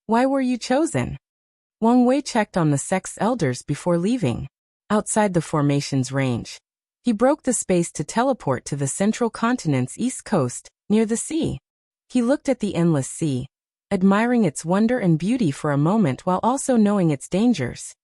Why were you chosen? Wang Wei checked on the sect's elders before leaving. Outside the formation's range, he broke the space to teleport to the central continent's east coast, near the sea. He looked at the endless sea, admiring its wonder and beauty for a moment while also knowing its dangers.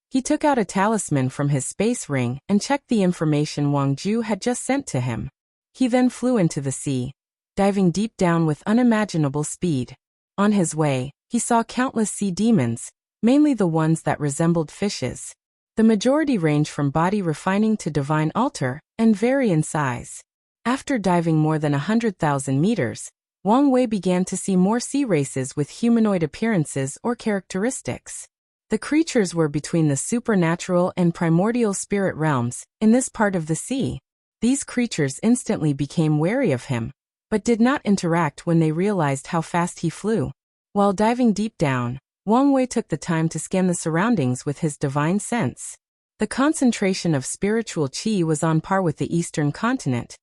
He took out a talisman from his space ring and checked the information Wang Ju had just sent to him. He then flew into the sea, diving deep down with unimaginable speed. On his way, he saw countless sea demons, mainly the ones that resembled fishes. The majority range from body refining to divine altar, and vary in size. After diving more than 100,000 meters, Wang Wei began to see more sea races with humanoid appearances or characteristics. The creatures were between the supernatural and primordial spirit realms, in this part of the sea. These creatures instantly became wary of him, but did not interact when they realized how fast he flew. While diving deep down, Wang Wei took the time to scan the surroundings with his divine sense. The concentration of spiritual qi was on par with the eastern continent,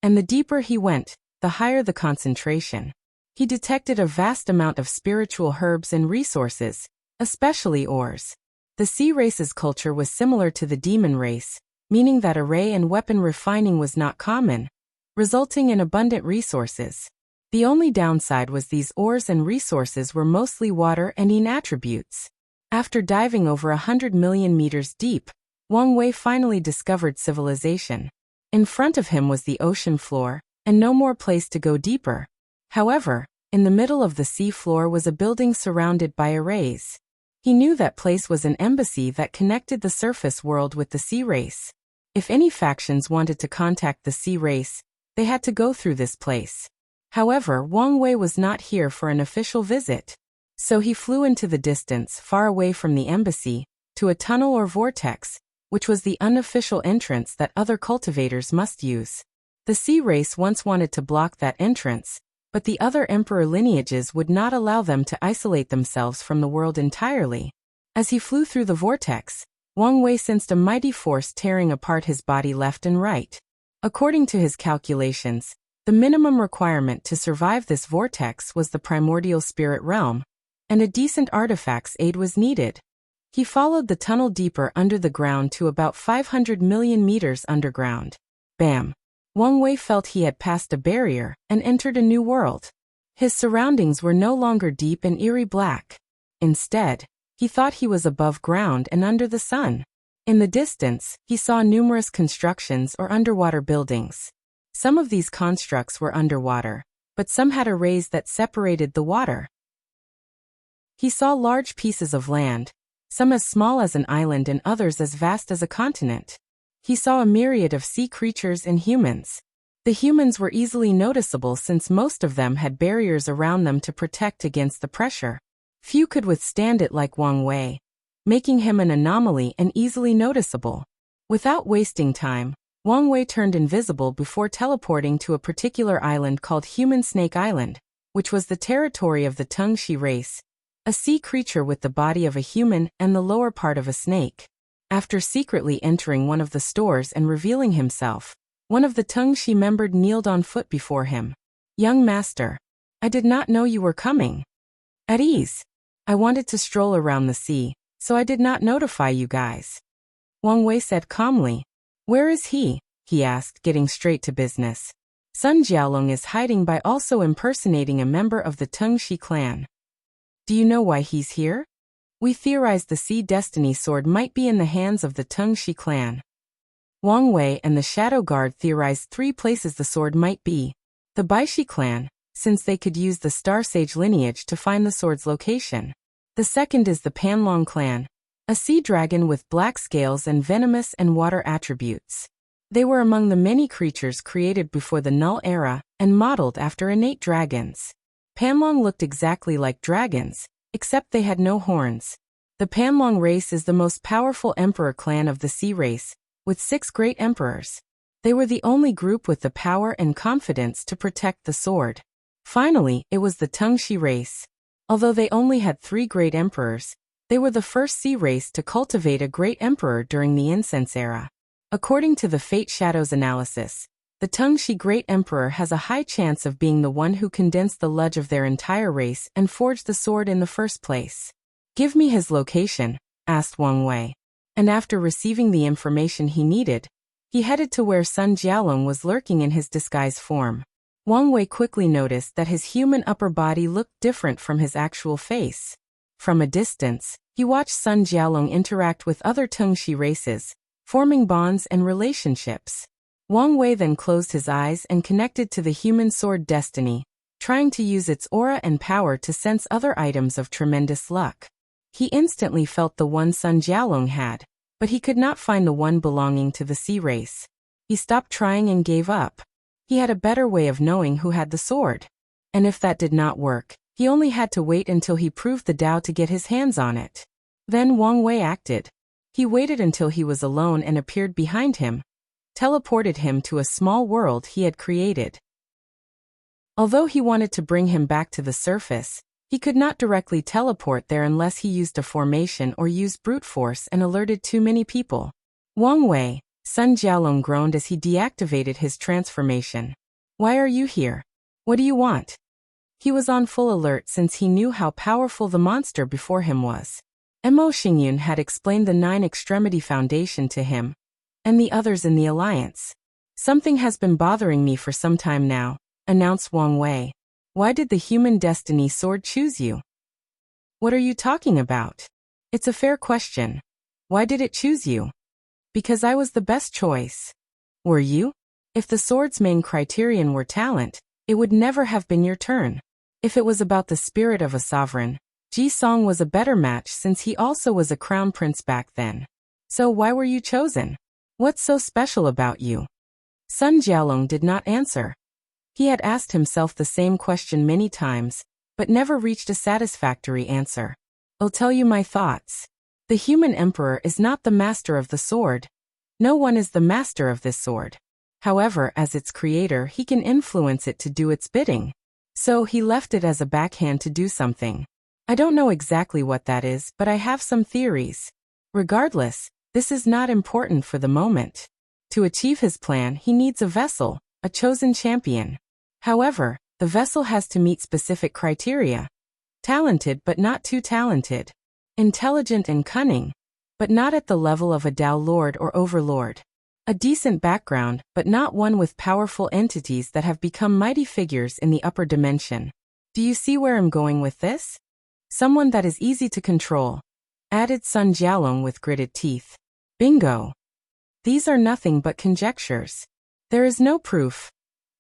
and the deeper he went, the higher the concentration. He detected a vast amount of spiritual herbs and resources, especially ores. The sea race's culture was similar to the demon race, meaning that array and weapon refining was not common, resulting in abundant resources. The only downside was these ores and resources were mostly water and yin attributes. After diving over 100 million meters deep, Wang Wei finally discovered civilization. In front of him was the ocean floor, and no more place to go deeper. However, in the middle of the sea floor was a building surrounded by arrays. He knew that place was an embassy that connected the surface world with the sea race. If any factions wanted to contact the sea race, they had to go through this place. However, Wang Wei was not here for an official visit. So he flew into the distance, far away from the embassy, to a tunnel or vortex, which was the unofficial entrance that other cultivators must use. The sea race once wanted to block that entrance, but the other emperor lineages would not allow them to isolate themselves from the world entirely. As he flew through the vortex, Wang Wei sensed a mighty force tearing apart his body left and right. According to his calculations, the minimum requirement to survive this vortex was the primordial spirit realm, and a decent artifact's aid was needed. He followed the tunnel deeper under the ground to about 500 million meters underground. Bam! Wang Wei felt he had passed a barrier and entered a new world. His surroundings were no longer deep and eerie black. Instead, he thought he was above ground and under the sun. In the distance, he saw numerous constructions or underwater buildings. Some of these constructs were underwater, but some had arrays that separated the water. He saw large pieces of land, some as small as an island and others as vast as a continent. He saw a myriad of sea creatures and humans. The humans were easily noticeable since most of them had barriers around them to protect against the pressure. Few could withstand it like Wang Wei, making him an anomaly and easily noticeable. Without wasting time, Wang Wei turned invisible before teleporting to a particular island called Human Snake Island, which was the territory of the Tengshi race, a sea creature with the body of a human and the lower part of a snake. After secretly entering one of the stores and revealing himself, one of the Tengshi members kneeled on foot before him. "Young master, I did not know you were coming." "At ease. I wanted to stroll around the sea, so I did not notify you guys," Wang Wei said calmly. "Where is he?" he asked, getting straight to business. "Sun Jiaolong is hiding by also impersonating a member of the Tengshi clan." "Do you know why he's here?" "We theorized the Sea Destiny Sword might be in the hands of the Tengshi clan." Wang Wei and the Shadow Guard theorized 3 places the sword might be. The Baishi clan, since they could use the Star Sage lineage to find the sword's location. The second is the Panlong clan, a sea dragon with black scales and venomous and water attributes. They were among the many creatures created before the Null Era and modeled after innate dragons. Panlong looked exactly like dragons, except they had no horns. The Panlong race is the most powerful emperor clan of the sea race, with 6 great emperors. They were the only group with the power and confidence to protect the sword. Finally, it was the Tengshi race. Although they only had 3 great emperors, they were the first sea race to cultivate a great emperor during the Incense Era. According to the Fate Shadows analysis, The Tengshi Great Emperor has a high chance of being the one who condensed the lineage of their entire race and forged the sword in the first place. Give me his location, asked Wang Wei. And after receiving the information he needed, he headed to where Sun Jialong was lurking in his disguise form. Wang Wei quickly noticed that his human upper body looked different from his actual face. From a distance, he watched Sun Jialong interact with other Tengshi races, forming bonds and relationships. Wang Wei then closed his eyes and connected to the human sword destiny, trying to use its aura and power to sense other items of tremendous luck. He instantly felt the one Sun Jialong had, but he could not find the one belonging to the sea race. He stopped trying and gave up. He had a better way of knowing who had the sword. And if that did not work, he only had to wait until he proved the Tao to get his hands on it. Then Wang Wei acted. He waited until he was alone and appeared behind him, teleported him to a small world he had created. Although he wanted to bring him back to the surface, he could not directly teleport there unless he used a formation or used brute force and alerted too many people. Wang Wei, Sun Jialong groaned as he deactivated his transformation. Why are you here? What do you want? He was on full alert since he knew how powerful the monster before him was. Mo Xingyun had explained the Nine Extremity Foundation to him, and the others in the alliance. Something has been bothering me for some time now, announced Wang Wei. Why did the human destiny sword choose you? What are you talking about? It's a fair question. Why did it choose you? Because I was the best choice. Were you? If the sword's main criterion were talent, it would never have been your turn. If it was about the spirit of a sovereign, Ji Song was a better match since he also was a crown prince back then. So why were you chosen? What's so special about you? Sun Jialong did not answer. He had asked himself the same question many times, but never reached a satisfactory answer. I'll tell you my thoughts. The human emperor is not the master of the sword. No one is the master of this sword. However, as its creator, he can influence it to do its bidding. So he left it as a backhand to do something. I don't know exactly what that is, but I have some theories. Regardless, this is not important for the moment. To achieve his plan, he needs a vessel, a chosen champion. However, the vessel has to meet specific criteria. Talented but not too talented. Intelligent and cunning, but not at the level of a Tao Lord or Overlord. A decent background, but not one with powerful entities that have become mighty figures in the upper dimension. Do you see where I'm going with this? Someone that is easy to control, added Sun Jialong with gritted teeth. Bingo. These are nothing but conjectures. There is no proof,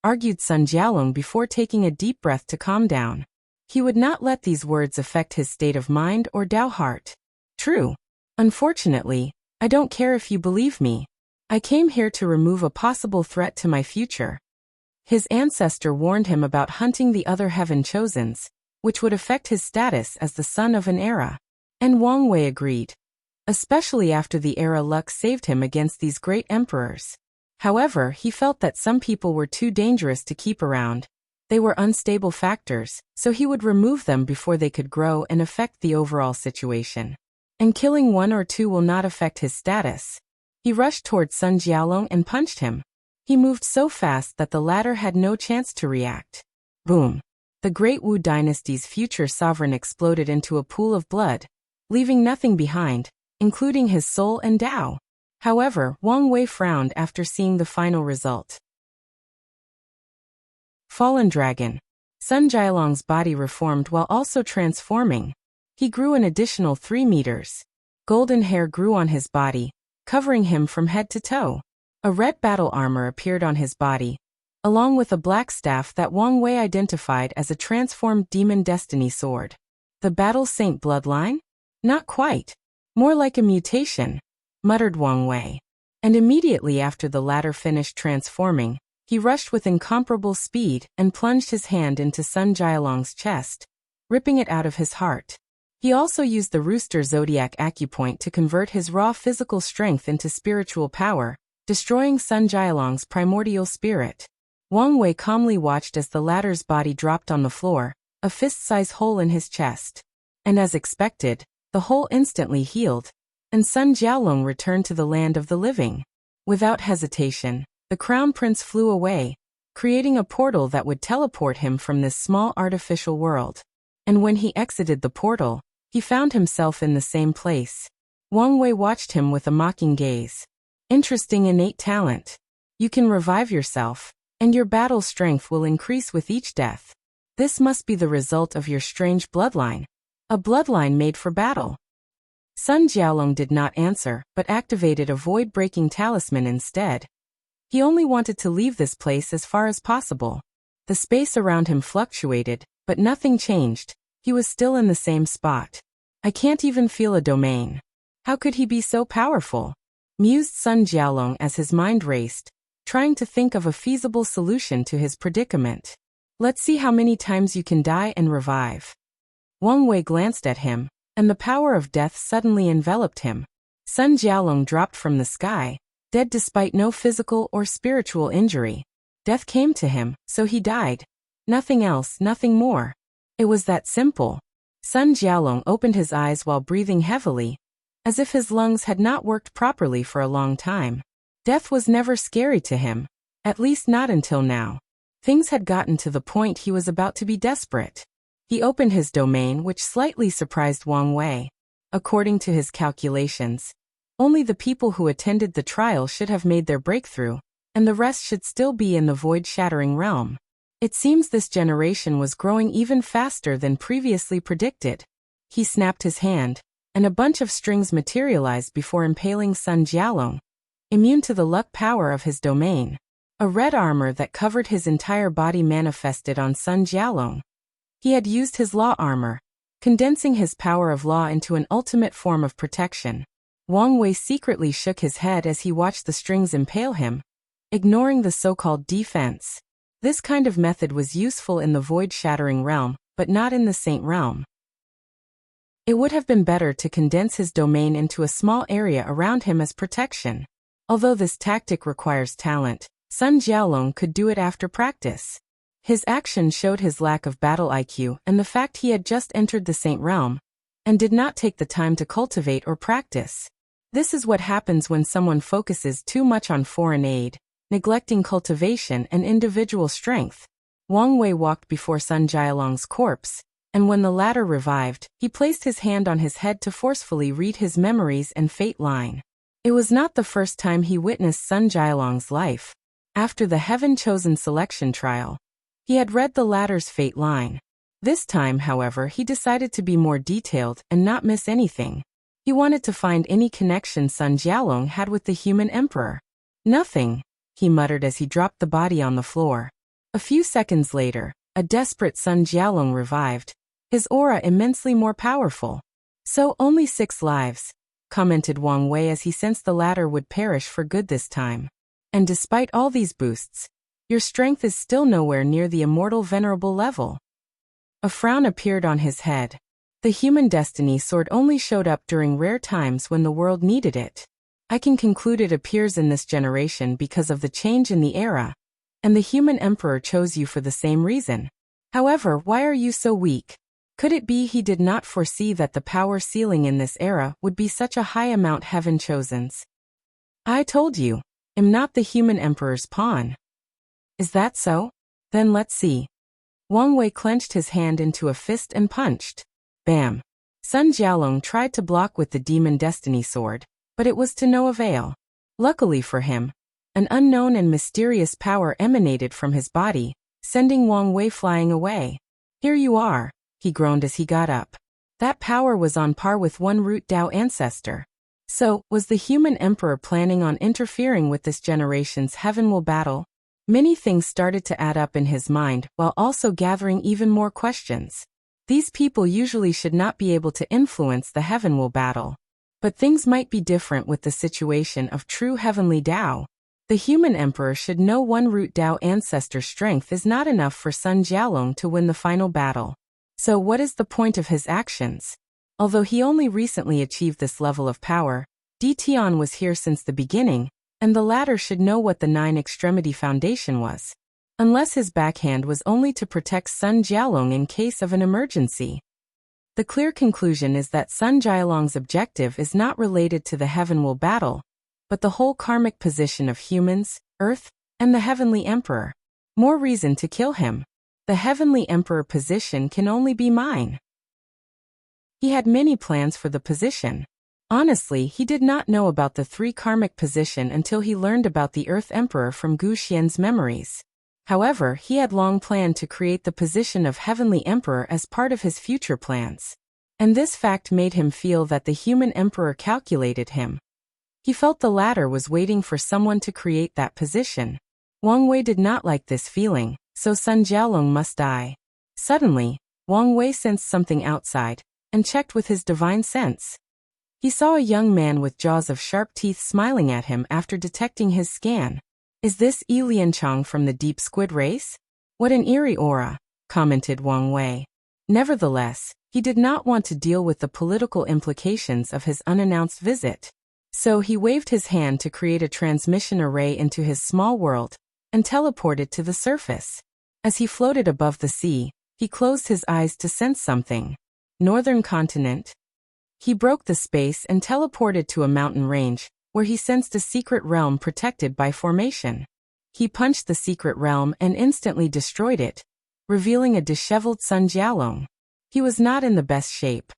argued Sun Jialong before taking a deep breath to calm down. He would not let these words affect his state of mind or Tao heart. True. Unfortunately, I don't care if you believe me. I came here to remove a possible threat to my future. His ancestor warned him about hunting the other heaven chosens, which would affect his status as the son of an era. And Wang Wei agreed. Especially after the era luck saved him against these great emperors. However, he felt that some people were too dangerous to keep around. They were unstable factors, so he would remove them before they could grow and affect the overall situation. And killing one or two will not affect his status. He rushed towards Sun Jialong and punched him. He moved so fast that the latter had no chance to react. Boom! The Great Wu Dynasty's future sovereign exploded into a pool of blood, leaving nothing behind, including his soul and Tao. However, Wang Wei frowned after seeing the final result. Fallen Dragon. Sun Jialong's body reformed while also transforming. He grew an additional 3 meters. Golden hair grew on his body, covering him from head to toe. A red battle armor appeared on his body, along with a black staff that Wang Wei identified as a transformed demon destiny sword. The Battle Saint bloodline? Not quite. More like a mutation, muttered Wang Wei. And immediately after the latter finished transforming, he rushed with incomparable speed and plunged his hand into Sun Jialong's chest, ripping it out of his heart. He also used the Rooster Zodiac Acupoint to convert his raw physical strength into spiritual power, destroying Sun Jialong's primordial spirit. Wang Wei calmly watched as the latter's body dropped on the floor, a fist-size hole in his chest. And as expected, the hole instantly healed, and Sun Jialong returned to the land of the living. Without hesitation, The crown prince flew away, creating a portal that would teleport him from this small artificial world. And when he exited the portal, he found himself in the same place. Wang Wei watched him with a mocking gaze. Interesting innate talent. You can revive yourself, and your battle strength will increase with each death. This must be the result of your strange bloodline. A bloodline made for battle. Sun Jiaolong did not answer, but activated a void-breaking talisman instead. He only wanted to leave this place as far as possible. The space around him fluctuated, but nothing changed. He was still in the same spot. I can't even feel a domain. How could he be so powerful? Mused Sun Jiaolong as his mind raced, trying to think of a feasible solution to his predicament. Let's see how many times you can die and revive. Wang Wei glanced at him, and the power of death suddenly enveloped him. Sun Jiaolong dropped from the sky, dead despite no physical or spiritual injury. Death came to him, so he died. Nothing else, nothing more. It was that simple. Sun Jiaolong opened his eyes while breathing heavily, as if his lungs had not worked properly for a long time. Death was never scary to him, at least not until now. Things had gotten to the point he was about to be desperate. He opened his domain, which slightly surprised Wang Wei. According to his calculations, only the people who attended the trial should have made their breakthrough, and the rest should still be in the void-shattering realm. It seems this generation was growing even faster than previously predicted. He snapped his hand, and a bunch of strings materialized before impaling Sun Jiaolong, immune to the luck power of his domain. A red armor that covered his entire body manifested on Sun Jiaolong. He had used his law armor, condensing his power of law into an ultimate form of protection. Wang Wei secretly shook his head as he watched the strings impale him, ignoring the so-called defense. This kind of method was useful in the void-shattering realm, but not in the Saint realm. It would have been better to condense his domain into a small area around him as protection. Although this tactic requires talent, Sun Jiaolong could do it after practice. His action showed his lack of battle IQ and the fact he had just entered the Saint realm, and did not take the time to cultivate or practice. This is what happens when someone focuses too much on foreign aid, neglecting cultivation and individual strength. Wang Wei walked before Sun Jiaolong's corpse, and when the latter revived, he placed his hand on his head to forcefully read his memories and fate line. It was not the first time he witnessed Sun Jiaolong's life. After the heaven-chosen selection trial, he had read the latter's fate line. This time, however, he decided to be more detailed and not miss anything. He wanted to find any connection Sun Jiaolong had with the human emperor. Nothing, he muttered as he dropped the body on the floor. A few seconds later, a desperate Sun Jiaolong revived, his aura immensely more powerful. So only 6 lives, commented Wang Wei as he sensed the latter would perish for good this time. And despite all these boosts, your strength is still nowhere near the immortal venerable level. A frown appeared on his head. The human destiny sword only showed up during rare times when the world needed it. I can conclude it appears in this generation because of the change in the era, and the human emperor chose you for the same reason. However, why are you so weak? Could it be he did not foresee that the power ceiling in this era would be such a high amount heaven chosens? I told you, am not the human emperor's pawn. Is that so? Then let's see. Wang Wei clenched his hand into a fist and punched. Bam! Sun Jiaolong tried to block with the demon destiny sword, but it was to no avail. Luckily for him, an unknown and mysterious power emanated from his body, sending Wang Wei flying away. Here you are, he groaned as he got up. That power was on par with one root Dao ancestor. So, was the human emperor planning on interfering with this generation's heavenward battle? Many things started to add up in his mind while also gathering even more questions. These people usually should not be able to influence the heavenward battle. But things might be different with the situation of true heavenly Dao. The human emperor should know one root Dao ancestor strength is not enough for Sun Jiaolong to win the final battle. So what is the point of his actions? Although he only recently achieved this level of power, Tian was here since the beginning, and the latter should know what the 9-extremity foundation was. Unless his backhand was only to protect Sun Jiaolong in case of an emergency. The clear conclusion is that Sun Jiaolong's objective is not related to the heavenward battle, but the whole karmic position of humans, earth, And the Heavenly Emperor. More reason to kill him. The Heavenly Emperor position can only be mine. He had many plans for the position. Honestly, he did not know about the 3 karmic position until he learned about the Earth Emperor from Gu Xian's memories. However, he had long planned to create the position of Heavenly Emperor as part of his future plans. And this fact made him feel that the human emperor calculated him. He felt the latter was waiting for someone to create that position. Wang Wei did not like this feeling, so Sun Jiaolong must die. Suddenly, Wang Wei sensed something outside, and checked with his divine sense. He saw a young man with jaws of sharp teeth smiling at him after detecting his scan. Is this Yi Lianchang from the Deep Squid Race? What an eerie aura, commented Wang Wei. Nevertheless, he did not want to deal with the political implications of his unannounced visit. So he waved his hand to create a transmission array into his small world, and teleported to the surface. As he floated above the sea, he closed his eyes to sense something. Northern continent. He broke the space and teleported to a mountain range, where he sensed a secret realm protected by formation. He punched the secret realm and instantly destroyed it, revealing a disheveled Sun Jiaolong. He was not in the best shape.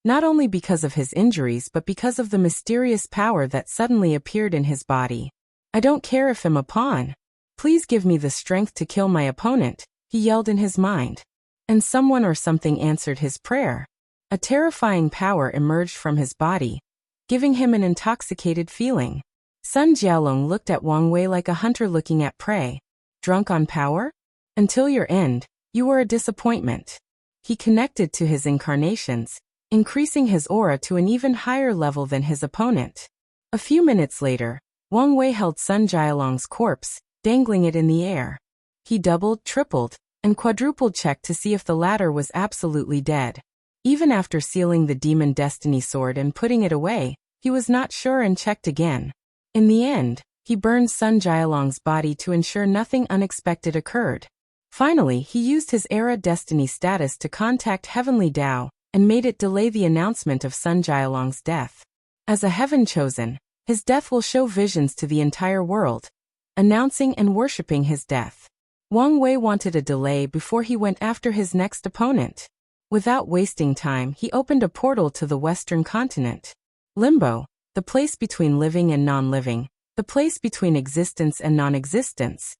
Not only because of his injuries but because of the mysterious power that suddenly appeared in his body. I don't care if I'm a pawn. Please give me the strength to kill my opponent, he yelled in his mind. And someone or something answered his prayer. A terrifying power emerged from his body, giving him an intoxicated feeling. Sun Jiaolong looked at Wang Wei like a hunter looking at prey. Drunk on power? Until your end, you were a disappointment. He connected to his incarnations, increasing his aura to an even higher level than his opponent. A few minutes later, Wang Wei held Sun Jiaolong's corpse, dangling it in the air. He doubled, tripled, and quadrupled checked to see if the latter was absolutely dead. Even after sealing the Demon Destiny sword and putting it away, he was not sure and checked again. In the end, he burned Sun Jiaolong's body to ensure nothing unexpected occurred. Finally, he used his Era Destiny status to contact Heavenly Tao, and made it delay the announcement of Sun Jiaolong's death. As a heaven chosen, his death will show visions to the entire world, announcing and worshipping his death. Wang Wei wanted a delay before he went after his next opponent. Without wasting time, he opened a portal to the Western continent. Limbo, the place between living and non-living, the place between existence and non-existence.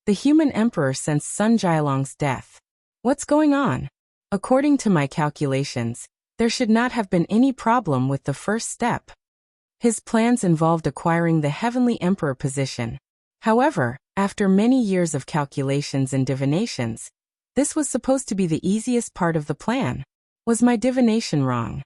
The human emperor sensed Sun Jiaolong's death. What's going on? According to my calculations, there should not have been any problem with the first step. His plans involved acquiring the Heavenly Emperor position. However, after many years of calculations and divinations, this was supposed to be the easiest part of the plan. Was my divination wrong?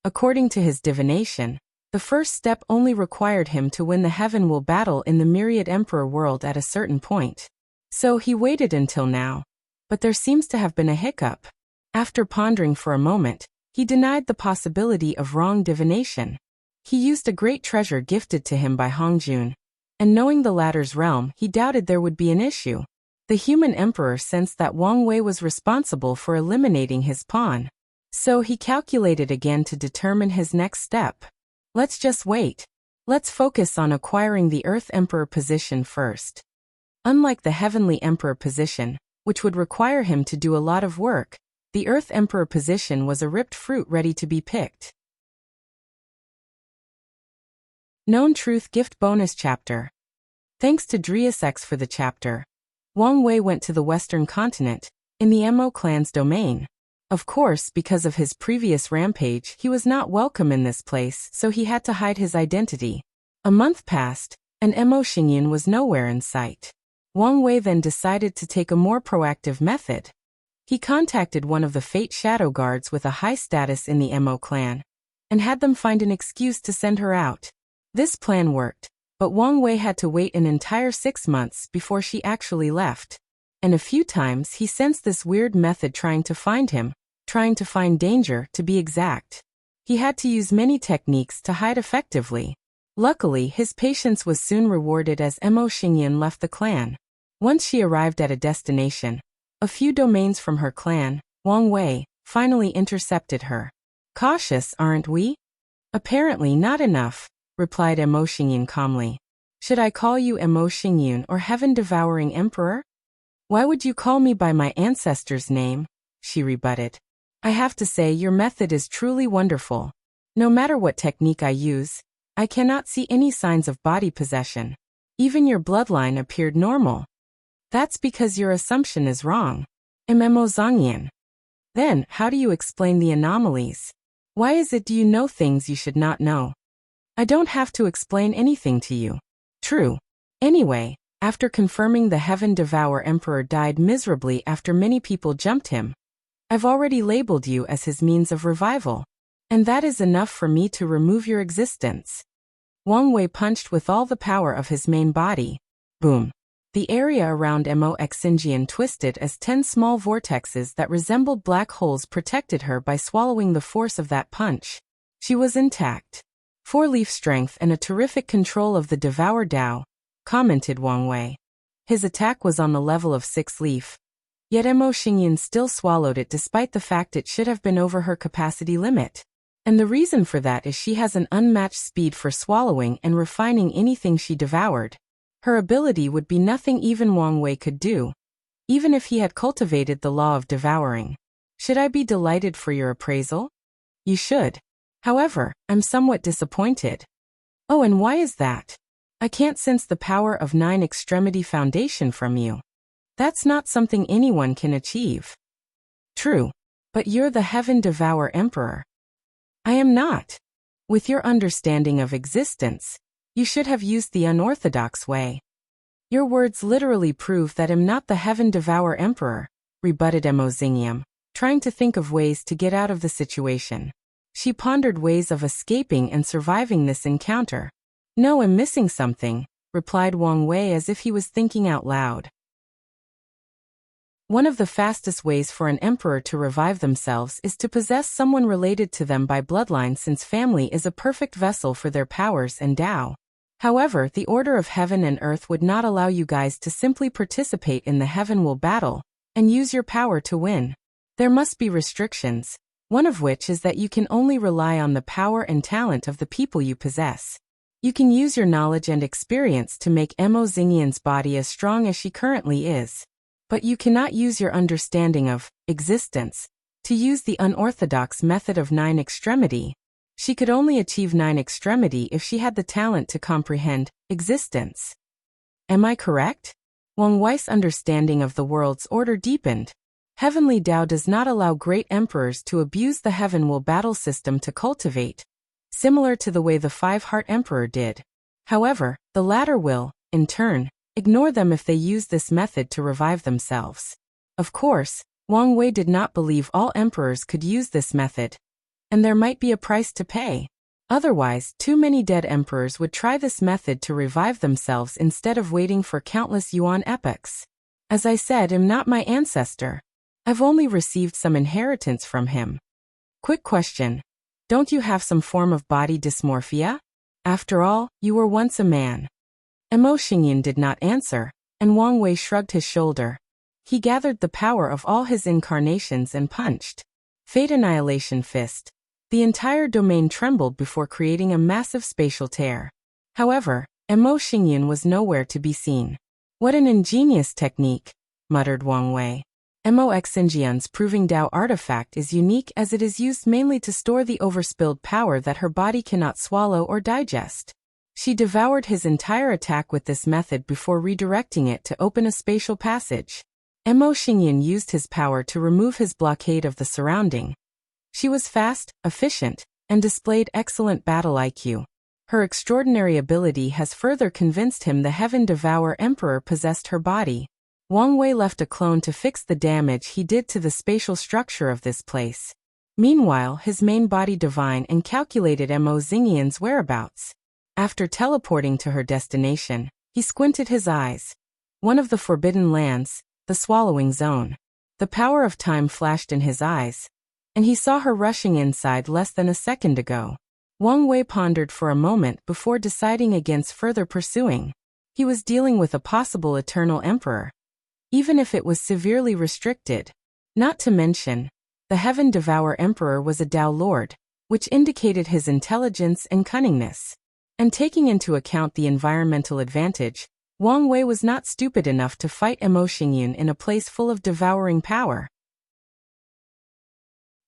According to his divination, the first step only required him to win the Heaven Will battle in the Myriad Emperor world at a certain point. So he waited until now. But there seems to have been a hiccup. After pondering for a moment, he denied the possibility of wrong divination. He used a great treasure gifted to him by Hongjun, and knowing the latter's realm, he doubted there would be an issue. The human emperor sensed that Wang Wei was responsible for eliminating his pawn. So he calculated again to determine his next step. Let's just wait. Let's focus on acquiring the Earth Emperor position first. Unlike the Heavenly Emperor position, which would require him to do a lot of work, the Earth Emperor position was a ripped fruit ready to be picked. Known Truth Gift Bonus Chapter. Thanks to DriusX for the chapter. Wang Wei went to the Western continent, in the Mo clan's domain. Of course, because of his previous rampage, he was not welcome in this place, so he had to hide his identity. A month passed, and Mo Xingyan was nowhere in sight. Wang Wei then decided to take a more proactive method. He contacted one of the Fate Shadow Guards with a high status in the Mo clan, and had them find an excuse to send her out. This plan worked, but Wang Wei had to wait an entire 6 months before she actually left. And a few times he sensed this weird method trying to find him, trying to find danger, to be exact. He had to use many techniques to hide effectively. Luckily, his patience was soon rewarded as Mo Xingyan left the clan. Once she arrived at a destination, a few domains from her clan, Wang Wei finally intercepted her. Cautious, aren't we? Apparently not enough, replied Mo Xingyan calmly. Should I call you Emo Xingyun or Heaven-Devouring Emperor? Why would you call me by my ancestor's name? She rebutted. I have to say your method is truly wonderful. No matter what technique I use, I cannot see any signs of body possession. Even your bloodline appeared normal. That's because your assumption is wrong. Emo Zhangyan. Then, how do you explain the anomalies? Why is it you know things you should not know? I don't have to explain anything to you. True. Anyway, after confirming the Heaven-Devour Emperor died miserably after many people jumped him, I've already labeled you as his means of revival. And that is enough for me to remove your existence. Wang Wei punched with all the power of his main body. Boom. The area around Mo Xinjian twisted as 10 small vortexes that resembled black holes protected her by swallowing the force of that punch. She was intact. 4-leaf strength and a terrific control of the Devour Dao, commented Wang Wei. His attack was on the level of 6-leaf. Yet Mo Xingyun still swallowed it despite the fact it should have been over her capacity limit. And the reason for that is she has an unmatched speed for swallowing and refining anything she devoured. Her ability would be nothing even Wang Wei could do, even if he had cultivated the law of devouring. Should I be delighted for your appraisal? You should. However, I'm somewhat disappointed. Oh, and why is that? I can't sense the power of 9 Extremity Foundation from you. That's not something anyone can achieve. True. But you're the Heaven Devour Emperor. I am not. With your understanding of existence, you should have used the unorthodox way. Your words literally prove that I'm not the Heaven Devour Emperor, rebutted Mo Xingyun, trying to think of ways to get out of the situation. She pondered ways of escaping and surviving this encounter. No, I'm missing something, replied Wang Wei as if he was thinking out loud. One of the fastest ways for an emperor to revive themselves is to possess someone related to them by bloodline, since family is a perfect vessel for their powers and Tao. However, the order of heaven and earth would not allow you guys to simply participate in the heaven will battle and use your power to win. There must be restrictions, one of which is that you can only rely on the power and talent of the people you possess. You can use your knowledge and experience to make Mo Xingyun's body as strong as she currently is. But you cannot use your understanding of existence to use the unorthodox method of 9 Extremity. She could only achieve 9 Extremity if she had the talent to comprehend existence. Am I correct? Wang Wei's understanding of the world's order deepened. Heavenly Tao does not allow great emperors to abuse the heaven will battle system to cultivate, similar to the way the 5-heart emperor did. However, the latter will, in turn, ignore them if they use this method to revive themselves. Of course, Wang Wei did not believe all emperors could use this method, and there might be a price to pay. Otherwise, too many dead emperors would try this method to revive themselves instead of waiting for countless Yuan epochs. As I said, I'm not my ancestor. I've only received some inheritance from him. Quick question. Don't you have some form of body dysmorphia? After all, you were once a man. Mo Xingyun did not answer, and Wang Wei shrugged his shoulder. He gathered the power of all his incarnations and punched. Fate Annihilation Fist. The entire domain trembled before creating a massive spatial tear. However, Mo Xingyun was nowhere to be seen. What an ingenious technique, muttered Wang Wei. Mo Xinjian's Proving Tao artifact is unique as it is used mainly to store the overspilled power that her body cannot swallow or digest. She devoured his entire attack with this method before redirecting it to open a spatial passage. Mo Xingyun used his power to remove his blockade of the surrounding. She was fast, efficient, and displayed excellent battle IQ. Her extraordinary ability has further convinced him the Heaven Devourer Emperor possessed her body. Wang Wei left a clone to fix the damage he did to the spatial structure of this place. Meanwhile, his main body divined and calculated Mo Xingyun's whereabouts. After teleporting to her destination, he squinted his eyes. One of the forbidden lands, the swallowing zone. The power of time flashed in his eyes, and he saw her rushing inside less than a second ago. Wang Wei pondered for a moment before deciding against further pursuing. He was dealing with a possible eternal emperor, even if it was severely restricted. Not to mention, the Heaven Devourer Emperor was a Tao Lord, which indicated his intelligence and cunningness. And taking into account the environmental advantage, Wang Wei was not stupid enough to fight Mo Xingyun in a place full of devouring power.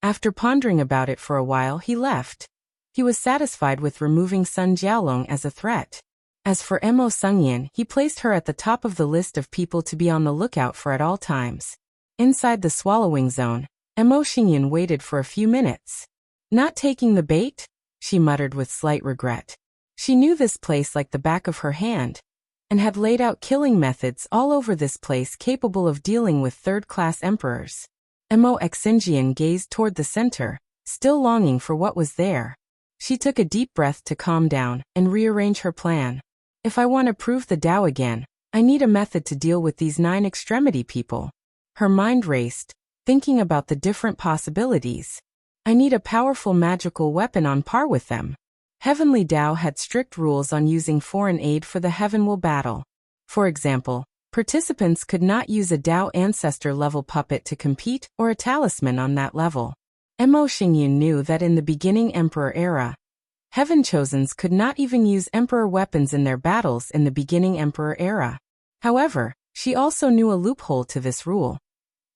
After pondering about it for a while, he left. He was satisfied with removing Sun Jiaolong as a threat. As for Mo Xingyan, he placed her at the top of the list of people to be on the lookout for at all times. Inside the swallowing zone, Mo Xingyan waited for a few minutes. Not taking the bait? She muttered with slight regret. She knew this place like the back of her hand, and had laid out killing methods all over this place capable of dealing with third-class emperors. Mo Xingyan gazed toward the center, still longing for what was there. She took a deep breath to calm down and rearrange her plan. If I want to prove the Tao again, I need a method to deal with these 9 extremity people. Her mind raced, thinking about the different possibilities. I need a powerful magical weapon on par with them. Heavenly Tao had strict rules on using foreign aid for the Heavenwell battle. For example, participants could not use a Tao ancestor level puppet to compete or a talisman on that level. Mo Xingyun knew that in the beginning Emperor era, Heaven Chosens could not even use Emperor weapons in their battles in the beginning Emperor era. However, she also knew a loophole to this rule.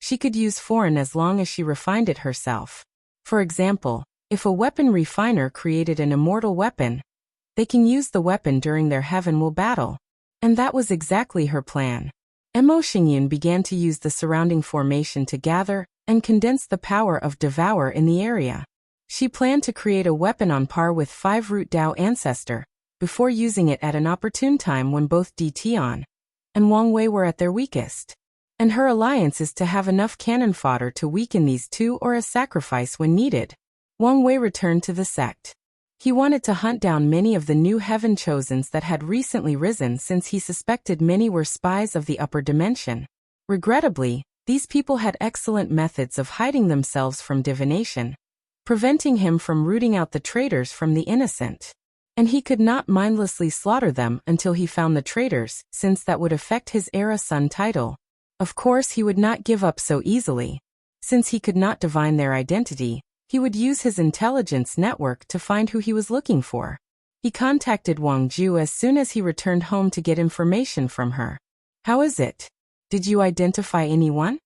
She could use foreign as long as she refined it herself. For example, if a weapon refiner created an immortal weapon, they can use the weapon during their Heavenwell battle. And that was exactly her plan. Mo Xingyun began to use the surrounding formation to gather and condense the power of Devour in the area. She planned to create a weapon on par with 5 Root Tao Ancestor, before using it at an opportune time when both Di Tian and Wang Wei were at their weakest. And her alliance is to have enough cannon fodder to weaken these two or a sacrifice when needed. Wang Wei returned to the sect. He wanted to hunt down many of the new Heaven Chosens that had recently risen since he suspected many were spies of the upper dimension. Regrettably, these people had excellent methods of hiding themselves from divination, preventing him from rooting out the traitors from the innocent. And he could not mindlessly slaughter them until he found the traitors, since that would affect his Era Sun title. Of course, he would not give up so easily. Since he could not divine their identity, he would use his intelligence network to find who he was looking for. He contacted Wang Ju as soon as he returned home to get information from her. How is it? Did you identify anyone?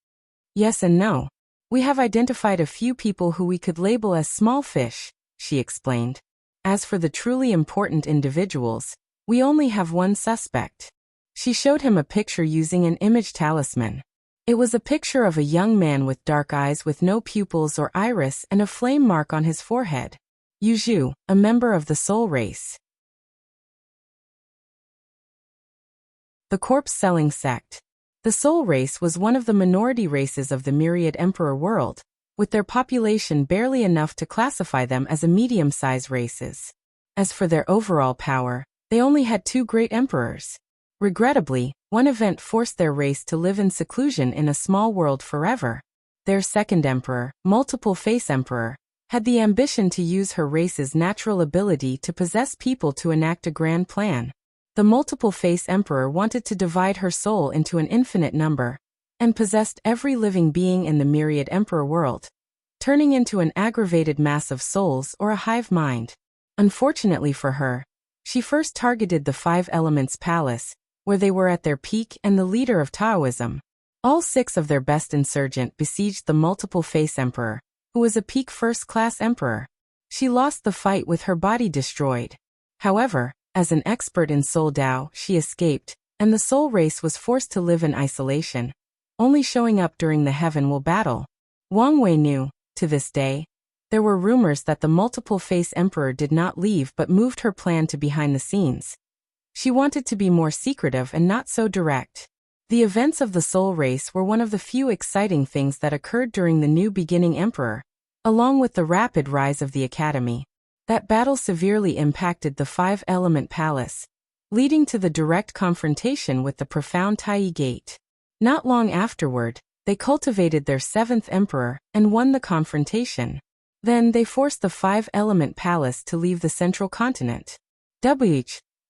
Yes and no. We have identified a few people who we could label as small fish, she explained. As for the truly important individuals, we only have one suspect. She showed him a picture using an image talisman. It was a picture of a young man with dark eyes with no pupils or iris and a flame mark on his forehead. Yu Zhu, a member of the soul race. The corpse-selling sect. The soul race was one of the minority races of the myriad emperor world, with their population barely enough to classify them as a medium-sized races. As for their overall power, they only had 2 great emperors. Regrettably, one event forced their race to live in seclusion in a small world forever. Their second emperor, Multiple Face Emperor, had the ambition to use her race's natural ability to possess people to enact a grand plan. The Multiple Face Emperor wanted to divide her soul into an infinite number, and possessed every living being in the myriad emperor world, turning into an aggravated mass of souls or a hive mind. Unfortunately for her, she first targeted the 5 Elements Palace, where they were at their peak and the leader of Taoism. All 6 of their best insurgent besieged the Multiple Face Emperor, who was a peak first-class emperor. She lost the fight with her body destroyed. However, as an expert in Soul Tao, she escaped, and the soul race was forced to live in isolation, only showing up during the Heavenwell battle. Wang Wei knew, to this day, there were rumors that the Multiple Face Emperor did not leave but moved her plan to behind the scenes. She wanted to be more secretive and not so direct. The events of the soul race were one of the few exciting things that occurred during the new beginning emperor, along with the rapid rise of the academy. That battle severely impacted the 5-element palace, leading to the direct confrontation with the profound Tai Gate. Not long afterward, they cultivated their 7th emperor and won the confrontation. Then they forced the 5-element palace to leave the central continent.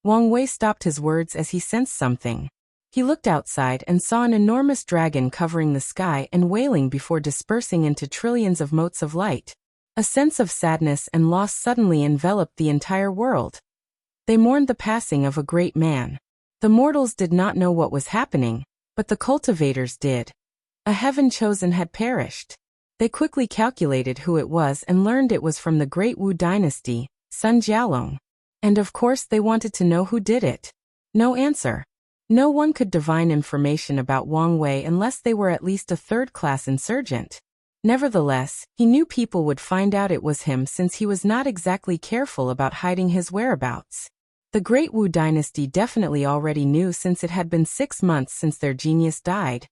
Wang Wei stopped his words as he sensed something. He looked outside and saw an enormous dragon covering the sky and wailing before dispersing into trillions of motes of light. A sense of sadness and loss suddenly enveloped the entire world. They mourned the passing of a great man. The mortals did not know what was happening, but the cultivators did. A heaven chosen had perished. They quickly calculated who it was and learned it was from the Great Wu dynasty, Sun Jialong. And of course they wanted to know who did it. No answer. No one could divine information about Wang Wei unless they were at least a third-class insurgent. Nevertheless, he knew people would find out it was him since he was not exactly careful about hiding his whereabouts. The Great Wu dynasty definitely already knew since it had been 6 months since their genius died,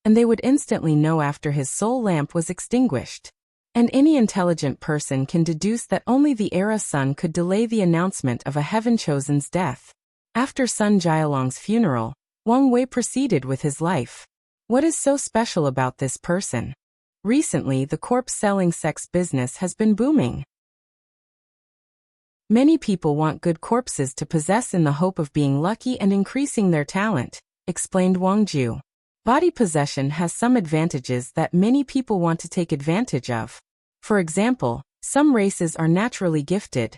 and they would instantly know after his soul lamp was extinguished. And any intelligent person can deduce that only the Era Sun could delay the announcement of a heaven-chosen's death. After Sun Jialong's funeral, Wang Wei proceeded with his life. What is so special about this person? Recently, the corpse-selling sex business has been booming. Many people want good corpses to possess in the hope of being lucky and increasing their talent, explained Wang Ju. Body possession has some advantages that many people want to take advantage of. For example, some races are naturally gifted.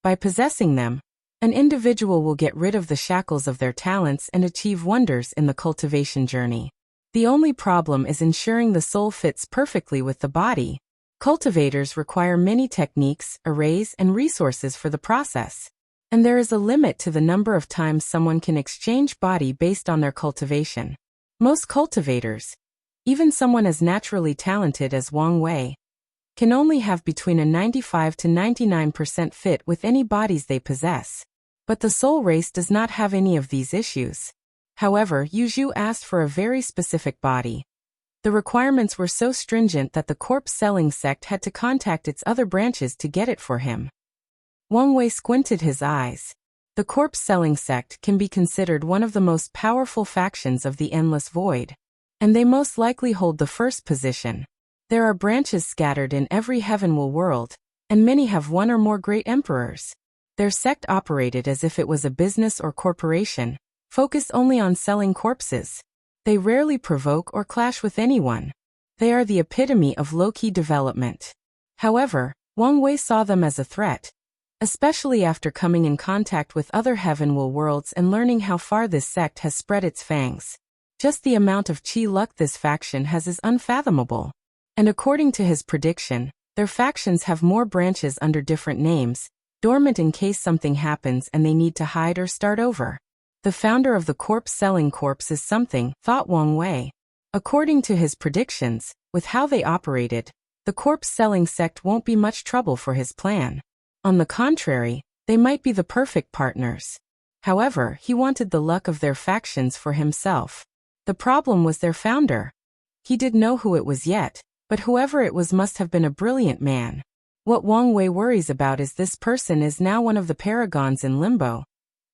By possessing them, an individual will get rid of the shackles of their talents and achieve wonders in the cultivation journey. The only problem is ensuring the soul fits perfectly with the body. Cultivators require many techniques, arrays, and resources for the process. And there is a limit to the number of times someone can exchange body based on their cultivation. Most cultivators, even someone as naturally talented as Wang Wei, can only have between a 95 to 99% fit with any bodies they possess. But the soul race does not have any of these issues. However, Yu Zhu asked for a very specific body. The requirements were so stringent that the corpse-selling sect had to contact its other branches to get it for him. Wang Wei squinted his eyes. The corpse-selling sect can be considered one of the most powerful factions of the Endless Void, and they most likely hold the first position. There are branches scattered in every heavenward world, and many have one or more great emperors. Their sect operated as if it was a business or corporation, focused only on selling corpses. They rarely provoke or clash with anyone. They are the epitome of low-key development. However, Wang Wei saw them as a threat, especially after coming in contact with other heavenward worlds and learning how far this sect has spread its fangs. Just the amount of chi luck this faction has is unfathomable. And according to his prediction, their factions have more branches under different names, dormant in case something happens and they need to hide or start over. The founder of the corpse-selling corps is something, thought Wang Wei. According to his predictions, with how they operated, the corpse-selling sect won't be much trouble for his plan. On the contrary, they might be the perfect partners. However, he wanted the luck of their factions for himself. The problem was their founder. He didn't know who it was yet, but whoever it was must have been a brilliant man. What Wang Wei worries about is this person is now one of the paragons in limbo,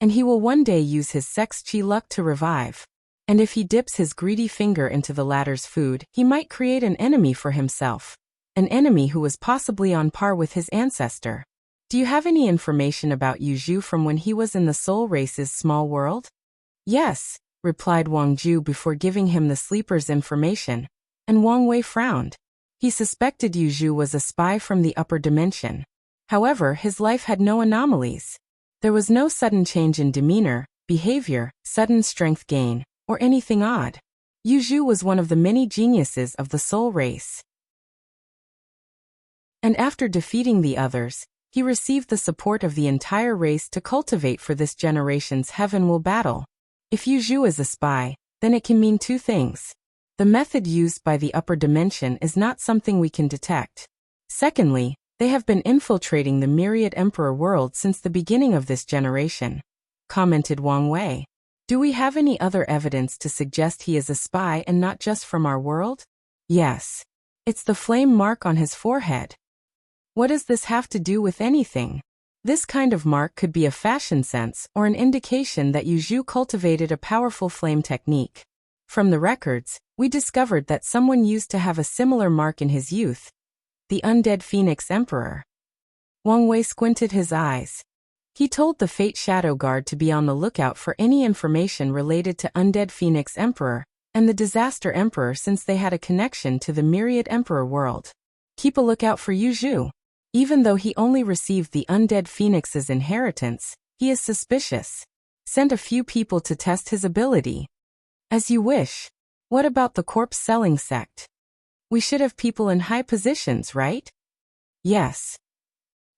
and he will one day use his sex chi luck to revive. And if he dips his greedy finger into the latter's food, he might create an enemy for himself. An enemy who was possibly on par with his ancestor. Do you have any information about Yu Zhu from when he was in the soul race's small world? Yes, replied Wang Ju before giving him the sleeper's information, and Wang Wei frowned. He suspected Yu Zhu was a spy from the upper dimension. However, his life had no anomalies. There was no sudden change in demeanor, behavior, sudden strength gain, or anything odd. Yu Zhu was one of the many geniuses of the soul race. And after defeating the others, he received the support of the entire race to cultivate for this generation's heavenward battle. If Yu Zhu is a spy, then it can mean two things. The method used by the upper dimension is not something we can detect. Secondly, they have been infiltrating the myriad emperor world since the beginning of this generation, commented Wang Wei. Do we have any other evidence to suggest he is a spy and not just from our world? Yes. It's the flame mark on his forehead. What does this have to do with anything? This kind of mark could be a fashion sense or an indication that Yu Zhu cultivated a powerful flame technique. From the records, we discovered that someone used to have a similar mark in his youth. The undead Phoenix Emperor. Wang Wei squinted his eyes. He told the Fate Shadow Guard to be on the lookout for any information related to undead Phoenix Emperor and the Disaster Emperor since they had a connection to the Myriad Emperor world. Keep a lookout for Yu Zhu. Even though he only received the undead Phoenix's inheritance, He is suspicious. Send a few people to test his ability. As you wish. What about the corpse-selling sect? We should have people in high positions, right? Yes.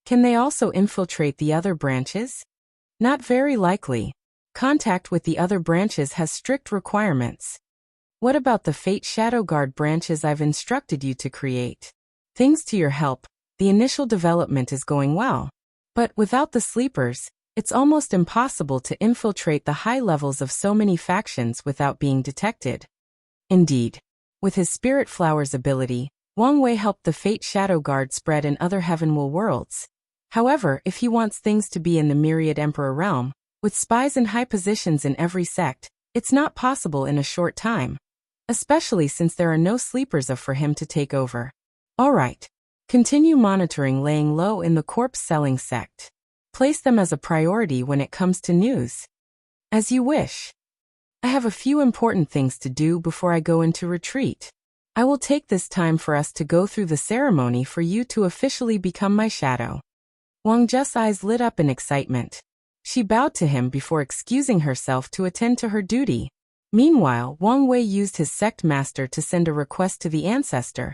Can they also infiltrate the other branches? Not very likely. Contact with the other branches has strict requirements. What about the Fate Shadow Guard branches I've instructed you to create? Thanks to your help, the initial development is going well. But without the sleepers, it's almost impossible to infiltrate the high levels of so many factions without being detected. Indeed. With his Spirit Flowers ability, Wang Wei helped the Fate Shadow Guard spread in other Heavenwell worlds. However, if he wants things to be in the Myriad Emperor realm, with spies in high positions in every sect, it's not possible in a short time. Especially since there are no sleepers for him to take over. Alright. Continue monitoring laying low in the corpse-selling sect. Place them as a priority when it comes to news. As you wish. I have a few important things to do before I go into retreat. I will take this time for us to go through the ceremony for you to officially become my shadow. Wang Zhe's eyes lit up in excitement. She bowed to him before excusing herself to attend to her duty. Meanwhile, Wang Wei used his sect master to send a request to the ancestor.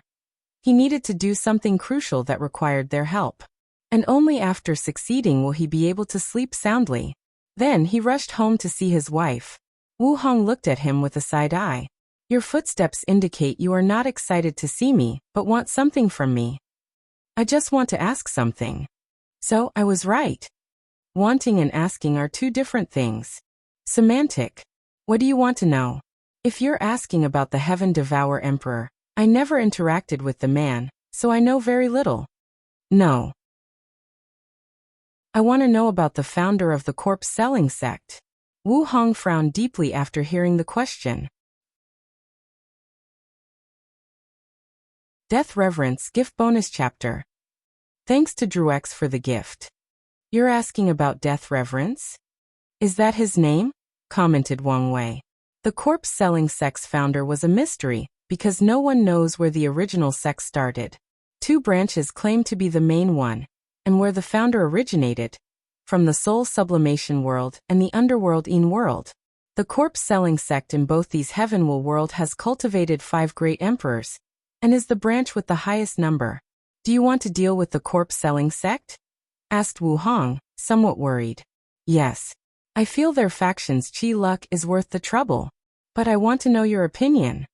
He needed to do something crucial that required their help. And only after succeeding will he be able to sleep soundly. Then he rushed home to see his wife. Wu Hong looked at him with a side eye. Your footsteps indicate you are not excited to see me, but want something from me. I just want to ask something. So, I was right. Wanting and asking are two different things. Semantic. What do you want to know? If you're asking about the Heaven Devour Emperor, I never interacted with the man, so I know very little. No. I want to know about the founder of the corpse-selling sect. Wu Hong frowned deeply after hearing the question. Death Reverence Gift Bonus Chapter. Thanks to Druex for the gift. You're asking about Death Reverence? Is that his name? Commented Wang Wei. The corpse-selling sect's founder was a mystery, because no one knows where the original sect started. Two branches claim to be the main one, and where the founder originated, from the soul sublimation world and the underworld world. The corpse-selling sect in both these Heavenwell world has cultivated 5 great emperors, and is the branch with the highest number. Do you want to deal with the corpse-selling sect? Asked Wu Hong, somewhat worried. Yes. I feel their faction's chi luck is worth the trouble. But I want to know your opinion.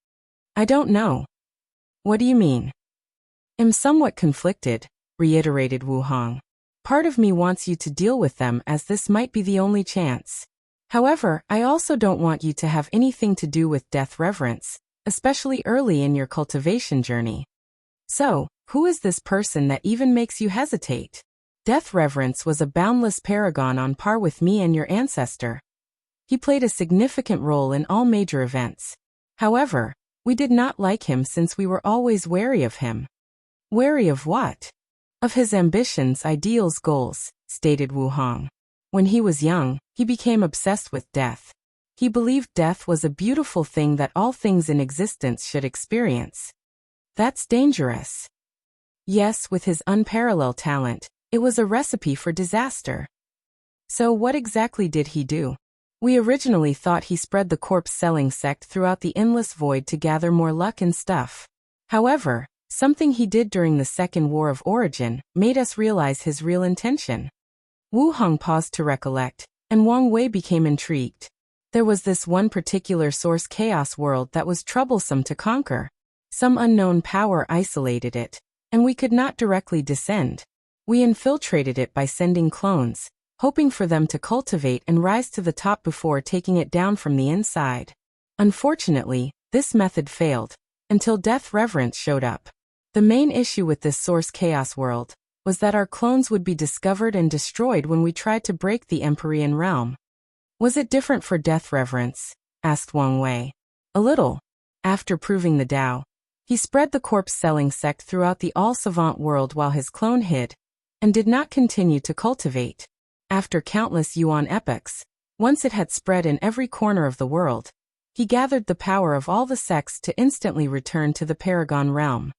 I don't know. What do you mean? I'm somewhat conflicted, reiterated Wu Hong. Part of me wants you to deal with them as this might be the only chance. However, I also don't want you to have anything to do with Death Reverence, especially early in your cultivation journey. So, who is this person that even makes you hesitate? Death Reverence was a boundless paragon on par with me and your ancestor. He played a significant role in all major events. However, we did not like him since we were always wary of him. Wary of what? Of his ambitions, ideals, goals, stated Wu Hong. When he was young, he became obsessed with death. He believed death was a beautiful thing that all things in existence should experience. That's dangerous. Yes, with his unparalleled talent, it was a recipe for disaster. So what exactly did he do? We originally thought he spread the corpse-selling sect throughout the endless void to gather more luck and stuff. However, something he did during the Second War of Origin made us realize his real intention. Wu Hong paused to recollect, and Wang Wei became intrigued. There was this one particular source chaos world that was troublesome to conquer. Some unknown power isolated it, and we could not directly descend. We infiltrated it by sending clones, hoping for them to cultivate and rise to the top before taking it down from the inside. Unfortunately, this method failed, until Death Reverence showed up. The main issue with this source chaos world was that our clones would be discovered and destroyed when we tried to break the Empyrean realm. Was it different for Death Reverence? Asked Wang Wei. A little. After proving the Tao, he spread the corpse-selling sect throughout the all-savant world while his clone hid, and did not continue to cultivate. After countless Yuan epochs, once it had spread in every corner of the world, he gathered the power of all the sects to instantly return to the Paragon realm.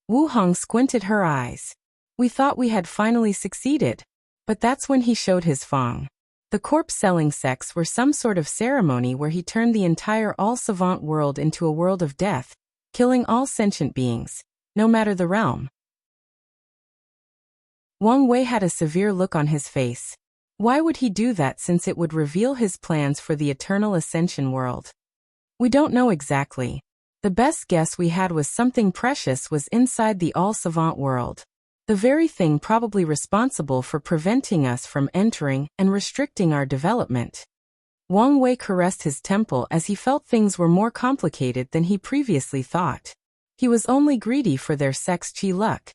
Wu Hong squinted her eyes. We thought we had finally succeeded, but that's when he showed his Fang. The corpse-selling sects were some sort of ceremony where he turned the entire all-savant world into a world of death, killing all sentient beings, no matter the realm. Wang Wei had a severe look on his face. Why would he do that, since it would reveal his plans for the eternal ascension world? We don't know exactly. The best guess we had was something precious was inside the all-savant world. The very thing probably responsible for preventing us from entering and restricting our development. Wang Wei caressed his temple as he felt things were more complicated than he previously thought. He was only greedy for their sect's chi luck.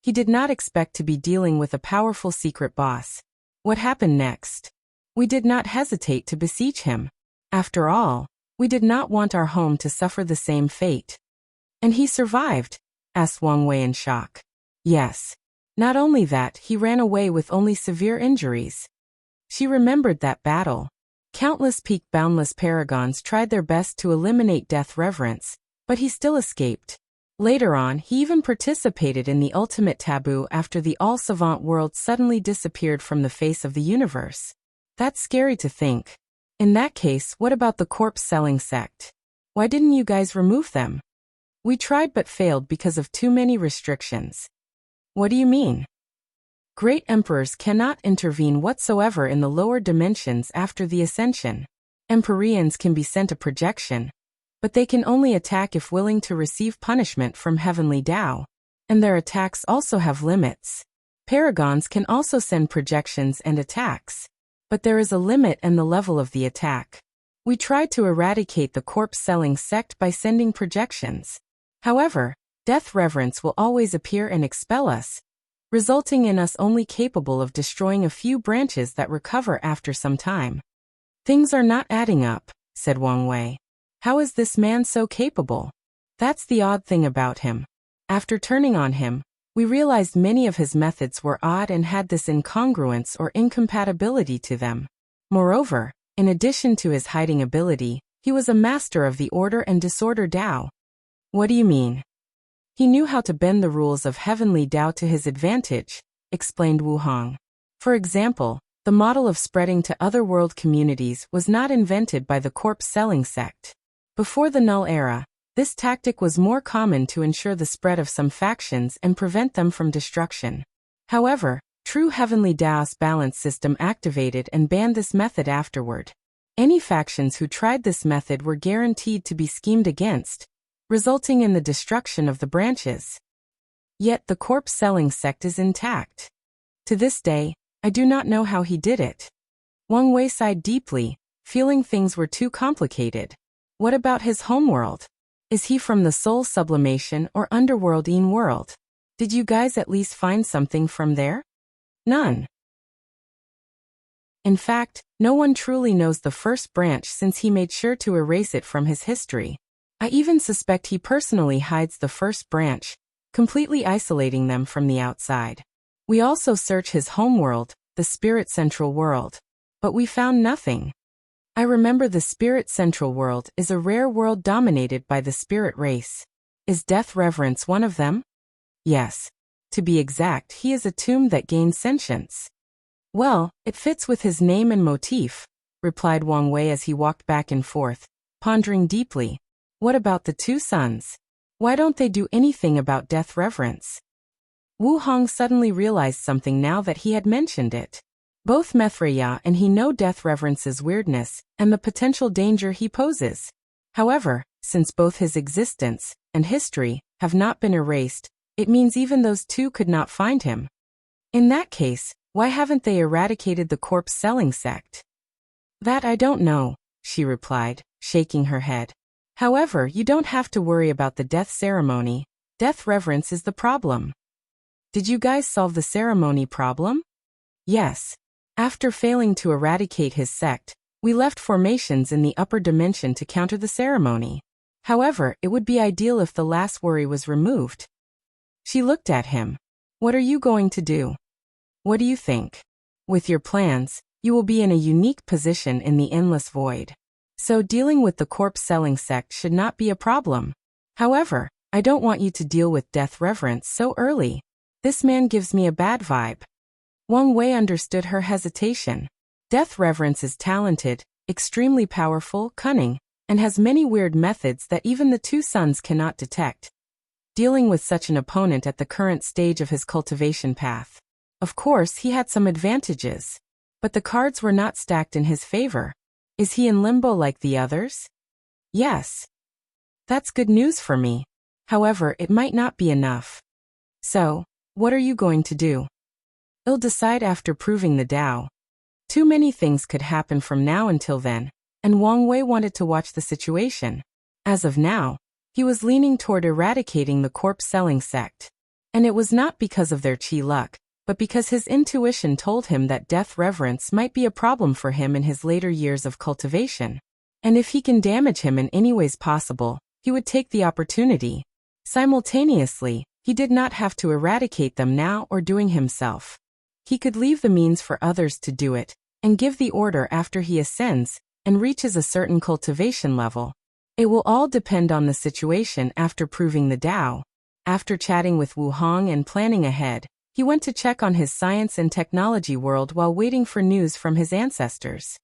He did not expect to be dealing with a powerful secret boss. What happened next? We did not hesitate to beseech him. After all, we did not want our home to suffer the same fate. And he survived? Asked Wang Wei in shock. Yes. Not only that, he ran away with only severe injuries. She remembered that battle. Countless peak-boundless paragons tried their best to eliminate death reverence, but he still escaped. Later on, he even participated in the ultimate taboo after the all-savant world suddenly disappeared from the face of the universe. That's scary to think. In that case, what about the corpse-selling sect? Why didn't you guys remove them? We tried but failed because of too many restrictions. What do you mean? Great emperors cannot intervene whatsoever in the lower dimensions after the ascension. Empyreans can be sent a projection, but they can only attack if willing to receive punishment from heavenly Tao. And their attacks also have limits. Paragons can also send projections and attacks, but there is a limit and the level of the attack. We tried to eradicate the corpse-selling sect by sending projections. However, death reverence will always appear and expel us, resulting in us only capable of destroying a few branches that recover after some time. Things are not adding up, said Wang Wei. How is this man so capable? That's the odd thing about him. After turning on him, we realized many of his methods were odd and had this incongruence or incompatibility to them. Moreover, in addition to his hiding ability, he was a master of the order and disorder Tao. What do you mean? He knew how to bend the rules of heavenly Tao to his advantage, explained Wu Hong. For example, the model of spreading to other world communities was not invented by the corpse-selling sect. Before the Null Era, this tactic was more common to ensure the spread of some factions and prevent them from destruction. However, true heavenly Tao's balance system activated and banned this method afterward. Any factions who tried this method were guaranteed to be schemed against, resulting in the destruction of the branches. Yet the corpse-selling sect is intact. To this day, I do not know how he did it. Wang Wei sighed deeply, feeling things were too complicated. What about his homeworld? Is he from the soul sublimation or underworldine world? Did you guys at least find something from there? None. In fact, no one truly knows the first branch since he made sure to erase it from his history. I even suspect he personally hides the first branch, completely isolating them from the outside. We also search his homeworld, the Spirit Central World, but we found nothing. I remember the Spirit Central World is a rare world dominated by the spirit race. Is Death Reverence one of them? Yes. To be exact, he is a tomb that gains sentience. Well, it fits with his name and motif, replied Wang Wei as he walked back and forth, pondering deeply. What about the two sons? Why don't they do anything about death reverence? Wu Hong suddenly realized something now that he had mentioned it. Both Methreya and he know death reverence's weirdness and the potential danger he poses. However, since both his existence and history have not been erased, it means even those two could not find him. In that case, why haven't they eradicated the corpse-selling sect? That I don't know, she replied, shaking her head. However, you don't have to worry about the death ceremony. Death reverence is the problem. Did you guys solve the ceremony problem? Yes. After failing to eradicate his sect, we left formations in the upper dimension to counter the ceremony. However, it would be ideal if the last worry was removed. She looked at him. What are you going to do? What do you think? With your plans, you will be in a unique position in the endless void. So dealing with the corpse-selling sect should not be a problem. However, I don't want you to deal with death reverence so early. This man gives me a bad vibe. Wang Wei understood her hesitation. Death Reverence is talented, extremely powerful, cunning, and has many weird methods that even the two sons cannot detect. Dealing with such an opponent at the current stage of his cultivation path. Of course, he had some advantages. But the cards were not stacked in his favor. Is he in limbo like the others? Yes. That's good news for me. However, it might not be enough. So, what are you going to do? I'll decide after proving the Tao. Too many things could happen from now until then, and Wang Wei wanted to watch the situation. As of now, he was leaning toward eradicating the corpse-selling sect. And it was not because of their chi luck, but because his intuition told him that death reverence might be a problem for him in his later years of cultivation. And if he can damage him in any ways possible, he would take the opportunity. Simultaneously, he did not have to eradicate them now or doing himself. He could leave the means for others to do it, and give the order after he ascends and reaches a certain cultivation level. It will all depend on the situation after proving the Tao. After chatting with Wu Hong and planning ahead, he went to check on his science and technology world while waiting for news from his ancestors.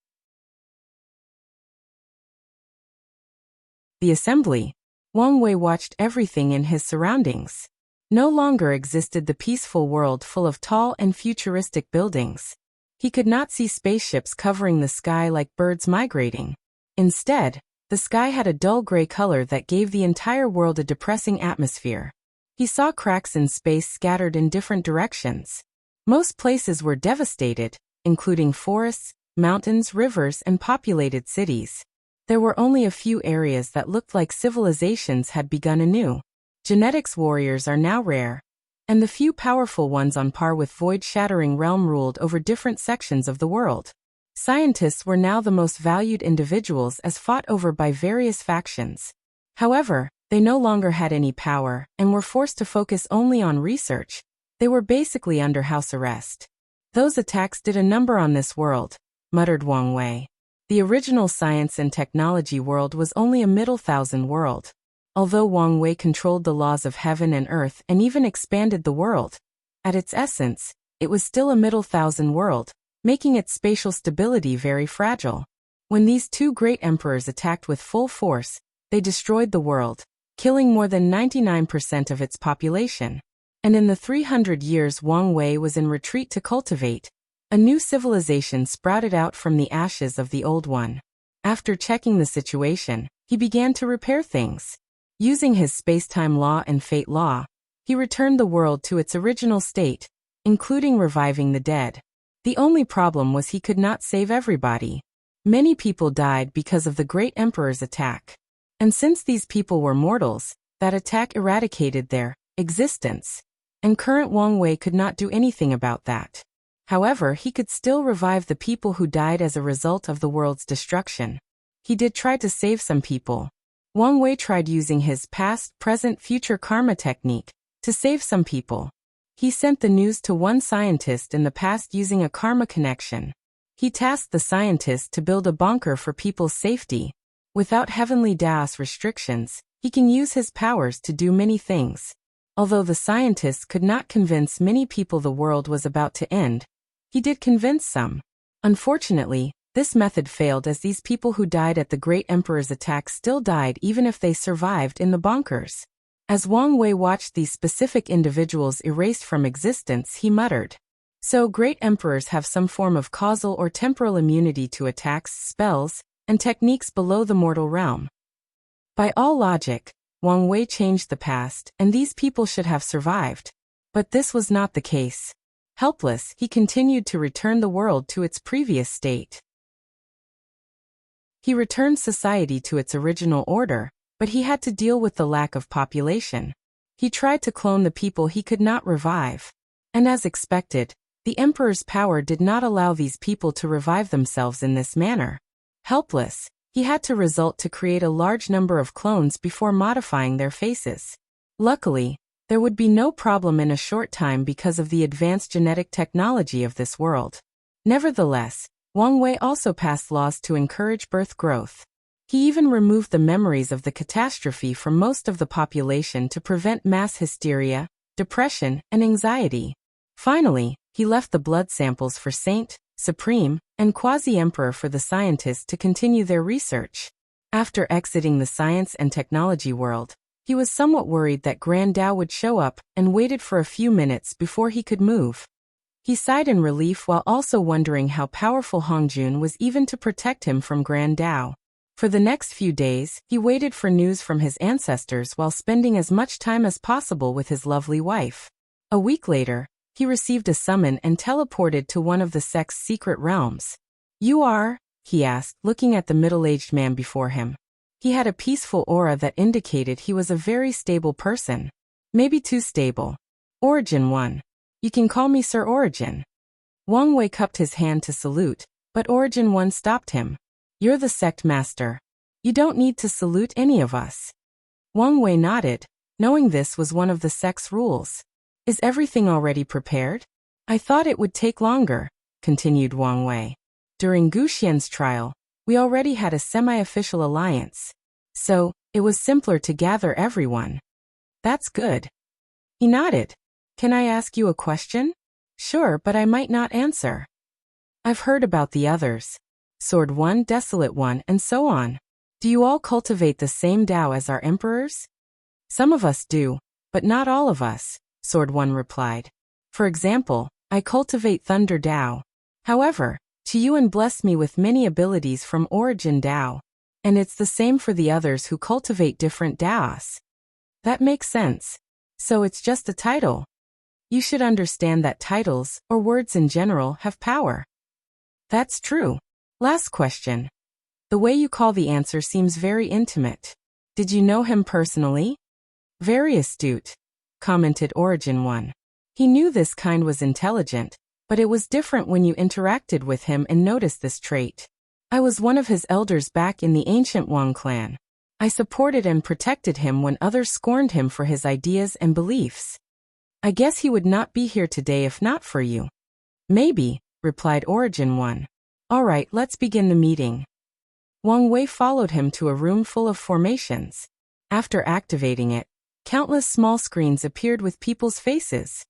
The assembly. Wang Wei watched everything in his surroundings. No longer existed the peaceful world full of tall and futuristic buildings. He could not see spaceships covering the sky like birds migrating. Instead, the sky had a dull gray color that gave the entire world a depressing atmosphere. He saw cracks in space scattered in different directions. Most places were devastated, including forests, mountains, rivers, and populated cities. There were only a few areas that looked like civilizations had begun anew. Genetics warriors are now rare, and the few powerful ones on par with void-shattering realm ruled over different sections of the world. Scientists were now the most valued individuals as fought over by various factions. However, they no longer had any power and were forced to focus only on research. They were basically under house arrest. Those attacks did a number on this world, muttered Wang Wei. The original science and technology world was only a middle thousand world. Although Wang Wei controlled the laws of heaven and earth and even expanded the world, at its essence, it was still a middle thousand world, making its spatial stability very fragile. When these two great emperors attacked with full force, they destroyed the world, killing more than 99% of its population. And in the 300 years Wang Wei was in retreat to cultivate, a new civilization sprouted out from the ashes of the old one. After checking the situation, he began to repair things. Using his space-time law and fate law, he returned the world to its original state, including reviving the dead. The only problem was he could not save everybody. Many people died because of the great emperor's attack. And since these people were mortals, that attack eradicated their existence. And current Wang Wei could not do anything about that. However, he could still revive the people who died as a result of the world's destruction. He did try to save some people. Wang Wei tried using his past, present, future karma technique to save some people. He sent the news to one scientist in the past using a karma connection. He tasked the scientist to build a bunker for people's safety. Without heavenly Daos restrictions, he can use his powers to do many things. Although the scientist could not convince many people the world was about to end, he did convince some. Unfortunately, this method failed as these people who died at the Great Emperor's attack still died even if they survived in the bunkers. As Wang Wei watched these specific individuals erased from existence, he muttered, "So great emperors have some form of causal or temporal immunity to attacks, spells, and techniques below the mortal realm." By all logic, Wang Wei changed the past, and these people should have survived. But this was not the case. Helpless, he continued to return the world to its previous state. He returned society to its original order, but he had to deal with the lack of population. He tried to clone the people he could not revive. And as expected, the emperor's power did not allow these people to revive themselves in this manner. Helpless, he had to resort to create a large number of clones before modifying their faces. Luckily, there would be no problem in a short time because of the advanced genetic technology of this world. Nevertheless, Wang Wei also passed laws to encourage birth growth. He even removed the memories of the catastrophe from most of the population to prevent mass hysteria, depression, and anxiety. Finally, he left the blood samples for Saint, Supreme, and quasi-emperor for the scientists to continue their research. After exiting the science and technology world, he was somewhat worried that Grand Dao would show up and waited for a few minutes before he could move. He sighed in relief while also wondering how powerful Hongjun was even to protect him from Grand Dao. For the next few days, he waited for news from his ancestors while spending as much time as possible with his lovely wife. A week later, he received a summon and teleported to one of the sect's secret realms. "You are?" he asked, looking at the middle-aged man before him. He had a peaceful aura that indicated he was a very stable person. Maybe too stable. "Origin 1. You can call me Sir Origin." Wang Wei cupped his hand to salute, but Origin 1 stopped him. "You're the sect master. You don't need to salute any of us." Wang Wei nodded, knowing this was one of the sect's rules. "Is everything already prepared?" "I thought it would take longer," continued Wang Wei. "During Gu Xian's trial, we already had a semi-official alliance. So, it was simpler to gather everyone." "That's good." He nodded. "Can I ask you a question?" "Sure, but I might not answer." "I've heard about the others. Sword 1, Desolate 1, and so on. Do you all cultivate the same Tao as our emperors?" "Some of us do, but not all of us," Sword 1 replied. "For example, I cultivate Thunder Tao. However, Qiyuan blessed me with many abilities from Origin Tao, and it's the same for the others who cultivate different Taos." "That makes sense. So it's just a title. You should understand that titles, or words in general, have power." "That's true. Last question. The way you call the answer seems very intimate. Did you know him personally?" "Very astute," commented Origin 1. He knew this kind was intelligent, but it was different when you interacted with him and noticed this trait. "I was one of his elders back in the ancient Wang clan. I supported and protected him when others scorned him for his ideas and beliefs. I guess he would not be here today if not for you." "Maybe," replied Origin 1. "All right, let's begin the meeting." Wang Wei followed him to a room full of formations. After activating it, countless small screens appeared with people's faces.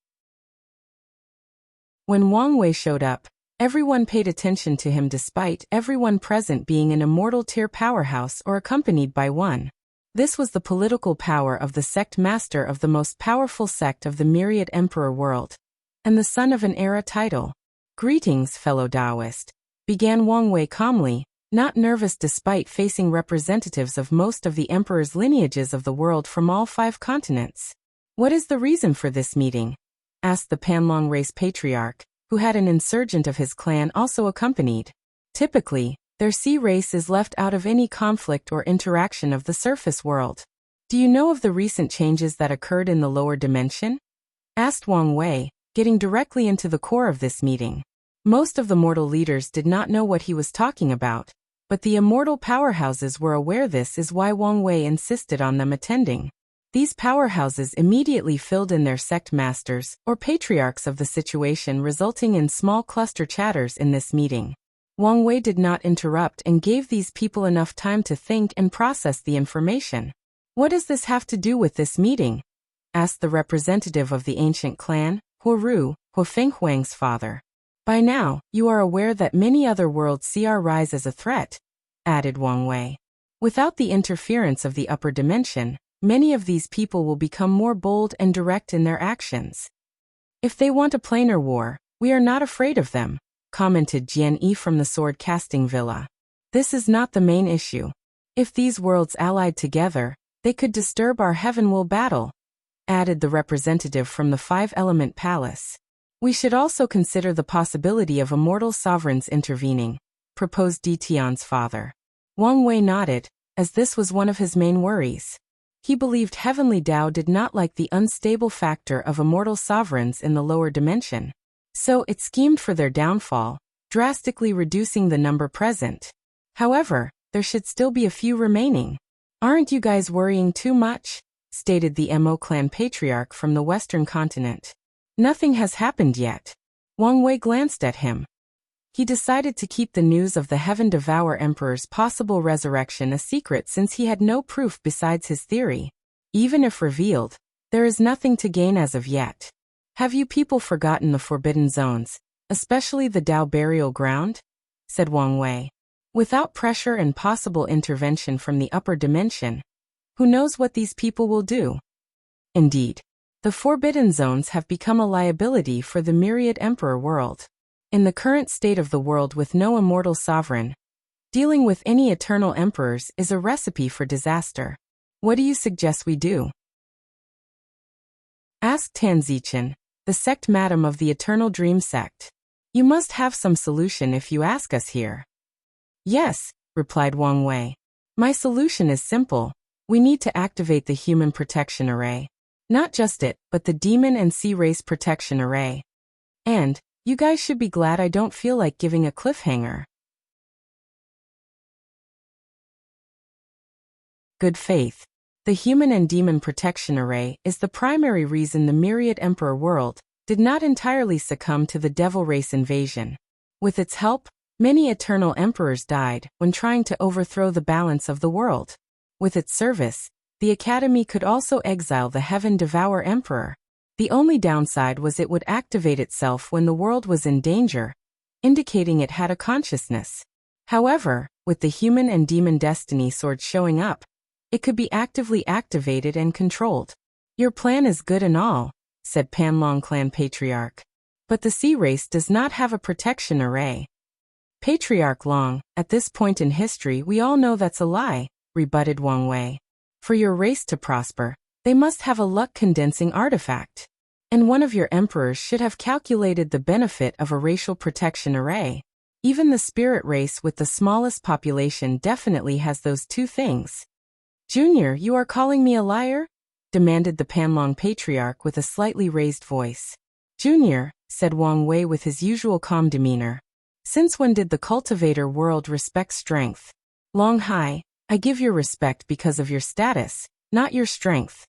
When Wang Wei showed up, everyone paid attention to him despite everyone present being an immortal tier powerhouse or accompanied by one. This was the political power of the sect master of the most powerful sect of the myriad emperor world, and the son of an era title. "Greetings, fellow Taoist," began Wang Wei calmly, not nervous despite facing representatives of most of the emperor's lineages of the world from all 5 continents. "What is the reason for this meeting?" asked the Panlong race patriarch, who had an insurgent of his clan also accompanied. Typically, their sea race is left out of any conflict or interaction of the surface world. "Do you know of the recent changes that occurred in the lower dimension?" asked Wang Wei, getting directly into the core of this meeting. Most of the mortal leaders did not know what he was talking about, but the immortal powerhouses were aware. This is why Wang Wei insisted on them attending. These powerhouses immediately filled in their sect masters, or patriarchs of the situation, resulting in small cluster chatters in this meeting. Wang Wei did not interrupt and gave these people enough time to think and process the information. "What does this have to do with this meeting?" asked the representative of the ancient clan, Huo Fenghuang's father. "By now, you are aware that many other worlds see our rise as a threat," added Wang Wei. "Without the interference of the upper dimension, many of these people will become more bold and direct in their actions. If they want a planar war, we are not afraid of them," commented Jian Yi from the sword casting villa. "This is not the main issue. If these worlds allied together, they could disturb our heaven-will battle," added the representative from the 5-element palace. "We should also consider the possibility of immortal sovereigns intervening," proposed Tian's father. Wang Wei nodded, as this was one of his main worries. He believed Heavenly Tao did not like the unstable factor of immortal sovereigns in the lower dimension. So it schemed for their downfall, drastically reducing the number present. However, there should still be a few remaining. "Aren't you guys worrying too much?" stated the Mo clan patriarch from the western continent. "Nothing has happened yet." Wang Wei glanced at him. He decided to keep the news of the Heaven Devour Emperor's possible resurrection a secret since he had no proof besides his theory. Even if revealed, there is nothing to gain as of yet. "Have you people forgotten the Forbidden Zones, especially the Tao burial ground?" said Wang Wei. Without pressure and possible intervention from the upper dimension, who knows what these people will do? Indeed, the Forbidden Zones have become a liability for the myriad emperor world. In the current state of the world with no immortal sovereign, dealing with any eternal emperors is a recipe for disaster. What do you suggest we do? Asked Tan Zichen, the sect madam of the Eternal Dream sect. You must have some solution if you ask us here. Yes, replied Wang Wei. My solution is simple. We need to activate the Human Protection Array. Not just it, but the Demon and Sea Race Protection Array. And, you guys should be glad I don't feel like giving a cliffhanger. Good faith. The Human and Demon Protection Array is the primary reason the myriad emperor world did not entirely succumb to the devil race invasion. With its help, many eternal emperors died when trying to overthrow the balance of the world. With its service, the Academy could also exile the Heaven Devourer Emperor. The only downside was it would activate itself when the world was in danger, indicating it had a consciousness. However, with the Human and Demon Destiny swords showing up, it could be actively activated and controlled. Your plan is good and all, said Panlong Clan Patriarch. But the Sea Race does not have a protection array. Patriarch Long, at this point in history we all know that's a lie, rebutted Wang Wei. For your race to prosper, they must have a luck-condensing artifact. And one of your emperors should have calculated the benefit of a racial protection array. Even the spirit race with the smallest population definitely has those two things. Junior, you are calling me a liar? Demanded the Panlong Patriarch with a slightly raised voice. Junior, said Wang Wei with his usual calm demeanor. Since when did the cultivator world respect strength? Long Hai, I give your respect because of your status, not your strength.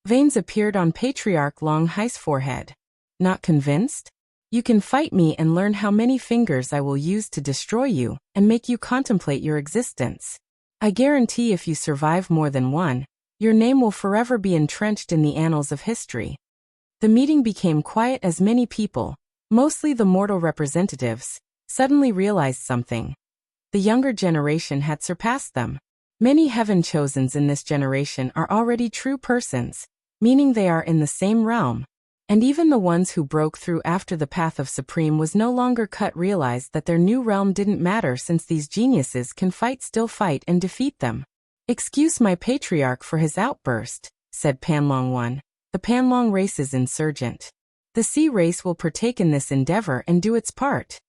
Veins appeared on Patriarch Long Hai's forehead. Not convinced? You can fight me and learn how many fingers I will use to destroy you and make you contemplate your existence. I guarantee if you survive more than one, your name will forever be entrenched in the annals of history. The meeting became quiet as many people, mostly the mortal representatives, suddenly realized something. The younger generation had surpassed them. Many heaven chosens in this generation are already true persons, meaning they are in the same realm. And even the ones who broke through after the path of Supreme was no longer cut realized that their new realm didn't matter since these geniuses can still fight and defeat them. Excuse my patriarch for his outburst, said Panlong One, the Panlong race's insurgent. The Sea Race will partake in this endeavor and do its part.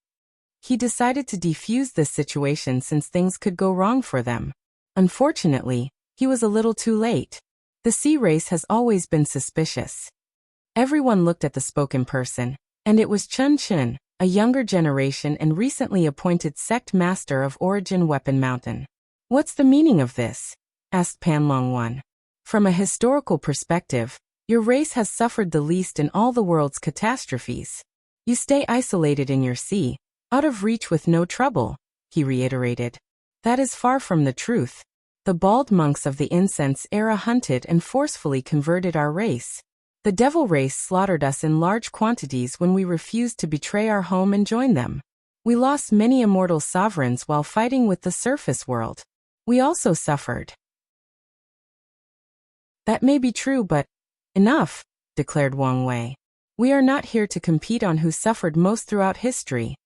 He decided to defuse this situation since things could go wrong for them. Unfortunately, he was a little too late. The Sea Race has always been suspicious. Everyone looked at the spoken person, and it was Chun Chun, a younger generation and recently appointed sect master of Origin Weapon Mountain. What's the meaning of this? Asked Panlong One. From a historical perspective, your race has suffered the least in all the world's catastrophes. You stay isolated in your sea, out of reach with no trouble, he reiterated. That is far from the truth. The bald monks of the incense era hunted and forcefully converted our race. The devil race slaughtered us in large quantities when we refused to betray our home and join them. We lost many immortal sovereigns while fighting with the surface world. We also suffered. That may be true, but enough, declared Wang Wei. We are not here to compete on who suffered most throughout history.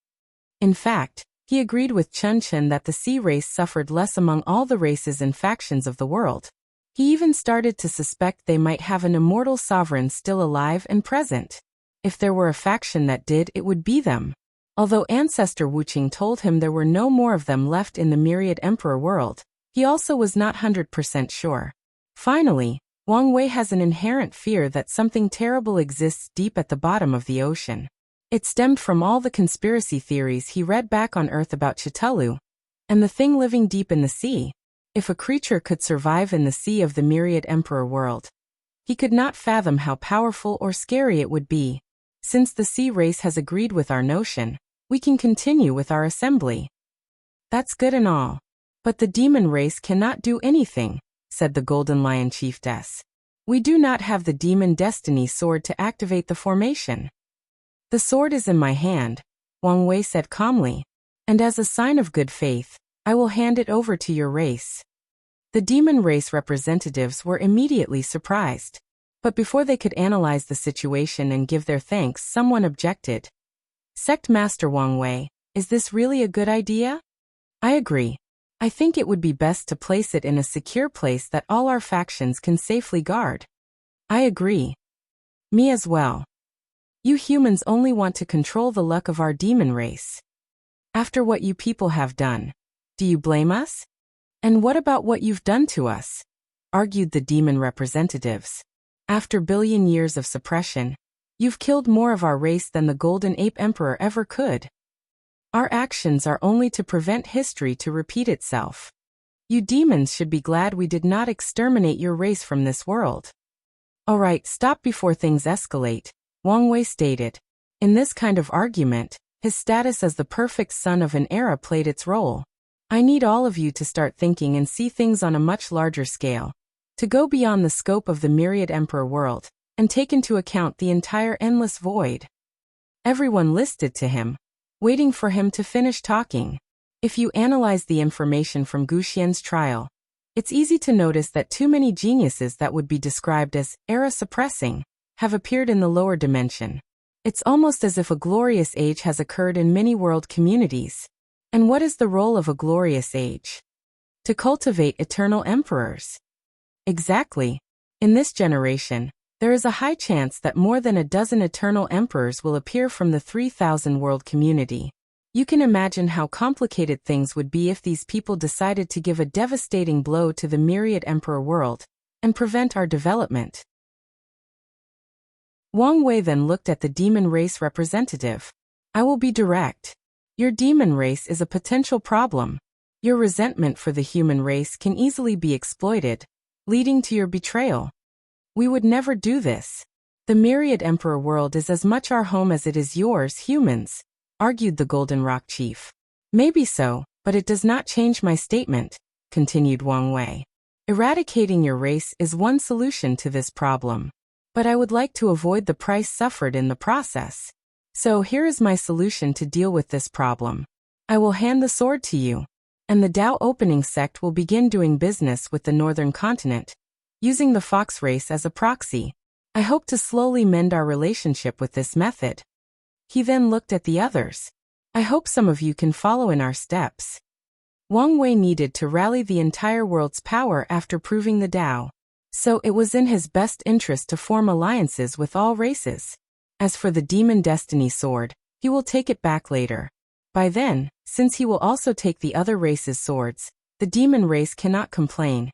In fact, he agreed with Chun Chun that the Sea Race suffered less among all the races and factions of the world. He even started to suspect they might have an immortal sovereign still alive and present. If there were a faction that did, it would be them. Although Ancestor Wuqing told him there were no more of them left in the myriad emperor world, he also was not 100% sure. Finally, Wang Wei has an inherent fear that something terrible exists deep at the bottom of the ocean. It stemmed from all the conspiracy theories he read back on Earth about Chitulu, and the thing living deep in the sea. If a creature could survive in the sea of the myriad emperor world, he could not fathom how powerful or scary it would be. Since the Sea Race has agreed with our notion, we can continue with our assembly. That's good and all. But the demon race cannot do anything, said the Golden Lion Chiefess. We do not have the Demon Destiny sword to activate the formation. The sword is in my hand, Wang Wei said calmly. And as a sign of good faith, I will hand it over to your race." The demon race representatives were immediately surprised. But before they could analyze the situation and give their thanks, someone objected. "Sect Master Wang Wei, is this really a good idea?" "I agree. I think it would be best to place it in a secure place that all our factions can safely guard." "I agree. Me as well. You humans only want to control the luck of our demon race. After what you people have done, do you blame us? And what about what you've done to us?" argued the demon representatives. "After billion years of suppression, you've killed more of our race than the Golden Ape Emperor ever could. Our actions are only to prevent history to repeat itself. You demons should be glad we did not exterminate your race from this world." "All right, stop before things escalate," Wang Wei stated. In this kind of argument, his status as the perfect son of an era played its role. "I need all of you to start thinking and see things on a much larger scale, to go beyond the scope of the myriad emperor world, and take into account the entire endless void." Everyone listened to him, waiting for him to finish talking. If you analyze the information from Gu Xian's trial, it's easy to notice that too many geniuses that would be described as era-suppressing have appeared in the lower dimension. It's almost as if a glorious age has occurred in many world communities. And what is the role of a glorious age? To cultivate eternal emperors. Exactly. In this generation, there is a high chance that more than a dozen eternal emperors will appear from the 3,000 world community. You can imagine how complicated things would be if these people decided to give a devastating blow to the myriad emperor world and prevent our development. Wang Wei then looked at the demon race representative. "I will be direct. Your demon race is a potential problem. Your resentment for the human race can easily be exploited, leading to your betrayal. We would never do this. The myriad emperor world is as much our home as it is yours, humans," argued the Golden Rock chief. "Maybe so, but it does not change my statement," continued Wang Wei. "Eradicating your race is one solution to this problem. But I would like to avoid the price suffered in the process. So here is my solution to deal with this problem. I will hand the sword to you, and the Dao Opening Sect will begin doing business with the northern continent, using the fox race as a proxy. I hope to slowly mend our relationship with this method." He then looked at the others. "I hope some of you can follow in our steps." Wang Wei needed to rally the entire world's power after proving the Dao. So it was in his best interest to form alliances with all races. As for the Demon Destiny Sword, he will take it back later. By then, since he will also take the other races' swords, the demon race cannot complain.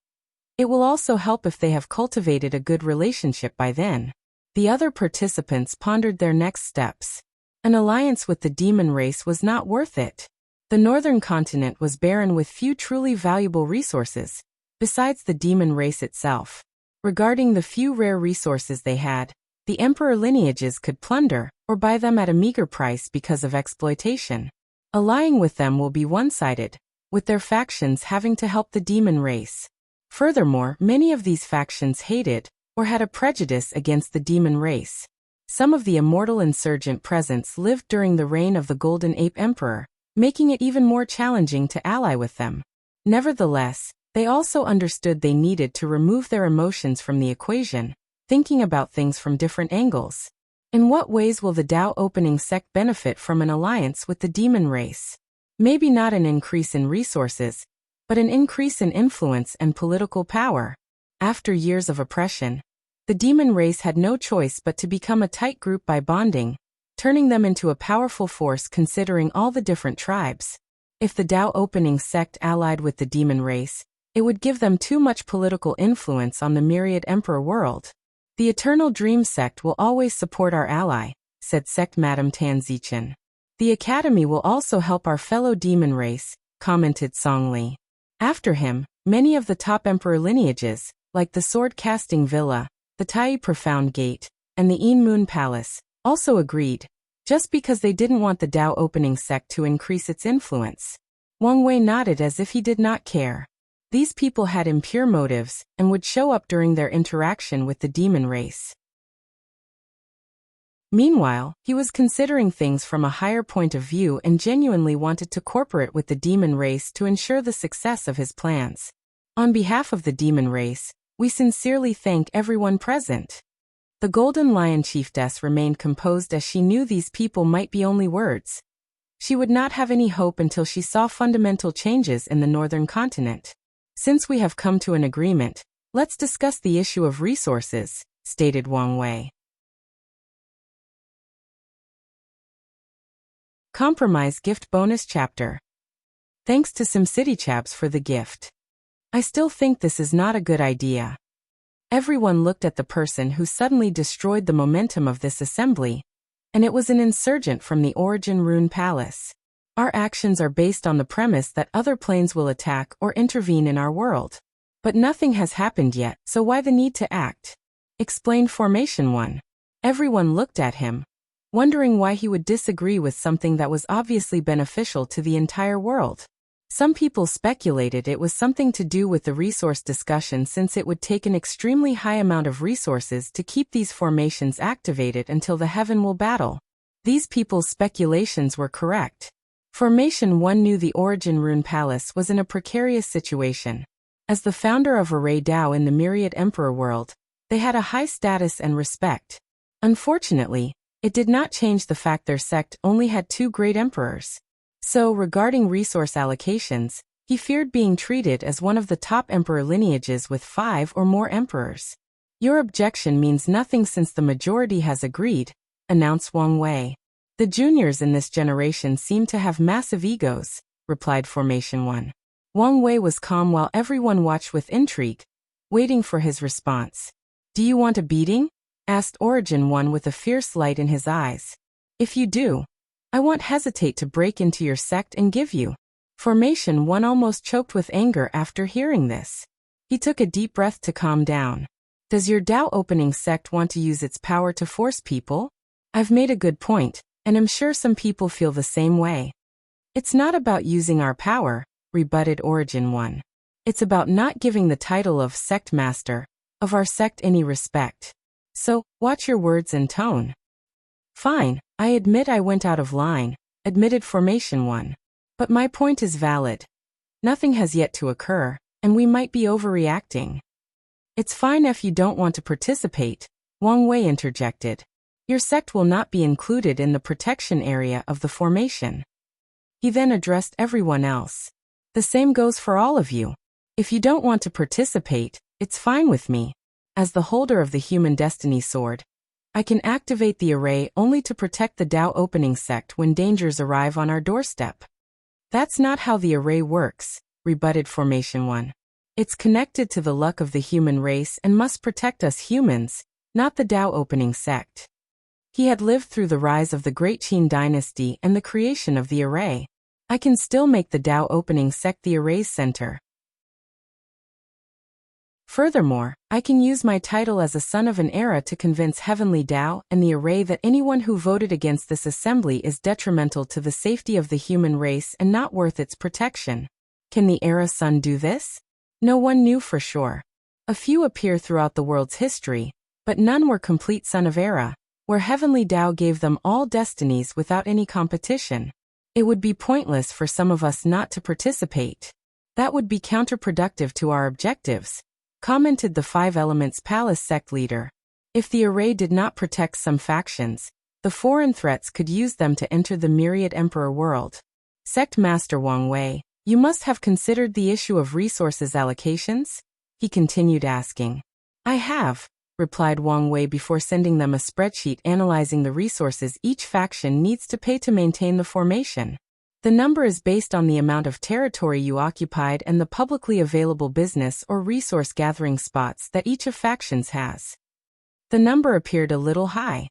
It will also help if they have cultivated a good relationship by then. The other participants pondered their next steps. An alliance with the demon race was not worth it. The northern continent was barren with few truly valuable resources, besides the demon race itself. Regarding the few rare resources they had, the emperor lineages could plunder or buy them at a meager price because of exploitation. Allying with them will be one-sided, with their factions having to help the demon race. Furthermore, many of these factions hated or had a prejudice against the demon race. Some of the immortal insurgent presence lived during the reign of the Golden Ape Emperor, making it even more challenging to ally with them. Nevertheless, they also understood they needed to remove their emotions from the equation, thinking about things from different angles. In what ways will the Dao Opening Sect benefit from an alliance with the demon race? Maybe not an increase in resources, but an increase in influence and political power. After years of oppression, the demon race had no choice but to become a tight group by bonding, turning them into a powerful force considering all the different tribes. If the Dao Opening Sect allied with the demon race, it would give them too much political influence on the myriad emperor world. "The Eternal Dream Sect will always support our ally," said Sect Madame Tan Zichen. "The Academy will also help our fellow demon race," commented Song Li. After him, many of the top emperor lineages, like the Sword-Casting Villa, the Tai Profound Gate, and the Een Moon Palace, also agreed, just because they didn't want the Dao Opening Sect to increase its influence. Wang Wei nodded as if he did not care. These people had impure motives and would show up during their interaction with the demon race. Meanwhile, he was considering things from a higher point of view and genuinely wanted to cooperate with the demon race to ensure the success of his plans. On behalf of the demon race, we sincerely thank everyone present. The Golden Lion Chiefess remained composed as she knew these people might be only words. She would not have any hope until she saw fundamental changes in the northern continent. Since we have come to an agreement, let's discuss the issue of resources, stated Wang Wei. Compromise Gift Bonus Chapter. Thanks to SimCity Chaps for the gift. I still think this is not a good idea. Everyone looked at the person who suddenly destroyed the momentum of this assembly, and it was an insurgent from the Origin Rune Palace. Our actions are based on the premise that other planes will attack or intervene in our world. But nothing has happened yet, so why the need to act? Explained Formation 1. Everyone looked at him, wondering why he would disagree with something that was obviously beneficial to the entire world. Some people speculated it was something to do with the resource discussion, since it would take an extremely high amount of resources to keep these formations activated until the heaven will battle. These people's speculations were correct. Formation 1 knew the Origin Rune Palace was in a precarious situation. As the founder of Array Dao in the Myriad Emperor world, they had a high status and respect. Unfortunately, it did not change the fact their sect only had 2 great emperors. So, regarding resource allocations, he feared being treated as one of the top emperor lineages with 5 or more emperors. Your objection means nothing since the majority has agreed, announced Wang Wei. The juniors in this generation seem to have massive egos, replied Formation 1. Wang Wei was calm while everyone watched with intrigue, waiting for his response. Do you want a beating? Asked Origin 1 with a fierce light in his eyes. If you do, I won't hesitate to break into your sect and give you. Formation 1 almost choked with anger after hearing this. He took a deep breath to calm down. Does your Dao opening sect want to use its power to force people? I've made a good point, and I'm sure some people feel the same way. It's not about using our power, rebutted Origin 1. It's about not giving the title of sect master of our sect any respect. So, watch your words and tone. Fine, I admit I went out of line, admitted Formation 1. But my point is valid. Nothing has yet to occur, and we might be overreacting. It's fine if you don't want to participate, Wang Wei interjected. Your sect will not be included in the protection area of the formation. He then addressed everyone else. The same goes for all of you. If you don't want to participate, it's fine with me. As the holder of the Human Destiny Sword, I can activate the array only to protect the Dao opening sect when dangers arrive on our doorstep. That's not how the array works, rebutted Formation 1. It's connected to the luck of the human race and must protect us humans, not the Dao opening sect. He had lived through the rise of the Great Qin dynasty and the creation of the array. I can still make the Dao opening sect the array's center. Furthermore, I can use my title as a son of an era to convince Heavenly Dao and the array that anyone who voted against this assembly is detrimental to the safety of the human race and not worth its protection. Can the era son do this? No one knew for sure. A few appear throughout the world's history, but none were complete son of era, where Heavenly Dao gave them all destinies without any competition. It would be pointless for some of us not to participate. That would be counterproductive to our objectives, commented the Five Elements Palace sect leader. If the array did not protect some factions, the foreign threats could use them to enter the Myriad Emperor world. Sect Master Wang Wei, you must have considered the issue of resources allocations? He continued asking. I have, replied Wang Wei before sending them a spreadsheet analyzing the resources each faction needs to pay to maintain the formation. The number is based on the amount of territory you occupied and the publicly available business or resource gathering spots that each of factions has. The number appeared a little high.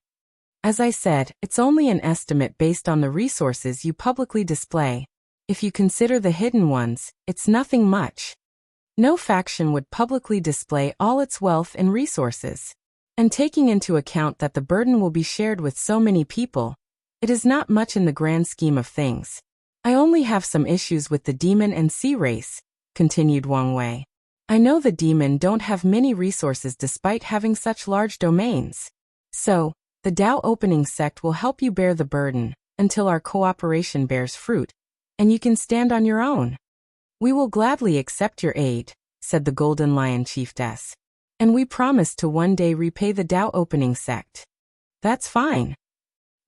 As I said, it's only an estimate based on the resources you publicly display. If you consider the hidden ones, it's nothing much. No faction would publicly display all its wealth and resources. And taking into account that the burden will be shared with so many people, it is not much in the grand scheme of things. I only have some issues with the demon and sea race, continued Wang Wei. I know the demon don't have many resources despite having such large domains. So, The Tao opening sect will help you bear the burden until our cooperation bears fruit, and you can stand on your own. We will gladly accept your aid, said the Golden Lion Chiefess. And we promise to one day repay the Tao opening sect. That's fine.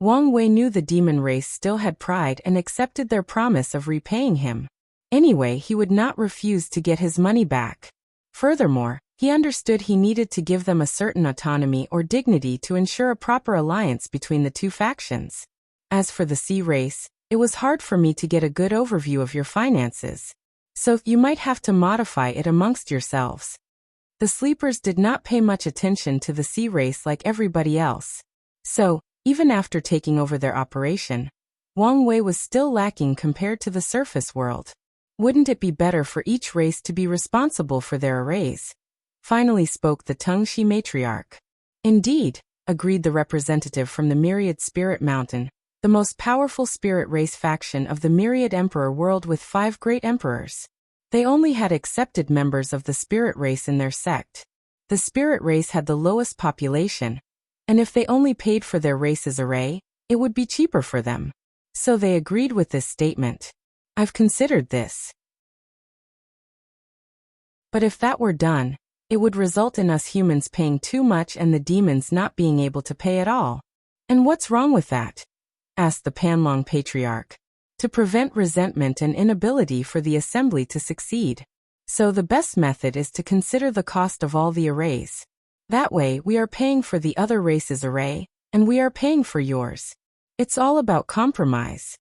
Wang Wei knew the demon race still had pride and accepted their promise of repaying him. Anyway, he would not refuse to get his money back. Furthermore, he understood he needed to give them a certain autonomy or dignity to ensure a proper alliance between the two factions. As for the sea race, it was hard for me to get a good overview of your finances. So you might have to modify it amongst yourselves. The sleepers did not pay much attention to the sea race like everybody else. So, even after taking over their operation, Wang Wei was still lacking compared to the surface world. Wouldn't it be better for each race to be responsible for their arrays? Finally spoke the Tengshi matriarch. Indeed, agreed the representative from the Myriad Spirit Mountain, the most powerful spirit race faction of the Myriad Emperor world with 5 great emperors. They only had accepted members of the spirit race in their sect. The spirit race had the lowest population, and if they only paid for their race's array, it would be cheaper for them. So they agreed with this statement. I've considered this. But if that were done, it would result in us humans paying too much and the demons not being able to pay at all. And what's wrong with that? Asked the Panlong Patriarch. To prevent resentment and inability for the assembly to succeed. So the best method is to consider the cost of all the arrays. That way we are paying for the other race's array, and we are paying for yours. It's all about compromise.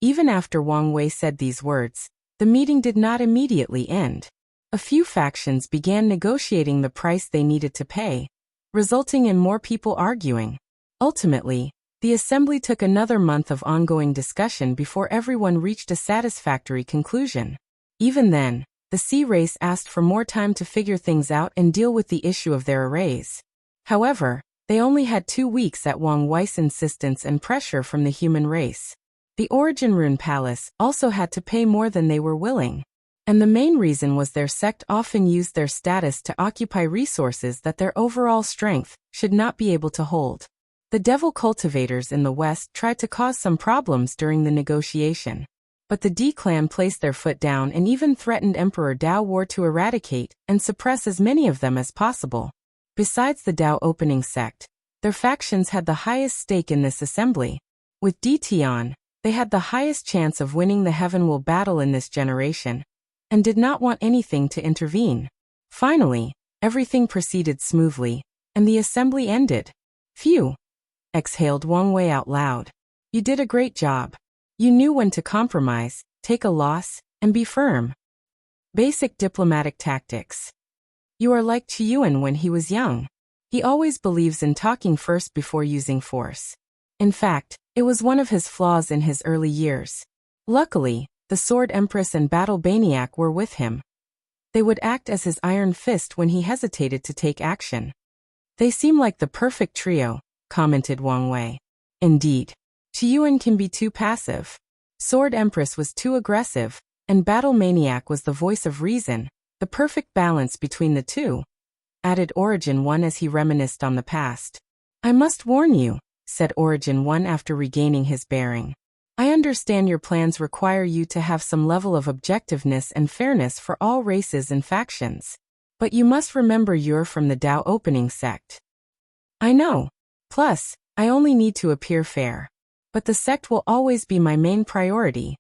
Even after Wang Wei said these words, the meeting did not immediately end. A few factions began negotiating the price they needed to pay, resulting in more people arguing. Ultimately, the assembly took another month of ongoing discussion before everyone reached a satisfactory conclusion. Even then, the sea race asked for more time to figure things out and deal with the issue of their arrays. However, they only had 2 weeks at Wang Wei's insistence and pressure from the human race. The Origin Rune Palace also had to pay more than they were willing. And the main reason was their sect often used their status to occupy resources that their overall strength should not be able to hold. The devil cultivators in the West tried to cause some problems during the negotiation. But the D-clan placed their foot down and even threatened Emperor Dao War to eradicate and suppress as many of them as possible. Besides the Dao opening sect, their factions had the highest stake in this assembly. With D Tian, they had the highest chance of winning the Heaven Will battle in this generation, and did not want anything to intervene. Finally, everything proceeded smoothly, and the assembly ended. Phew! Exhaled Wang Wei out loud. You did a great job. You knew when to compromise, take a loss, and be firm. Basic diplomatic tactics. You are like Qiyuan when he was young. He always believes in talking first before using force. In fact, it was one of his flaws in his early years. Luckily, the Sword Empress and Battle Baniac were with him. They would act as his iron fist when he hesitated to take action. They seem like the perfect trio, commented Wang Wei. Indeed. Qiyuan can be too passive. Sword Empress was too aggressive, and Battle Maniac was the voice of reason, the perfect balance between the two, added Origin 1 as he reminisced on the past. I must warn you, said Origin 1 after regaining his bearing. I understand your plans require you to have some level of objectiveness and fairness for all races and factions. But you must remember you're from the Dao opening sect. I know. Plus, I only need to appear fair. But the sect will always be my main priority.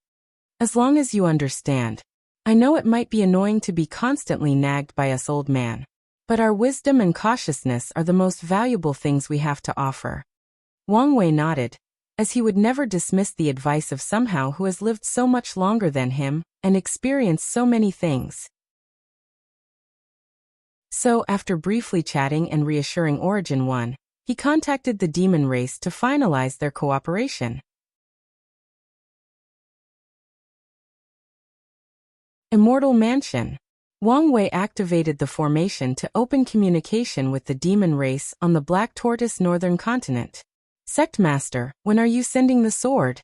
As long as you understand. I know it might be annoying to be constantly nagged by us old man. But our wisdom and cautiousness are the most valuable things we have to offer. Wang Wei nodded, as he would never dismiss the advice of someone who has lived so much longer than him and experienced so many things. So, after briefly chatting and reassuring Origin 1, he contacted the demon race to finalize their cooperation. Immortal Mansion. Wang Wei activated the formation to open communication with the demon race on the Black Tortoise Northern Continent. Sect Master, when are you sending the sword?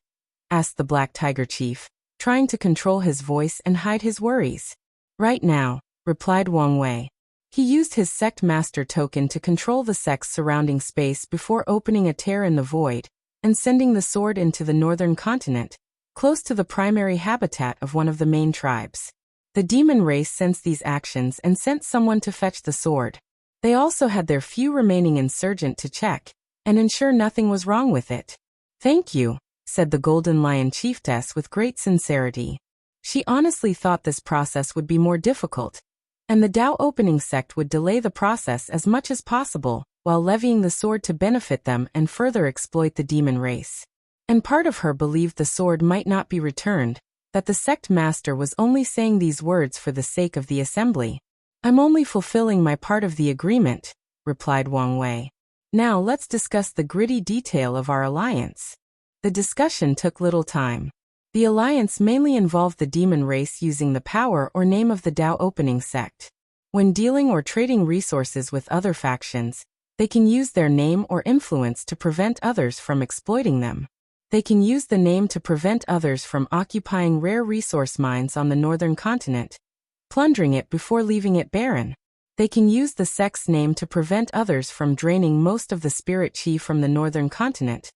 Asked the Black Tiger Chief, trying to control his voice and hide his worries. Right now, replied Wang Wei. He used his sect master token to control the sect's surrounding space before opening a tear in the void and sending the sword into the northern continent, close to the primary habitat of one of the main tribes. The demon race sensed these actions and sent someone to fetch the sword. They also had their few remaining insurgent to check and ensure nothing was wrong with it. "Thank you," said the Golden Lion chiefess with great sincerity. She honestly thought this process would be more difficult, and the Dao opening sect would delay the process as much as possible, while levying the sword to benefit them and further exploit the demon race. And part of her believed the sword might not be returned, that the sect master was only saying these words for the sake of the assembly. "I'm only fulfilling my part of the agreement," replied Wang Wei. "Now let's discuss the gritty detail of our alliance." The discussion took little time. The alliance mainly involved the demon race using the power or name of the Dao opening sect. When dealing or trading resources with other factions, they can use their name or influence to prevent others from exploiting them. They can use the name to prevent others from occupying rare resource mines on the northern continent, plundering it before leaving it barren. They can use the sect's name to prevent others from draining most of the spirit chi from the northern continent,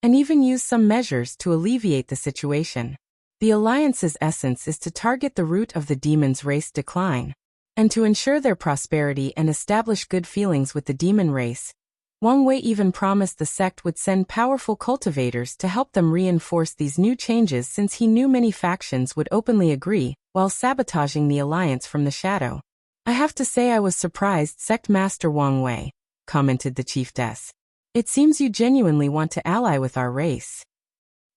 and even use some measures to alleviate the situation. The alliance's essence is to target the root of the demon's race decline, and to ensure their prosperity and establish good feelings with the demon race. Wang Wei even promised the sect would send powerful cultivators to help them reinforce these new changes, since he knew many factions would openly agree, while sabotaging the alliance from the shadow. "I have to say I was surprised, Sect Master Wang Wei," commented the chiefess. "It seems you genuinely want to ally with our race.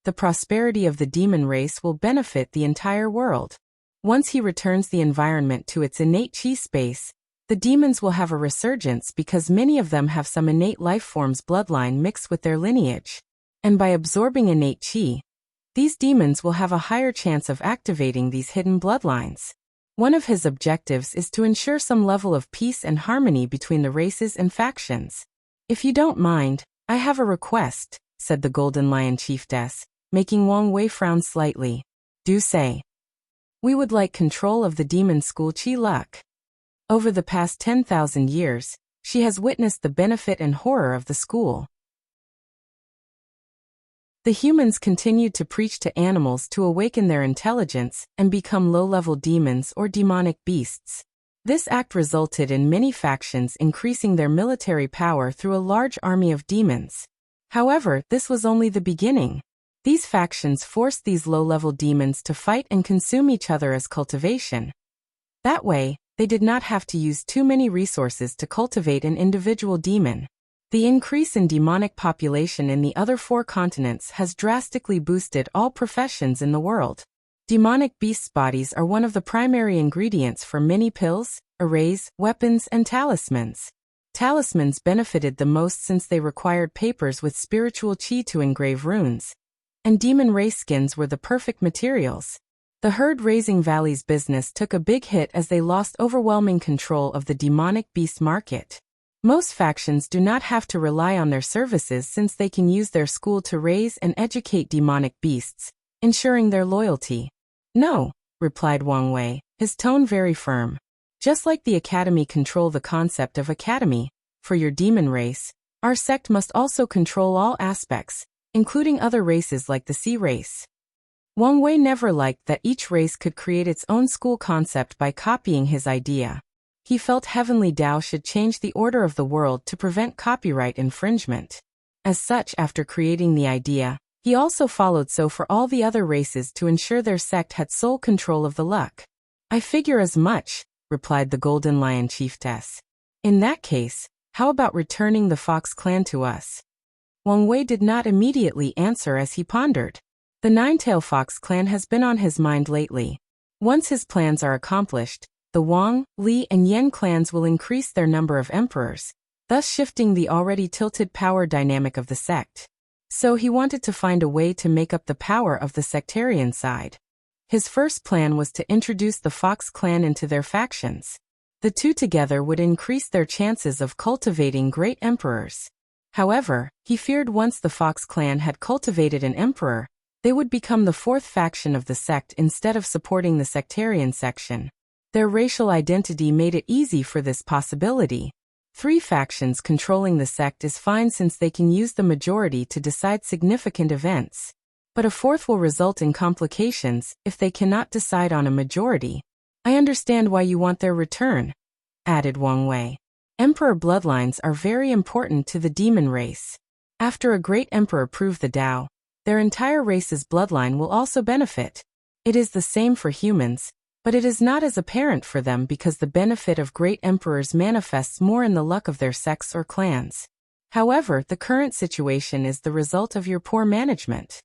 The prosperity of the demon race will benefit the entire world. Once he returns the environment to its innate chi space, the demons will have a resurgence because many of them have some innate lifeform's bloodline mixed with their lineage. And by absorbing innate chi, these demons will have a higher chance of activating these hidden bloodlines. One of his objectives is to ensure some level of peace and harmony between the races and factions. If you don't mind, I have a request," said the Golden Lion chiefess, making Wang Wei frown slightly. "Do say." "We would like control of the demon school Chi Luck. Over the past 10,000 years, she has witnessed the benefit and horror of the school. The humans continued to preach to animals to awaken their intelligence and become low-level demons or demonic beasts. This act resulted in many factions increasing their military power through a large army of demons. However, this was only the beginning. These factions forced these low-level demons to fight and consume each other as cultivation. That way, they did not have to use too many resources to cultivate an individual demon. The increase in demonic population in the other 4 continents has drastically boosted all professions in the world. Demonic beasts' bodies are one of the primary ingredients for many pills, arrays, weapons, and talismans. Talismans benefited the most since they required papers with spiritual chi to engrave runes, and demon race skins were the perfect materials. The herd-raising Valley's business took a big hit as they lost overwhelming control of the demonic beast market. Most factions do not have to rely on their services since they can use their school to raise and educate demonic beasts, ensuring their loyalty. "No," replied Wang Wei, his tone very firm. "Just like the academy control the concept of academy, for your demon race, our sect must also control all aspects, including other races like the sea race." Wang Wei never liked that each race could create its own school concept by copying his idea. He felt Heavenly Dao should change the order of the world to prevent copyright infringement. As such, after creating the idea, he also followed so for all the other races to ensure their sect had sole control of the luck. "I figure as much," replied the Golden Lion chiefess. "In that case, how about returning the Fox clan to us?" Wang Wei did not immediately answer as he pondered. The Nine-Tail Fox clan has been on his mind lately. Once his plans are accomplished, the Wang, Li, and Yan clans will increase their number of emperors, thus shifting the already tilted power dynamic of the sect. So he wanted to find a way to make up the power of the sectarian side. His first plan was to introduce the Fox clan into their factions. The two together would increase their chances of cultivating great emperors. However, he feared once the Fox clan had cultivated an emperor, they would become the 4th faction of the sect instead of supporting the sectarian section. Their racial identity made it easy for this possibility. 3 factions controlling the sect is fine since they can use the majority to decide significant events. But a 4th will result in complications if they cannot decide on a majority. I understand why you want their return, added Wang Wei. Emperor bloodlines are very important to the demon race. After a great emperor proved the Tao, their entire race's bloodline will also benefit. It is the same for humans, but it is not as apparent for them because the benefit of great emperors manifests more in the luck of their sects or clans. However, the current situation is the result of your poor management.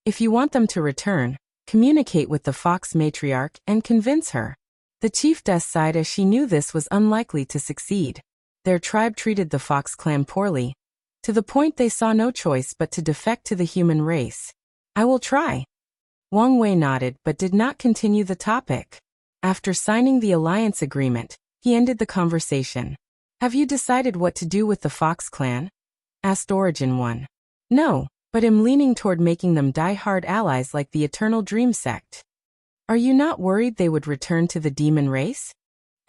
If you want them to return, communicate with the Fox matriarch and convince her. The chiefess sighed as she knew this was unlikely to succeed. Their tribe treated the Fox clan poorly, to the point they saw no choice but to defect to the human race. I will try. Wang Wei nodded but did not continue the topic. After signing the alliance agreement, he ended the conversation. Have you decided what to do with the Fox clan? Asked Origin 1. No, but am leaning toward making them die-hard allies like the Eternal Dream sect. Are you not worried they would return to the demon race?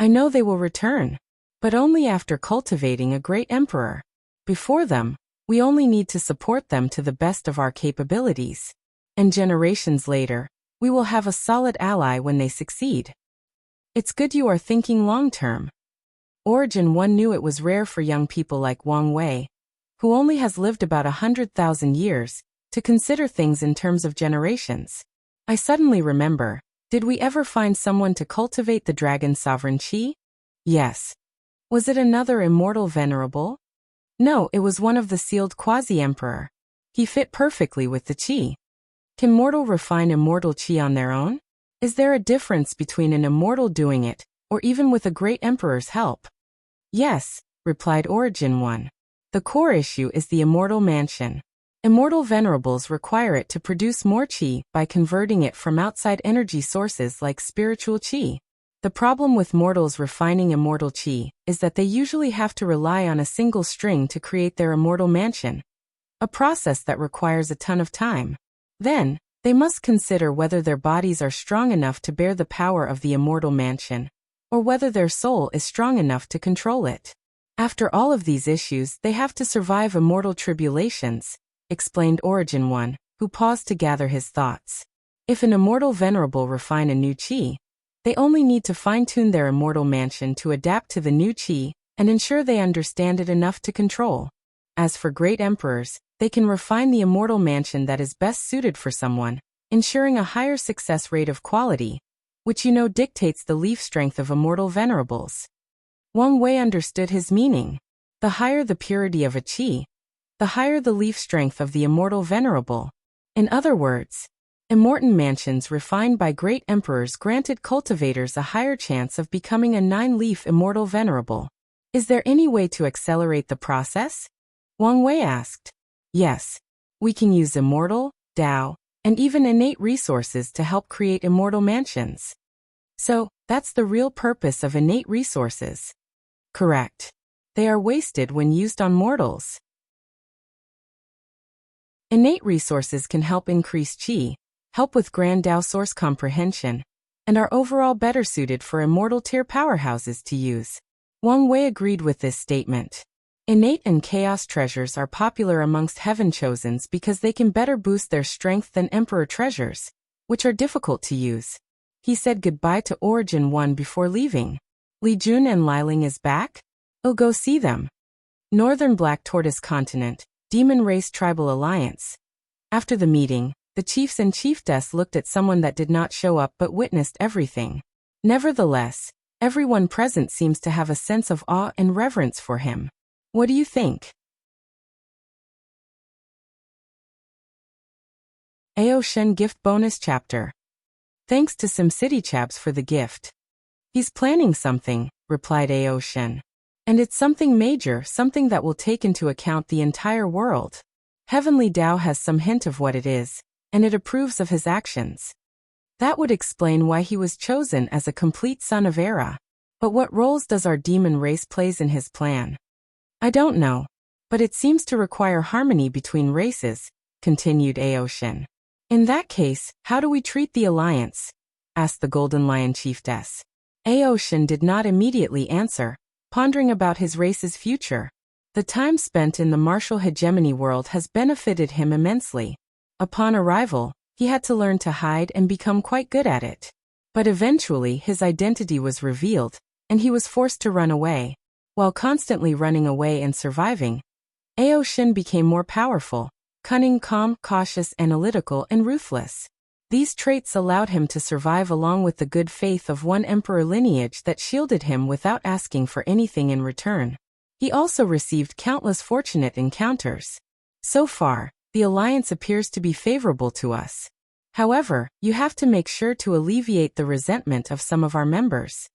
I know they will return, but only after cultivating a great emperor. Before them, we only need to support them to the best of our capabilities. And generations later, we will have a solid ally when they succeed. It's good you are thinking long-term. Origin 1 knew it was rare for young people like Wang Wei, who only has lived about 100,000 years, to consider things in terms of generations. I suddenly remember, did we ever find someone to cultivate the dragon sovereign Qi? Yes. Was it another immortal venerable? No, it was one of the sealed quasi-emperor. He fit perfectly with the Qi. Can mortal refine immortal Qi on their own? Is there a difference between an immortal doing it, or even with a great emperor's help? Yes, replied Origin 1. The core issue is the immortal mansion. Immortal venerables require it to produce more Qi by converting it from outside energy sources like spiritual Qi. The problem with mortals refining immortal Qi is that they usually have to rely on a single string to create their immortal mansion, a process that requires a ton of time. Then, they must consider whether their bodies are strong enough to bear the power of the immortal mansion, or whether their soul is strong enough to control it. After all of these issues, they have to survive immortal tribulations, explained Origin 1, who paused to gather his thoughts. If an immortal venerable refine a new Qi, they only need to fine-tune their immortal mansion to adapt to the new Qi and ensure they understand it enough to control. As for great emperors, they can refine the immortal mansion that is best suited for someone, ensuring a higher success rate of quality, which dictates the leaf strength of immortal venerables. Wang Wei understood his meaning. The higher the purity of a Qi, the higher the leaf strength of the immortal venerable. In other words, immortal mansions refined by great emperors granted cultivators a higher chance of becoming a 9-leaf immortal venerable. Is there any way to accelerate the process? Wang Wei asked. Yes. We can use immortal, Tao, and even innate resources to help create immortal mansions. So, that's the real purpose of innate resources. Correct. They are wasted when used on mortals. Innate resources can help increase Qi, help with Grand Tao source comprehension, and are overall better suited for immortal tier powerhouses to use. Wang Wei agreed with this statement. Innate and chaos treasures are popular amongst heaven chosens because they can better boost their strength than emperor treasures, which are difficult to use. He said goodbye to Origin 1 before leaving. Li Jun and Liling is back? Oh, go see them. Northern Black Tortoise Continent, Demon Race Tribal Alliance. After the meeting, the chiefs and chiefess looked at someone that did not show up but witnessed everything. Nevertheless, everyone present seems to have a sense of awe and reverence for him. What do you think? AO Shen Gift Bonus Chapter. Thanks to SimCity Chabs for the gift. He's planning something, replied AO Shen. And it's something major, something that will take into account the entire world. Heavenly Tao has some hint of what it is, and it approves of his actions. That would explain why he was chosen as a complete son of Era. But what roles does our demon race plays in his plan? I don't know, but it seems to require harmony between races, continued AO Shen. In that case, how do we treat the alliance? asked the Golden Lion chiefess. Aoshin did not immediately answer, pondering about his race's future. The time spent in the martial hegemony world has benefited him immensely. Upon arrival, he had to learn to hide and become quite good at it. But eventually his identity was revealed, and he was forced to run away. While constantly running away and surviving, Aoshin became more powerful, cunning, calm, cautious, analytical, and ruthless. These traits allowed him to survive along with the good faith of one emperor lineage that shielded him without asking for anything in return. He also received countless fortunate encounters. So far, the alliance appears to be favorable to us. However, you have to make sure to alleviate the resentment of some of our members.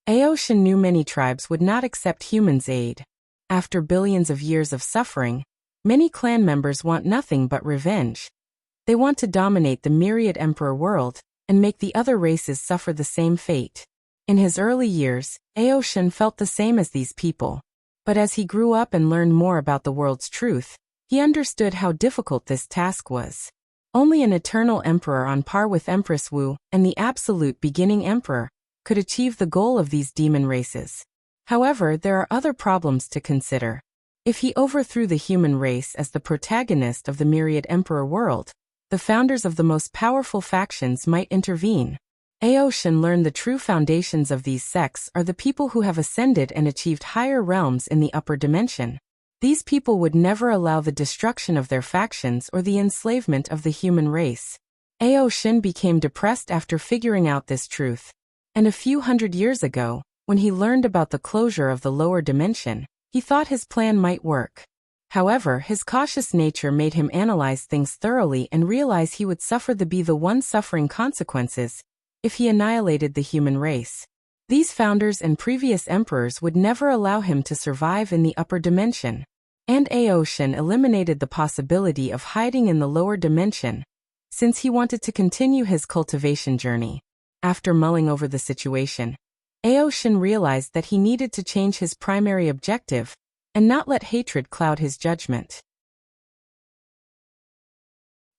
Aoshin knew many tribes would not accept humans' aid. After billions of years of suffering, many clan members want nothing but revenge. They want to dominate the myriad emperor world and make the other races suffer the same fate. In his early years, Aoshin felt the same as these people. But as he grew up and learned more about the world's truth, he understood how difficult this task was. Only an eternal emperor on par with Empress Wu and the absolute beginning emperor could achieve the goal of these demon races. However, there are other problems to consider. If he overthrew the human race as the protagonist of the myriad emperor world, the founders of the most powerful factions might intervene. Aoshin learned the true foundations of these sects are the people who have ascended and achieved higher realms in the upper dimension. These people would never allow the destruction of their factions or the enslavement of the human race. Aoshin became depressed after figuring out this truth. And a few hundred years ago, when he learned about the closure of the lower dimension, he thought his plan might work. However, his cautious nature made him analyze things thoroughly and realize he would suffer the one suffering consequences if he annihilated the human race. These founders and previous emperors would never allow him to survive in the upper dimension. And Aoshin eliminated the possibility of hiding in the lower dimension, since he wanted to continue his cultivation journey. After mulling over the situation, Aoshin realized that he needed to change his primary objective and not let hatred cloud his judgment.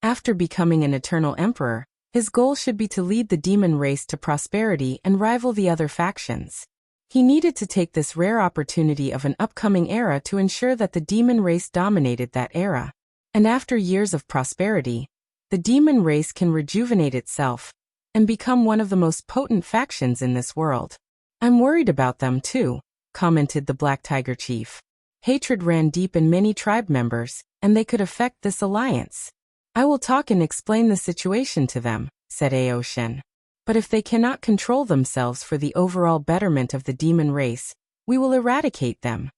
After becoming an eternal emperor, his goal should be to lead the demon race to prosperity and rival the other factions. He needed to take this rare opportunity of an upcoming era to ensure that the demon race dominated that era. And after years of prosperity, the demon race can rejuvenate itself and become one of the most potent factions in this world. I'm worried about them too, commented the Black Tiger chief. Hatred ran deep in many tribe members, and they could affect this alliance. I will talk and explain the situation to them, said Aoshin. But if they cannot control themselves for the overall betterment of the demon race, we will eradicate them.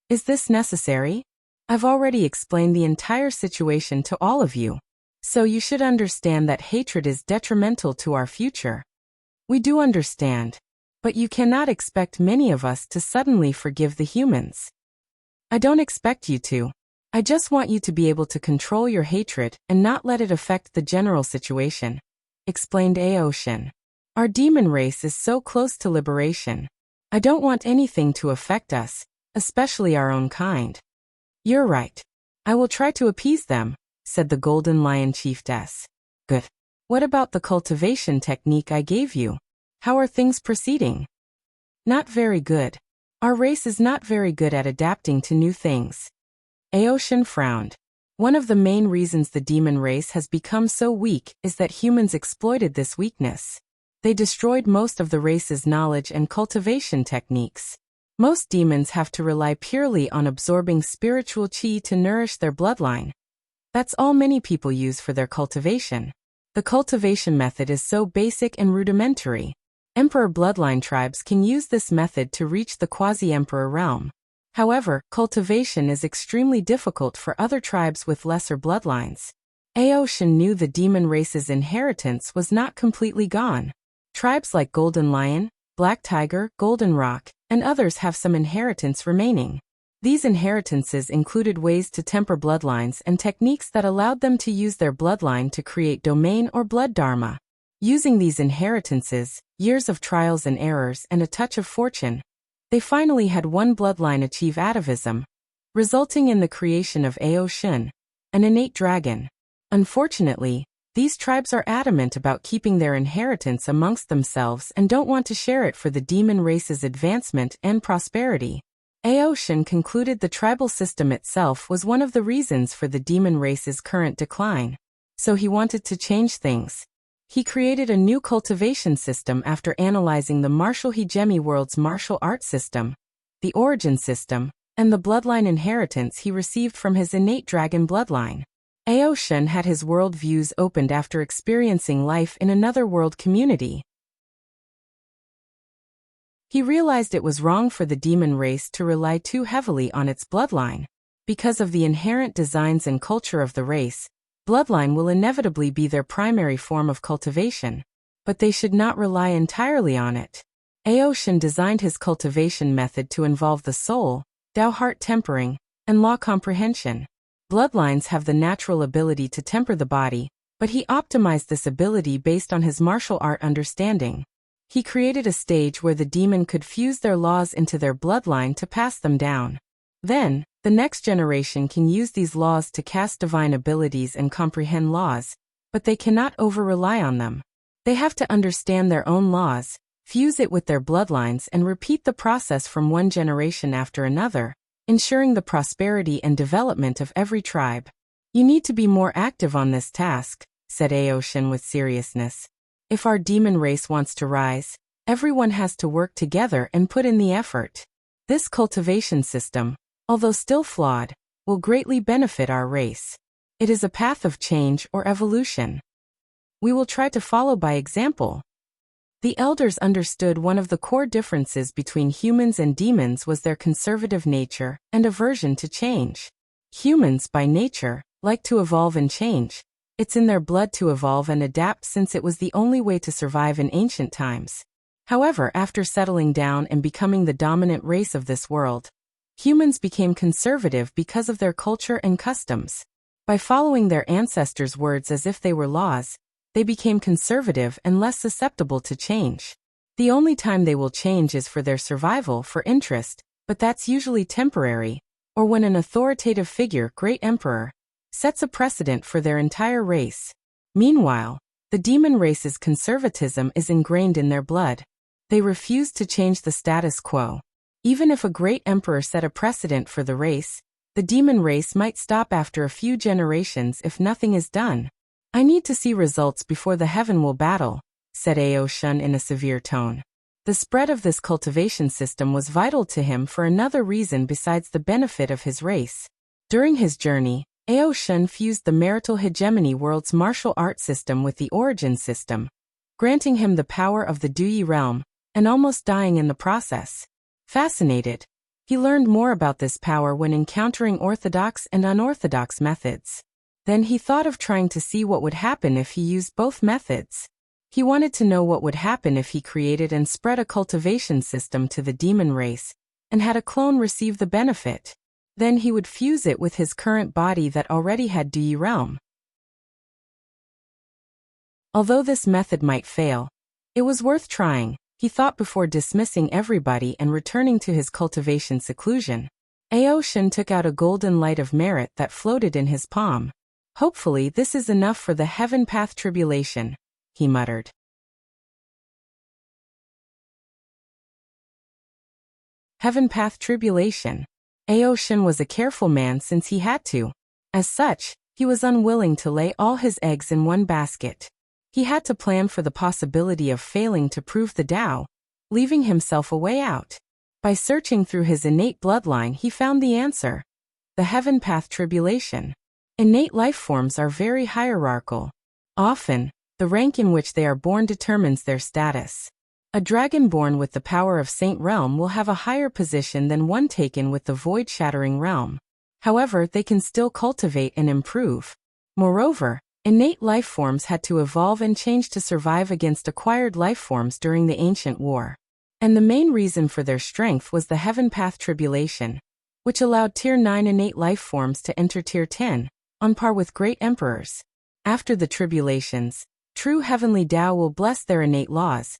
Is this necessary? I've already explained the entire situation to all of you. So you should understand that hatred is detrimental to our future. We do understand. But you cannot expect many of us to suddenly forgive the humans. I don't expect you to. I just want you to be able to control your hatred and not let it affect the general situation, explained Aoshin. Our demon race is so close to liberation. I don't want anything to affect us, especially our own kind. You're right. I will try to appease them, said the Golden Lion chiefess. Good. What about the cultivation technique I gave you? How are things proceeding? Not very good. Our race is not very good at adapting to new things. Aoshin frowned. One of the main reasons the demon race has become so weak is that humans exploited this weakness. They destroyed most of the race's knowledge and cultivation techniques. Most demons have to rely purely on absorbing spiritual chi to nourish their bloodline. That's all many people use for their cultivation. The cultivation method is so basic and rudimentary. Emperor bloodline tribes can use this method to reach the quasi-emperor realm. However, cultivation is extremely difficult for other tribes with lesser bloodlines. Aoshin knew the demon race's inheritance was not completely gone. Tribes like Golden Lion, Black Tiger, Golden Rock, and others have some inheritance remaining. These inheritances included ways to temper bloodlines and techniques that allowed them to use their bloodline to create domain or blood dharma. Using these inheritances, years of trials and errors, and a touch of fortune, they finally had one bloodline achieve atavism, resulting in the creation of Aoshin, an innate dragon. Unfortunately, These tribes are adamant about keeping their inheritance amongst themselves and don't want to share it for the demon race's advancement and prosperity. Aoshin concluded the tribal system itself was one of the reasons for the demon race's current decline. So he wanted to change things. He created a new cultivation system after analyzing the martial hegemony world's martial art system, the origin system, and the bloodline inheritance he received from his innate dragon bloodline. Aoshin had his world views opened after experiencing life in another world community. He realized it was wrong for the demon race to rely too heavily on its bloodline. Because of the inherent designs and culture of the race, bloodline will inevitably be their primary form of cultivation, but they should not rely entirely on it. Aoshin designed his cultivation method to involve the soul, Tao heart tempering, and law comprehension. Bloodlines have the natural ability to temper the body, but he optimized this ability based on his martial art understanding. He created a stage where the demon could fuse their laws into their bloodline to pass them down. Then, the next generation can use these laws to cast divine abilities and comprehend laws, but they cannot over-rely on them. They have to understand their own laws, fuse it with their bloodlines and repeat the process from one generation after another, ensuring the prosperity and development of every tribe. You need to be more active on this task, said Aoshin with seriousness. If our demon race wants to rise, everyone has to work together and put in the effort. This cultivation system, although still flawed, will greatly benefit our race. It is a path of change or evolution. We will try to follow by example. The elders understood one of the core differences between humans and demons was their conservative nature and aversion to change. Humans, by nature, like to evolve and change. It's in their blood to evolve and adapt since it was the only way to survive in ancient times. However, after settling down and becoming the dominant race of this world, humans became conservative because of their culture and customs. By following their ancestors' words as if they were laws, they became conservative and less susceptible to change. The only time they will change is for their survival, for interest, but that's usually temporary, or when an authoritative figure, great emperor, sets a precedent for their entire race. Meanwhile, the demon race's conservatism is ingrained in their blood. They refuse to change the status quo. Even if a great emperor set a precedent for the race, the demon race might stop after a few generations if nothing is done. I need to see results before the heaven will battle, said Aoshin in a severe tone. The spread of this cultivation system was vital to him for another reason besides the benefit of his race. During his journey, Aoshin fused the marital hegemony world's martial art system with the origin system, granting him the power of the Duyi realm, and almost dying in the process. Fascinated, he learned more about this power when encountering orthodox and unorthodox methods. Then he thought of trying to see what would happen if he used both methods. He wanted to know what would happen if he created and spread a cultivation system to the demon race, and had a clone receive the benefit. Then he would fuse it with his current body that already had Duyi realm. Although this method might fail, it was worth trying, he thought before dismissing everybody and returning to his cultivation seclusion. Aoshin took out a golden light of merit that floated in his palm. Hopefully this is enough for the heaven path tribulation, he muttered. Heaven path tribulation. Aoshin was a careful man since he had to. As such, he was unwilling to lay all his eggs in one basket. He had to plan for the possibility of failing to prove the Tao, leaving himself a way out. By searching through his innate bloodline he found the answer. The heaven path tribulation. Innate life forms are very hierarchical. Often, the rank in which they are born determines their status. A dragon born with the power of Saint Realm will have a higher position than one taken with the void-shattering realm. However, they can still cultivate and improve. Moreover, innate life forms had to evolve and change to survive against acquired life forms during the ancient war. And the main reason for their strength was the heaven path tribulation, which allowed Tier 9 innate life forms to enter Tier 10, on par with great emperors. After the tribulations, true heavenly Tao will bless their innate laws,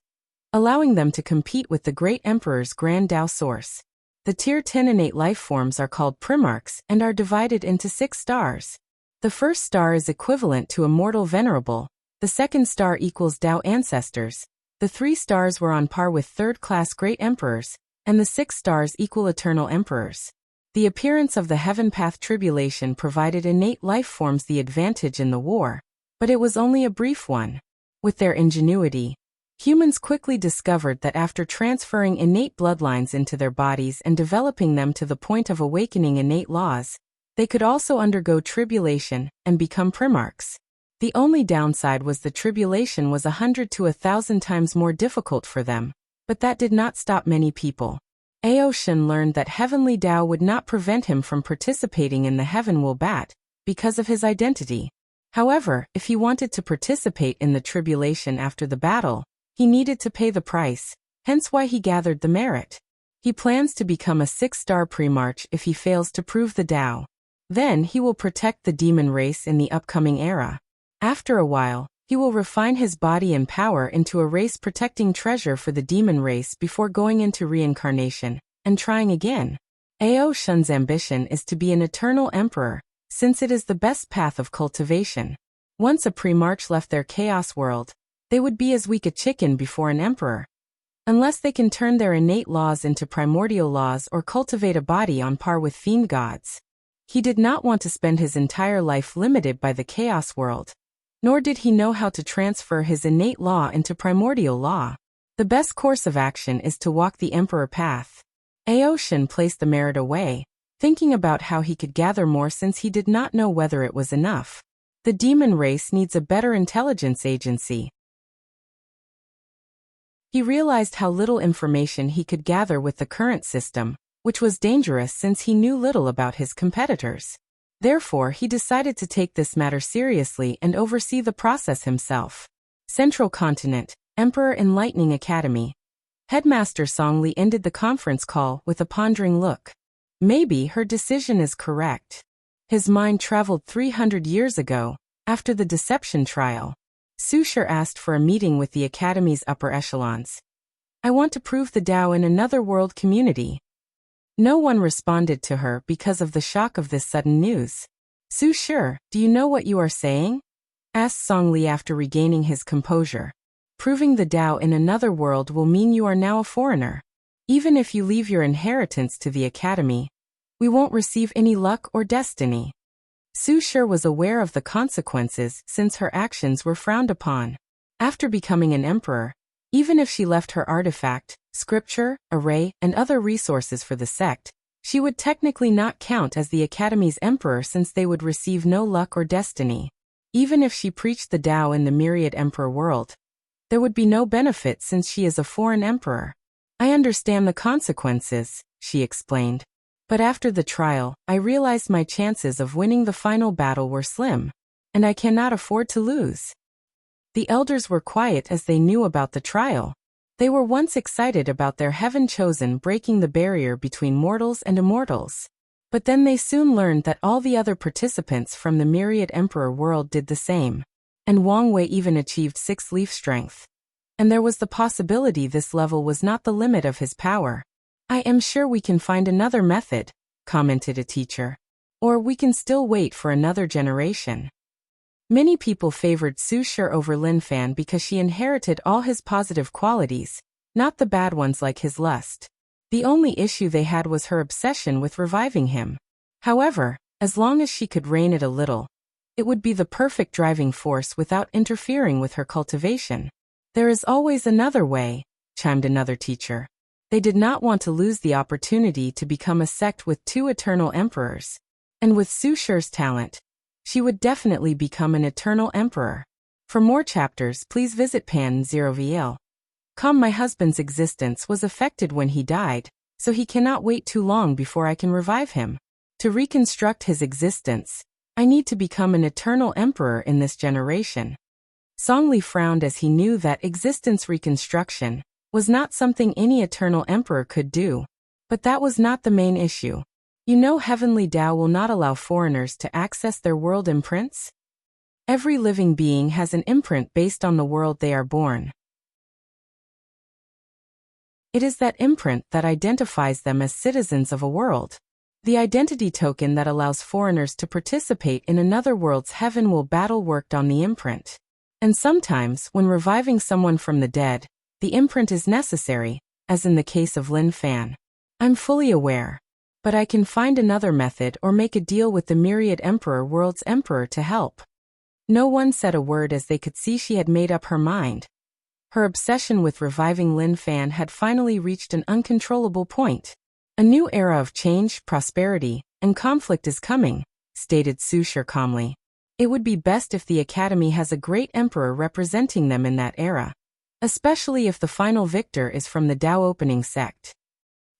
allowing them to compete with the great emperor's grand Tao source. The Tier 10 innate life forms are called primarchs and are divided into 6 stars. The first star is equivalent to Immortal Venerable, the second star equals Tao Ancestors, the 3 stars were on par with third-class Great Emperors, and the 6 stars equal Eternal Emperors. The appearance of the Heaven Path Tribulation provided innate life forms the advantage in the war, but it was only a brief one. With their ingenuity, humans quickly discovered that after transferring innate bloodlines into their bodies and developing them to the point of awakening innate laws, they could also undergo tribulation and become primarchs. The only downside was the tribulation was 100 to 1,000 times more difficult for them, but that did not stop many people. Aoshin learned that Heavenly Tao would not prevent him from participating in the Heaven Will Bat because of his identity. However, if he wanted to participate in the tribulation after the battle, he needed to pay the price, hence why he gathered the merit. He plans to become a 6-star Primarch if he fails to prove the Tao. Then he will protect the demon race in the upcoming era. After a while, he will refine his body and power into a race-protecting treasure for the demon race before going into reincarnation and trying again. Aoshin's ambition is to be an eternal emperor, since it is the best path of cultivation. Once a Primarch left their chaos world, they would be as weak a chicken before an emperor. Unless they can turn their innate laws into primordial laws or cultivate a body on par with fiend gods. He did not want to spend his entire life limited by the chaos world. Nor did he know how to transfer his innate law into primordial law. The best course of action is to walk the emperor path. Aoshin placed the merit away, thinking about how he could gather more since he did not know whether it was enough. The demon race needs a better intelligence agency. He realized how little information he could gather with the current system, which was dangerous since he knew little about his competitors. Therefore, he decided to take this matter seriously and oversee the process himself. Central Continent, Emperor Enlightening Academy. Headmaster Songli ended the conference call with a pondering look. Maybe her decision is correct. His mind traveled 300 years ago, after the deception trial. Susher asked for a meeting with the Academy's upper echelons. I want to prove the Tao in another world community. No one responded to her because of the shock of this sudden news. Susher, do you know what you are saying? Asked Songli after regaining his composure. Proving the Tao in another world will mean you are now a foreigner. Even if you leave your inheritance to the Academy, we won't receive any luck or destiny. Susher was aware of the consequences since her actions were frowned upon. After becoming an emperor, even if she left her artifact, scripture, array, and other resources for the sect, she would technically not count as the Academy's emperor since they would receive no luck or destiny. Even if she preached the Tao in the myriad emperor world, there would be no benefit since she is a foreign emperor. I understand the consequences, she explained. But after the trial, I realized my chances of winning the final battle were slim, and I cannot afford to lose. The elders were quiet as they knew about the trial. They were once excited about their heaven chosen breaking the barrier between mortals and immortals. But then they soon learned that all the other participants from the myriad emperor world did the same. And Wang Wei even achieved 6-leaf strength. And there was the possibility this level was not the limit of his power. I am sure we can find another method, commented a teacher. Or we can still wait for another generation. Many people favored Susher over Lin Fan because she inherited all his positive qualities, not the bad ones like his lust. The only issue they had was her obsession with reviving him. However, as long as she could rein it a little, it would be the perfect driving force without interfering with her cultivation. There is always another way, chimed another teacher. They did not want to lose the opportunity to become a sect with 2 eternal emperors. And with Susher's talent, she would definitely become an eternal emperor. For more chapters, please visit pan0vl. My husband's existence was affected when he died, so he cannot wait too long before I can revive him. To reconstruct his existence, I need to become an eternal emperor in this generation. Songli frowned as he knew that existence reconstruction was not something any eternal emperor could do. But that was not the main issue. You know, Heavenly Tao will not allow foreigners to access their world imprints? Every living being has an imprint based on the world they are born. It is that imprint that identifies them as citizens of a world. The identity token that allows foreigners to participate in another world's heaven will battle worked on the imprint. And sometimes, when reviving someone from the dead, the imprint is necessary, as in the case of Lin Fan. I'm fully aware. But I can find another method or make a deal with the Myriad Emperor World's Emperor to help. No one said a word as they could see she had made up her mind. Her obsession with reviving Lin Fan had finally reached an uncontrollable point. A new era of change, prosperity, and conflict is coming, stated Su Shi calmly. It would be best if the Academy has a great emperor representing them in that era, especially if the final victor is from the Tao opening sect.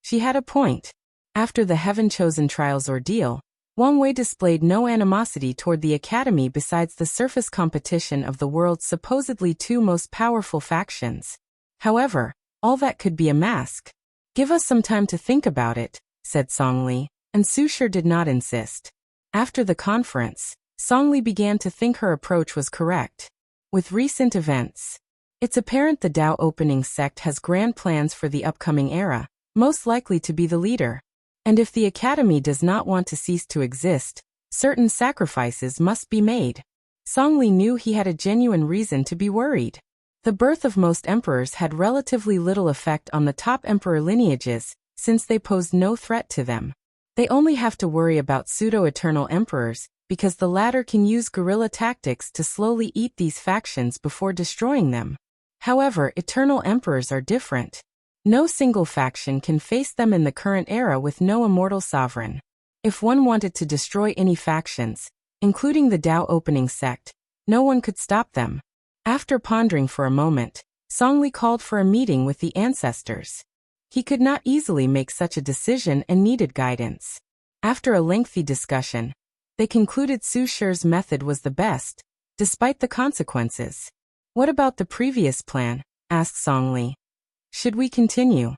She had a point. After the Heaven-Chosen Trials ordeal, Wang Wei displayed no animosity toward the Academy besides the surface competition of the world's supposedly two most powerful factions. However, all that could be a mask. Give us some time to think about it, said Song Li, and Su Shi did not insist. After the conference, Song Li began to think her approach was correct. With recent events, it's apparent the Tao opening sect has grand plans for the upcoming era, most likely to be the leader. And if the Academy does not want to cease to exist, certain sacrifices must be made. Song Li knew he had a genuine reason to be worried. The birth of most emperors had relatively little effect on the top emperor lineages, since they posed no threat to them. They only have to worry about pseudo-eternal emperors, because the latter can use guerrilla tactics to slowly eat these factions before destroying them. However, eternal emperors are different. No single faction can face them in the current era with no immortal sovereign. If one wanted to destroy any factions, including the Tao opening sect, no one could stop them. After pondering for a moment, Song Li called for a meeting with the ancestors. He could not easily make such a decision and needed guidance. After a lengthy discussion, they concluded Su Shi's method was the best, despite the consequences. What about the previous plan? Asked Song Li. Should we continue?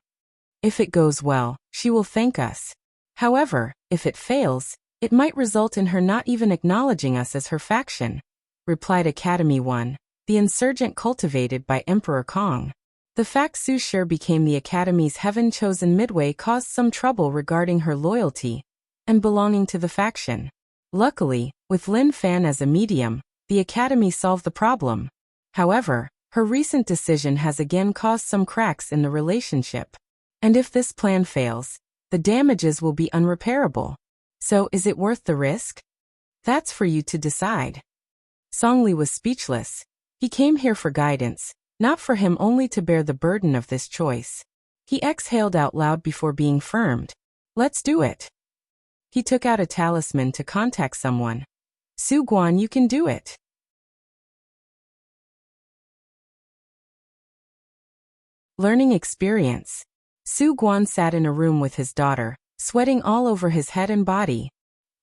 If it goes well, she will thank us. However, if it fails, it might result in her not even acknowledging us as her faction, replied Academy 1. The insurgent cultivated by Emperor Kong. The fact Su Shi became the Academy's heaven-chosen midway caused some trouble regarding her loyalty and belonging to the faction. Luckily, with Lin Fan as a medium, the Academy solved the problem. However, her recent decision has again caused some cracks in the relationship. And if this plan fails, the damages will be unrepairable. So is it worth the risk? That's for you to decide. Song Li was speechless. He came here for guidance, not for him only to bear the burden of this choice. He exhaled out loud before being firmed. Let's do it. He took out a talisman to contact someone. Su Guan, you can do it. Learning experience. Su Guan sat in a room with his daughter, sweating all over his head and body.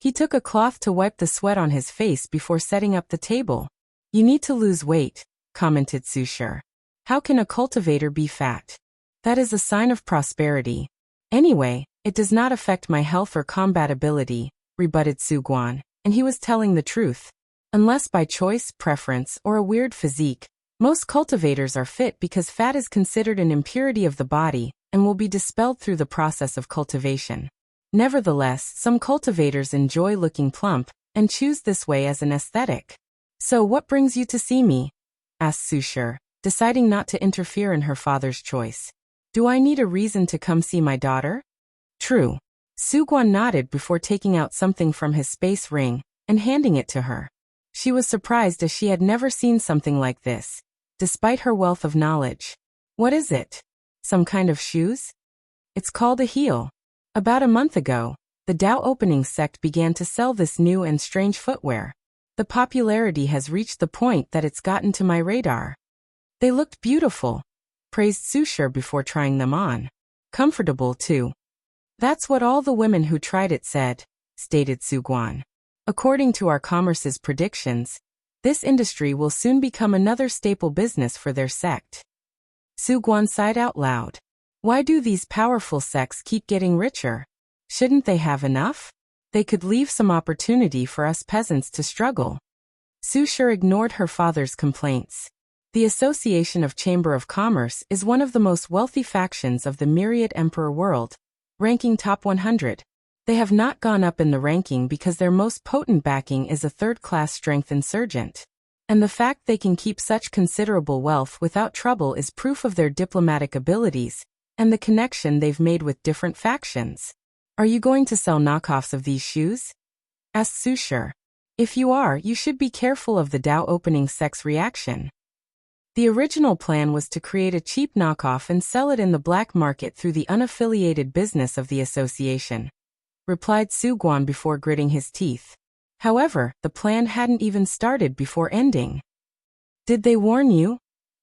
He took a cloth to wipe the sweat on his face before setting up the table. You need to lose weight, commented Su Shi. How can a cultivator be fat? That is a sign of prosperity. Anyway, it does not affect my health or combat ability, rebutted Su Guan, and he was telling the truth. Unless by choice, preference, or a weird physique, most cultivators are fit because fat is considered an impurity of the body and will be dispelled through the process of cultivation. Nevertheless, some cultivators enjoy looking plump and choose this way as an aesthetic. So what brings you to see me? Asked Su Shi, deciding not to interfere in her father's choice. Do I need a reason to come see my daughter? True. Su Guan nodded before taking out something from his space ring and handing it to her. She was surprised as she had never seen something like this, despite her wealth of knowledge. What is it? Some kind of shoes? It's called a heel. About a month ago, the Tao opening sect began to sell this new and strange footwear. The popularity has reached the point that it's gotten to my radar. They looked beautiful, praised Su Shi before trying them on. Comfortable, too. That's what all the women who tried it said, stated Su Guan. According to our commerce's predictions, this industry will soon become another staple business for their sect. Su Guan sighed out loud. Why do these powerful sects keep getting richer? Shouldn't they have enough? They could leave some opportunity for us peasants to struggle. Su Shi ignored her father's complaints. The Association of Chamber of Commerce is one of the most wealthy factions of the Myriad Emperor world, ranking top 100. They have not gone up in the ranking because their most potent backing is a third-class strength insurgent. And the fact they can keep such considerable wealth without trouble is proof of their diplomatic abilities and the connection they've made with different factions. Are you going to sell knockoffs of these shoes? Asked Su Shi. If you are, you should be careful of the Dao opening sect's reaction. The original plan was to create a cheap knockoff and sell it in the black market through the unaffiliated business of the association, replied Su Guan before gritting his teeth. However, the plan hadn't even started before ending. Did they warn you?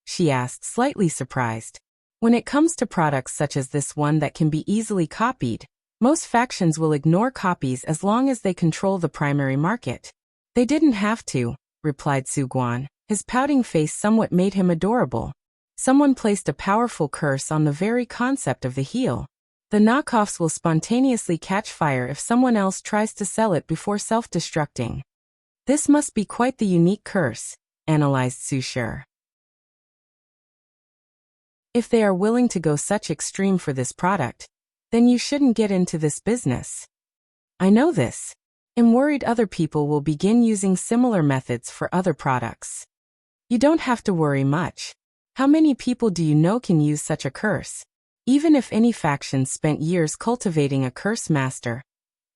She asked, slightly surprised. When it comes to products such as this one that can be easily copied, most factions will ignore copies as long as they control the primary market. They didn't have to, replied Su Guan. His pouting face somewhat made him adorable. Someone placed a powerful curse on the very concept of the heel. The knockoffs will spontaneously catch fire if someone else tries to sell it before self-destructing. This must be quite the unique curse, analyzed Su Shi. If they are willing to go such extreme for this product, then you shouldn't get into this business. I know this. I'm worried other people will begin using similar methods for other products. You don't have to worry much. How many people do you know can use such a curse? Even if any faction spent years cultivating a curse master,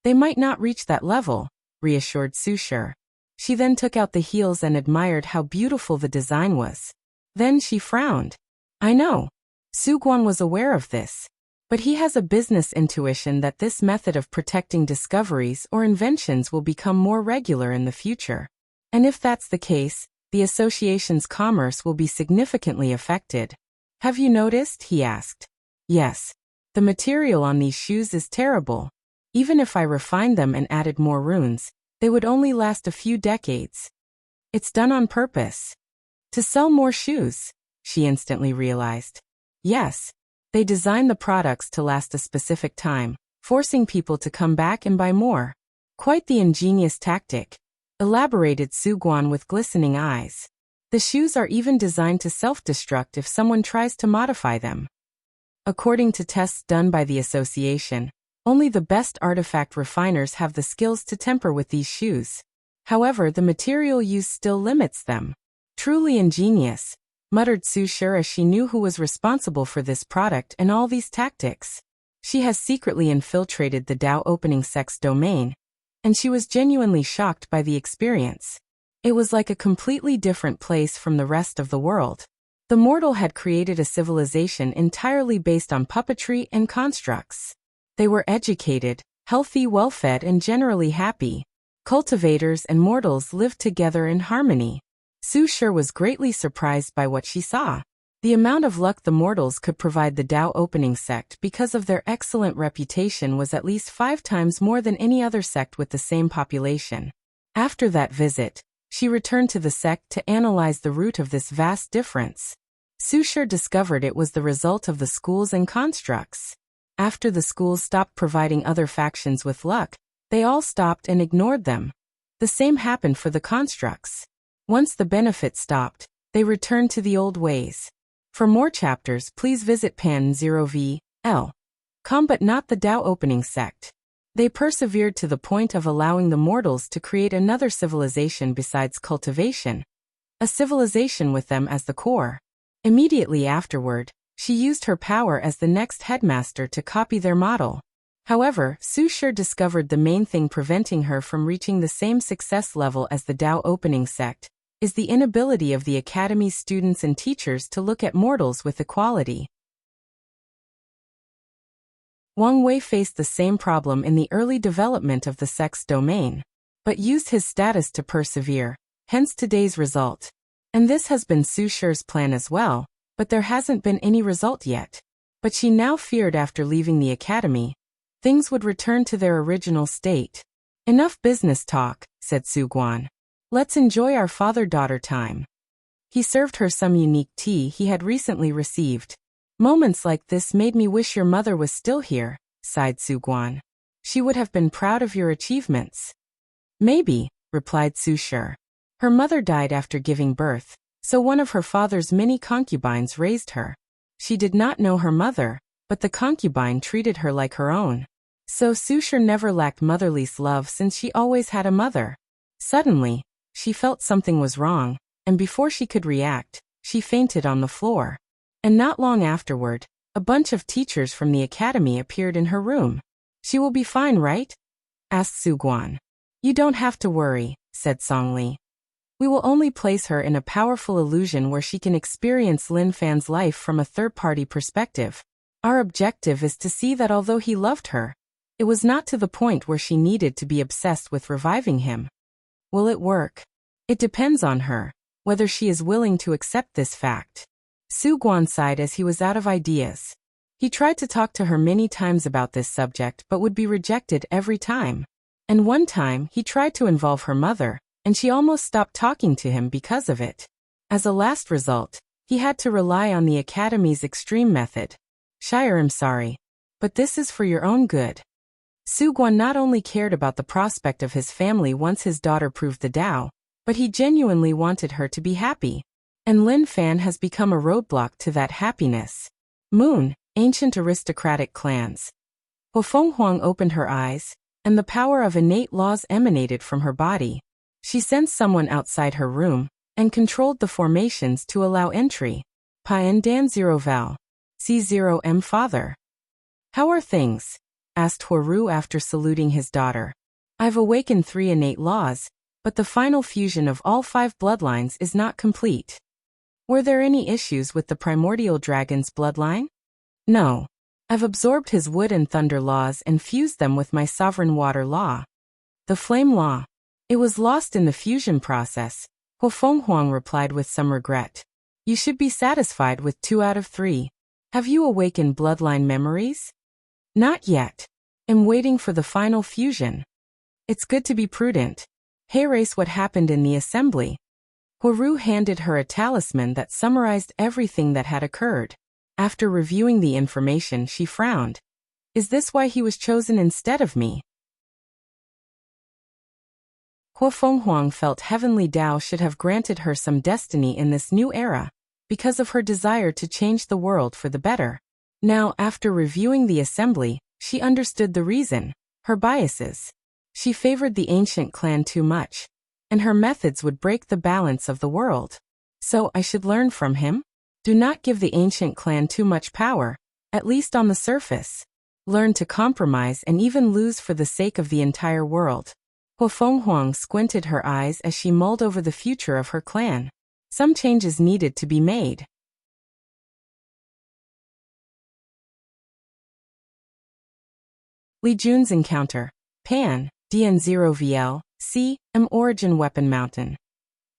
they might not reach that level, reassured Su Shi. She then took out the heels and admired how beautiful the design was. Then she frowned. I know. Su Guan was aware of this. But he has a business intuition that this method of protecting discoveries or inventions will become more regular in the future. And if that's the case, the association's commerce will be significantly affected. Have you noticed? He asked. Yes. The material on these shoes is terrible. Even if I refined them and added more runes, they would only last a few decades. It's done on purpose. To sell more shoes, she instantly realized. Yes. They design the products to last a specific time, forcing people to come back and buy more. Quite the ingenious tactic, elaborated Su Guan with glistening eyes. The shoes are even designed to self-destruct if someone tries to modify them. According to tests done by the association, only the best artifact refiners have the skills to temper with these shoes. However, the material used still limits them. Truly ingenious, muttered Su Shi as she knew who was responsible for this product and all these tactics. She has secretly infiltrated the Dao opening sect's domain, and she was genuinely shocked by the experience. It was like a completely different place from the rest of the world. The mortal had created a civilization entirely based on puppetry and constructs. They were educated, healthy, well-fed, and generally happy. Cultivators and mortals lived together in harmony. Su Shi was greatly surprised by what she saw. The amount of luck the mortals could provide the Dao opening sect because of their excellent reputation was at least 5 times more than any other sect with the same population. After that visit, she returned to the sect to analyze the root of this vast difference. Su Shi discovered it was the result of the schools and constructs. After the schools stopped providing other factions with luck, they all stopped and ignored them. The same happened for the constructs. Once the benefit stopped, they returned to the old ways. For more chapters, please visit pan0v.l.com, but not the Dao opening sect. They persevered to the point of allowing the mortals to create another civilization besides cultivation, a civilization with them as the core. Immediately afterward, she used her power as the next headmaster to copy their model. However, Su Shi discovered the main thing preventing her from reaching the same success level as the Dao opening sect is the inability of the academy's students and teachers to look at mortals with equality. Wang Wei faced the same problem in the early development of the sect's domain, but used his status to persevere, hence today's result. And this has been Su Shi's plan as well, but there hasn't been any result yet. But she now feared after leaving the academy, things would return to their original state. Enough business talk, said Su Guan. Let's enjoy our father-daughter time. He served her some unique tea he had recently received. Moments like this made me wish your mother was still here, sighed Su Guan. She would have been proud of your achievements. Maybe, replied Su Shi. Her mother died after giving birth, so one of her father's many concubines raised her. She did not know her mother, but the concubine treated her like her own. So Susher never lacked motherly love since she always had a mother. Suddenly, she felt something was wrong, and before she could react, she fainted on the floor. And not long afterward, a bunch of teachers from the academy appeared in her room. "She will be fine, right?" asked Su Guan. "You don't have to worry," said Song Li. "We will only place her in a powerful illusion where she can experience Lin Fan's life from a third-party perspective. Our objective is to see that although he loved her, it was not to the point where she needed to be obsessed with reviving him." "Will it work?" "It depends on her, whether she is willing to accept this fact." Su Guan sighed as he was out of ideas. He tried to talk to her many times about this subject but would be rejected every time. And one time he tried to involve her mother, and she almost stopped talking to him because of it. As a last result, he had to rely on the Academy's extreme method. "Shire, I'm sorry, but this is for your own good." Su Guan not only cared about the prospect of his family once his daughter proved the Tao, but he genuinely wanted her to be happy. And Lin Fan has become a roadblock to that happiness. Moon, ancient aristocratic clans. Huofeng Huang opened her eyes, and the power of innate laws emanated from her body. She sensed someone outside her room, and controlled the formations to allow entry. Pian Dan 0 Val. C0M Father. "How are things?" asked Huoru after saluting his daughter. "I've awakened 3 innate laws, but the final fusion of all 5 bloodlines is not complete." "Were there any issues with the primordial dragon's bloodline?" "No. I've absorbed his wood and thunder laws and fused them with my sovereign water law." "The flame law. It was lost in the fusion process," Huofeng Huang replied with some regret. "You should be satisfied with 2 out of 3. Have you awakened bloodline memories?" "Not yet. I'm waiting for the final fusion." "It's good to be prudent. Hey, race, what happened in the assembly?" Huoru handed her a talisman that summarized everything that had occurred. After reviewing the information, she frowned. "Is this why he was chosen instead of me?" Huofeng Huang felt Heavenly Tao should have granted her some destiny in this new era, because of her desire to change the world for the better. Now, after reviewing the assembly, she understood the reason: her biases. She favored the ancient clan too much, and her methods would break the balance of the world. So I should learn from him? Do not give the ancient clan too much power, at least on the surface. Learn to compromise and even lose for the sake of the entire world. Huofeng Huang squinted her eyes as she mulled over the future of her clan. Some changes needed to be made. Li Jun's encounter. Pan, DN0VL, C, M Origin Weapon Mountain.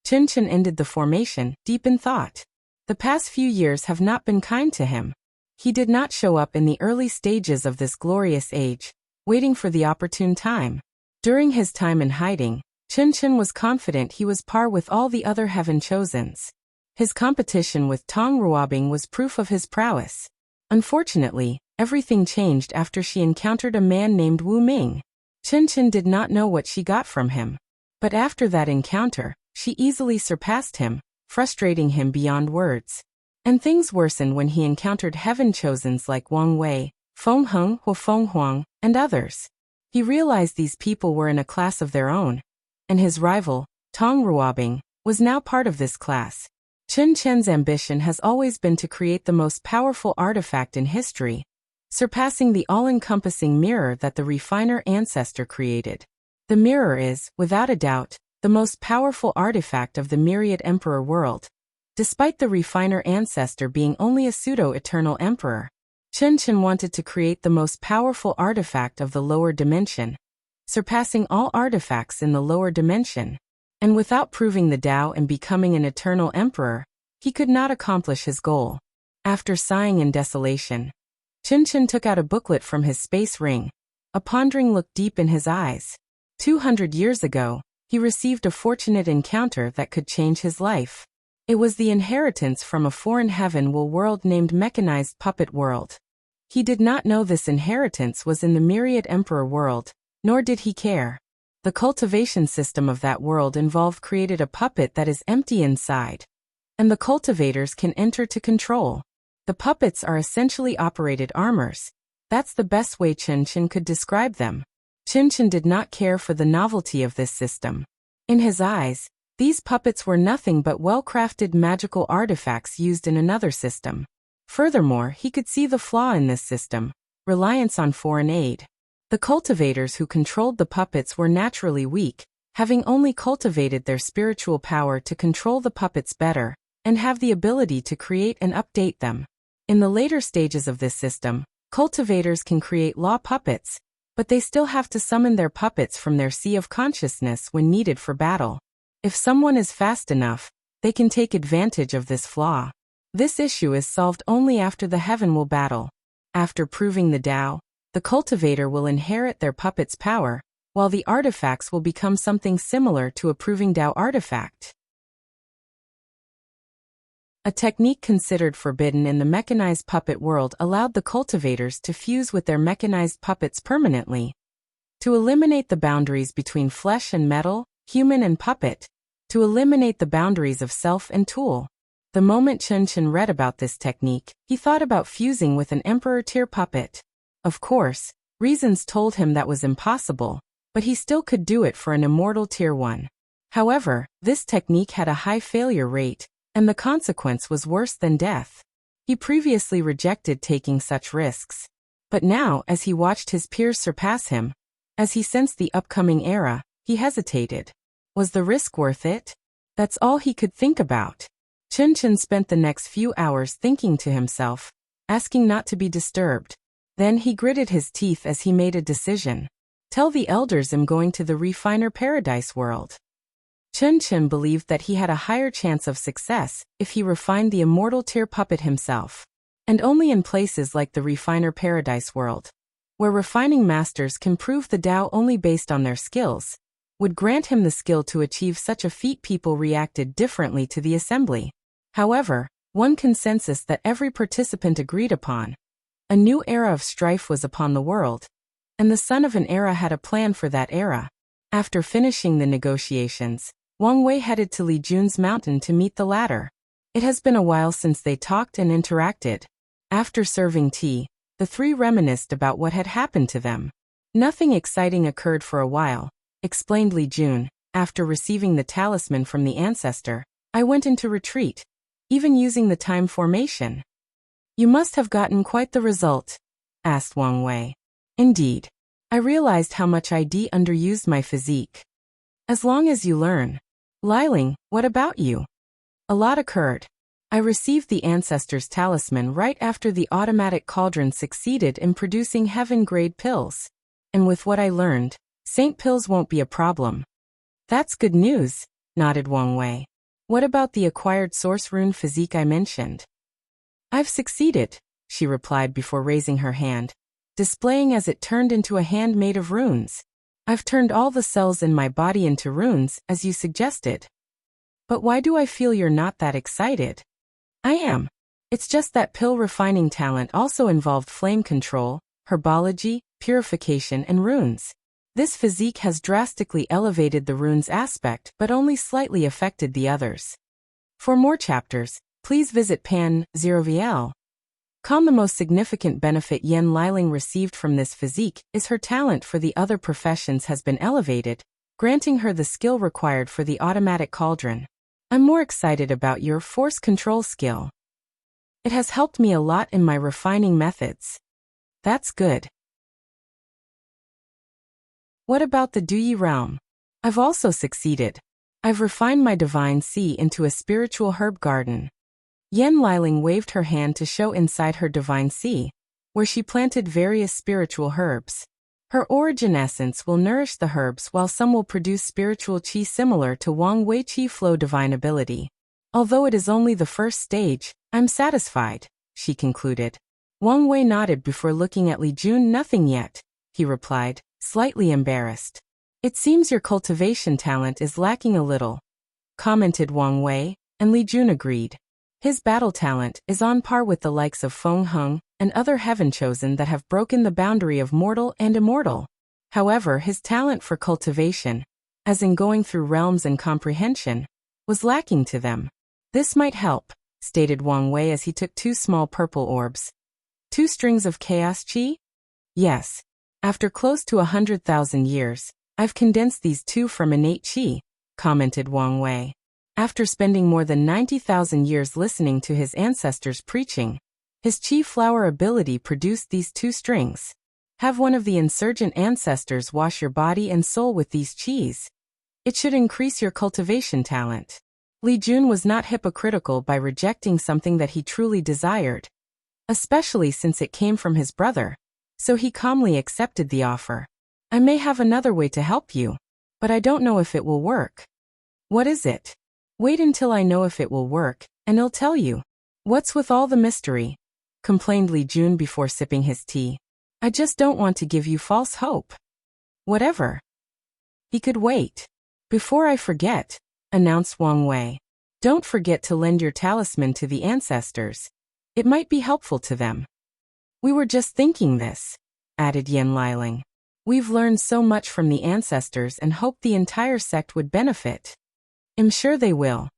Chen Chen ended the formation, deep in thought. The past few years have not been kind to him. He did not show up in the early stages of this glorious age, waiting for the opportune time. During his time in hiding, Chen Chen was confident he was par with all the other Heaven Chosens. His competition with Tong Ruobing was proof of his prowess. Unfortunately, everything changed after she encountered a man named Wu Ming. Chen Chen did not know what she got from him. But after that encounter, she easily surpassed him, frustrating him beyond words. And things worsened when he encountered Heaven Chosens like Wang Wei, Feng Heng, Huofeng Huang, and others. He realized these people were in a class of their own, and his rival, Tong Ruobing, was now part of this class. Chen Chen's ambition has always been to create the most powerful artifact in history, surpassing the all-encompassing mirror that the refiner ancestor created. The mirror is, without a doubt, the most powerful artifact of the myriad emperor world. Despite the refiner ancestor being only a pseudo-eternal emperor, Chen Chen wanted to create the most powerful artifact of the lower dimension, surpassing all artifacts in the lower dimension. And without proving the Tao and becoming an eternal emperor, he could not accomplish his goal. After sighing in desolation, Chen Chen took out a booklet from his space ring. A pondering look deep in his eyes. 200 years ago, he received a fortunate encounter that could change his life. It was the inheritance from a foreign heaven world named Mechanized Puppet World. He did not know this inheritance was in the Myriad Emperor world, nor did he care. The cultivation system of that world involved created a puppet that is empty inside, and the cultivators can enter to control. The puppets are essentially operated armors, That's the best way Chen Chen could describe them. Chen Chen did not care for the novelty of this system. In his eyes, these puppets were nothing but well-crafted magical artifacts used in another system. Furthermore, he could see the flaw in this system: reliance on foreign aid. The cultivators who controlled the puppets were naturally weak, having only cultivated their spiritual power to control the puppets better, and have the ability to create and update them. In the later stages of this system, cultivators can create law puppets, but they still have to summon their puppets from their sea of consciousness when needed for battle. If someone is fast enough, they can take advantage of this flaw. This issue is solved only after the heaven will battle. After proving the Tao, the cultivator will inherit their puppet's power, while the artifacts will become something similar to a proving Tao artifact. A technique considered forbidden in the mechanized puppet world allowed the cultivators to fuse with their mechanized puppets permanently. To eliminate the boundaries between flesh and metal, human and puppet. To eliminate the boundaries of self and tool. The moment Chen Chen read about this technique, he thought about fusing with an emperor-tier puppet. Of course, reasons told him that was impossible, but he still could do it for an immortal tier 1. However, this technique had a high failure rate, and the consequence was worse than death. He previously rejected taking such risks. But now, as he watched his peers surpass him, as he sensed the upcoming era, he hesitated. Was the risk worth it? That's all he could think about. Chen Chen spent the next few hours thinking to himself, asking not to be disturbed. Then he gritted his teeth as he made a decision. Tell the elders I'm going to the refiner paradise world. Chen Chen believed that he had a higher chance of success if he refined the immortal tier puppet himself. And only in places like the refiner paradise world, where refining masters can prove the Tao only based on their skills, would grant him the skill to achieve such a feat. People reacted differently to the assembly. However, one consensus that every participant agreed upon: a new era of strife was upon the world, and the son of an era had a plan for that era. After finishing the negotiations, Wang Wei headed to Li Jun's mountain to meet the latter. It has been a while since they talked and interacted. After serving tea, the three reminisced about what had happened to them. Nothing exciting occurred for a while, explained Li Jun. After receiving the talisman from the ancestor, I went into retreat, even using the time formation. You must have gotten quite the result, asked Wang Wei. Indeed. I realized how much I underused my physique. As long as you learn. Liling, what about you? A lot occurred. I received the ancestor's talisman right after the automatic cauldron succeeded in producing heaven-grade pills. And with what I learned, Saint pills won't be a problem. That's good news, nodded Wang Wei. What about the acquired source rune physique I mentioned? I've succeeded, she replied before raising her hand, displaying as it turned into a hand made of runes. I've turned all the cells in my body into runes, as you suggested. But why do I feel you're not that excited? I am. It's just that pill refining talent also involved flame control, herbology, purification and runes. This physique has drastically elevated the runes aspect but only slightly affected the others. For more chapters, please visit Pan 0VL. The most significant benefit Yan Liling received from this physique is her talent for the other professions has been elevated, granting her the skill required for the automatic cauldron. I'm more excited about your force control skill. It has helped me a lot in my refining methods. That's good. What about the Duyi realm? I've also succeeded. I've refined my divine sea into a spiritual herb garden. Yan Liling waved her hand to show inside her divine sea, where she planted various spiritual herbs. Her origin essence will nourish the herbs while some will produce spiritual qi similar to Wang Wei qi flow divine ability. Although it is only the first stage, I'm satisfied, she concluded. Wang Wei nodded before looking at Li Jun. Nothing yet, he replied, slightly embarrassed. It seems your cultivation talent is lacking a little, commented Wang Wei, and Li Jun agreed. His battle talent is on par with the likes of Feng Heng and other heaven-chosen that have broken the boundary of mortal and immortal. However, his talent for cultivation, as in going through realms and comprehension, was lacking to them. This might help, stated Wang Wei as he took 2 small purple orbs. 2 strings of chaos qi? Yes. After close to 100,000 years, I've condensed these two from innate qi, commented Wang Wei. After spending more than 90,000 years listening to his ancestors preaching, his qi flower ability produced these two strings. Have one of the insurgent ancestors wash your body and soul with these qis. It should increase your cultivation talent. Li Jun was not hypocritical by rejecting something that he truly desired, especially since it came from his brother, so he calmly accepted the offer. I may have another way to help you, but I don't know if it will work. What is it? Wait until I know if it will work, and I'll tell you. What's with all the mystery? Complained Li Jun before sipping his tea. I just don't want to give you false hope. Whatever. He could wait. Before I forget, announced Wang Wei. Don't forget to lend your talisman to the ancestors. It might be helpful to them. We were just thinking this, added Yan Liling. We've learned so much from the ancestors and hoped the entire sect would benefit. I'm sure they will.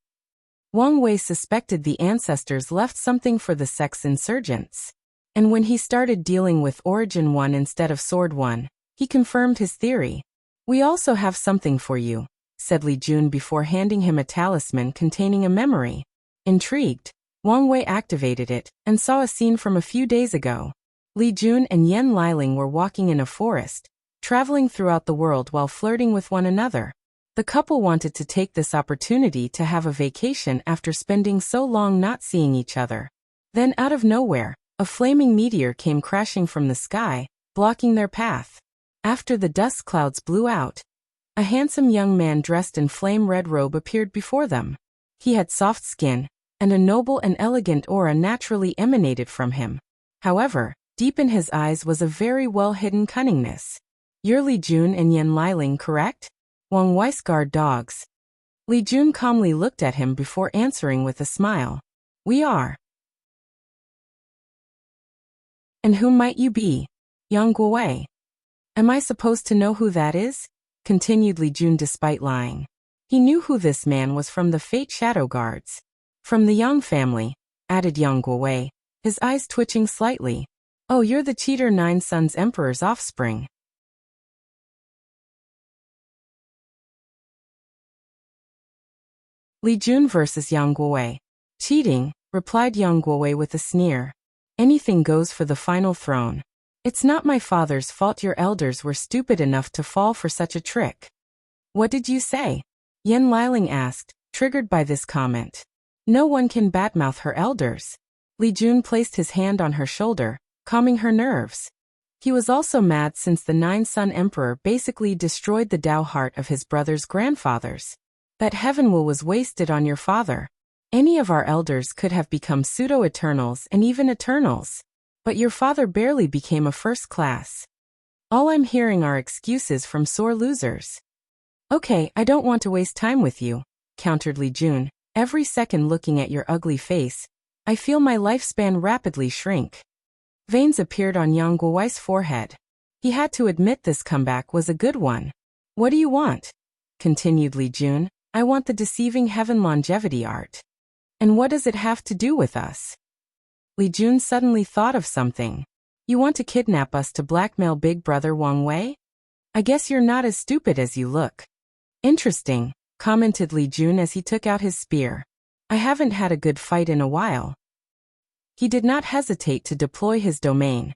Wang Wei suspected the ancestors left something for the sect's insurgents. And when he started dealing with Origin 1 instead of Sword 1, he confirmed his theory. We also have something for you, said Li Jun before handing him a talisman containing a memory. Intrigued, Wang Wei activated it and saw a scene from a few days ago. Li Jun and Yan Liling were walking in a forest, traveling throughout the world while flirting with one another. The couple wanted to take this opportunity to have a vacation after spending so long not seeing each other. Then out of nowhere, a flaming meteor came crashing from the sky, blocking their path. After the dust clouds blew out, a handsome young man dressed in flame-red robe appeared before them. He had soft skin, and a noble and elegant aura naturally emanated from him. However, deep in his eyes was a very well-hidden cunningness. You're Li Jun and Yan Liling, correct? Wang Wei's guard dogs. Li Jun calmly looked at him before answering with a smile. We are. And who might you be? Yang Guowei. Am I supposed to know who that is? Continued Li Jun despite lying. He knew who this man was from the Fate Shadow Guards. From the Yang family, added Yang Guowei, his eyes twitching slightly. Oh, you're the cheater Nine Sons Emperor's offspring. Li Jun versus Yang Guowei. Cheating, replied Yang Guowei with a sneer. Anything goes for the final throne. It's not my father's fault your elders were stupid enough to fall for such a trick. What did you say? Yan Liling asked, triggered by this comment. No one can badmouth her elders. Li Jun placed his hand on her shoulder, calming her nerves. He was also mad since the Nine-Sun Emperor basically destroyed the Tao heart of his brother's grandfathers. That heaven will was wasted on your father. Any of our elders could have become pseudo-eternals and even eternals. But your father barely became a first class. All I'm hearing are excuses from sore losers. Okay, I don't want to waste time with you, countered Li Jun. Every second looking at your ugly face, I feel my lifespan rapidly shrink. Veins appeared on Yang Guowei's forehead. He had to admit this comeback was a good one. What do you want? Continued Li Jun. I want the deceiving heaven longevity art. And what does it have to do with us? Li Jun suddenly thought of something. You want to kidnap us to blackmail Big Brother Wang Wei? I guess you're not as stupid as you look. Interesting, commented Li Jun as he took out his spear. I haven't had a good fight in a while. He did not hesitate to deploy his domain,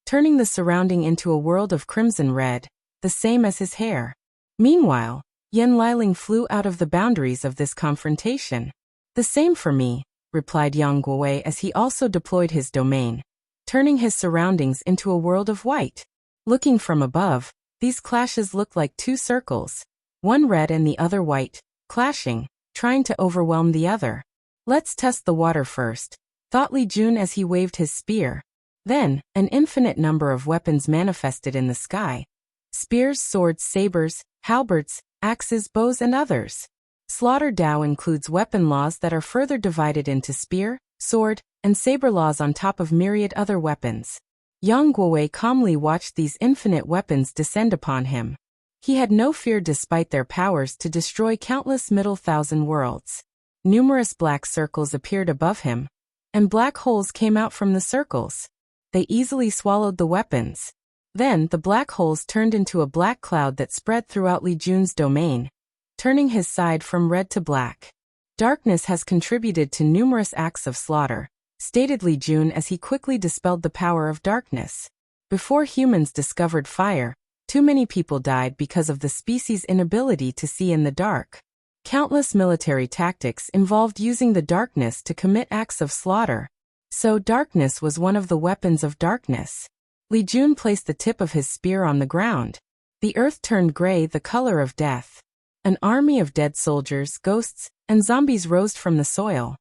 turning the surrounding into a world of crimson red, the same as his hair. Meanwhile, Yan Liling flew out of the boundaries of this confrontation. The same for me, replied Yang Guowei as he also deployed his domain, turning his surroundings into a world of white. Looking from above, these clashes looked like two circles, one red and the other white, clashing, trying to overwhelm the other. Let's test the water first, thought Li Jun as he waved his spear. Then, an infinite number of weapons manifested in the sky. Spears, swords, sabers, halberds, axes, bows and others. Slaughter Dao includes weapon laws that are further divided into spear, sword, and saber laws on top of myriad other weapons. Yang Guowei calmly watched these infinite weapons descend upon him. He had no fear despite their powers to destroy countless middle thousand worlds. Numerous black circles appeared above him, and black holes came out from the circles. They easily swallowed the weapons. Then, the black holes turned into a black cloud that spread throughout Li Jun's domain, turning his side from red to black. Darkness has contributed to numerous acts of slaughter, stated Li Jun as he quickly dispelled the power of darkness. Before humans discovered fire, too many people died because of the species' inability to see in the dark. Countless military tactics involved using the darkness to commit acts of slaughter. So darkness was one of the weapons of darkness. Li Jun placed the tip of his spear on the ground. The earth turned gray, the color of death. An army of dead soldiers, ghosts, and zombies rose from the soil.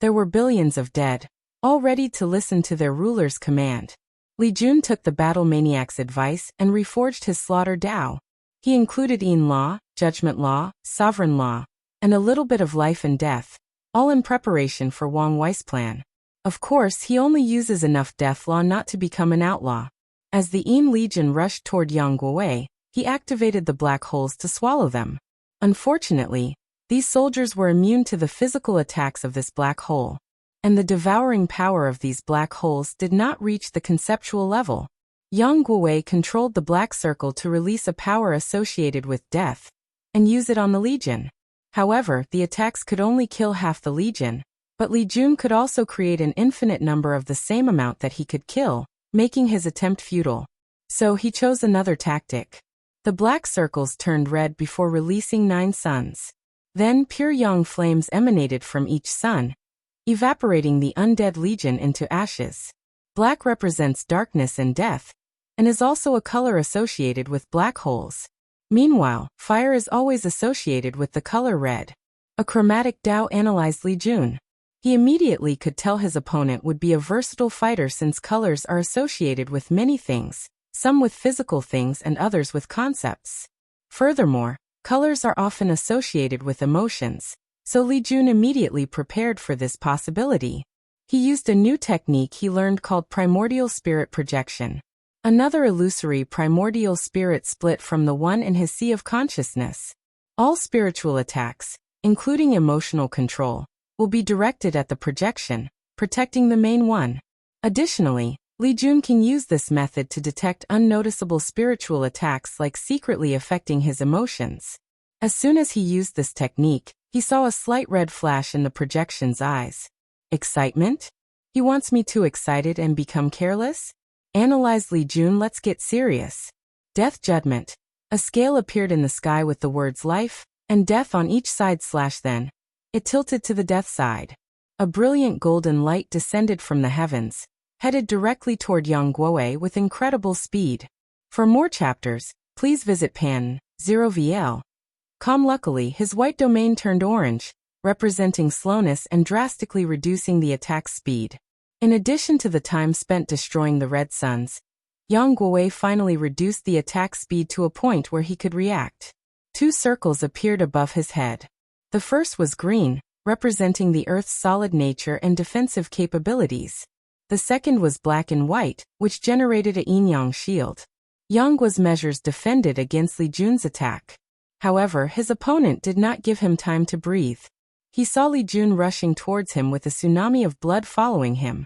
There were billions of dead, all ready to listen to their ruler's command. Li Jun took the battle maniac's advice and reforged his slaughter Dao. He included Yin law, judgment law, sovereign law, and a little bit of life and death, all in preparation for Wang Wei's plan. Of course, he only uses enough death law not to become an outlaw. As the Yin Legion rushed toward Yang Guowei, he activated the black holes to swallow them. Unfortunately, these soldiers were immune to the physical attacks of this black hole, and the devouring power of these black holes did not reach the conceptual level. Yang Guowei controlled the black circle to release a power associated with death, and use it on the Legion. However, the attacks could only kill half the Legion, but Li Jun could also create an infinite number of the same amount that he could kill, making his attempt futile. So he chose another tactic. The black circles turned red before releasing 9 suns. Then pure yang flames emanated from each sun, evaporating the undead Legion into ashes. Black represents darkness and death, and is also a color associated with black holes. Meanwhile, fire is always associated with the color red. A chromatic Dao analyzed Li Jun. He immediately could tell his opponent would be a versatile fighter since colors are associated with many things, some with physical things and others with concepts. Furthermore, colors are often associated with emotions, so Li Jun immediately prepared for this possibility. He used a new technique he learned called primordial spirit projection. Another illusory primordial spirit split from the one in his sea of consciousness. All spiritual attacks, including emotional control, will be directed at the projection, protecting the main one. Additionally, Li Jun can use this method to detect unnoticeable spiritual attacks like secretly affecting his emotions. As soon as he used this technique, he saw a slight red flash in the projection's eyes. Excitement? He wants me too excited and become careless? Analyze Li Jun, let's get serious. Death judgment. A scale appeared in the sky with the words life and death on each side / then it tilted to the death side. A brilliant golden light descended from the heavens, headed directly toward Yang Guowei with incredible speed. For more chapters, please visit Pan 0VL. Luckily, his white domain turned orange, representing slowness and drastically reducing the attack speed. In addition to the time spent destroying the red suns, Yang Guowei finally reduced the attack speed to a point where he could react. 2 circles appeared above his head. The first was green, representing the Earth's solid nature and defensive capabilities. The second was black and white, which generated a yin-yang shield. Yang Guo's measures defended against Li Jun's attack. However, his opponent did not give him time to breathe. He saw Li Jun rushing towards him with a tsunami of blood following him.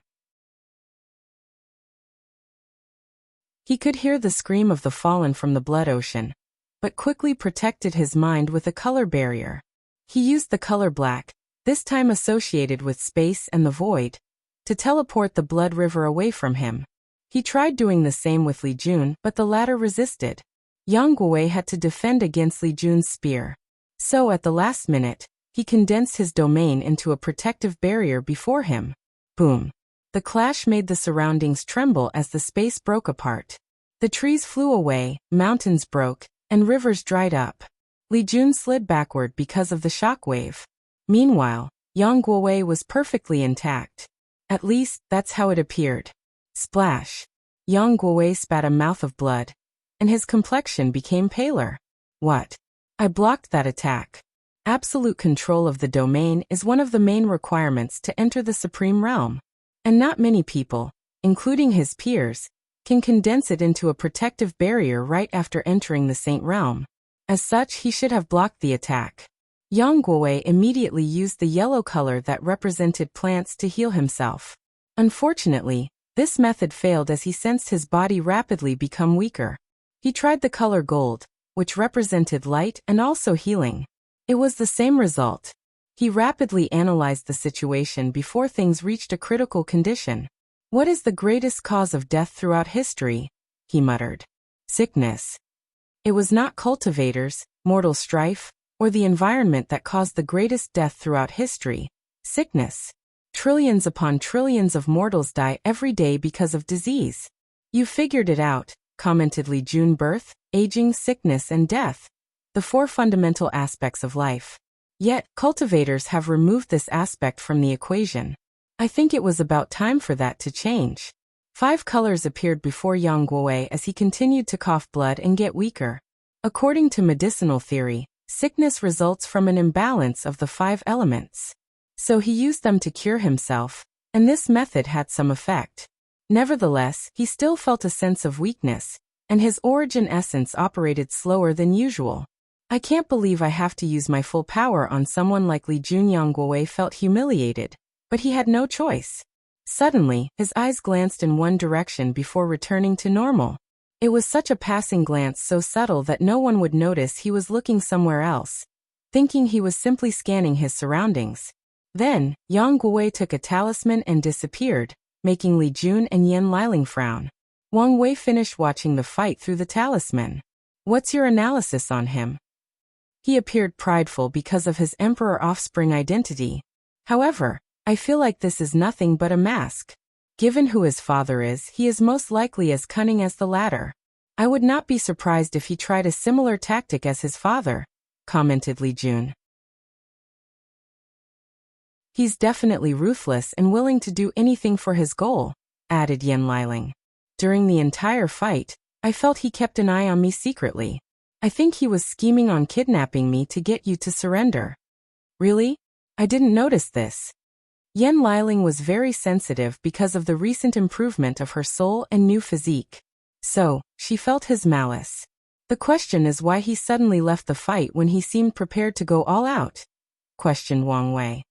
He could hear the scream of the fallen from the blood ocean, but quickly protected his mind with a color barrier. He used the color black, this time associated with space and the void, to teleport the blood river away from him. He tried doing the same with Li Jun, but the latter resisted. Yang Guowei had to defend against Li Jun's spear. So at the last minute, he condensed his domain into a protective barrier before him. Boom. The clash made the surroundings tremble as the space broke apart. The trees flew away, mountains broke, and rivers dried up. Li Jun slid backward because of the shockwave. Meanwhile, Yang Guowei was perfectly intact. At least, that's how it appeared. Splash. Yang Guowei spat a mouth of blood, and his complexion became paler. What? I blocked that attack. Absolute control of the domain is one of the main requirements to enter the Supreme Realm. And not many people, including his peers, can condense it into a protective barrier right after entering the Saint Realm. As such, he should have blocked the attack. Yang Guowei immediately used the yellow color that represented plants to heal himself. Unfortunately, This method failed as he sensed his body rapidly become weaker. He tried the color gold, which represented light and also healing. It was the same result. He rapidly analyzed the situation before things reached a critical condition. What is the greatest cause of death throughout history? He muttered. Sickness. It was not cultivators, mortal strife, or the environment that caused the greatest death throughout history. Sickness. Trillions upon trillions of mortals die every day because of disease. You figured it out, commented Li Jun. Birth, aging, sickness, and death. The four fundamental aspects of life. Yet, cultivators have removed this aspect from the equation. I think it was about time for that to change. 5 colors appeared before Yang Guowei as he continued to cough blood and get weaker. According to medicinal theory, sickness results from an imbalance of the 5 elements. So he used them to cure himself, and this method had some effect. Nevertheless, he still felt a sense of weakness, and his origin essence operated slower than usual. I can't believe I have to use my full power on someone like Li Jun. Yang Guowei felt humiliated, but he had no choice. Suddenly, his eyes glanced in one direction before returning to normal. It was such a passing glance, so subtle that no one would notice he was looking somewhere else, thinking he was simply scanning his surroundings. Then, Yang Guowei took a talisman and disappeared, making Li Jun and Yan Liling frown. Wang Wei finished watching the fight through the talisman. What's your analysis on him? He appeared prideful because of his emperor offspring identity. However, I feel like this is nothing but a mask. Given who his father is, he is most likely as cunning as the latter. I would not be surprised if he tried a similar tactic as his father, commented Li Jun. He's definitely ruthless and willing to do anything for his goal, added Yan Liling. During the entire fight, I felt he kept an eye on me secretly. I think he was scheming on kidnapping me to get you to surrender. Really? I didn't notice this. Yan Liling was very sensitive because of the recent improvement of her soul and new physique. So, she felt his malice. The question is why he suddenly left the fight when he seemed prepared to go all out, questioned Wang Wei.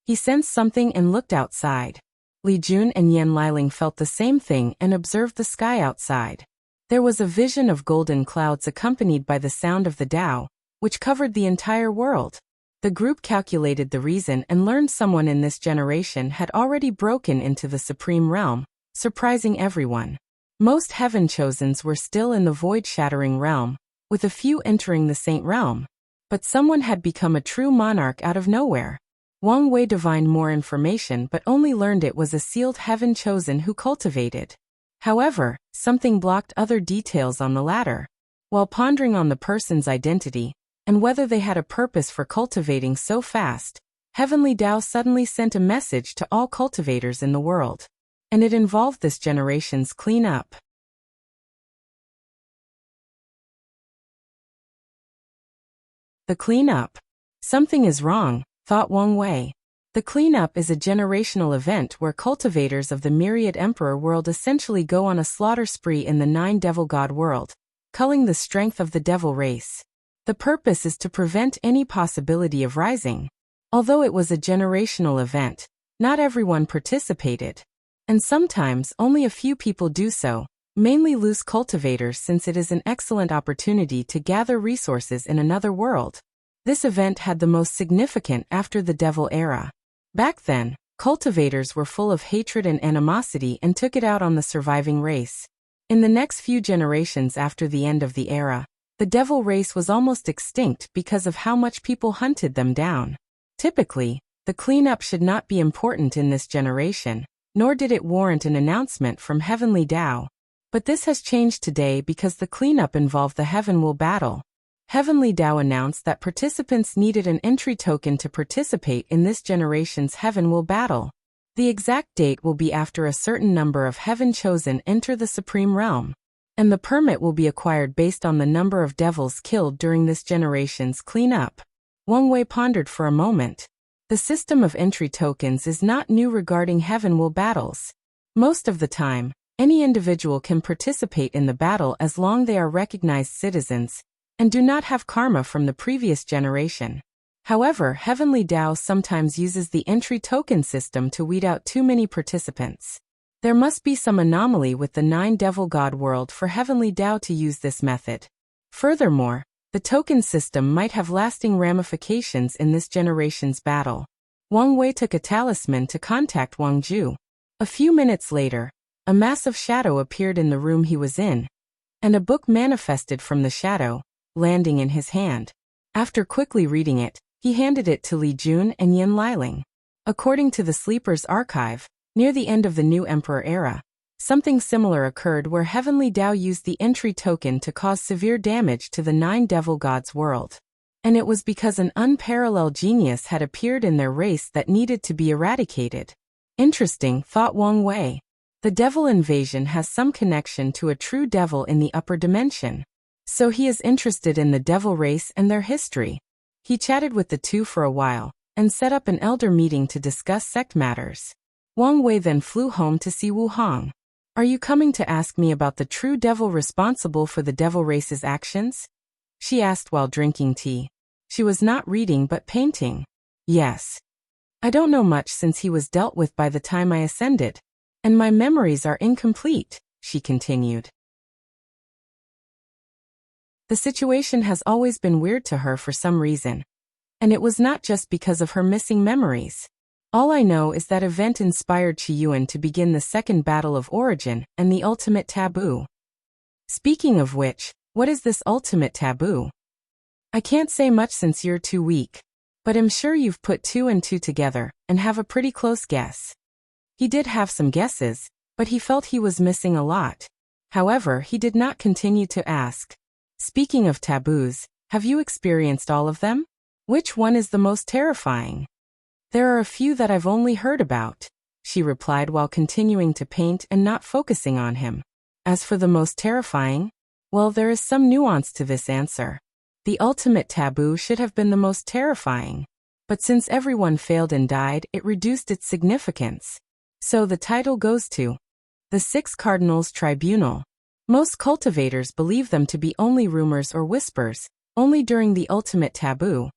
He sensed something and looked outside. Li Jun and Yan Liling felt the same thing and observed the sky outside. There was a vision of golden clouds accompanied by the sound of the Tao, which covered the entire world. The group calculated the reason and learned someone in this generation had already broken into the Supreme Realm, surprising everyone. Most Heaven Chosens were still in the void-shattering realm, with a few entering the Saint Realm. But someone had become a true monarch out of nowhere. Wang Wei divined more information but only learned it was a sealed Heaven Chosen who cultivated. However, something blocked other details on the latter. While pondering on the person's identity, and whether they had a purpose for cultivating so fast, Heavenly Tao suddenly sent a message to all cultivators in the world. And it involved this generation's cleanup. The cleanup. Something is wrong, thought Wang Wei. The cleanup is a generational event where cultivators of the myriad emperor world essentially go on a slaughter spree in the 9 devil god world, culling the strength of the devil race. The purpose is to prevent any possibility of rising. Although it was a generational event, not everyone participated. And sometimes only a few people do so, mainly loose cultivators, since it is an excellent opportunity to gather resources in another world. This event had the most significant after the Devil era. Back then, cultivators were full of hatred and animosity and took it out on the surviving race. In the next few generations after the end of the era, the Devil race was almost extinct because of how much people hunted them down. Typically, the cleanup should not be important in this generation, nor did it warrant an announcement from Heavenly Tao. But this has changed today because the cleanup involved the Heaven Will battle. Heavenly Tao announced that participants needed an entry token to participate in this generation's Heaven Will battle. The exact date will be after a certain number of Heaven Chosen enter the Supreme Realm, and the permit will be acquired based on the number of devils killed during this generation's cleanup. Wang Wei pondered for a moment. The system of entry tokens is not new regarding Heaven Will battles. Most of the time, any individual can participate in the battle as long as they are recognized citizens and do not have karma from the previous generation. However, Heavenly Tao sometimes uses the entry token system to weed out too many participants. There must be some anomaly with the 9 devil god world for Heavenly Tao to use this method. Furthermore, the token system might have lasting ramifications in this generation's battle. Wang Wei took a talisman to contact Wang Ju. A few minutes later, a massive shadow appeared in the room he was in, and a book manifested from the shadow, landing in his hand. After quickly reading it, he handed it to Li Jun and Yin Liling. According to the Sleeper's archive, near the end of the New Emperor era, something similar occurred where Heavenly Tao used the entry token to cause severe damage to the 9 devil gods world. And it was because an unparalleled genius had appeared in their race that needed to be eradicated. Interesting, thought Wang Wei. The devil invasion has some connection to a true devil in the upper dimension. So he is interested in the devil race and their history. He chatted with the two for a while, and set up an elder meeting to discuss sect matters. Wang Wei then flew home to see Wu Hong. Are you coming to ask me about the true devil responsible for the devil race's actions? She asked while drinking tea. She was not reading but painting. Yes. I don't know much since he was dealt with by the time I ascended, and my memories are incomplete, she continued. The situation has always been weird to her for some reason, and it was not just because of her missing memories. All I know is that event inspired Qiyuan to begin the second battle of origin and the ultimate taboo. Speaking of which, what is this ultimate taboo? I can't say much since you're too weak, but I'm sure you've put 2 and 2 together and have a pretty close guess. He did have some guesses, but he felt he was missing a lot. However, he did not continue to ask. Speaking of taboos, have you experienced all of them? Which one is the most terrifying? There are a few that I've only heard about, she replied while continuing to paint and not focusing on him. As for the most terrifying, well, there is some nuance to this answer. The ultimate taboo should have been the most terrifying, but since everyone failed and died, it reduced its significance. So the title goes to the 6 Cardinals Tribunal. Most cultivators believe them to be only rumors or whispers, only during the ultimate taboo,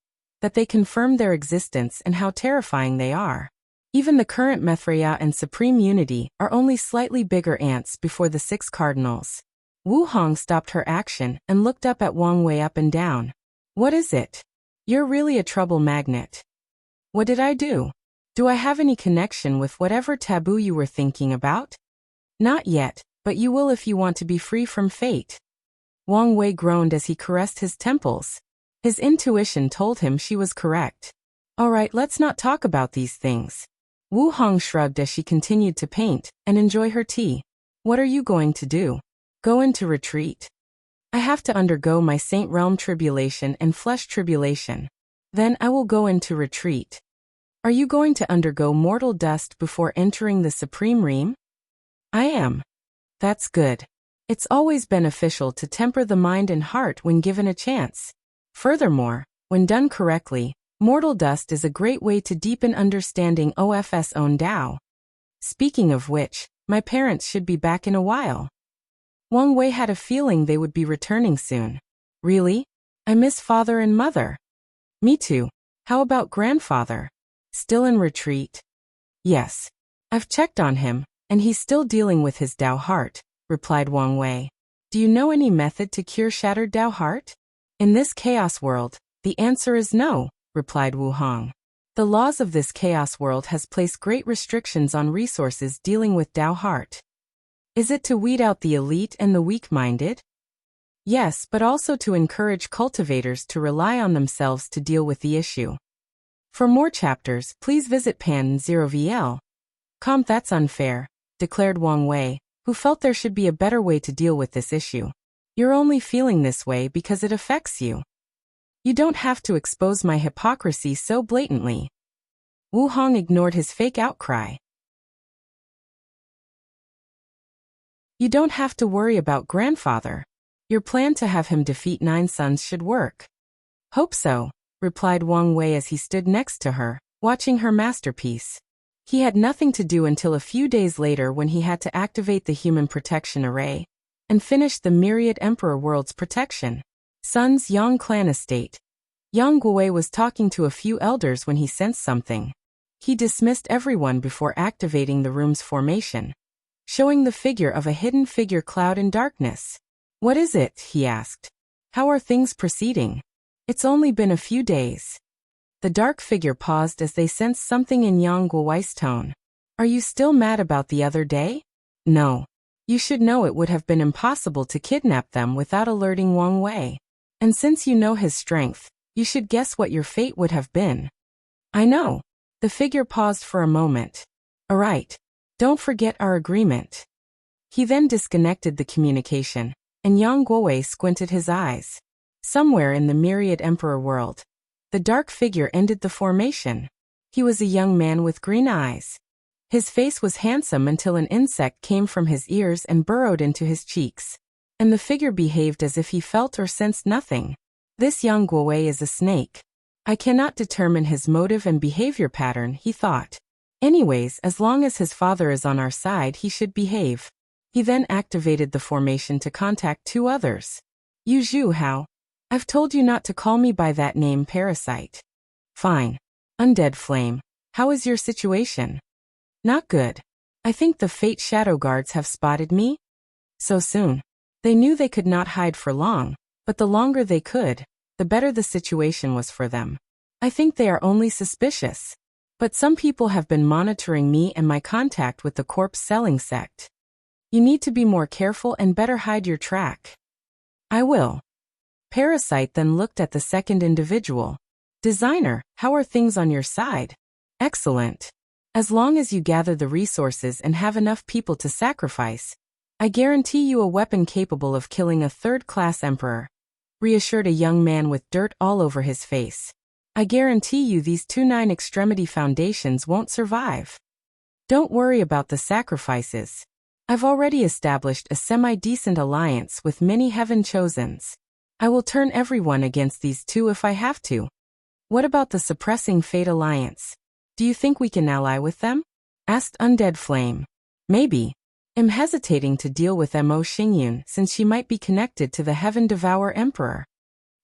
that they confirm their existence and how terrifying they are. Even the current Maitreya and Supreme Unity are only slightly bigger ants before the 6 Cardinals. Wu Hong stopped her action and looked up at Wang Wei up and down. What is it? You're really a trouble magnet. What did I do? Do I have any connection with whatever taboo you were thinking about? Not yet, but you will if you want to be free from fate. Wang Wei groaned as he caressed his temples. His intuition told him she was correct. All right, let's not talk about these things. Wu Hong shrugged as she continued to paint and enjoy her tea. What are you going to do? Go into retreat? I have to undergo my Saint Realm tribulation and flesh tribulation. Then I will go into retreat. Are you going to undergo mortal dust before entering the Supreme Realm? I am. That's good. It's always beneficial to temper the mind and heart when given a chance. Furthermore, when done correctly, mortal dust is a great way to deepen understanding OF's own Tao. Speaking of which, my parents should be back in a while. Wang Wei had a feeling they would be returning soon. Really? I miss father and mother. Me too. How about grandfather? Still in retreat? Yes. I've checked on him, and he's still dealing with his Tao heart, replied Wang Wei. Do you know any method to cure shattered Tao heart? In this chaos world, the answer is no, replied Wu Hong. The laws of this chaos world has placed great restrictions on resources dealing with Tao heart. Is it to weed out the elite and the weak-minded? Yes, but also to encourage cultivators to rely on themselves to deal with the issue. For more chapters, please visit pan0vl. That's unfair, declared Wang Wei, who felt there should be a better way to deal with this issue. You're only feeling this way because it affects you. You don't have to expose my hypocrisy so blatantly. Wu Hong ignored his fake outcry. You don't have to worry about grandfather. Your plan to have him defeat 9 sons should work. Hope so, replied Wang Wei as he stood next to her, watching her masterpiece. He had nothing to do until a few days later when he had to activate the Human Protection Array and finish the Myriad Emperor World's protection. Sun's Yang clan estate. Yang Guowei was talking to a few elders when he sensed something. He dismissed everyone before activating the room's formation. showing the figure of a hidden figure cloud in darkness. "What is it?" he asked. "How are things proceeding? It's only been a few days." The dark figure paused as they sensed something in Yang Guowei's tone. "Are you still mad about the other day?" "No. You should know it would have been impossible to kidnap them without alerting Wang Wei. And since you know his strength, you should guess what your fate would have been." "I know." The figure paused for a moment. "All right. Don't forget our agreement." He then disconnected the communication, and Yang Guowei squinted his eyes. Somewhere in the myriad emperor world, the dark figure ended the formation. He was a young man with green eyes. His face was handsome until an insect came from his ears and burrowed into his cheeks. And the figure behaved as if he felt or sensed nothing. "This Yang Guowei is a snake. I cannot determine his motive and behavior pattern," he thought. "Anyways, as long as his father is on our side, he should behave." He then activated the formation to contact 2 others. "Yu Zhu Hao. I've told you not to call me by that name, parasite." "Fine. Undead Flame. How is your situation?" "Not good. I think the Fate Shadow Guards have spotted me." "So soon?" They knew they could not hide for long, but the longer they could, the better the situation was for them. "I think they are only suspicious. But some people have been monitoring me and my contact with the corpse selling sect. You need to be more careful and better hide your track." "I will." Parasite then looked at the second individual. "Designer, how are things on your side?" "Excellent. As long as you gather the resources and have enough people to sacrifice, I guarantee you a weapon capable of killing a third-class emperor," reassured a young man with dirt all over his face. "I guarantee you these 2 9-extremity foundations won't survive. Don't worry about the sacrifices. I've already established a semi-decent alliance with many heaven chosens. I will turn everyone against these 2 if I have to." "What about the suppressing fate alliance? Do you think we can ally with them?" asked Undead Flame. "Maybe. I'm hesitating to deal with Mo Xingyun since she might be connected to the Heaven Devourer Emperor.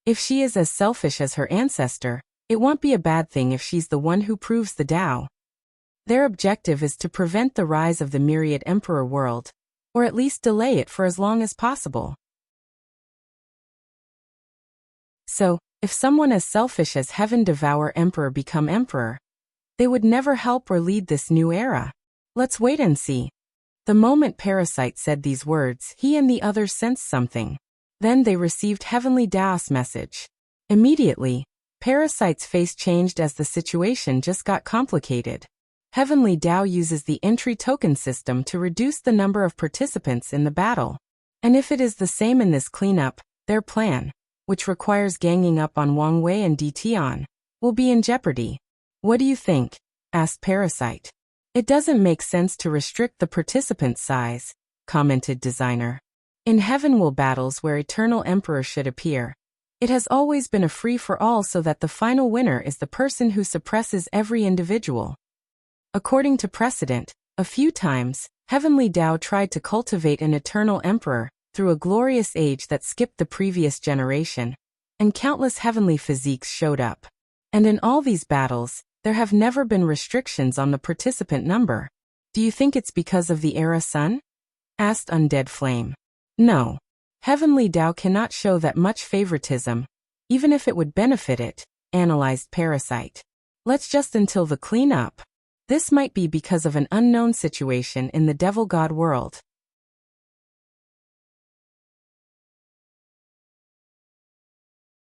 If she is as selfish as her ancestor, it won't be a bad thing if she's the one who proves the Tao. Their objective is to prevent the rise of the myriad emperor world, or at least delay it for as long as possible. So, if someone as selfish as Heaven Devourer Emperor become emperor, they would never help or lead this new era. Let's wait and see." The moment Parasite said these words, he and the others sensed something. Then they received Heavenly Dao's message. Immediately, Parasite's face changed as the situation just got complicated. Heavenly Dao uses the entry token system to reduce the number of participants in the battle. And if it is the same in this cleanup, their plan, which requires ganging up on Wang Wei and Tian, will be in jeopardy. "What do you think?" asked Parasite. "It doesn't make sense to restrict the participant size," commented Designer. "In Heaven-Will battles where Eternal Emperor should appear, it has always been a free-for-all so that the final winner is the person who suppresses every individual. According to precedent, a few times, Heavenly Dao tried to cultivate an Eternal Emperor through a glorious age that skipped the previous generation, and countless heavenly physiques showed up. And in all these battles, there have never been restrictions on the participant number. Do you think it's because of the Era Sun?" asked Undead Flame. "No. Heavenly Dao cannot show that much favoritism, even if it would benefit it," analyzed Parasite. "Let's just until the cleanup. This might be because of an unknown situation in the Devil God world."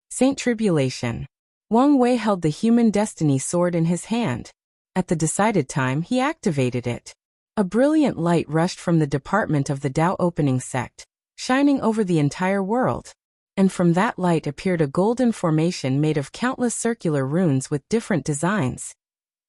Saint Tribulation. Wang Wei held the Human Destiny sword in his hand. At the decided time, he activated it. A brilliant light rushed from the department of the Tao opening sect, shining over the entire world. And from that light appeared a golden formation made of countless circular runes with different designs.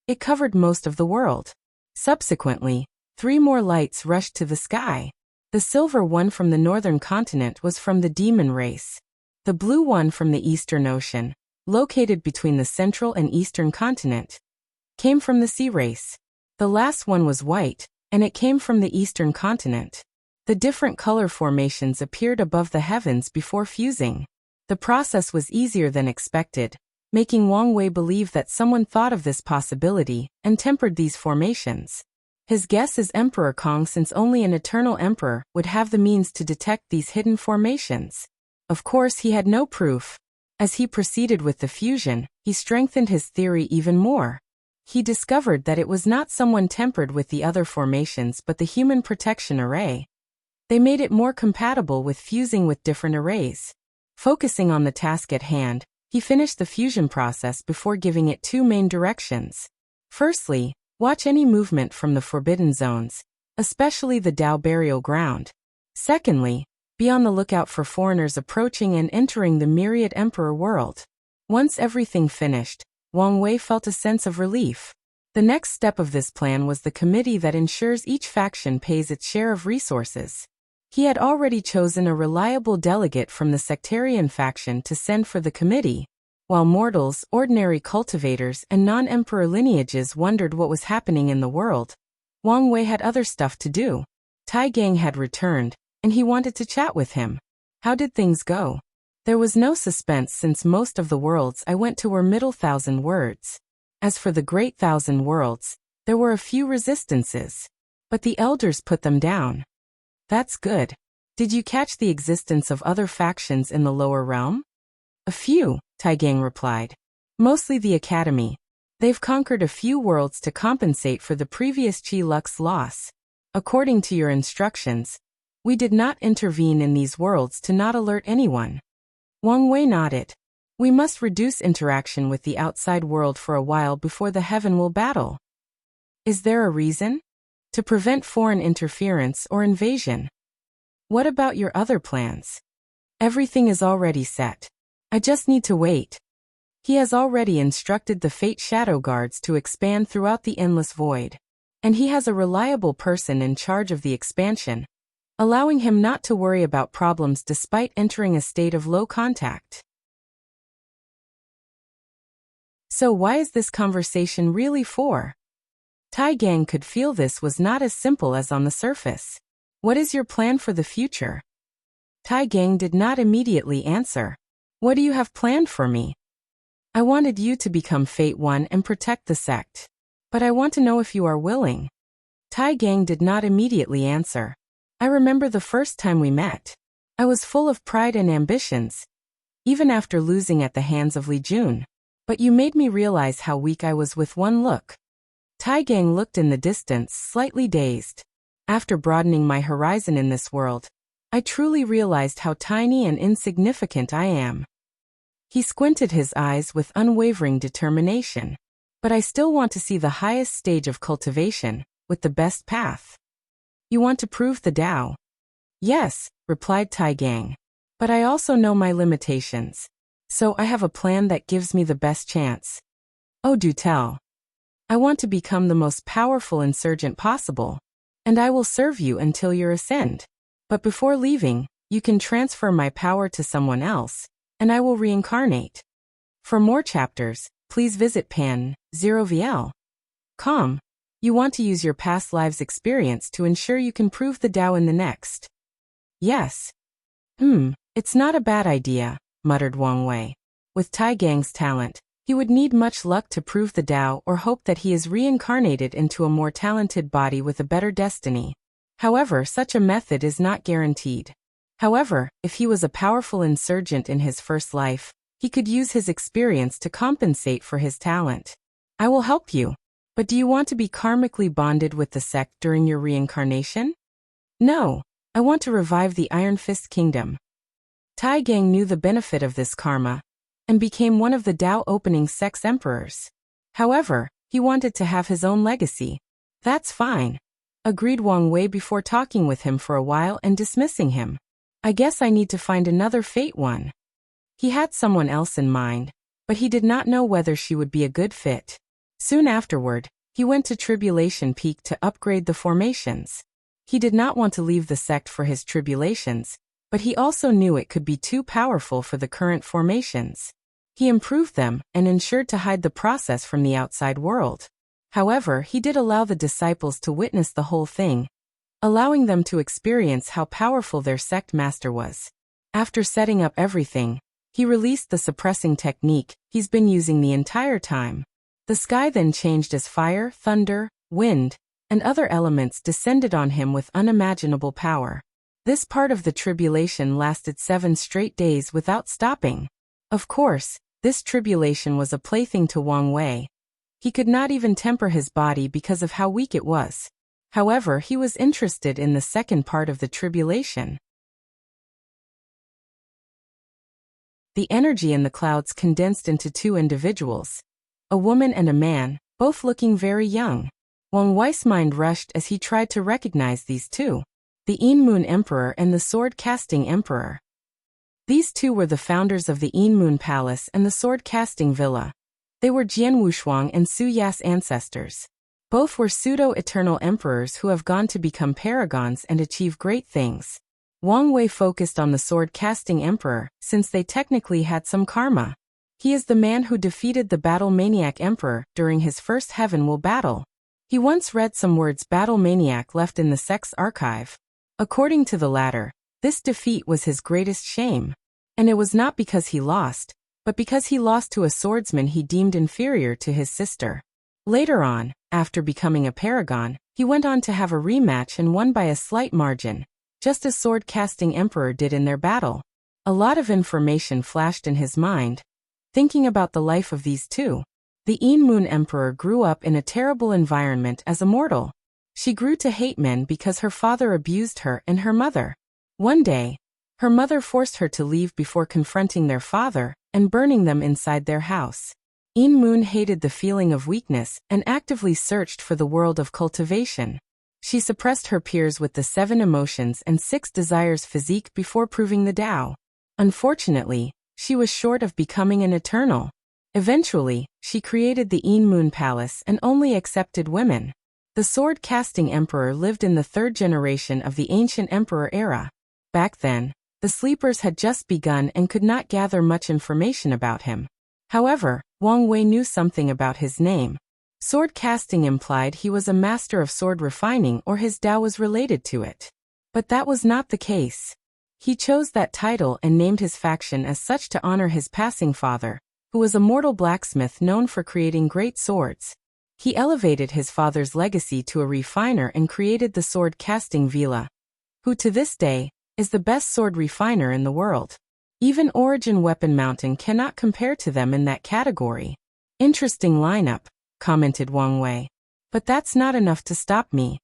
It covered most of the world. Subsequently, 3 more lights rushed to the sky. The silver one from the northern continent was from the demon race. The blue one from the Eastern Ocean, located between the central and eastern continent, came from the sea race. The last one was white, and it came from the eastern continent. The different color formations appeared above the heavens before fusing. The process was easier than expected, making Wang Wei believe that someone thought of this possibility and tempered these formations. His guess is Emperor Kong, since only an eternal emperor would have the means to detect these hidden formations. Of course, he had no proof. As he proceeded with the fusion, he strengthened his theory even more. He discovered that it was not someone tempered with the other formations but the human protection array. They made it more compatible with fusing with different arrays. Focusing on the task at hand, he finished the fusion process before giving it two main directions. Firstly, watch any movement from the forbidden zones, especially the Dao burial ground. Secondly, be on the lookout for foreigners approaching and entering the myriad emperor world. Once everything finished, Wang Wei felt a sense of relief. The next step of this plan was the committee that ensures each faction pays its share of resources. He had already chosen a reliable delegate from the sectarian faction to send for the committee, while mortals, ordinary cultivators, and non-emperor lineages wondered what was happening in the world. Wang Wei had other stuff to do. Tai Gang had returned, and he wanted to chat with him. How did things go? There was no suspense, since most of the worlds I went to were middle thousand words. As for the great thousand worlds, there were a few resistances, but the elders put them down. That's good. Did you catch the existence of other factions in the lower realm? A few, Tai Gang replied. Mostly the Academy. They've conquered a few worlds to compensate for the previous Chi Lux loss. According to your instructions, we did not intervene in these worlds to not alert anyone. Wang Wei nodded. We must reduce interaction with the outside world for a while before the heaven will battle. Is there a reason? To prevent foreign interference or invasion. What about your other plans? Everything is already set. I just need to wait. He has already instructed the Fate Shadow Guards to expand throughout the endless void. And he has a reliable person in charge of the expansion, allowing him not to worry about problems despite entering a state of low contact. So why is this conversation really for? Tai Gang could feel this was not as simple as on the surface. What is your plan for the future? Tai Gang did not immediately answer. What do you have planned for me? I wanted you to become Fate One and protect the sect. But I want to know if you are willing. Tai Gang did not immediately answer. I remember the first time we met. I was full of pride and ambitions, even after losing at the hands of Li Jun. But you made me realize how weak I was with one look. Tai Gang looked in the distance, slightly dazed. After broadening my horizon in this world, I truly realized how tiny and insignificant I am. He squinted his eyes with unwavering determination. But I still want to see the highest stage of cultivation, with the best path. You want to prove the Tao? Yes, replied Tai Gang. But I also know my limitations. So I have a plan that gives me the best chance. Oh, do tell. I want to become the most powerful insurgent possible, and I will serve you until your ascend. But before leaving, you can transfer my power to someone else, and I will reincarnate. For more chapters, please visit pan0vl.com. You want to use your past lives' experience to ensure you can prove the Tao in the next. Yes. It's not a bad idea, muttered Wang Wei. With Tai Gang's talent, he would need much luck to prove the Tao or hope that he is reincarnated into a more talented body with a better destiny. However, such a method is not guaranteed. However, if he was a powerful insurgent in his first life, he could use his experience to compensate for his talent. I will help you. But do you want to be karmically bonded with the sect during your reincarnation? No, I want to revive the Iron Fist Kingdom. Tai Gang knew the benefit of this karma, and became one of the Tao opening sect's emperors. However, he wanted to have his own legacy. That's fine, agreed Wang Wei before talking with him for a while and dismissing him. I guess I need to find another Fate One. He had someone else in mind, but he did not know whether she would be a good fit. Soon afterward, he went to Tribulation Peak to upgrade the formations. He did not want to leave the sect for his tribulations, but he also knew it could be too powerful for the current formations. He improved them and ensured to hide the process from the outside world. However, he did allow the disciples to witness the whole thing, allowing them to experience how powerful their sect master was. After setting up everything, he released the suppressing technique he's been using the entire time. The sky then changed as fire, thunder, wind, and other elements descended on him with unimaginable power. This part of the tribulation lasted 7 straight days without stopping. Of course, this tribulation was a plaything to Wang Wei. He could not even temper his body because of how weak it was. However, he was interested in the second part of the tribulation. The energy in the clouds condensed into 2 individuals, a woman and a man, both looking very young. Wang Wei's mind rushed as he tried to recognize these two, the Moon Emperor and the Sword-Casting Emperor. These two were the founders of the Moon Palace and the Sword-Casting Villa. They were Jian Wushuang and Su Ya's ancestors. Both were pseudo-eternal emperors who have gone to become paragons and achieve great things. Wang Wei focused on the Sword-Casting Emperor, since they technically had some karma. He is the man who defeated the Battle Maniac Emperor during his first Heaven-Will battle. He once read some words Battle Maniac left in the sect's archive. According to the latter, this defeat was his greatest shame. And it was not because he lost, but because he lost to a swordsman he deemed inferior to his sister. Later on, after becoming a paragon, he went on to have a rematch and won by a slight margin, just as Sword-Casting Emperor did in their battle. A lot of information flashed in his mind, thinking about the life of these two. The Moon Emperor grew up in a terrible environment as a mortal. She grew to hate men because her father abused her and her mother. One day, her mother forced her to leave before confronting their father and burning them inside their house. Moon hated the feeling of weakness and actively searched for the world of cultivation. She suppressed her peers with the 7 emotions and 6 desires physique before proving the Tao. Unfortunately, she was short of becoming an eternal. Eventually, she created the Moon Palace and only accepted women. The Sword-Casting Emperor lived in the 3rd generation of the Ancient Emperor era. Back then, the sleepers had just begun and could not gather much information about him. However, Wang Wei knew something about his name. Sword casting implied he was a master of sword refining or his Tao was related to it. But that was not the case. He chose that title and named his faction as such to honor his passing father, who was a mortal blacksmith known for creating great swords. He elevated his father's legacy to a refiner and created the Sword-Casting Villa, who to this day is the best sword refiner in the world. Even Origin Weapon Mountain cannot compare to them in that category. Interesting lineup, commented Wang Wei. But that's not enough to stop me.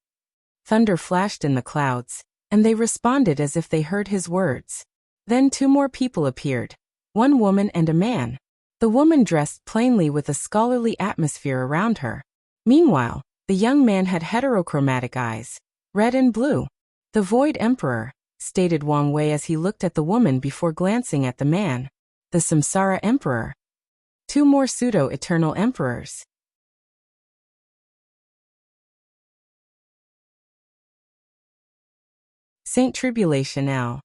Thunder flashed in the clouds, and they responded as if they heard his words. Then 2 more people appeared, 1 woman and a man. The woman dressed plainly with a scholarly atmosphere around her. Meanwhile, the young man had heterochromatic eyes, red and blue. The Void Emperor, stated Wang Wei as he looked at the woman before glancing at the man. The Samsara Emperor. 2 more pseudo-eternal emperors. Saint Tribulation Now.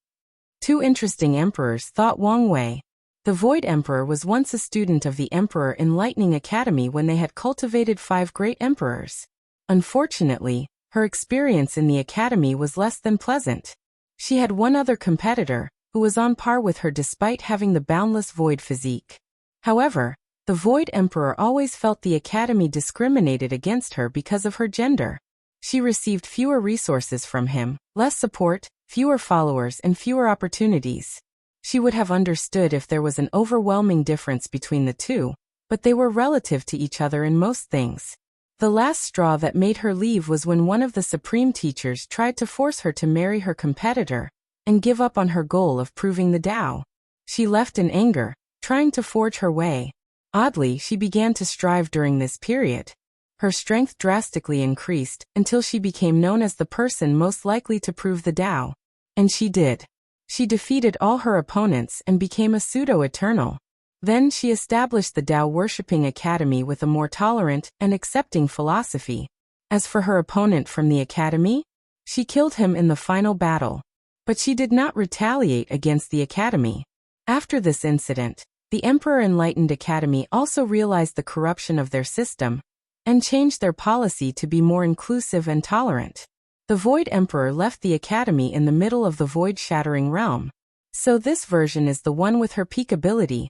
2 interesting emperors, thought Wang Wei. The Void Emperor was once a student of the Emperor Enlightening Academy when they had cultivated 5 great emperors. Unfortunately, her experience in the academy was less than pleasant. She had one other competitor, who was on par with her despite having the boundless void physique. However, the Void Emperor always felt the academy discriminated against her because of her gender. She received fewer resources from him, less support, fewer followers and fewer opportunities. She would have understood if there was an overwhelming difference between the two, but they were relative to each other in most things. The last straw that made her leave was when one of the supreme teachers tried to force her to marry her competitor and give up on her goal of proving the Tao. She left in anger, trying to forge her way. Oddly, she began to strive during this period. Her strength drastically increased until she became known as the person most likely to prove the Tao. And she did. She defeated all her opponents and became a pseudo-eternal. Then she established the Tao-worshipping academy with a more tolerant and accepting philosophy. As for her opponent from the academy, she killed him in the final battle. But she did not retaliate against the academy. After this incident, the Emperor Enlightened Academy also realized the corruption of their system and changed their policy to be more inclusive and tolerant. The Void Emperor left the academy in the middle of the void-shattering realm. So this version is the one with her peak ability,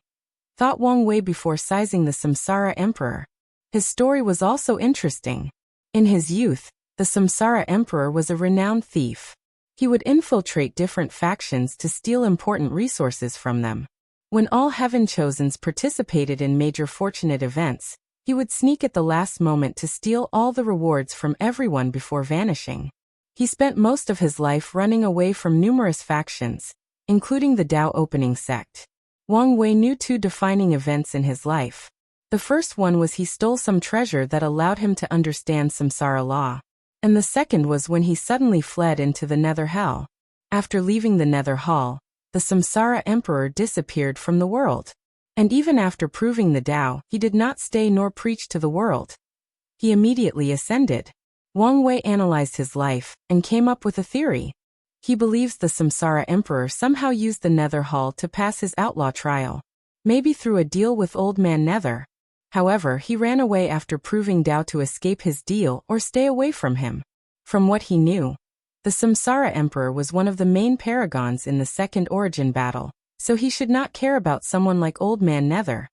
thought Wang Wei before sizing the Samsara Emperor. His story was also interesting. In his youth, The Samsara Emperor was a renowned thief. He would infiltrate different factions to steal important resources from them. When all Heaven Chosens participated in major fortunate events, he would sneak at the last moment to steal all the rewards from everyone before vanishing. He spent most of his life running away from numerous factions, including the Tao opening sect. Wang Wei knew two defining events in his life. The first one was he stole some treasure that allowed him to understand samsara law. And the second was when he suddenly fled into the Nether Hell. After leaving the Nether Hall, the Samsara Emperor disappeared from the world. And even after proving the Tao, he did not stay nor preach to the world. He immediately ascended. Wang Wei analyzed his life and came up with a theory. He believes the Samsara Emperor somehow used the Nether Hall to pass his outlaw trial. Maybe through a deal with Old Man Nether. However, he ran away after proving Tao to escape his deal or stay away from him. From what he knew, the Samsara Emperor was one of the main paragons in the Second Origin battle, so he should not care about someone like Old Man Nether.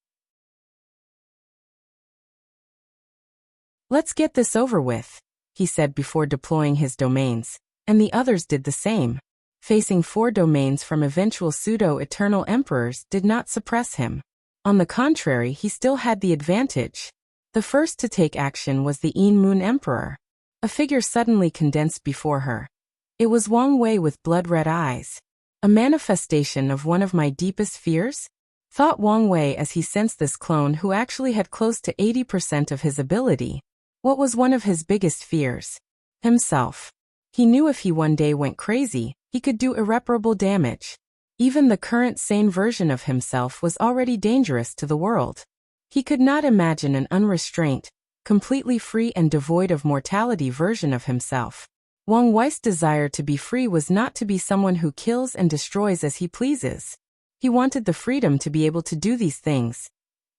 "Let's get this over with," he said before deploying his domains, and the others did the same. Facing 4 domains from eventual pseudo-eternal emperors did not suppress him. On the contrary, he still had the advantage. The first to take action was the Een Moon Emperor. A figure suddenly condensed before her. It was Wang Wei with blood-red eyes. "A manifestation of one of my deepest fears?" thought Wang Wei as he sensed this clone who actually had close to 80% of his ability. What was one of his biggest fears? Himself. He knew if he one day went crazy, he could do irreparable damage. Even the current sane version of himself was already dangerous to the world. He could not imagine an unrestrained, completely free and devoid of mortality version of himself. Wang Wei's desire to be free was not to be someone who kills and destroys as he pleases. He wanted the freedom to be able to do these things.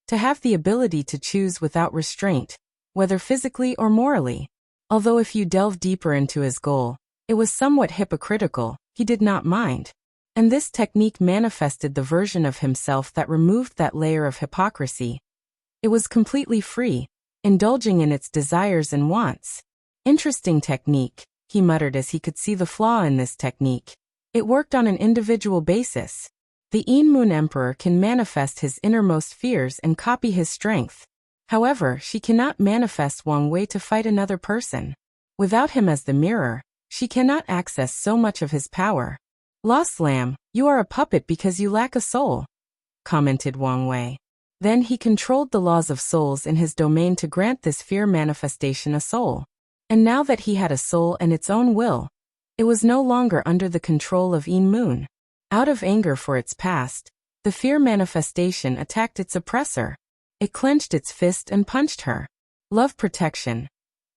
To have the ability to choose without restraint, whether physically or morally. Although if you delve deeper into his goal, it was somewhat hypocritical, he did not mind. And this technique manifested the version of himself that removed that layer of hypocrisy. It was completely free, indulging in its desires and wants. "Interesting technique," he muttered as he could see the flaw in this technique. It worked on an individual basis. The Een Moon Emperor can manifest his innermost fears and copy his strength. However, she cannot manifest Wang Wei to fight another person. Without him as the mirror, she cannot access so much of his power. "Lost lamb, you are a puppet because you lack a soul," commented Wang Wei. Then he controlled the laws of souls in his domain to grant this fear manifestation a soul. And now that he had a soul and its own will, it was no longer under the control of Een Moon. Out of anger for its past, the fear manifestation attacked its oppressor. It clenched its fist and punched her. Love protection.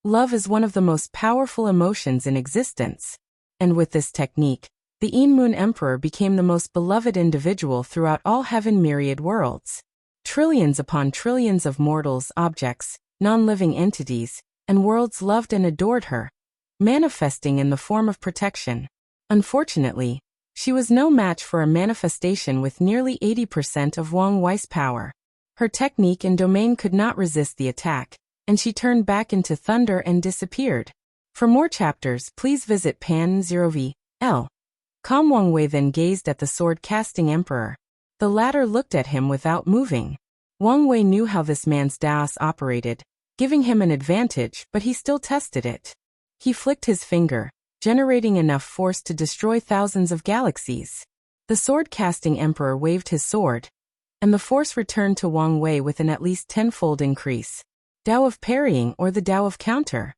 Love is one of the most powerful emotions in existence. And with this technique, the Een Moon Emperor became the most beloved individual throughout all heaven myriad worlds. Trillions upon trillions of mortals, objects, non-living entities, and worlds loved and adored her, manifesting in the form of protection. Unfortunately, she was no match for a manifestation with nearly 80% of Wang Wei's power. Her technique and domain could not resist the attack, and she turned back into thunder and disappeared. For more chapters, please visit Pan 0v.L. Calm Wang Wei then gazed at the sword-casting emperor. The latter looked at him without moving. Wang Wei knew how this man's Daos operated, giving him an advantage, but he still tested it. He flicked his finger, generating enough force to destroy thousands of galaxies. The sword-casting emperor waved his sword, and the force returned to Wang Wei with an at least 10-fold increase. Tao of parrying or the Tao of counter.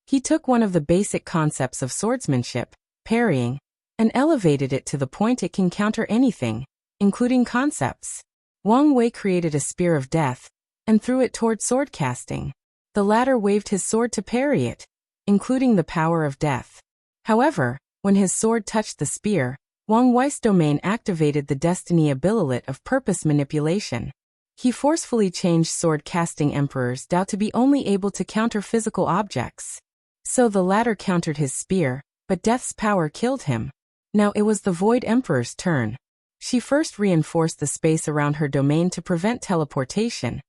He took one of the basic concepts of swordsmanship, parrying, and elevated it to the point it can counter anything, including concepts. Wang Wei created a spear of death, and threw it toward sword casting. The latter waved his sword to parry it, including the power of death. However, when his sword touched the spear, Wang Wei's domain activated the destiny ability of purpose manipulation. He forcefully changed sword-casting Emperor's Tao to be only able to counter physical objects. So the latter countered his spear, but death's power killed him. Now it was the Void Emperor's turn. She first reinforced the space around her domain to prevent teleportation,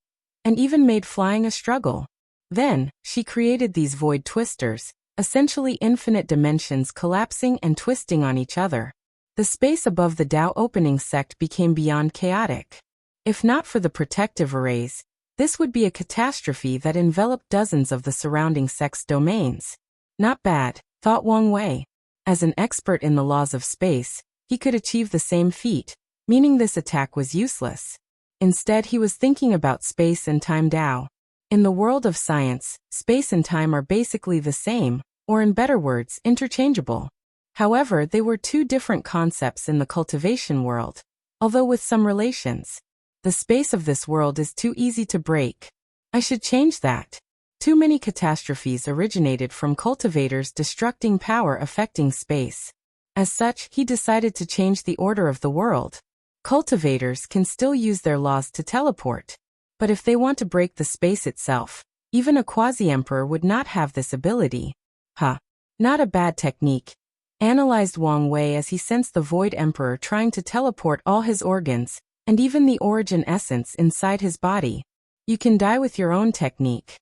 and even made flying a struggle. Then, she created these void twisters, essentially infinite dimensions collapsing and twisting on each other. The space above the Tao opening sect became beyond chaotic. If not for the protective arrays, this would be a catastrophe that enveloped dozens of the surrounding sect's domains. Not bad, thought Wang Wei. As an expert in the laws of space, he could achieve the same feat, meaning this attack was useless. Instead, he was thinking about space and time Tao. In the world of science, space and time are basically the same, or in better words, interchangeable. However, they were two different concepts in the cultivation world, although with some relations. The space of this world is too easy to break. I should change that. Too many catastrophes originated from cultivators destructing power affecting space. As such, he decided to change the order of the world. Cultivators can still use their laws to teleport. But if they want to break the space itself, even a quasi-emperor would not have this ability. Not a bad technique, analyzed Wang Wei as he sensed the Void Emperor trying to teleport all his organs, and even the origin essence inside his body. You can die with your own technique.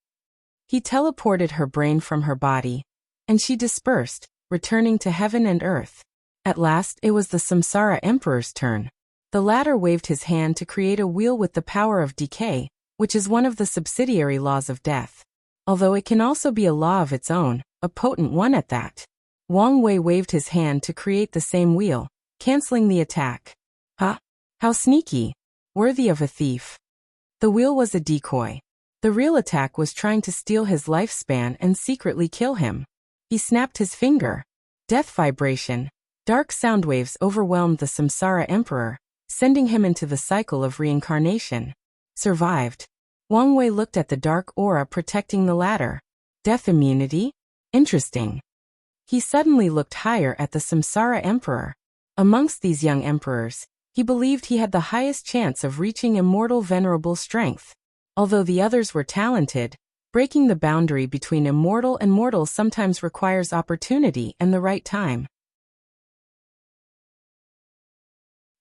He teleported her brain from her body, and she dispersed, returning to heaven and earth. At last, it was the Samsara Emperor's turn. The latter waved his hand to create a wheel with the power of decay, which is one of the subsidiary laws of death. Although it can also be a law of its own, a potent one at that. Wang Wei waved his hand to create the same wheel, canceling the attack. How sneaky. Worthy of a thief. The wheel was a decoy. The real attack was trying to steal his lifespan and secretly kill him. He snapped his finger. Death vibration. Dark sound waves overwhelmed the Samsara Emperor, sending him into the cycle of reincarnation. Survived. Wang Wei looked at the dark aura protecting the latter. Death immunity? Interesting. He suddenly looked higher at the Samsara Emperor. Amongst these young emperors, he believed he had the highest chance of reaching immortal venerable strength. Although the others were talented, breaking the boundary between immortal and mortal sometimes requires opportunity and the right time.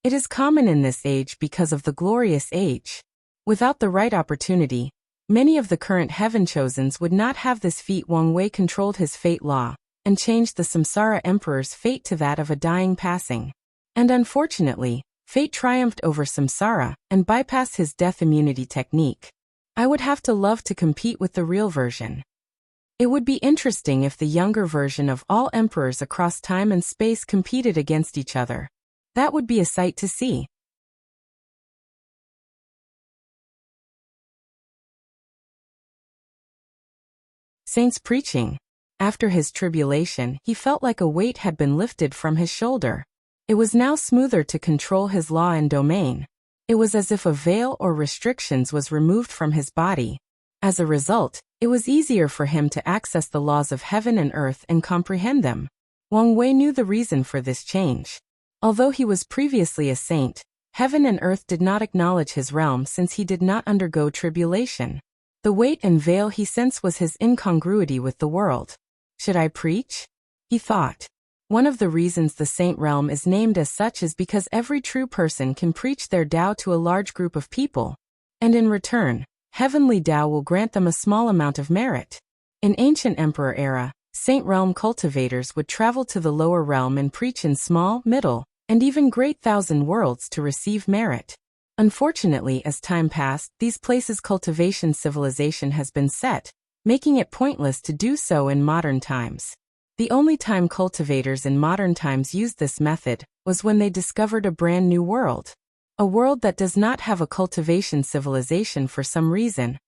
It is common in this age because of the glorious age. Without the right opportunity, many of the current heaven-chosens would not have this feat. Wang Wei controlled his fate law, and changed the Samsara Emperor's fate to that of a dying passing. And unfortunately, fate triumphed over Samsara, and bypassed his death immunity technique. I would have to love to compete with the real version. It would be interesting if the younger version of all emperors across time and space competed against each other. That would be a sight to see. Saints preaching. After his tribulation, he felt like a weight had been lifted from his shoulder. It was now smoother to control his law and domain. It was as if a veil or restrictions was removed from his body. As a result, it was easier for him to access the laws of heaven and earth and comprehend them. Wang Wei knew the reason for this change. Although he was previously a saint, heaven and earth did not acknowledge his realm since he did not undergo tribulation. The weight and veil he sensed was his incongruity with the world. Should I preach? He thought. One of the reasons the saint realm is named as such is because every true person can preach their Tao to a large group of people, and in return, heavenly Tao will grant them a small amount of merit. In ancient emperor era, saint realm cultivators would travel to the lower realm and preach in small, middle, and even great thousand worlds to receive merit. Unfortunately, as time passed, these places' cultivation civilization has been set, making it pointless to do so in modern times. The only time cultivators in modern times used this method was when they discovered a brand new world. A world that does not have a cultivation civilization for some reason,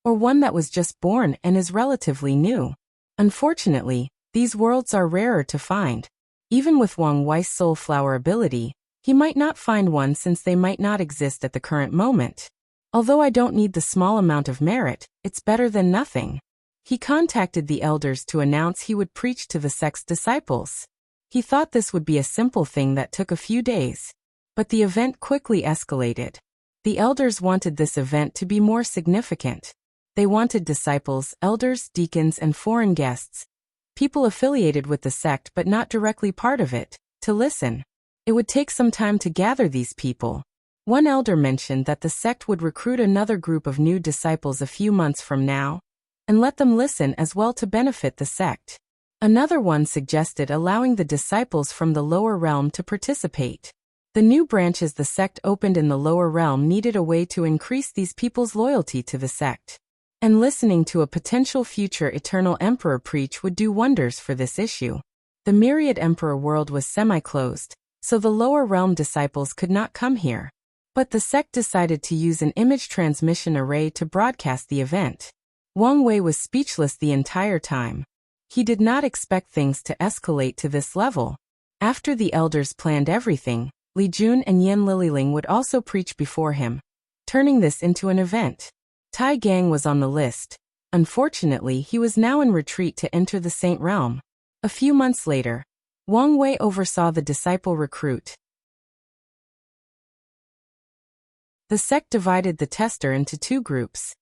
or one that was just born and is relatively new. Unfortunately, these worlds are rarer to find. Even with Wang Wei's soul flower ability, he might not find one since they might not exist at the current moment. Although I don't need the small amount of merit, it's better than nothing. He contacted the elders to announce he would preach to the sect's disciples. He thought this would be a simple thing that took a few days. But the event quickly escalated. The elders wanted this event to be more significant. They wanted disciples, elders, deacons, and foreign guests, people affiliated with the sect but not directly part of it, to listen. It would take some time to gather these people. One elder mentioned that the sect would recruit another group of new disciples a few months from now. and let them listen as well to benefit the sect. Another one suggested allowing the disciples from the lower realm to participate. The new branches the sect opened in the lower realm needed a way to increase these people's loyalty to the sect. And listening to a potential future eternal emperor preach would do wonders for this issue. The myriad emperor world was semi-closed, so the lower realm disciples could not come here. But the sect decided to use an image transmission array to broadcast the event. Wang Wei was speechless the entire time. He did not expect things to escalate to this level. After the elders planned everything, Li Jun and Yan Liling would also preach before him, turning this into an event. Tai Gang was on the list. Unfortunately, he was now in retreat to enter the Saint Realm. A few months later, Wang Wei oversaw the disciple recruit. The sect divided the tester into two groups,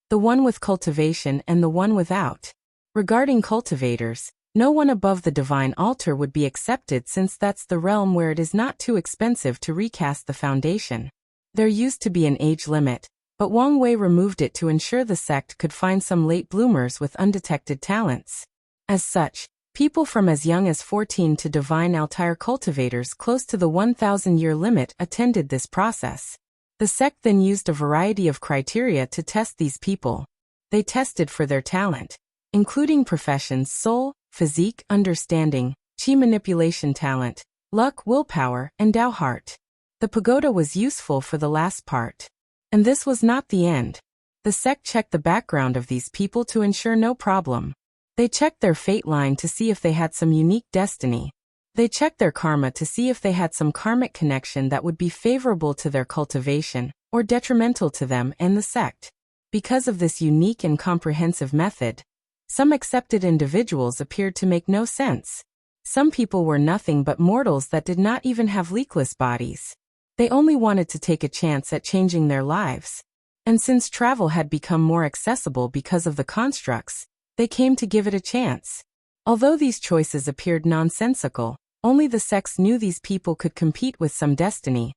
the one with cultivation and the one without. Regarding cultivators, no one above the divine altar would be accepted since that's the realm where it is not too expensive to recast the foundation. There used to be an age limit, but Wang Wei removed it to ensure the sect could find some late bloomers with undetected talents. As such, people from as young as 14 to divine altar cultivators close to the 1,000-year limit attended this process. The sect then used a variety of criteria to test these people. They tested for their talent, including professions, soul, physique, understanding, chi manipulation talent, luck, willpower, and Dao heart. The pagoda was useful for the last part. And this was not the end. The sect checked the background of these people to ensure no problem. They checked their fate line to see if they had some unique destiny. They checked their karma to see if they had some karmic connection that would be favorable to their cultivation, or detrimental to them and the sect. Because of this unique and comprehensive method, some accepted individuals appeared to make no sense. Some people were nothing but mortals that did not even have leakless bodies. They only wanted to take a chance at changing their lives. And since travel had become more accessible because of the constructs, they came to give it a chance. Although these choices appeared nonsensical, only the sects knew these people could compete with some destiny,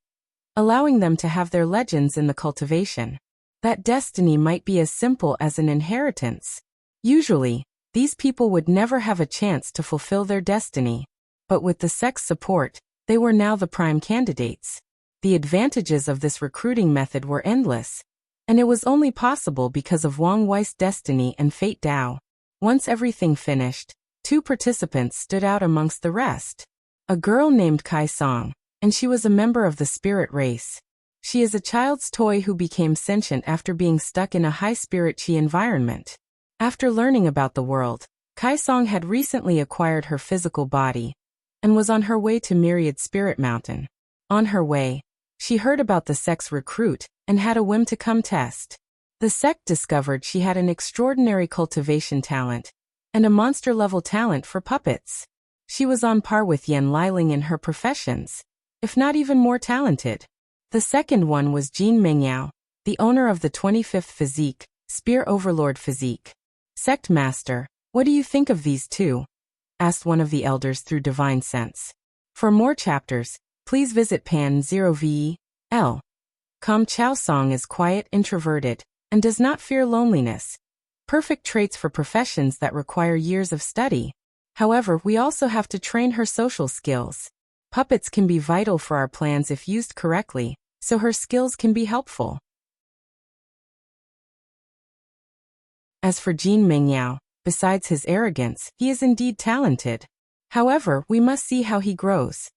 allowing them to have their legends in the cultivation. That destiny might be as simple as an inheritance. Usually, these people would never have a chance to fulfill their destiny. But with the sect's support, they were now the prime candidates. The advantages of this recruiting method were endless. And it was only possible because of Wang Wei's destiny and fate Dao. Once everything finished, two participants stood out amongst the rest. A girl named Kai Song, and she was a member of the spirit race. She is a child's toy who became sentient after being stuck in a high-spirit chi environment. After learning about the world, Kai Song had recently acquired her physical body and was on her way to Myriad Spirit Mountain. On her way, she heard about the sect's recruit and had a whim to come test. The sect discovered she had an extraordinary cultivation talent and a monster-level talent for puppets. She was on par with Yan Liling in her professions, if not even more talented. The second one was Jean Mengyao, the owner of the 25th Physique, Spear Overlord Physique. Sect Master, what do you think of these two? Asked one of the elders through divine sense. For more chapters, please visit Pan 0VL. Com Chao Song is quiet, introverted, and does not fear loneliness. Perfect traits for professions that require years of study. However, we also have to train her social skills. Puppets can be vital for our plans if used correctly, so her skills can be helpful. As for Jean Mengyao, besides his arrogance, he is indeed talented. However, we must see how he grows.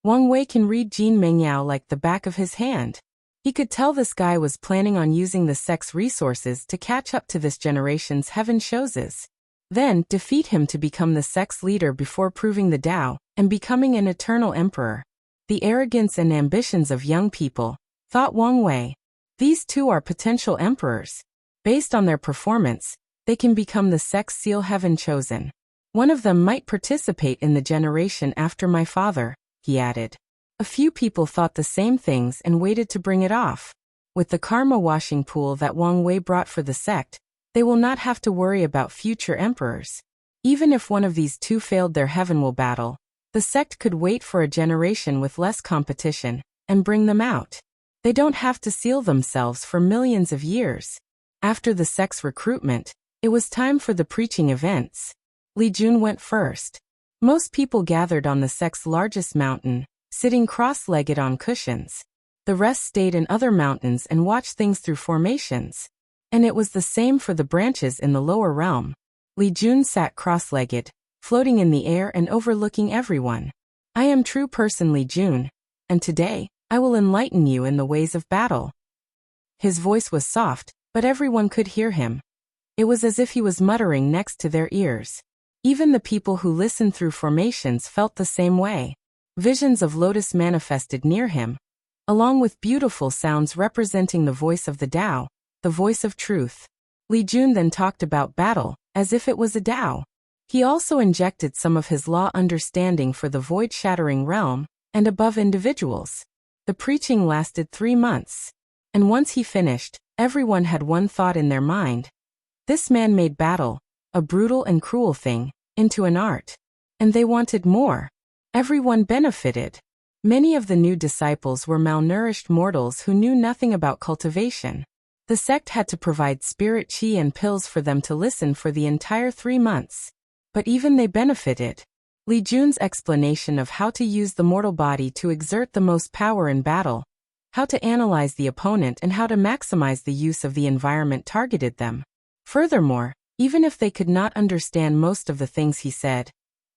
Wang Wei can read Jean Mengyao like the back of his hand. He could tell this guy was planning on using the sect's resources to catch up to this generation's heaven shows. Then, defeat him to become the sect's leader before proving the Tao and becoming an eternal emperor. The arrogance and ambitions of young people, thought Wang Wei. These two are potential emperors. Based on their performance, they can become the sect's seal heaven chosen. One of them might participate in the generation after my father, he added. A few people thought the same things and waited to bring it off. With the karma washing pool that Wang Wei brought for the sect, they will not have to worry about future emperors. Even if one of these two failed their heavenward battle, the sect could wait for a generation with less competition and bring them out. They don't have to seal themselves for millions of years. After the sect's recruitment, It was time for the preaching events. Li Jun went first. Most people gathered on the sect's largest mountain, sitting cross-legged on cushions. The rest stayed in other mountains and watched things through formations. And it was the same for the branches in the lower realm. Li Jun sat cross-legged, floating in the air and overlooking everyone. I am true person Li Jun, and today, I will enlighten you in the ways of battle. His voice was soft, but everyone could hear him. It was as if he was muttering next to their ears. Even the people who listened through formations felt the same way. Visions of lotus manifested near him, along with beautiful sounds representing the voice of the Tao, the voice of truth. Li Jun then talked about battle, as if it was a Tao. He also injected some of his law understanding for the void-shattering realm, and above individuals. The preaching lasted 3 months. And once he finished, everyone had one thought in their mind. This man made battle, a brutal and cruel thing, into an art. And they wanted more. Everyone benefited. Many of the new disciples were malnourished mortals who knew nothing about cultivation. The sect had to provide spirit qi and pills for them to listen for the entire 3 months. But even they benefited. Li Jun's explanation of how to use the mortal body to exert the most power in battle, how to analyze the opponent and how to maximize the use of the environment targeted them. Furthermore, even if they could not understand most of the things he said,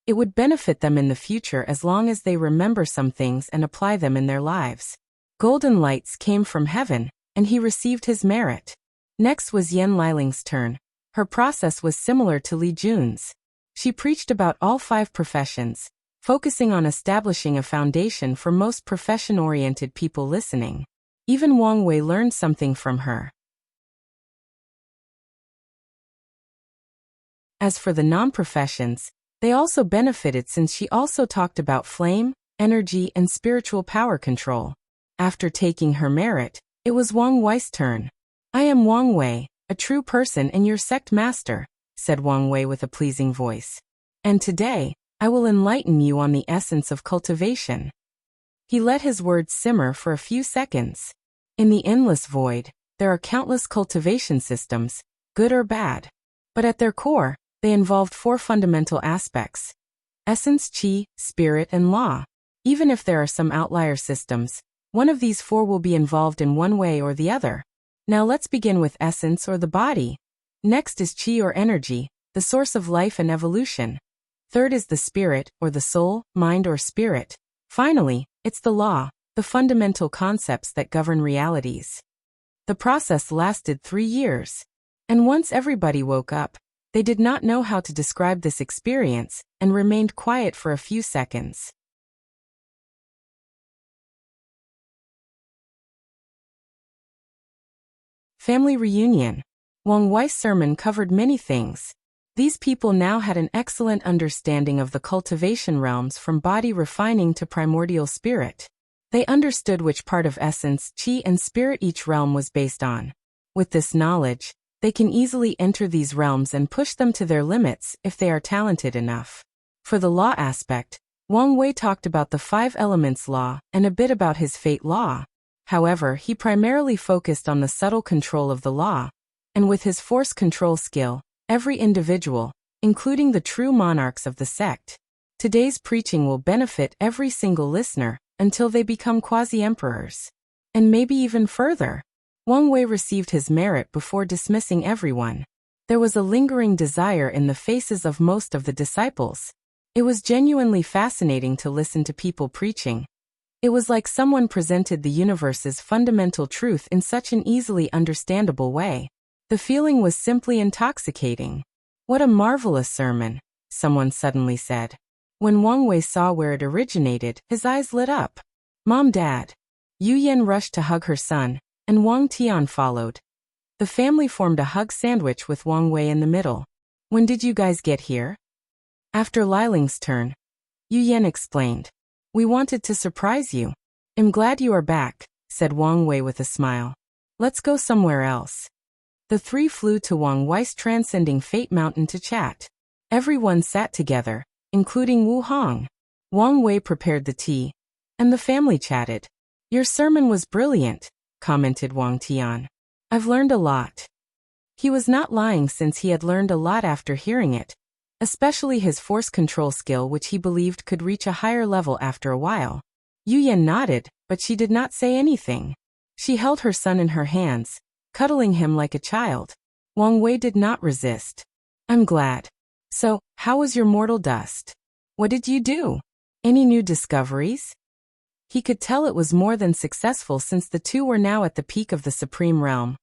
it would benefit them in the future as long as they remember some things and apply them in their lives. Golden lights came from heaven, and he received his merit. Next was Yan Liling's turn. Her process was similar to Li Jun's. She preached about all 5 professions, focusing on establishing a foundation for most profession-oriented people listening. Even Wang Wei learned something from her. As for the non-professions, they also benefited since she also talked about flame, energy and spiritual power control. After taking her merit, it was Wang Wei's turn. I am Wang Wei, a true person and your sect master, said Wang Wei with a pleasing voice. And today, I will enlighten you on the essence of cultivation. He let his words simmer for a few seconds. In the endless void, there are countless cultivation systems, good or bad. But at their core, they involved 4 fundamental aspects: essence, qi, spirit, and law. Even if there are some outlier systems, one of these 4 will be involved in one way or the other. Now let's begin with essence or the body. Next is qi or energy, the source of life and evolution. Third is the spirit, or the soul, mind or spirit. Finally, it's the law, the fundamental concepts that govern realities. The process lasted 3 years. And once everybody woke up, they did not know how to describe this experience, and remained quiet for a few seconds. Family reunion. Wang Wei's sermon covered many things. These people now had an excellent understanding of the cultivation realms from body refining to primordial spirit. They understood which part of essence, qi and spirit each realm was based on. With this knowledge, they can easily enter these realms and push them to their limits if they are talented enough. For the law aspect, Wang Wei talked about the 5 elements law and a bit about his fate law. However, he primarily focused on the subtle control of the law, and with his force control skill, every individual, including the true monarchs of the sect. Today's preaching will benefit every single listener until they become quasi-emperors. And maybe even further. Wang Wei received his merit before dismissing everyone. There was a lingering desire in the faces of most of the disciples. It was genuinely fascinating to listen to people preaching. It was like someone presented the universe's fundamental truth in such an easily understandable way. The feeling was simply intoxicating. What a marvelous sermon, someone suddenly said. When Wang Wei saw where it originated, his eyes lit up. Mom, Dad. Yu Yan rushed to hug her son, and Wang Tian followed. The family formed a hug sandwich with Wang Wei in the middle. When did you guys get here? After Liling's turn. Yu Yan explained. We wanted to surprise you. I'm glad you are back, said Wang Wei with a smile. Let's go somewhere else. The 3 flew to Wang Wei's transcending fate mountain to chat. Everyone sat together, including Wu Hong. Wang Wei prepared the tea, and the family chatted. Your sermon was brilliant, commented Wang Tian. I've learned a lot. He was not lying since he had learned a lot after hearing it, especially his force control skill, which he believed could reach a higher level after a while. Yu Yan nodded, but she did not say anything. She held her son in her hands, cuddling him like a child. Wang Wei did not resist. I'm glad. So, how was your mortal dust? What did you do? Any new discoveries? He could tell it was more than successful since the two were now at the peak of the supreme realm,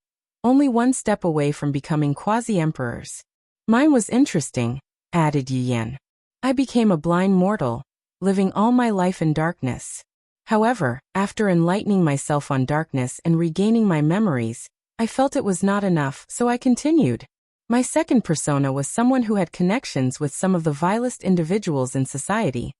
only one step away from becoming quasi-emperors. Mine was interesting, added Yu Yan. I became a blind mortal, living all my life in darkness. However, after enlightening myself on darkness and regaining my memories, I felt it was not enough, so I continued. My second persona was someone who had connections with some of the vilest individuals in society.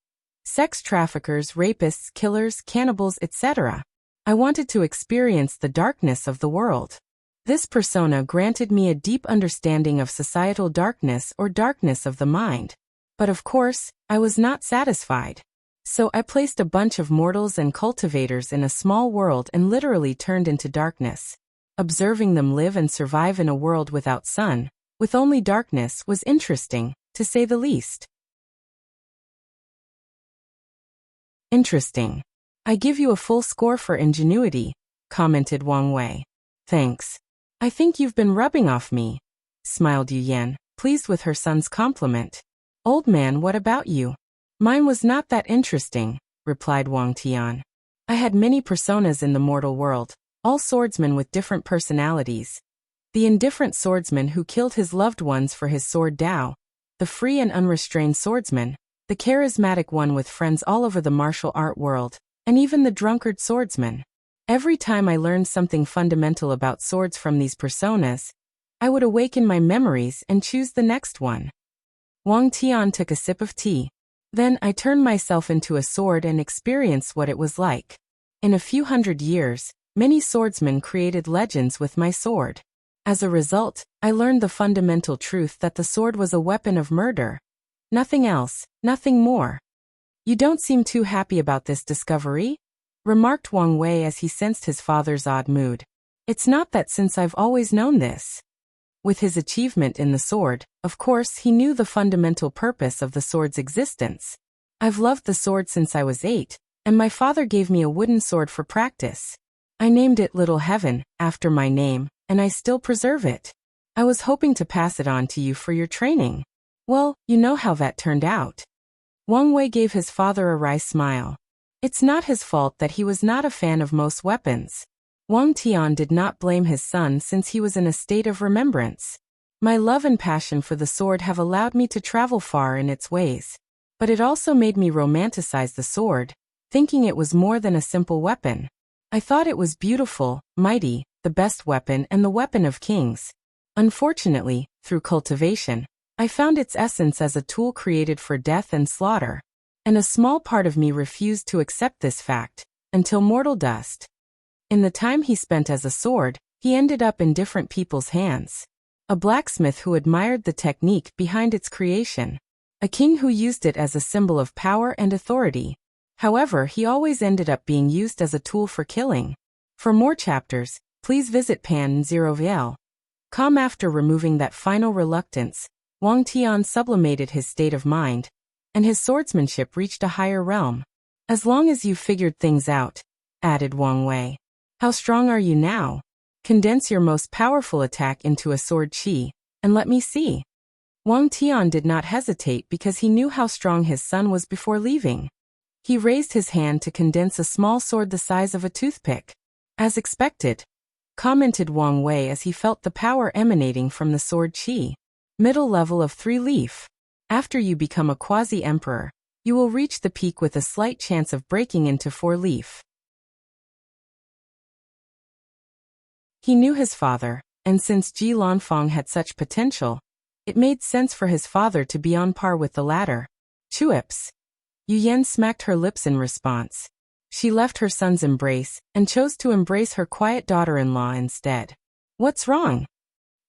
Sex traffickers, rapists, killers, cannibals, etc. I wanted to experience the darkness of the world. This persona granted me a deep understanding of societal darkness or darkness of the mind. But of course, I was not satisfied. So I placed a bunch of mortals and cultivators in a small world and literally turned into darkness. Observing them live and survive in a world without sun, with only darkness, was interesting, to say the least. Interesting. I give you a full score for ingenuity, commented Wang Wei. Thanks. I think you've been rubbing off me, smiled Yu Yan, pleased with her son's compliment. Old man, what about you? Mine was not that interesting, replied Wang Tian. I had many personas in the mortal world, all swordsmen with different personalities. The indifferent swordsman who killed his loved ones for his sword Dao, the free and unrestrained swordsman, the charismatic one with friends all over the martial art world, and even the drunkard swordsman. Every time I learned something fundamental about swords from these personas, I would awaken my memories and choose the next one. Wang Tian took a sip of tea. Then I turned myself into a sword and experienced what it was like. In a few hundred years, many swordsmen created legends with my sword. As a result, I learned the fundamental truth that the sword was a weapon of murder. Nothing else, nothing more. You don't seem too happy about this discovery? Remarked Wang Wei as he sensed his father's odd mood. It's not that, since I've always known this. With his achievement in the sword, of course he knew the fundamental purpose of the sword's existence. I've loved the sword since I was 8, and my father gave me a wooden sword for practice. I named it Little Heaven, after my name, and I still preserve it. I was hoping to pass it on to you for your training. Well, you know how that turned out. Wang Wei gave his father a wry smile. It's not his fault that he was not a fan of most weapons. Wang Tian did not blame his son since he was in a state of remembrance. My love and passion for the sword have allowed me to travel far in its ways. But it also made me romanticize the sword, thinking it was more than a simple weapon. I thought it was beautiful, mighty, the best weapon and the weapon of kings. Unfortunately, through cultivation, I found its essence as a tool created for death and slaughter. And a small part of me refused to accept this fact, until mortal dust. In the time he spent as a sword, he ended up in different people's hands. A blacksmith who admired the technique behind its creation. A king who used it as a symbol of power and authority. However, he always ended up being used as a tool for killing. For more chapters, please visit pan0vl.com. After removing that final reluctance, Wang Tian sublimated his state of mind, and his swordsmanship reached a higher realm. As long as you've figured things out, added Wang Wei. How strong are you now? Condense your most powerful attack into a sword chi, and let me see. Wang Tian did not hesitate because he knew how strong his son was before leaving. He raised his hand to condense a small sword the size of a toothpick. As expected, commented Wang Wei as he felt the power emanating from the sword chi. Middle level of 3 leaf. After you become a quasi-emperor, you will reach the peak with a slight chance of breaking into 4 leaf. He knew his father, and since Ji Lanfang had such potential, it made sense for his father to be on par with the latter. Chuips. Yu Yan smacked her lips in response. She left her son's embrace, and chose to embrace her quiet daughter-in-law instead. What's wrong?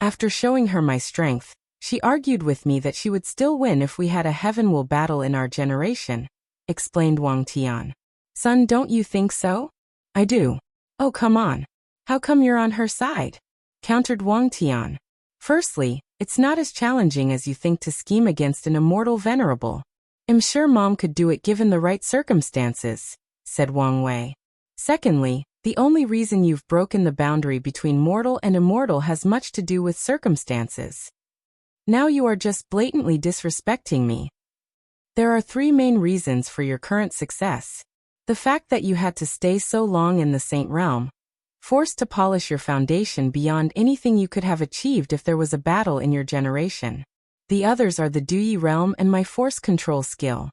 After showing her my strength, she argued with me that she would still win if we had a heaven-will battle in our generation, explained Wang Tian. Son, don't you think so? I do. Oh, come on. How come you're on her side? Countered Wang Tian. Firstly, it's not as challenging as you think to scheme against an immortal venerable. I'm sure Mom could do it given the right circumstances, said Wang Wei. Secondly, the only reason you've broken the boundary between mortal and immortal has much to do with circumstances. Now you are just blatantly disrespecting me. There are 3 main reasons for your current success. The fact that you had to stay so long in the Saint Realm, forced to polish your foundation beyond anything you could have achieved if there was a battle in your generation. The others are the Duyi realm and my force control skill.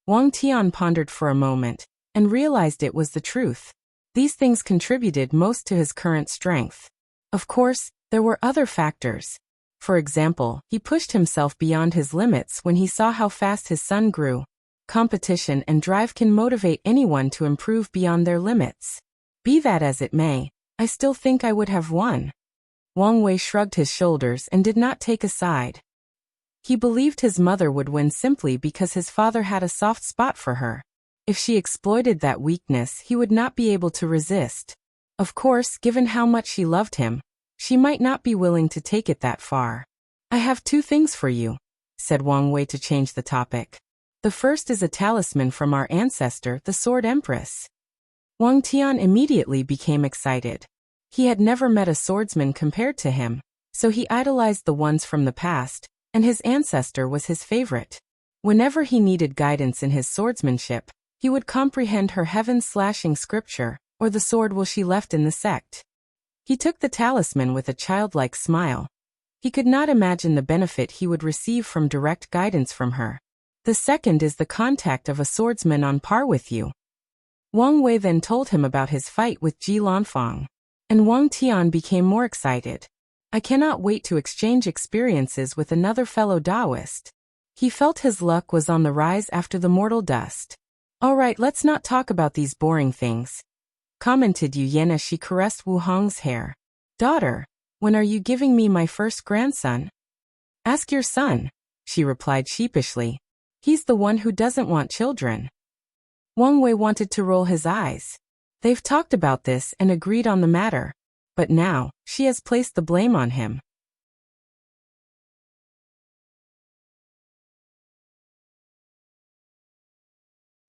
Wang Tian pondered for a moment, and realized it was the truth. These things contributed most to his current strength. Of course, there were other factors. For example, he pushed himself beyond his limits when he saw how fast his son grew. Competition and drive can motivate anyone to improve beyond their limits. Be that as it may, I still think I would have won. Wang Wei shrugged his shoulders and did not take a side. He believed his mother would win simply because his father had a soft spot for her. If she exploited that weakness, he would not be able to resist. Of course, given how much she loved him, she might not be willing to take it that far. I have 2 things for you, said Wang Wei to change the topic. The first is a talisman from our ancestor, the Sword Empress. Wang Tian immediately became excited. He had never met a swordsman compared to him, so he idolized the ones from the past, and his ancestor was his favorite. Whenever he needed guidance in his swordsmanship, he would comprehend her heaven-slashing scripture, or the sword will she left in the sect. He took the talisman with a childlike smile. He could not imagine the benefit he would receive from direct guidance from her. The second is the contact of a swordsman on par with you. Wang Wei then told him about his fight with Ji Lanfang, and Wang Tian became more excited. I cannot wait to exchange experiences with another fellow Taoist. He felt his luck was on the rise after the mortal dust. All right, let's not talk about these boring things, commented Yu Yan as she caressed Wu Hong's hair. Daughter, when are you giving me my first grandson? Ask your son, she replied sheepishly. He's the one who doesn't want children. Wang Wei wanted to roll his eyes. They've talked about this and agreed on the matter. But now, she has placed the blame on him.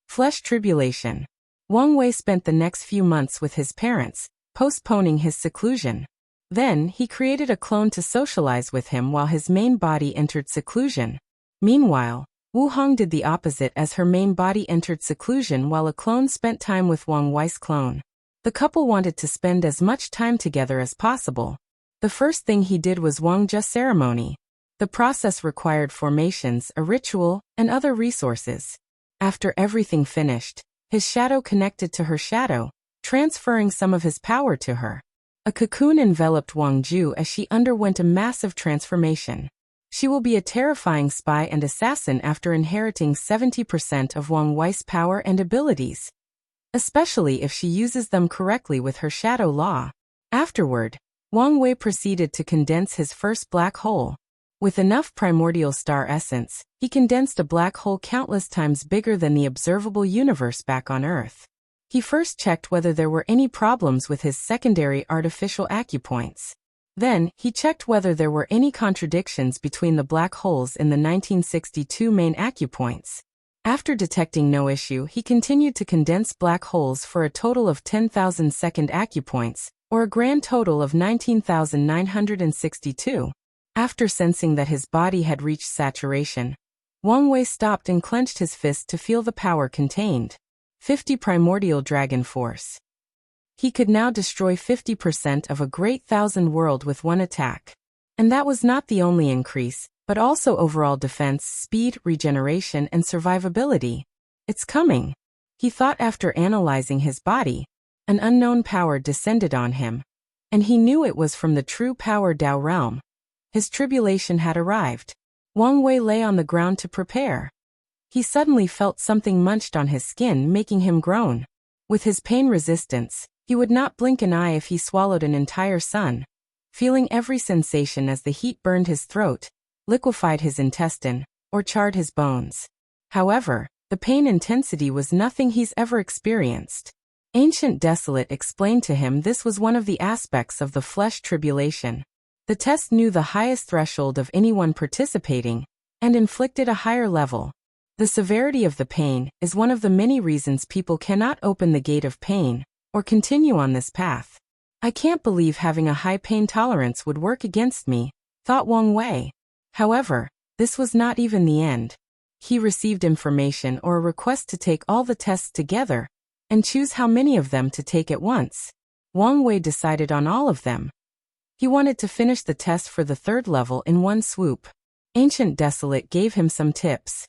Flesh tribulation. Wang Wei spent the next few months with his parents, postponing his seclusion. Then, he created a clone to socialize with him while his main body entered seclusion. Meanwhile, Wu Hong did the opposite as her main body entered seclusion while a clone spent time with Wang Wei's clone. The couple wanted to spend as much time together as possible. The first thing he did was Wangjia ceremony. The process required formations, a ritual, and other resources. After everything finished, his shadow connected to her shadow, transferring some of his power to her. A cocoon enveloped Wangju as she underwent a massive transformation. She will be a terrifying spy and assassin after inheriting 70% of Wang Wei's power and abilities, especially if she uses them correctly with her shadow law. Afterward, Wang Wei proceeded to condense his first black hole. With enough primordial star essence, he condensed a black hole countless times bigger than the observable universe back on Earth. He first checked whether there were any problems with his secondary artificial acupoints. Then, he checked whether there were any contradictions between the black holes in the 1962 main acupoints. After detecting no issue, he continued to condense black holes for a total of 10,000 second acupoints, or a grand total of 19,962. After sensing that his body had reached saturation, Wang Wei stopped and clenched his fist to feel the power contained. 50 primordial dragon force. He could now destroy 50% of a great thousand world with one attack. And that was not the only increase, but also overall defense, speed, regeneration, and survivability. It's coming, he thought after analyzing his body. An unknown power descended on him, and he knew it was from the true power Dao realm. His tribulation had arrived. Wang Wei lay on the ground to prepare. He suddenly felt something munched on his skin, making him groan. With his pain resistance, he would not blink an eye if he swallowed an entire sun. Feeling every sensation as the heat burned his throat, liquefied his intestine, or charred his bones. However, the pain intensity was nothing he's ever experienced. Ancient Desolate explained to him this was one of the aspects of the flesh tribulation. The test knew the highest threshold of anyone participating and inflicted a higher level. The severity of the pain is one of the many reasons people cannot open the gate of pain or continue on this path. I can't believe having a high pain tolerance would work against me, thought Wang Wei. However, this was not even the end. He received information or a request to take all the tests together and choose how many of them to take at once. Wang Wei decided on all of them. He wanted to finish the test for the third level in one swoop. Ancient Desolate gave him some tips.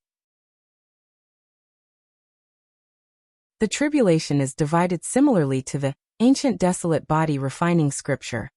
The tribulation is divided similarly to the Ancient Desolate body refining scripture.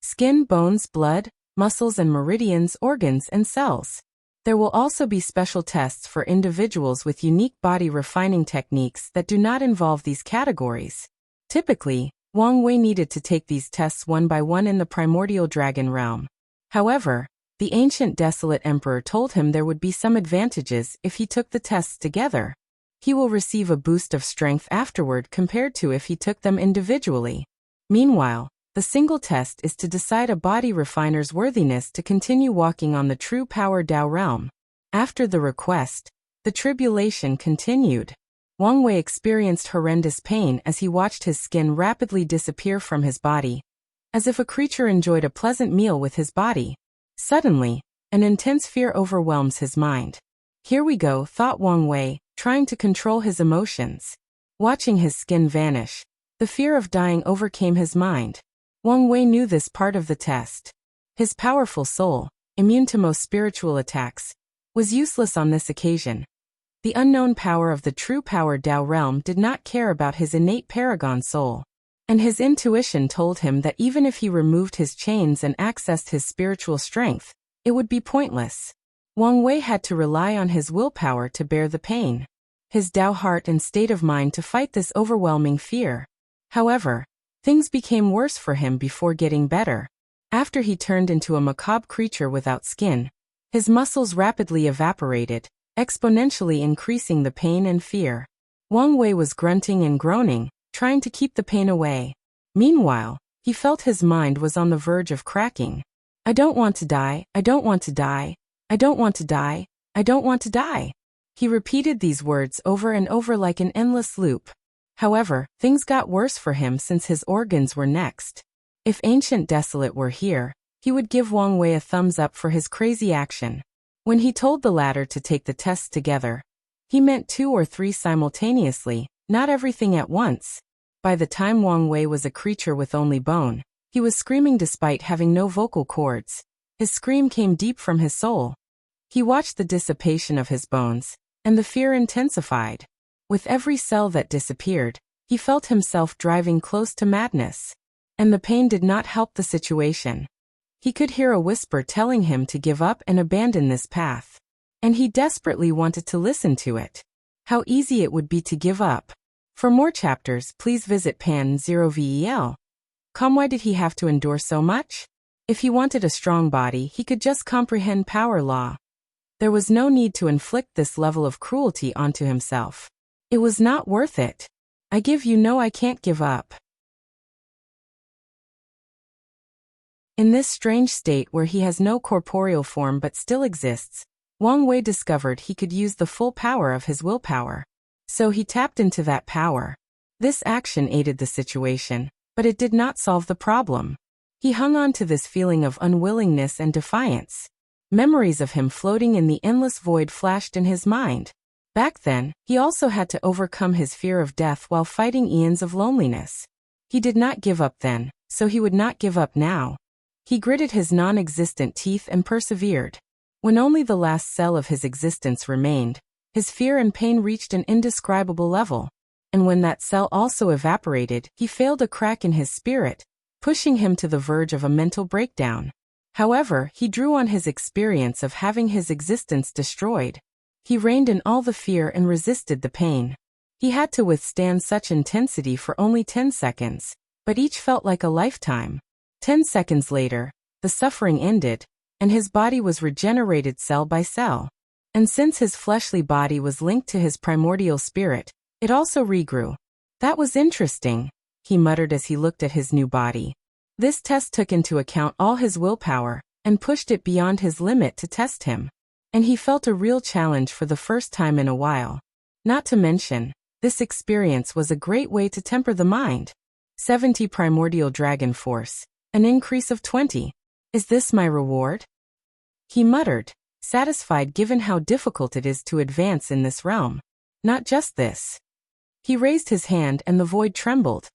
Skin, bones, blood, muscles and meridians, organs and cells. There will also be special tests for individuals with unique body refining techniques that do not involve these categories. Typically, Wang Wei needed to take these tests one by one in the primordial dragon realm. However, the Ancient Desolate Emperor told him there would be some advantages if he took the tests together. He will receive a boost of strength afterward compared to if he took them individually. Meanwhile, the single test is to decide a body refiner's worthiness to continue walking on the true power Dao realm. After the request, the tribulation continued. Wang Wei experienced horrendous pain as he watched his skin rapidly disappear from his body, as if a creature enjoyed a pleasant meal with his body. Suddenly, an intense fear overwhelms his mind. Here we go, thought Wang Wei, trying to control his emotions. Watching his skin vanish, the fear of dying overcame his mind. Wang Wei knew this part of the test. His powerful soul, immune to most spiritual attacks, was useless on this occasion. The unknown power of the true power Dao realm did not care about his innate paragon soul, and his intuition told him that even if he removed his chains and accessed his spiritual strength, it would be pointless. Wang Wei had to rely on his willpower to bear the pain, his Dao heart and state of mind to fight this overwhelming fear. However, things became worse for him before getting better. After he turned into a macabre creature without skin, his muscles rapidly evaporated, exponentially increasing the pain and fear. Wang Wei was grunting and groaning, trying to keep the pain away. Meanwhile, he felt his mind was on the verge of cracking. I don't want to die, I don't want to die, I don't want to die, I don't want to die. He repeated these words over and over like an endless loop. However, things got worse for him since his organs were next. If Ancient Desolate were here, he would give Wang Wei a thumbs up for his crazy action. When he told the latter to take the tests together, he meant 2 or 3 simultaneously, not everything at once. By the time Wang Wei was a creature with only bone, he was screaming despite having no vocal cords. His scream came deep from his soul. He watched the dissipation of his bones, and the fear intensified. With every cell that disappeared, he felt himself driving close to madness. And the pain did not help the situation. He could hear a whisper telling him to give up and abandon this path. And he desperately wanted to listen to it. How easy it would be to give up. For more chapters, please visit pan0vel.com. Why did he have to endure so much? If he wanted a strong body, he could just comprehend power law. There was no need to inflict this level of cruelty onto himself. It was not worth it. I can't give up. In this strange state where he has no corporeal form but still exists, Wang Wei discovered he could use the full power of his willpower. So he tapped into that power. This action aided the situation, but it did not solve the problem. He hung on to this feeling of unwillingness and defiance. Memories of him floating in the endless void flashed in his mind. Back then, he also had to overcome his fear of death while fighting eons of loneliness. He did not give up then, so he would not give up now. He gritted his non-existent teeth and persevered. When only the last cell of his existence remained, his fear and pain reached an indescribable level. And when that cell also evaporated, he failed a crack in his spirit, pushing him to the verge of a mental breakdown. However, he drew on his experience of having his existence destroyed. He reined in all the fear and resisted the pain. He had to withstand such intensity for only 10 seconds, but each felt like a lifetime. 10 seconds later, the suffering ended, and his body was regenerated cell by cell. And since his fleshly body was linked to his primordial spirit, it also regrew. That was interesting, he muttered as he looked at his new body. This test took into account all his willpower and pushed it beyond his limit to test him. And he felt a real challenge for the first time in a while. Not to mention, this experience was a great way to temper the mind. 70 primordial dragon force, an increase of 20. Is this my reward? He muttered, satisfied given how difficult it is to advance in this realm. Not just this. He raised his hand and the void trembled.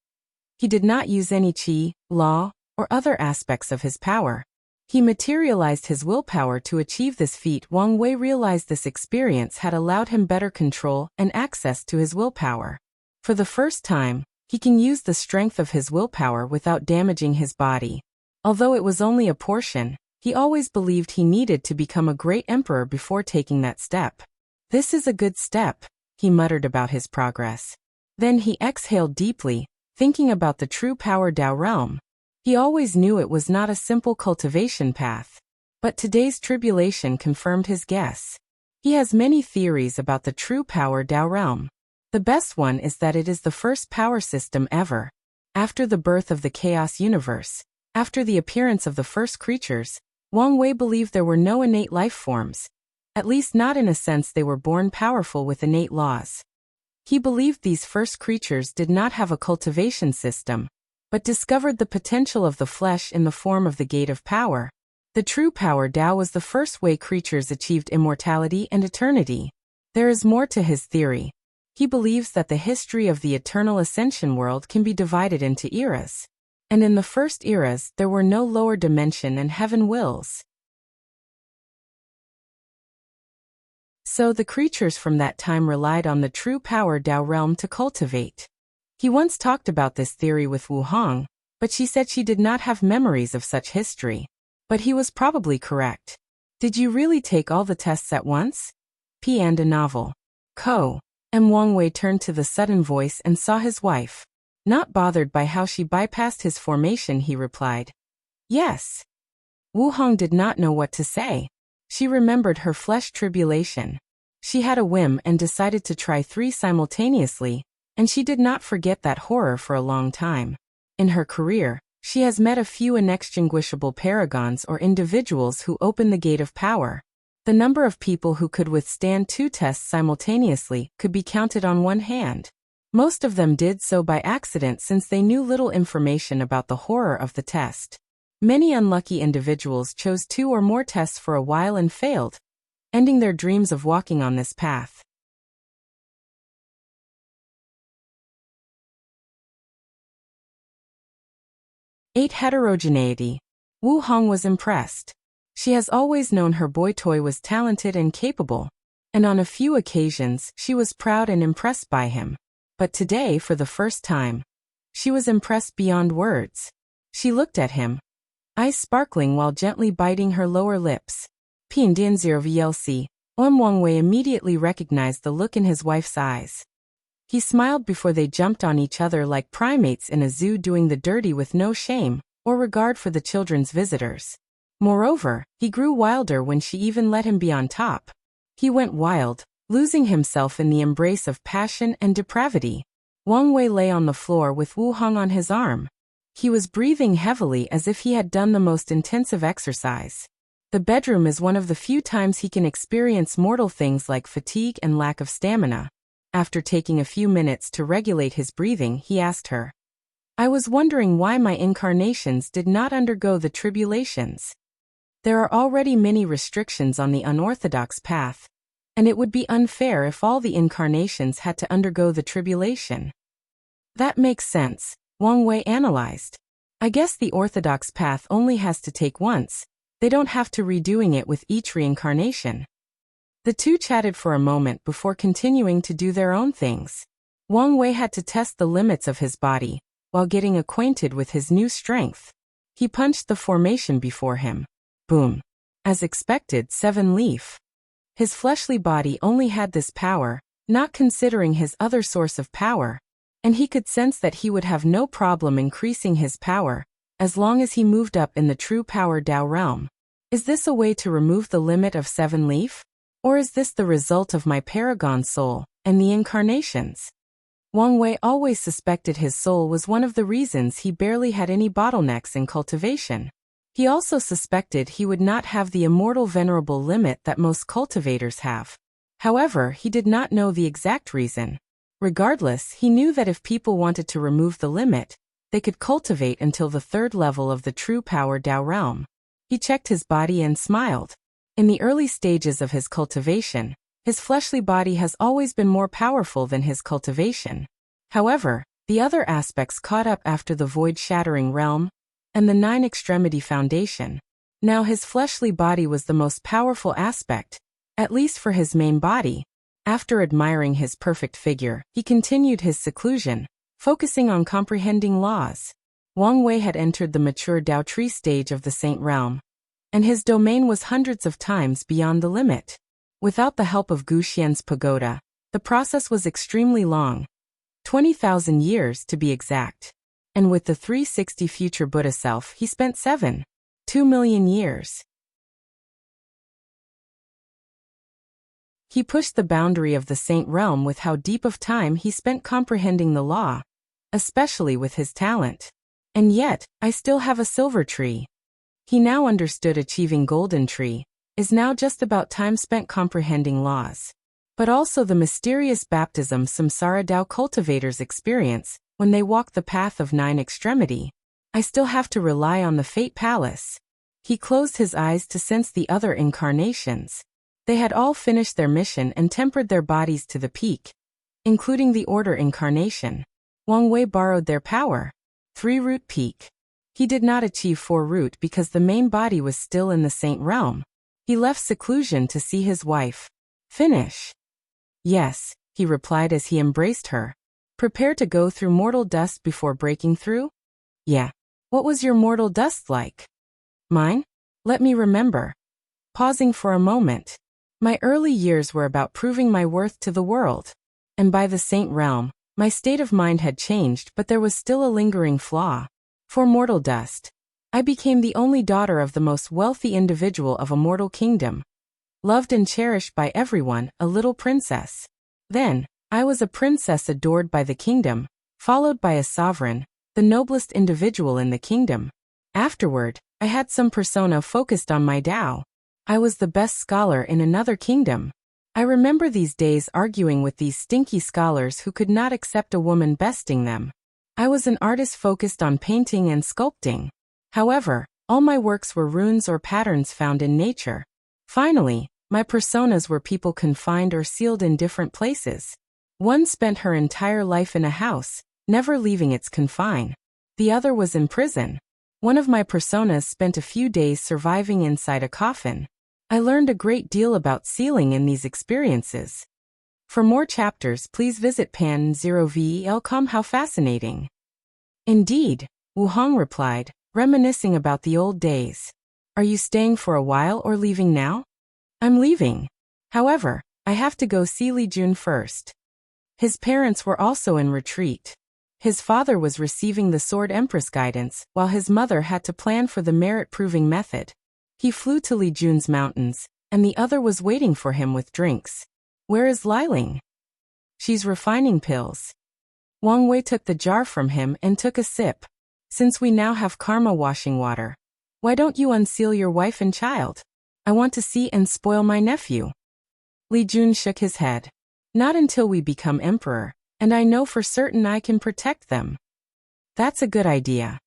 He did not use any chi, law, or other aspects of his power. He materialized his willpower to achieve this feat. Wang Wei realized this experience had allowed him better control and access to his willpower. For the first time, he can use the strength of his willpower without damaging his body. Although it was only a portion, he always believed he needed to become a great emperor before taking that step. This is a good step, he muttered about his progress. Then he exhaled deeply, thinking about the true power Dao realm. He always knew it was not a simple cultivation path. But today's tribulation confirmed his guess. He has many theories about the true power Dao realm. The best one is that it is the first power system ever. After the birth of the chaos universe, after the appearance of the first creatures, Wang Wei believed there were no innate life forms. At least not in a sense they were born powerful with innate laws. He believed these first creatures did not have a cultivation system, but discovered the potential of the flesh in the form of the gate of power. The true power Dao was the first way creatures achieved immortality and eternity. There is more to his theory. He believes that the history of the eternal ascension world can be divided into eras. And in the first eras there were no lower dimension and heaven wills. So the creatures from that time relied on the true power Dao realm to cultivate. He once talked about this theory with Wu Hong, but she said she did not have memories of such history. But he was probably correct. Did you really take all the tests at once? And a novel. Wang Wei turned to the sudden voice and saw his wife. Not bothered by how she bypassed his formation, he replied. Yes. Wu Hong did not know what to say. She remembered her flesh tribulation. She had a whim and decided to try 3 simultaneously, and she did not forget that horror for a long time. In her career, she has met a few inextinguishable paragons or individuals who open the gate of power. The number of people who could withstand 2 tests simultaneously could be counted on one hand. Most of them did so by accident since they knew little information about the horror of the test. Many unlucky individuals chose 2 or more tests for a while and failed, ending their dreams of walking on this path. 8. Heterogeneity. Wu Hong was impressed. She has always known her boy toy was talented and capable, and on a few occasions she was proud and impressed by him. But today, for the first time, she was impressed beyond words. She looked at him, eyes sparkling while gently biting her lower lips. Pindian 0 VLC. Wang Wei immediately recognized the look in his wife's eyes. He smiled before they jumped on each other like primates in a zoo, doing the dirty with no shame or regard for the children's visitors. Moreover, he grew wilder when she even let him be on top. He went wild, losing himself in the embrace of passion and depravity. Wang Wei lay on the floor with Wu Hong on his arm. He was breathing heavily as if he had done the most intensive exercise. The bedroom is one of the few times he can experience mortal things like fatigue and lack of stamina. After taking a few minutes to regulate his breathing, he asked her, I was wondering why my incarnations did not undergo the tribulations. There are already many restrictions on the unorthodox path, and it would be unfair if all the incarnations had to undergo the tribulation. That makes sense, Wang Wei analyzed. I guess the orthodox path only has to take once. They don't have to redoing it with each reincarnation. The two chatted for a moment before continuing to do their own things. Wang Wei had to test the limits of his body, while getting acquainted with his new strength. He punched the formation before him. Boom. As expected, 7-leaf. His fleshly body only had this power, not considering his other source of power, and he could sense that he would have no problem increasing his power, as long as he moved up in the true power Dao realm. Is this a way to remove the limit of 7-leaf? Or is this the result of my paragon soul and the incarnations? Wang Wei always suspected his soul was one of the reasons he barely had any bottlenecks in cultivation. He also suspected he would not have the immortal venerable limit that most cultivators have. However, he did not know the exact reason. Regardless, he knew that if people wanted to remove the limit, they could cultivate until the third level of the true power Dao realm. He checked his body and smiled. In the early stages of his cultivation, his fleshly body has always been more powerful than his cultivation. However, the other aspects caught up after the void-shattering realm and the nine-extremity foundation. Now his fleshly body was the most powerful aspect, at least for his main body. After admiring his perfect figure, he continued his seclusion, focusing on comprehending laws. Wang Wei had entered the mature Dao tree stage of the Saint realm, and his domain was hundreds of times beyond the limit. Without the help of Gu Xian's pagoda, the process was extremely long, 20,000 years to be exact. And with the 360 future Buddha self, he spent 2 million years. He pushed the boundary of the Saint realm with how deep of time he spent comprehending the law, especially with his talent. And yet, I still have a silver tree. He now understood achieving golden tree is now just about time spent comprehending laws. But also the mysterious baptism samsara Dao cultivators experience when they walk the path of nine extremity. I still have to rely on the Fate Palace. He closed his eyes to sense the other incarnations. They had all finished their mission and tempered their bodies to the peak, including the Order incarnation. Wang Wei borrowed their power. 3-root peak. He did not achieve 4-root because the main body was still in the Saint realm. He left seclusion to see his wife finish. Yes, he replied as he embraced her. Prepare to go through mortal dust before breaking through? Yeah. What was your mortal dust like? Mine? Let me remember. Pausing for a moment. My early years were about proving my worth to the world. And by the Saint realm, my state of mind had changed, but there was still a lingering flaw. For mortal dust, I became the only daughter of the most wealthy individual of a mortal kingdom. Loved and cherished by everyone, a little princess. Then, I was a princess adored by the kingdom, followed by a sovereign, the noblest individual in the kingdom. Afterward, I had some persona focused on my Dao. I was the best scholar in another kingdom. I remember these days arguing with these stinky scholars who could not accept a woman besting them. I was an artist focused on painting and sculpting. However, all my works were runes or patterns found in nature. Finally, my personas were people confined or sealed in different places. One spent her entire life in a house, never leaving its confine. The other was in prison. One of my personas spent a few days surviving inside a coffin. I learned a great deal about sealing in these experiences. For more chapters, please visit pan0vel.com. How fascinating. Indeed, Wu Hong replied, reminiscing about the old days. Are you staying for a while or leaving now? I'm leaving. However, I have to go see Li Jun first. His parents were also in retreat. His father was receiving the Sword Empress guidance, while his mother had to plan for the merit-proving method. He flew to Li Jun's mountains, and the other was waiting for him with drinks. Where is Liling? She's refining pills. Wang Wei took the jar from him and took a sip. Since we now have karma washing water, why don't you unseal your wife and child? I want to see and spoil my nephew. Li Jun shook his head. Not until we become emperor, and I know for certain I can protect them. That's a good idea.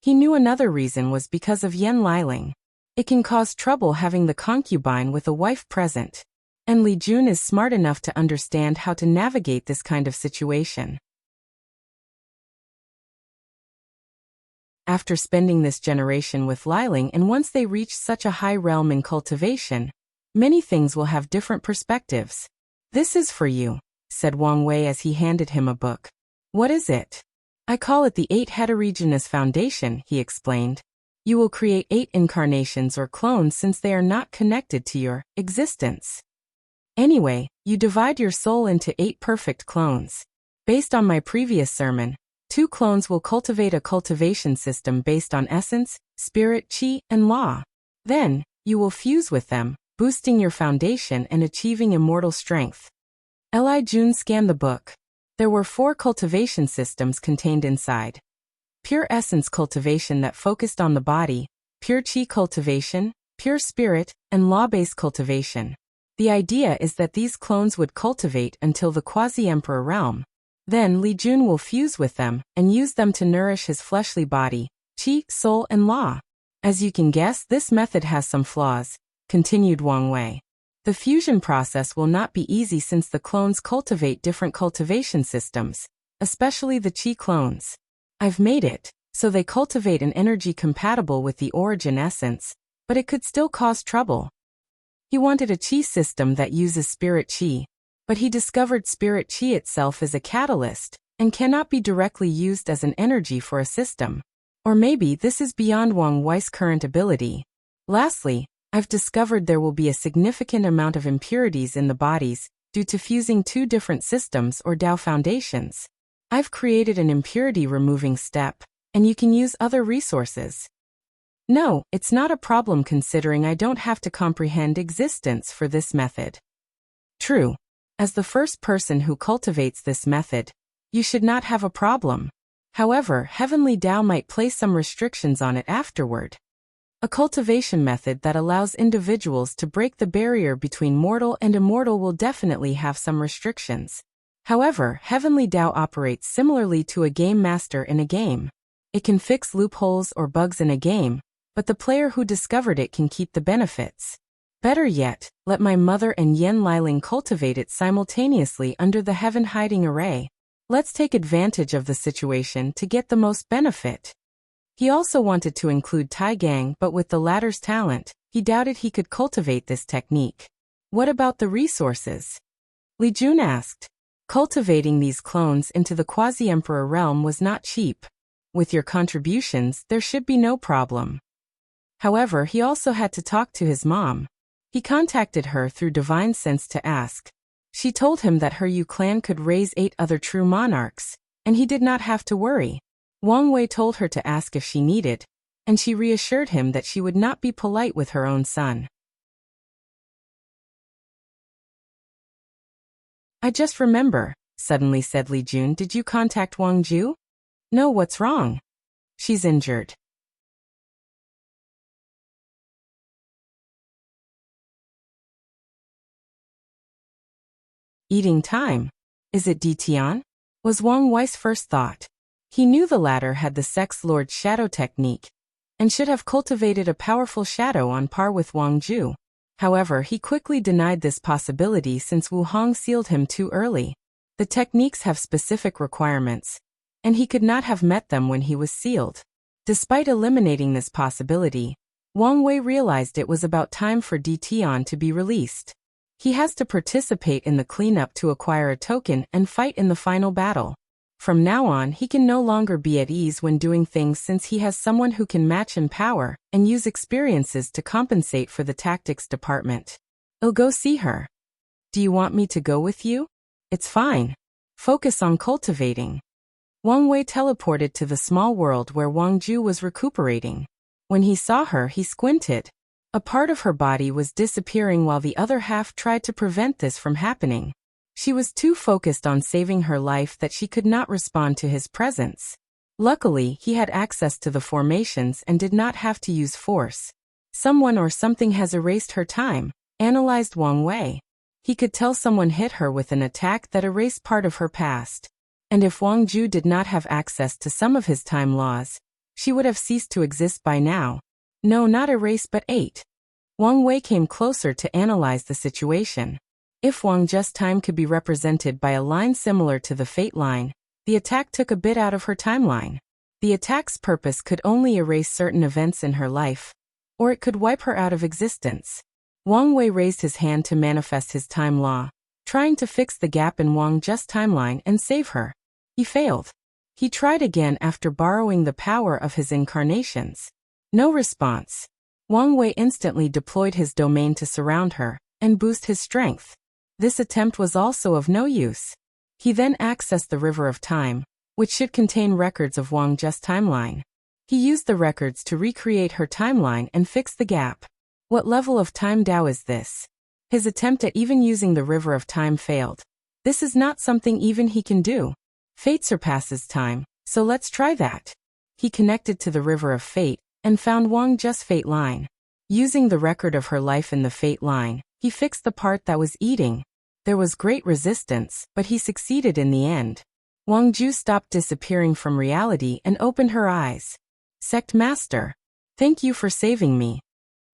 He knew another reason was because of Yan Liling. It can cause trouble having the concubine with a wife present. And Li Jun is smart enough to understand how to navigate this kind of situation. After spending this generation with Liling, and once they reach such a high realm in cultivation, many things will have different perspectives. This is for you, said Wang Wei as he handed him a book. What is it? I call it the 8 Heterogeneous Foundation, he explained. You will create 8 incarnations or clones since they are not connected to your existence. Anyway, you divide your soul into 8 perfect clones. Based on my previous sermon, 2 clones will cultivate a cultivation system based on essence, spirit, chi, and law. Then, you will fuse with them, boosting your foundation and achieving immortal strength. Li Jun scanned the book. There were 4 cultivation systems contained inside. Pure essence cultivation that focused on the body, pure chi cultivation, pure spirit, and law-based cultivation. The idea is that these clones would cultivate until the quasi-emperor realm. Then Li Jun will fuse with them and use them to nourish his fleshly body, chi, soul, and law. As you can guess, this method has some flaws, continued Wang Wei. The fusion process will not be easy since the clones cultivate different cultivation systems, especially the chi clones. I've made it, so they cultivate an energy compatible with the origin essence, but it could still cause trouble. He wanted a chi system that uses spirit chi, but he discovered spirit chi itself is a catalyst and cannot be directly used as an energy for a system. Or maybe this is beyond Wang Wei's current ability. Lastly, I've discovered there will be a significant amount of impurities in the bodies due to fusing 2 different systems or Dao foundations. I've created an impurity removing step, and you can use other resources. No, it's not a problem considering I don't have to comprehend existence for this method. True. As the first person who cultivates this method, you should not have a problem. However, Heavenly Dao might place some restrictions on it afterward. A cultivation method that allows individuals to break the barrier between mortal and immortal will definitely have some restrictions. However, Heavenly Dao operates similarly to a game master in a game. It can fix loopholes or bugs in a game, but the player who discovered it can keep the benefits. Better yet, let my mother and Yen Liling cultivate it simultaneously under the Heaven Hiding Array. Let's take advantage of the situation to get the most benefit. He also wanted to include Tai Gang, but with the latter's talent, he doubted he could cultivate this technique. What about the resources? Li Jun asked. Cultivating these clones into the quasi-emperor realm was not cheap. With your contributions, there should be no problem. However, he also had to talk to his mom. He contacted her through Divine Sense to ask. She told him that her Yu clan could raise 8 other true monarchs, and he did not have to worry. Wang Wei told her to ask if she needed, and she reassured him that she would not be polite with her own son. I just remember, suddenly said Li Jun, did you contact Wang Ju? No, what's wrong? She's injured. Eating time. Is it Ditian? Was Wang Wei's first thought. He knew the latter had the Sex Lord's shadow technique, and should have cultivated a powerful shadow on par with Wang Ju. However, he quickly denied this possibility since Wu Hong sealed him too early. The techniques have specific requirements, and he could not have met them when he was sealed. Despite eliminating this possibility, Wang Wei realized it was about time for Ditian to be released. He has to participate in the cleanup to acquire a token and fight in the final battle. From now on, he can no longer be at ease when doing things since he has someone who can match in power and use experiences to compensate for the tactics department. I'll go see her. Do you want me to go with you? It's fine. Focus on cultivating. Wang Wei teleported to the small world where Wang Ju was recuperating. When he saw her, he squinted. A part of her body was disappearing while the other half tried to prevent this from happening. She was too focused on saving her life that she could not respond to his presence. Luckily, he had access to the formations and did not have to use force. Someone or something has erased her time, analyzed Wang Wei. He could tell someone hit her with an attack that erased part of her past. And if Wang Ju did not have access to some of his time laws, she would have ceased to exist by now. No, not erase but ate. Wang Wei came closer to analyze the situation. If Wang Ju's time could be represented by a line similar to the fate line, the attack took a bit out of her timeline. The attack's purpose could only erase certain events in her life, or it could wipe her out of existence. Wang Wei raised his hand to manifest his time law, trying to fix the gap in Wang Ju's timeline and save her. He failed. He tried again after borrowing the power of his incarnations. No response. Wang Wei instantly deployed his domain to surround her and boost his strength. This attempt was also of no use. He then accessed the River of Time, which should contain records of Wang Ju's timeline. He used the records to recreate her timeline and fix the gap. What level of time Dao is this? His attempt at even using the River of Time failed. This is not something even he can do. Fate surpasses time, so let's try that. He connected to the river of fate and found Wang Ju's fate line. Using the record of her life in the fate line, he fixed the part that was eating. There was great resistance, but he succeeded in the end. Wang Ju stopped disappearing from reality and opened her eyes. Sect Master, thank you for saving me.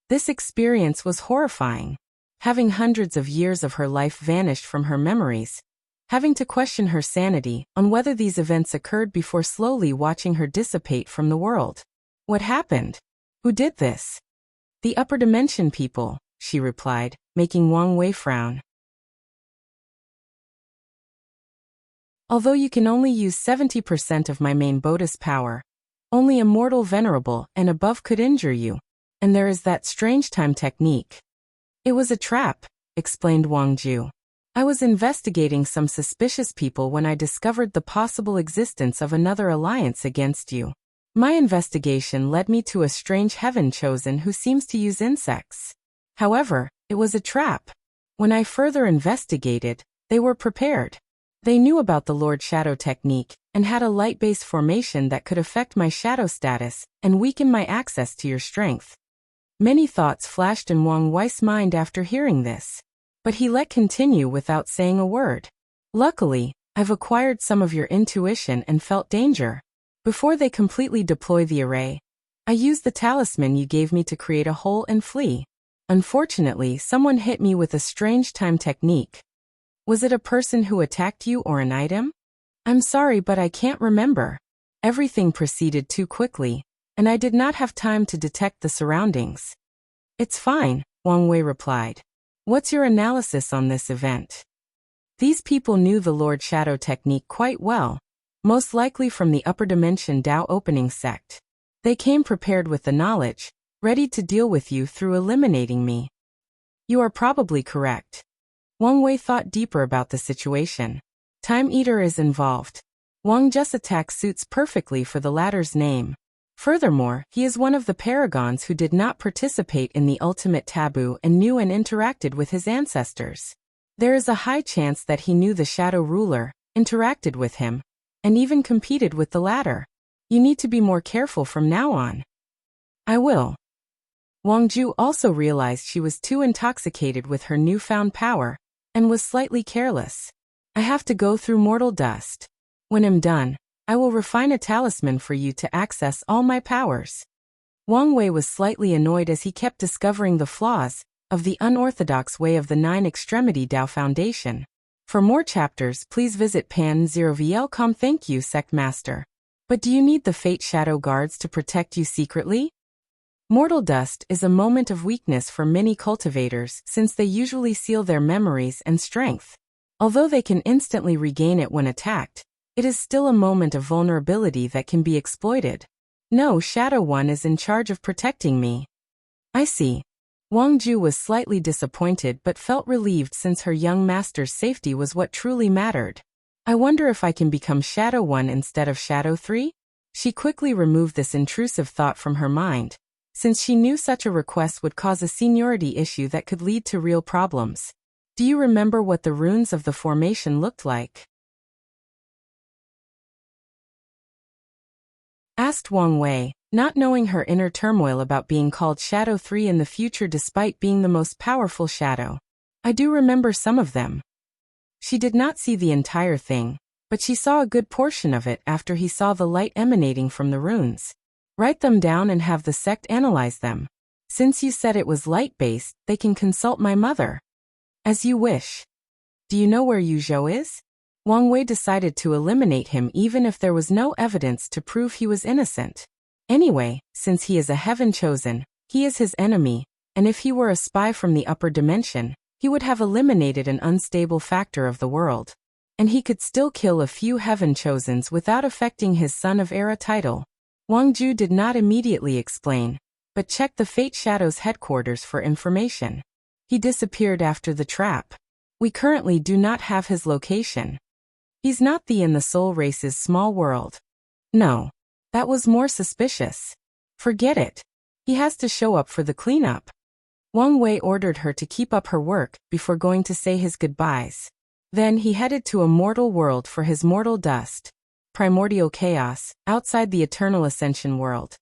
This experience was horrifying. Having hundreds of years of her life vanished from her memories, having to question her sanity on whether these events occurred before slowly watching her dissipate from the world. What happened? Who did this? The upper dimension people, she replied, making Wang Wei frown. Although you can only use 70% of my main Bodhi's power, only a mortal venerable and above could injure you, and there is that strange time technique. It was a trap, explained Wang Ju. I was investigating some suspicious people when I discovered the possible existence of another alliance against you. My investigation led me to a strange heaven chosen who seems to use insects. However, it was a trap. When I further investigated, they were prepared. They knew about the Lord Shadow technique and had a light-based formation that could affect my shadow status and weaken my access to your strength. Many thoughts flashed in Wang Wei's mind after hearing this, but he let continue without saying a word. Luckily, I've acquired some of your intuition and felt danger. Before they completely deploy the array, I used the talisman you gave me to create a hole and flee. Unfortunately, someone hit me with a strange time technique. Was it a person who attacked you or an item? I'm sorry, but I can't remember. Everything proceeded too quickly, and I did not have time to detect the surroundings. It's fine, Wang Wei replied. What's your analysis on this event? These people knew the Lord Shadow technique quite well, most likely from the upper dimension Dao opening sect. They came prepared with the knowledge, ready to deal with you through eliminating me. You are probably correct. Wang Wei thought deeper about the situation. Time Eater is involved. Wang Ju's attack suits perfectly for the latter's name. Furthermore, he is one of the paragons who did not participate in the ultimate taboo and knew and interacted with his ancestors. There is a high chance that he knew the Shadow Ruler, interacted with him, and even competed with the latter. You need to be more careful from now on. I will. Wang Ju also realized she was too intoxicated with her newfound power, and was slightly careless. I have to go through mortal dust. When I'm done, I will refine a talisman for you to access all my powers. Wang Wei was slightly annoyed as he kept discovering the flaws of the unorthodox way of the Nine Extremity Dao Foundation. For more chapters, please visit pan0vl.com. Thank you, Sect Master. But do you need the Fate Shadow Guards to protect you secretly? Mortal dust is a moment of weakness for many cultivators since they usually seal their memories and strength. Although they can instantly regain it when attacked, it is still a moment of vulnerability that can be exploited. No, Shadow One is in charge of protecting me. I see. Wang Ju was slightly disappointed but felt relieved since her young master's safety was what truly mattered. I wonder if I can become Shadow One instead of Shadow 3? She quickly removed this intrusive thought from her mind, since she knew such a request would cause a seniority issue that could lead to real problems. Do you remember what the runes of the formation looked like? Asked Wang Wei, not knowing her inner turmoil about being called Shadow 3 in the future despite being the most powerful shadow. I do remember some of them. She did not see the entire thing, but she saw a good portion of it after he saw the light emanating from the runes. Write them down and have the sect analyze them. Since you said it was light-based, they can consult my mother. As you wish. Do you know where Yu Zhou is? Wang Wei decided to eliminate him even if there was no evidence to prove he was innocent. Anyway, since he is a heaven chosen, he is his enemy, and if he were a spy from the upper dimension, he would have eliminated an unstable factor of the world. And he could still kill a few heaven chosens without affecting his Son of Era title. Wang Ju did not immediately explain, but checked the Fate Shadow's headquarters for information. He disappeared after the trap. We currently do not have his location. He's not in the Soul Race's small world. No. That was more suspicious. Forget it. He has to show up for the cleanup. Wang Wei ordered her to keep up her work before going to say his goodbyes. Then he headed to a mortal world for his mortal dust. Primordial chaos, outside the eternal ascension world.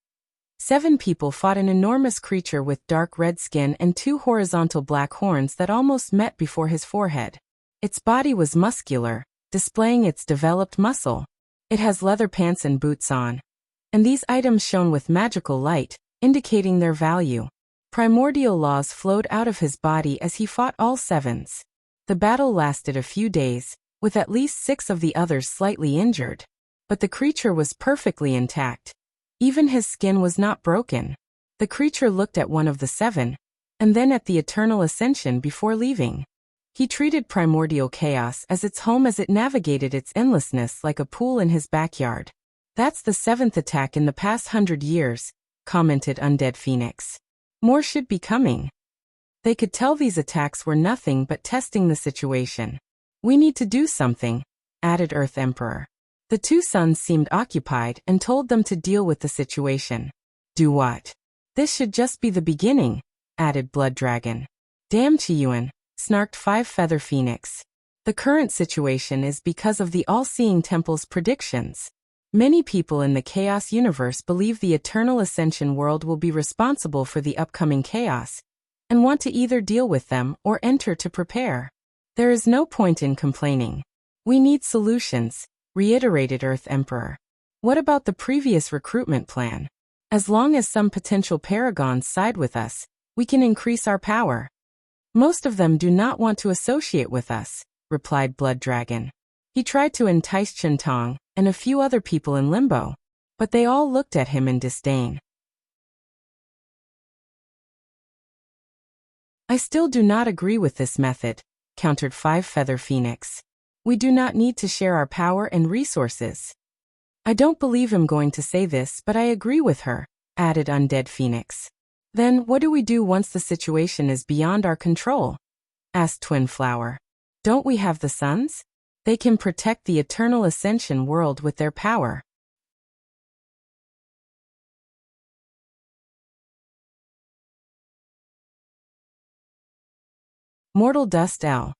7 people fought an enormous creature with dark red skin and 2 horizontal black horns that almost met before his forehead. Its body was muscular, displaying its developed muscle. It has leather pants and boots on. And these items shone with magical light, indicating their value. Primordial laws flowed out of his body as he fought all 7s. The battle lasted a few days, with at least 6 of the others slightly injured. But the creature was perfectly intact. Even his skin was not broken. The creature looked at one of the 7, and then at the eternal ascension before leaving. He treated primordial chaos as its home as it navigated its endlessness like a pool in his backyard. That's the 7th attack in the past 100 years, commented Undead Phoenix. More should be coming. They could tell these attacks were nothing but testing the situation. We need to do something, added Earth Emperor. The 2 sons seemed occupied and told them to deal with the situation. Do what? This should just be the beginning, added Blood Dragon. Damn Chiyuan, snarked 5 Feather Phoenix. The current situation is because of the All-Seeing Temple's predictions. Many people in the Chaos universe believe the Eternal Ascension world will be responsible for the upcoming chaos, and want to either deal with them or enter to prepare. There is no point in complaining. We need solutions, reiterated Earth Emperor. What about the previous recruitment plan? As long as some potential paragons side with us, we can increase our power. Most of them do not want to associate with us, replied Blood Dragon. He tried to entice Chintong and a few other people in Limbo, but they all looked at him in disdain. I still do not agree with this method, countered 5 Feather Phoenix. We do not need to share our power and resources. I don't believe him going to say this, but I agree with her, added Undead Phoenix. Then what do we do once the situation is beyond our control? Asked Twin Flower. Don't we have the sons? They can protect the Eternal Ascension world with their power. Mortal Dust L.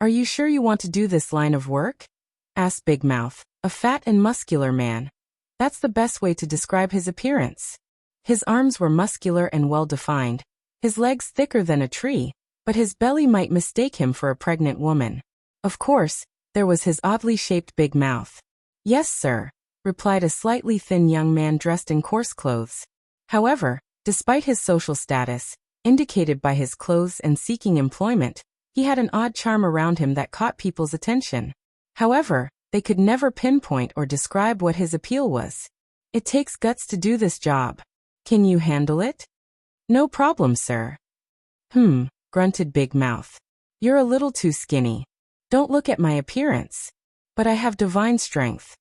Are you sure you want to do this line of work? Asked Big Mouth, a fat and muscular man. That's the best way to describe his appearance. His arms were muscular and well-defined, his legs thicker than a tree, but his belly might mistake him for a pregnant woman. Of course, there was his oddly shaped big mouth. Yes, sir, replied a slightly thin young man dressed in coarse clothes. However, despite his social status, indicated by his clothes and seeking employment, he had an odd charm around him that caught people's attention. However, they could never pinpoint or describe what his appeal was. It takes guts to do this job. Can you handle it? No problem, sir. Grunted Big Mouth. You're a little too skinny. Don't look at my appearance. But I have divine strength.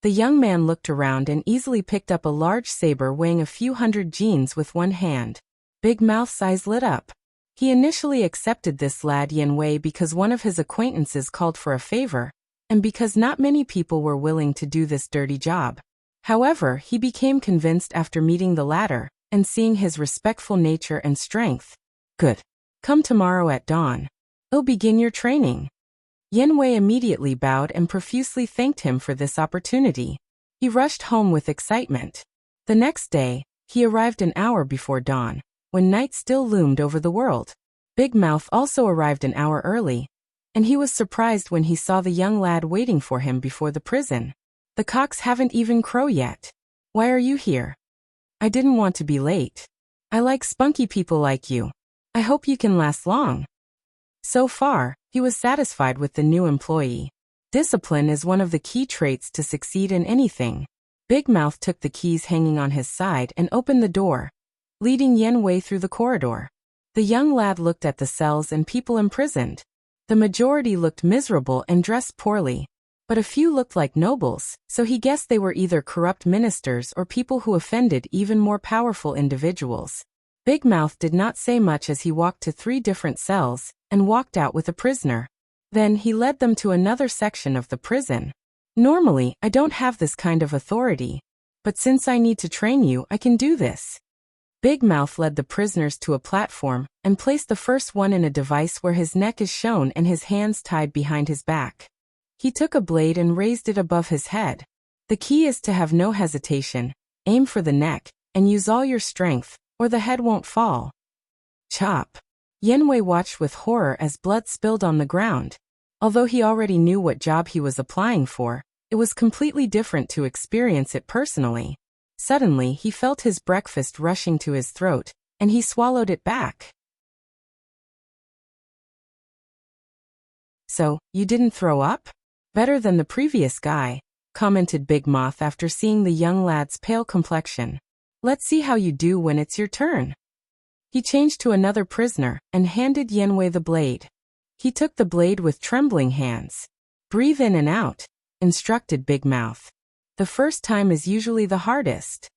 The young man looked around and easily picked up a large saber weighing a few hundred genes with one hand. Big Mouth's eyes lit up. He initially accepted this lad Yen Wei because one of his acquaintances called for a favor, and because not many people were willing to do this dirty job. However, he became convinced after meeting the latter, and seeing his respectful nature and strength. Good. Come tomorrow at dawn. I'll begin your training. Yen Wei immediately bowed and profusely thanked him for this opportunity. He rushed home with excitement. The next day, he arrived an hour before dawn, when night still loomed over the world. Big Mouth also arrived an hour early, and he was surprised when he saw the young lad waiting for him before the prison. The cocks haven't even crowed yet. Why are you here? I didn't want to be late. I like spunky people like you. I hope you can last long. So far, he was satisfied with the new employee. Discipline is one of the key traits to succeed in anything. Big Mouth took the keys hanging on his side and opened the door, leading Yen Wei through the corridor. The young lad looked at the cells and people imprisoned. The majority looked miserable and dressed poorly, but a few looked like nobles, so he guessed they were either corrupt ministers or people who offended even more powerful individuals. Big Mouth did not say much as he walked to 3 different cells and walked out with a prisoner. Then he led them to another section of the prison. Normally, I don't have this kind of authority, but since I need to train you, I can do this. Big Mouth led the prisoners to a platform and placed the first one in a device where his neck is shown and his hands tied behind his back. He took a blade and raised it above his head. The key is to have no hesitation, aim for the neck, and use all your strength, or the head won't fall. Chop. Yanwei watched with horror as blood spilled on the ground. Although he already knew what job he was applying for, it was completely different to experience it personally. Suddenly, he felt his breakfast rushing to his throat, and he swallowed it back. "So, you didn't throw up? Better than the previous guy," commented Big Mouth after seeing the young lad's pale complexion. "Let's see how you do when it's your turn." He changed to another prisoner and handed Yanwei the blade. He took the blade with trembling hands. "Breathe in and out," instructed Big Mouth. "The first time is usually the hardest."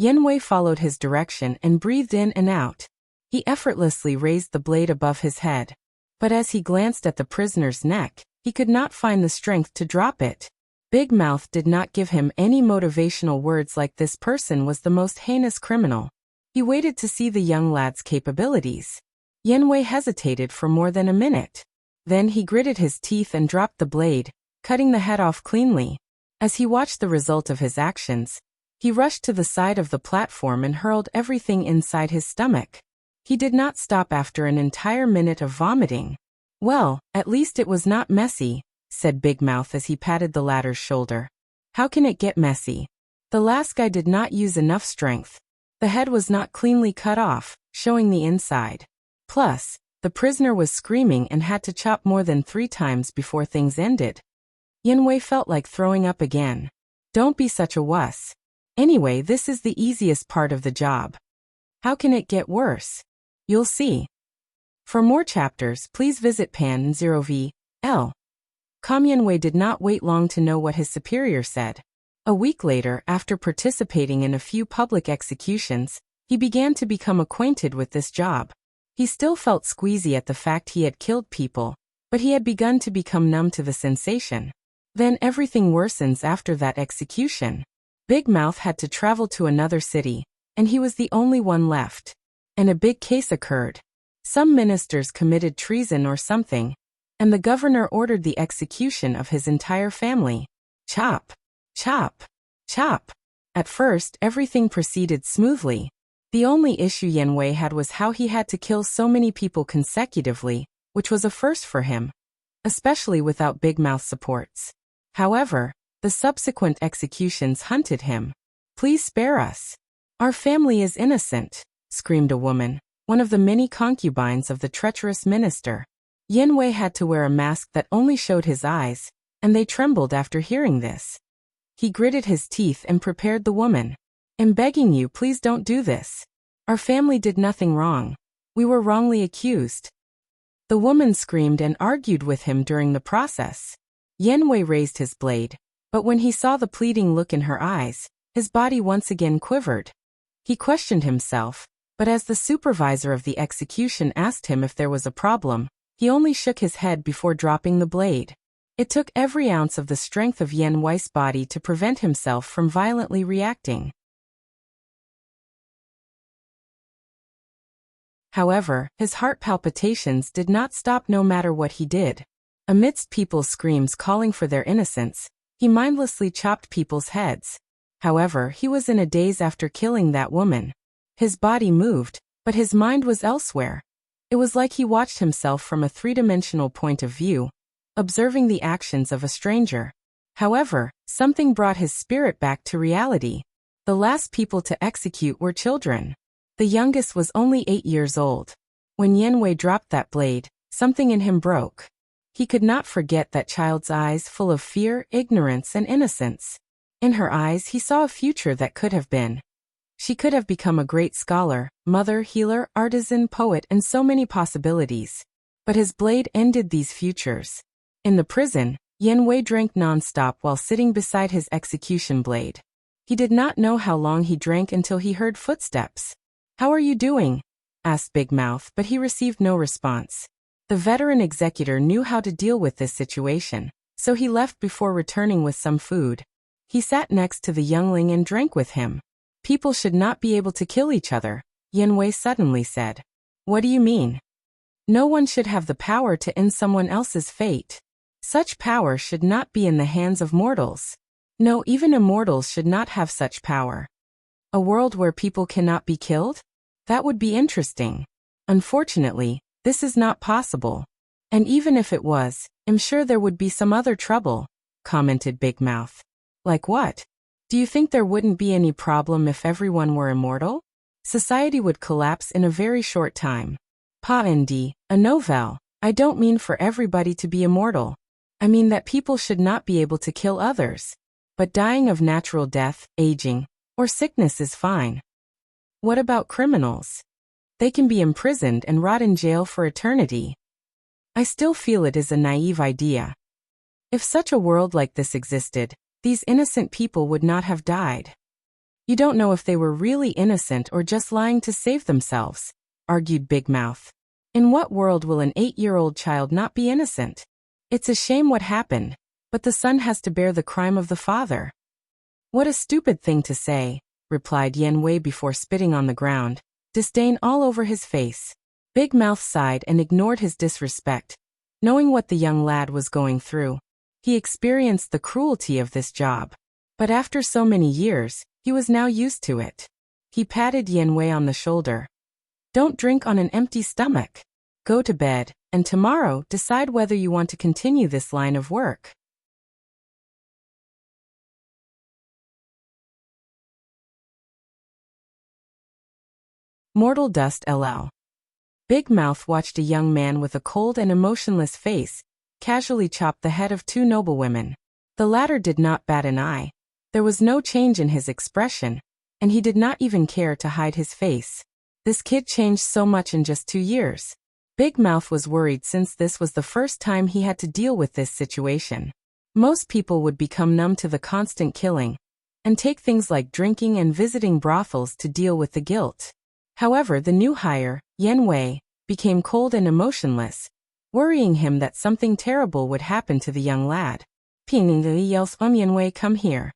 Yanwei followed his direction and breathed in and out. He effortlessly raised the blade above his head. But as he glanced at the prisoner's neck, he could not find the strength to drop it. Big Mouth did not give him any motivational words like this person was the most heinous criminal. He waited to see the young lad's capabilities. Yanwei hesitated for more than a minute. Then he gritted his teeth and dropped the blade, cutting the head off cleanly. As he watched the result of his actions, he rushed to the side of the platform and hurled everything inside his stomach. He did not stop after an entire minute of vomiting. "Well, at least it was not messy," said Big Mouth as he patted the latter's shoulder. "How can it get messy? The last guy did not use enough strength. The head was not cleanly cut off, showing the inside. Plus, the prisoner was screaming and had to chop more than 3 times before things ended." Yanwei felt like throwing up again. "Don't be such a wuss. Anyway, this is the easiest part of the job. How can it get worse? You'll see." For more chapters, please visit Pan 0v.L. Yanwei did not wait long to know what his superior said. A week later, after participating in a few public executions, he began to become acquainted with this job. He still felt squeezy at the fact he had killed people, but he had begun to become numb to the sensation. Then everything worsens after that execution. Big Mouth had to travel to another city, and he was the only one left. And a big case occurred. Some ministers committed treason or something, and the governor ordered the execution of his entire family. Chop, chop, chop. At first, everything proceeded smoothly. The only issue Yanwei had was how he had to kill so many people consecutively, which was a first for him, especially without Big Mouth supports. However, the subsequent executions hunted him. "Please spare us. Our family is innocent," screamed a woman, one of the many concubines of the treacherous minister. Yanwei had to wear a mask that only showed his eyes, and they trembled after hearing this. He gritted his teeth and prepared the woman. "I'm begging you, please don't do this. Our family did nothing wrong. We were wrongly accused." The woman screamed and argued with him during the process. Yanwei raised his blade, but when he saw the pleading look in her eyes, his body once again quivered. He questioned himself, but as the supervisor of the execution asked him if there was a problem, he only shook his head before dropping the blade. It took every ounce of the strength of Yanwei's body to prevent himself from violently reacting. However, his heart palpitations did not stop no matter what he did. Amidst people's screams calling for their innocence, he mindlessly chopped people's heads. However, he was in a daze after killing that woman. His body moved, but his mind was elsewhere. It was like he watched himself from a 3-dimensional point of view, observing the actions of a stranger. However, something brought his spirit back to reality. The last people to execute were children. The youngest was only 8 years old. When Yanwei dropped that blade, something in him broke. He could not forget that child's eyes full of fear, ignorance, and innocence. In her eyes he saw a future that could have been. She could have become a great scholar, mother, healer, artisan, poet, and so many possibilities. But his blade ended these futures. In the prison, Yanwei drank non-stop while sitting beside his execution blade. He did not know how long he drank until he heard footsteps. "How are you doing?" asked Big Mouth, but he received no response. The veteran executor knew how to deal with this situation, so he left before returning with some food. He sat next to the youngling and drank with him. People should not be able to kill each other, Yanwei suddenly said. What do you mean? No one should have the power to end someone else's fate. Such power should not be in the hands of mortals. No, even immortals should not have such power. A world where people cannot be killed? That would be interesting. Unfortunately, this is not possible. And even if it was, I'm sure there would be some other trouble, commented Big Mouth. Like what? Do you think there wouldn't be any problem if everyone were immortal? Society would collapse in a very short time. Pa nd, a novel. I don't mean for everybody to be immortal. I mean that people should not be able to kill others. But dying of natural death, aging, or sickness is fine. What about criminals? They can be imprisoned and rot in jail for eternity. I still feel it is a naive idea. If such a world like this existed, these innocent people would not have died. You don't know if they were really innocent or just lying to save themselves, argued Big Mouth. In what world will an 8-year-old child not be innocent? It's a shame what happened, but the son has to bear the crime of the father. What a stupid thing to say, replied Yanwei before spitting on the ground, disdain all over his face. Big Mouth sighed and ignored his disrespect. Knowing what the young lad was going through, he experienced the cruelty of this job. But after so many years, he was now used to it. He patted Yanwei on the shoulder. Don't drink on an empty stomach. Go to bed, and tomorrow decide whether you want to continue this line of work. Mortal Dust LL. Big Mouth watched a young man with a cold and emotionless face casually chop the head of 2 noblewomen. The latter did not bat an eye. There was no change in his expression, and he did not even care to hide his face. This kid changed so much in just 2 years. Big Mouth was worried since this was the first time he had to deal with this situation. Most people would become numb to the constant killing, and take things like drinking and visiting brothels to deal with the guilt. However, the new hire, Yanwei, became cold and emotionless, worrying him that something terrible would happen to the young lad. Pingingly yells, Yanwei, come here.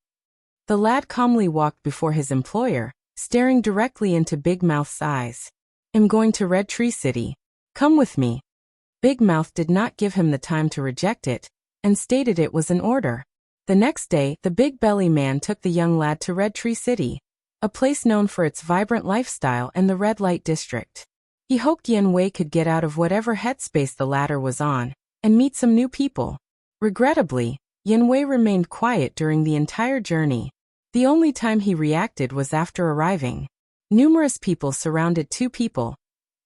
The lad calmly walked before his employer, staring directly into Big Mouth's eyes. I'm going to Red Tree City. Come with me. Big Mouth did not give him the time to reject it, and stated it was an order. The next day, the big belly man took the young lad to Red Tree City, a place known for its vibrant lifestyle and the red light district. He hoped Yanwei could get out of whatever headspace the latter was on, and meet some new people. Regrettably, Yanwei remained quiet during the entire journey. The only time he reacted was after arriving. Numerous people surrounded 2 people.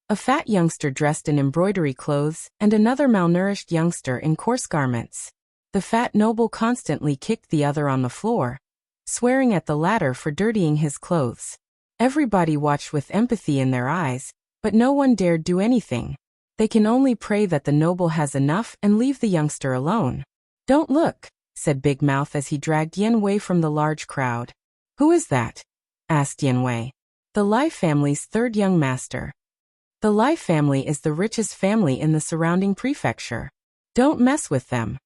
A fat youngster dressed in embroidery clothes, and another malnourished youngster in coarse garments. The fat noble constantly kicked the other on the floor, swearing at the latter for dirtying his clothes. Everybody watched with empathy in their eyes, but no one dared do anything. They can only pray that the noble has enough and leave the youngster alone. Don't look, said Big Mouth as he dragged Yanwei from the large crowd. Who is that? Asked Yanwei. The Lai family's 3rd young master. The Lai family is the richest family in the surrounding prefecture. Don't mess with them.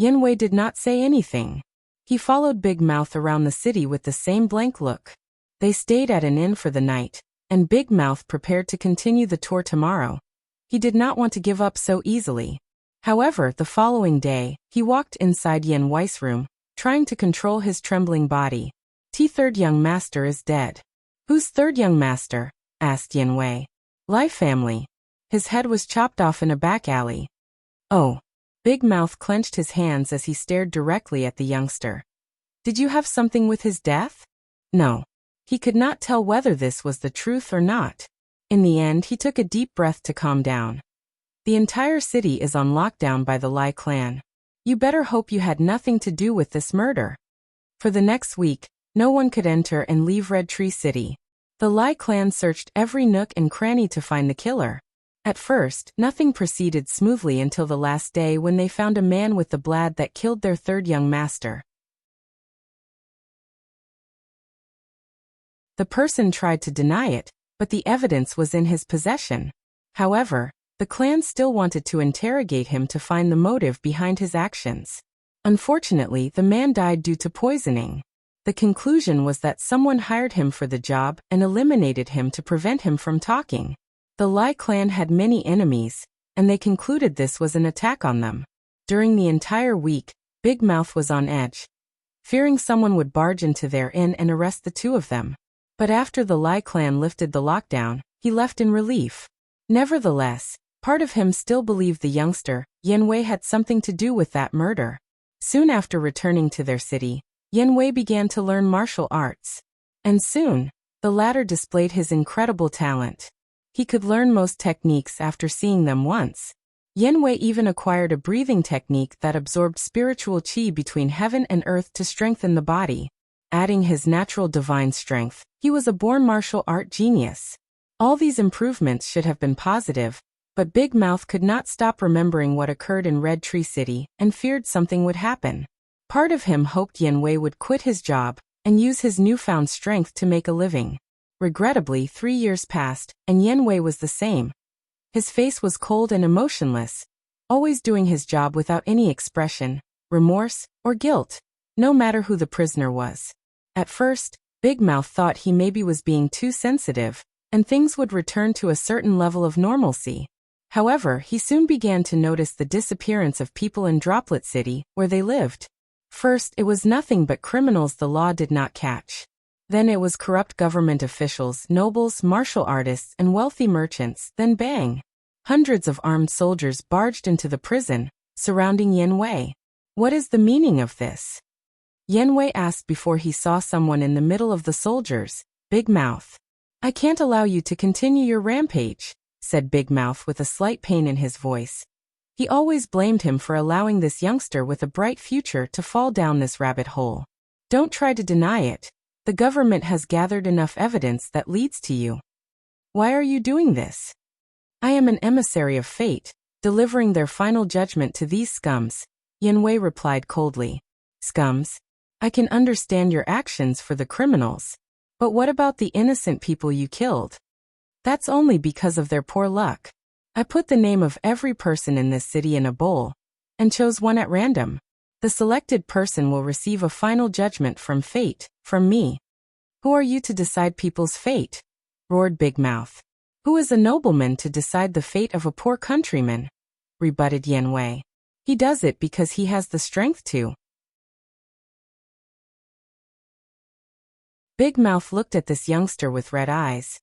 Yanwei did not say anything. He followed Big Mouth around the city with the same blank look. They stayed at an inn for the night, and Big Mouth prepared to continue the tour tomorrow. He did not want to give up so easily. However, the following day, he walked inside Yanwei's room, trying to control his trembling body. T3rd young master is dead. Who's 3rd young master? Asked Yanwei. Lai family. His head was chopped off in a back alley. Oh. Big Mouth clenched his hands as he stared directly at the youngster. Did you have something with his death? No. He could not tell whether this was the truth or not. In the end, he took a deep breath to calm down. The entire city is on lockdown by the Lai clan. You better hope you had nothing to do with this murder. For the next week, no one could enter and leave Red Tree City. The Lai clan searched every nook and cranny to find the killer. At first, nothing proceeded smoothly until the last day when they found a man with the blade that killed their 3rd young master. The person tried to deny it, but the evidence was in his possession. However, the clan still wanted to interrogate him to find the motive behind his actions. Unfortunately, the man died due to poisoning. The conclusion was that someone hired him for the job and eliminated him to prevent him from talking. The Lai clan had many enemies, and they concluded this was an attack on them. During the entire week, Big Mouth was on edge, fearing someone would barge into their inn and arrest the two of them. But after the Lai clan lifted the lockdown, he left in relief. Nevertheless, part of him still believed the youngster, Yan Wei, had something to do with that murder. Soon after returning to their city, Yan Wei began to learn martial arts. And soon, the latter displayed his incredible talent. He could learn most techniques after seeing them once. Yan Wei even acquired a breathing technique that absorbed spiritual qi between heaven and earth to strengthen the body. Adding his natural divine strength, he was a born martial art genius. All these improvements should have been positive, but Big Mouth could not stop remembering what occurred in Red Tree City and feared something would happen. Part of him hoped Yan Wei would quit his job and use his newfound strength to make a living. Regrettably, 3 years passed, and Yan Wei was the same. His face was cold and emotionless, always doing his job without any expression, remorse, or guilt, no matter who the prisoner was. At first, Big Mouth thought he maybe was being too sensitive, and things would return to a certain level of normalcy. However, he soon began to notice the disappearance of people in Droplet City, where they lived. First, it was nothing but criminals the law did not catch. Then it was corrupt government officials, nobles, martial artists, and wealthy merchants. Then bang! Hundreds of armed soldiers barged into the prison, surrounding Yan Wei. What is the meaning of this? Yan Wei asked before he saw someone in the middle of the soldiers. Big Mouth. I can't allow you to continue your rampage, said Big Mouth with a slight pain in his voice. He always blamed him for allowing this youngster with a bright future to fall down this rabbit hole. Don't try to deny it. The government has gathered enough evidence that leads to you. Why are you doing this? I am an emissary of fate, delivering their final judgment to these scums, Yan Wei replied coldly. Scums? I can understand your actions for the criminals. But what about the innocent people you killed? That's only because of their poor luck. I put the name of every person in this city in a bowl, and chose one at random. The selected person will receive a final judgment from fate, from me. Who are you to decide people's fate? Roared Big Mouth. Who is a nobleman to decide the fate of a poor countryman? Rebutted Yan Wei. He does it because he has the strength to. Big Mouth looked at this youngster with red eyes.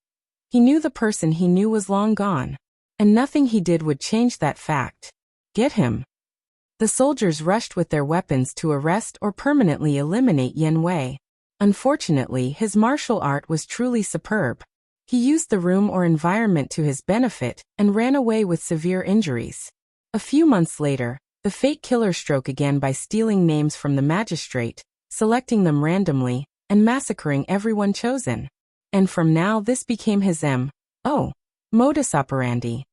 He knew the person he knew was long gone, and nothing he did would change that fact. Get him. The soldiers rushed with their weapons to arrest or permanently eliminate Yan Wei. Unfortunately, his martial art was truly superb. He used the room or environment to his benefit and ran away with severe injuries. A few months later, the fate killer struck again by stealing names from the magistrate, selecting them randomly, and massacring everyone chosen. And from now this became his modus operandi.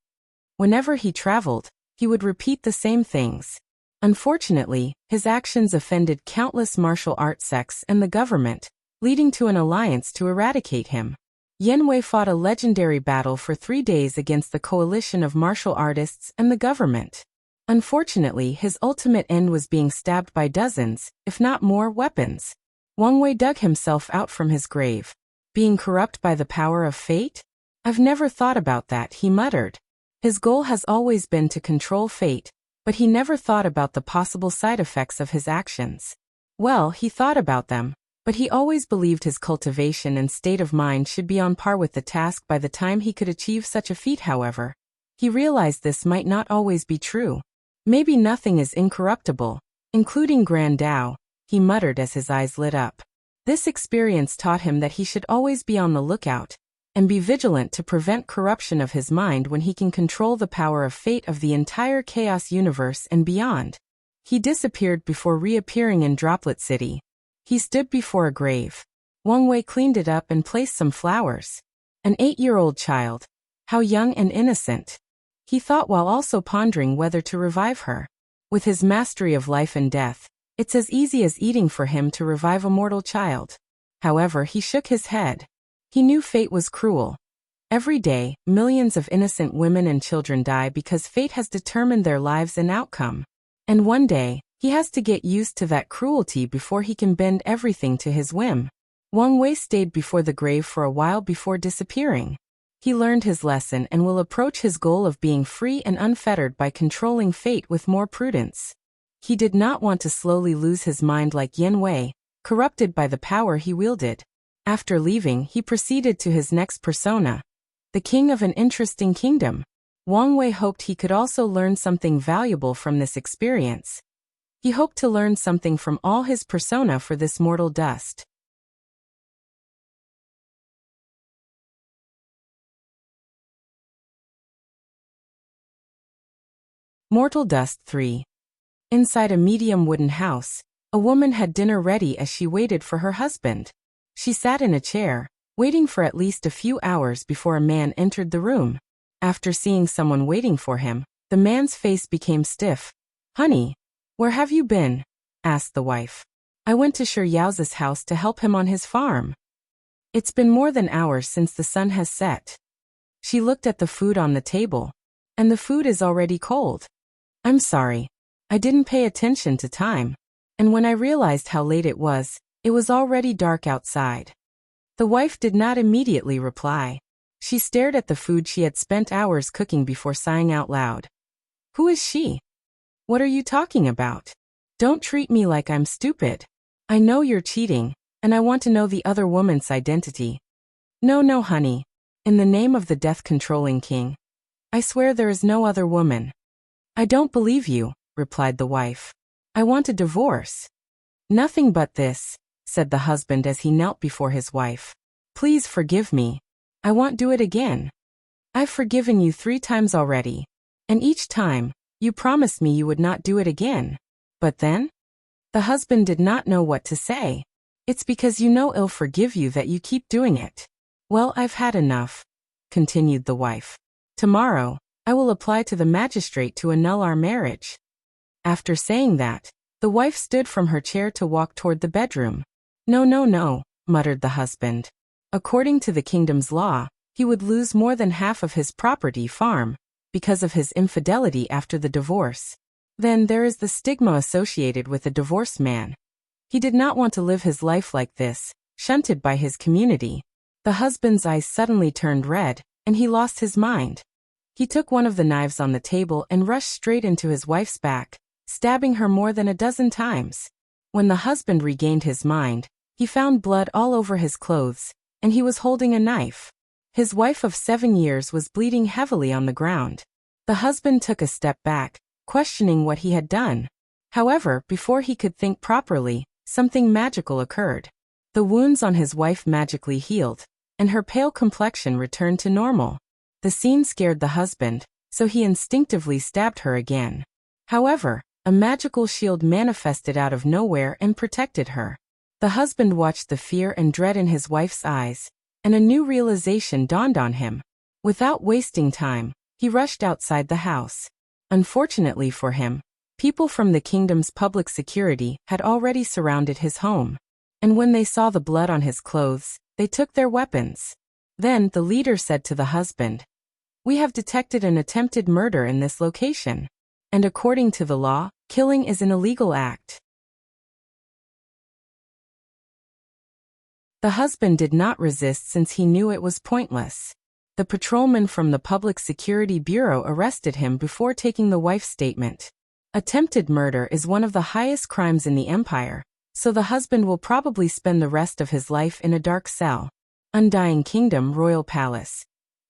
Whenever he traveled, he would repeat the same things. Unfortunately, his actions offended countless martial art sects and the government, leading to an alliance to eradicate him. Yan Wei fought a legendary battle for 3 days against the coalition of martial artists and the government. Unfortunately, his ultimate end was being stabbed by dozens, if not more, weapons. Wang Wei dug himself out from his grave. Being corrupt by the power of fate? I've never thought about that, he muttered. His goal has always been to control fate, but he never thought about the possible side effects of his actions. Well, he thought about them, but he always believed his cultivation and state of mind should be on par with the task by the time he could achieve such a feat. However, he realized this might not always be true. Maybe nothing is incorruptible, including Grand Tao, he muttered as his eyes lit up. This experience taught him that he should always be on the lookout, and be vigilant to prevent corruption of his mind when he can control the power of fate of the entire chaos universe and beyond. He disappeared before reappearing in Droplet City. He stood before a grave. Wang Wei cleaned it up and placed some flowers. An 8-year-old child. How young and innocent. He thought while also pondering whether to revive her. With his mastery of life and death, it's as easy as eating for him to revive a mortal child. However, he shook his head. He knew fate was cruel. Every day, millions of innocent women and children die because fate has determined their lives and outcome. And one day, He has to get used to that cruelty before he can bend everything to his whim. Wang Wei stayed before the grave for a while before disappearing. He learned his lesson and will approach his goal of being free and unfettered by controlling fate with more prudence. He did not want to slowly lose his mind like Yan Wei, corrupted by the power he wielded. After leaving, he proceeded to his next persona, the king of an interesting kingdom. Wang Wei hoped he could also learn something valuable from this experience. He hoped to learn something from all his persona for this mortal dust. Mortal Dust 3. Inside a medium wooden house, a woman had dinner ready as she waited for her husband. She sat in a chair, waiting for at least a few hours before a man entered the room. After seeing someone waiting for him, the man's face became stiff. "Honey, where have you been?" asked the wife. "I went to Shi Yao's house to help him on his farm. It's been more than hours since the sun has set." She looked at the food on the table. "And the food is already cold. I'm sorry. I didn't pay attention to time. And when I realized how late it was already dark outside." The wife did not immediately reply. She stared at the food she had spent hours cooking before sighing out loud. "Who is she? What are you talking about? Don't treat me like I'm stupid. I know you're cheating, and I want to know the other woman's identity." No, honey. In the name of the death-controlling king, I swear there is no other woman." "I don't believe you," replied the wife. "I want a divorce." "Nothing but this," said the husband as he knelt before his wife. "Please forgive me. I won't do it again. I've forgiven you 3 times already. And each time, you promised me you would not do it again. But then?" The husband did not know what to say. "It's because you know I'll forgive you that you keep doing it." "Well, I've had enough," continued the wife. "Tomorrow, I will apply to the magistrate to annul our marriage." After saying that, the wife stood from her chair to walk toward the bedroom. No, muttered the husband. According to the kingdom's law, he would lose more than half of his property farm because of his infidelity after the divorce. Then there is the stigma associated with a divorced man. He did not want to live his life like this, shunted by his community. The husband's eyes suddenly turned red, and he lost his mind. He took one of the knives on the table and rushed straight into his wife's back, stabbing her more than a dozen times. When the husband regained his mind, he found blood all over his clothes, and he was holding a knife. His wife of 7 years was bleeding heavily on the ground. The husband took a step back, questioning what he had done. However, before he could think properly, something magical occurred. The wounds on his wife magically healed, and her pale complexion returned to normal. The scene scared the husband, so he instinctively stabbed her again. However, a magical shield manifested out of nowhere and protected her. The husband watched the fear and dread in his wife's eyes, and a new realization dawned on him. Without wasting time, he rushed outside the house. Unfortunately for him, people from the kingdom's public security had already surrounded his home. And when they saw the blood on his clothes, they took their weapons. Then the leader said to the husband, "We have detected an attempted murder in this location. And according to the law, killing is an illegal act." The husband did not resist since he knew it was pointless. The patrolman from the Public Security Bureau arrested him before taking the wife's statement. Attempted murder is one of the highest crimes in the empire, so the husband will probably spend the rest of his life in a dark cell. Undying Kingdom Royal Palace.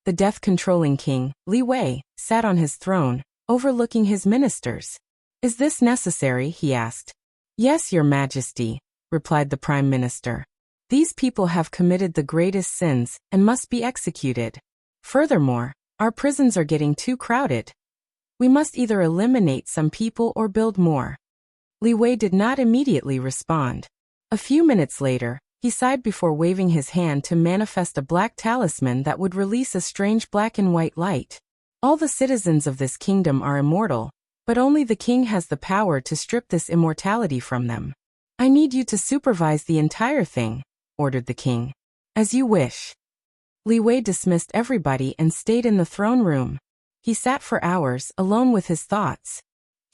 The death-controlling king, Li Wei, sat on his throne, overlooking his ministers. "Is this necessary?" he asked. "Yes, Your Majesty," replied the Prime Minister. "These people have committed the greatest sins and must be executed. Furthermore, our prisons are getting too crowded. We must either eliminate some people or build more." Li Wei did not immediately respond. A few minutes later, he sighed before waving his hand to manifest a black talisman that would release a strange black and white light. All the citizens of this kingdom are immortal, but only the king has the power to strip this immortality from them. "I need you to supervise the entire thing," ordered the king. "As you wish." Li Wei dismissed everybody and stayed in the throne room. He sat for hours, alone with his thoughts.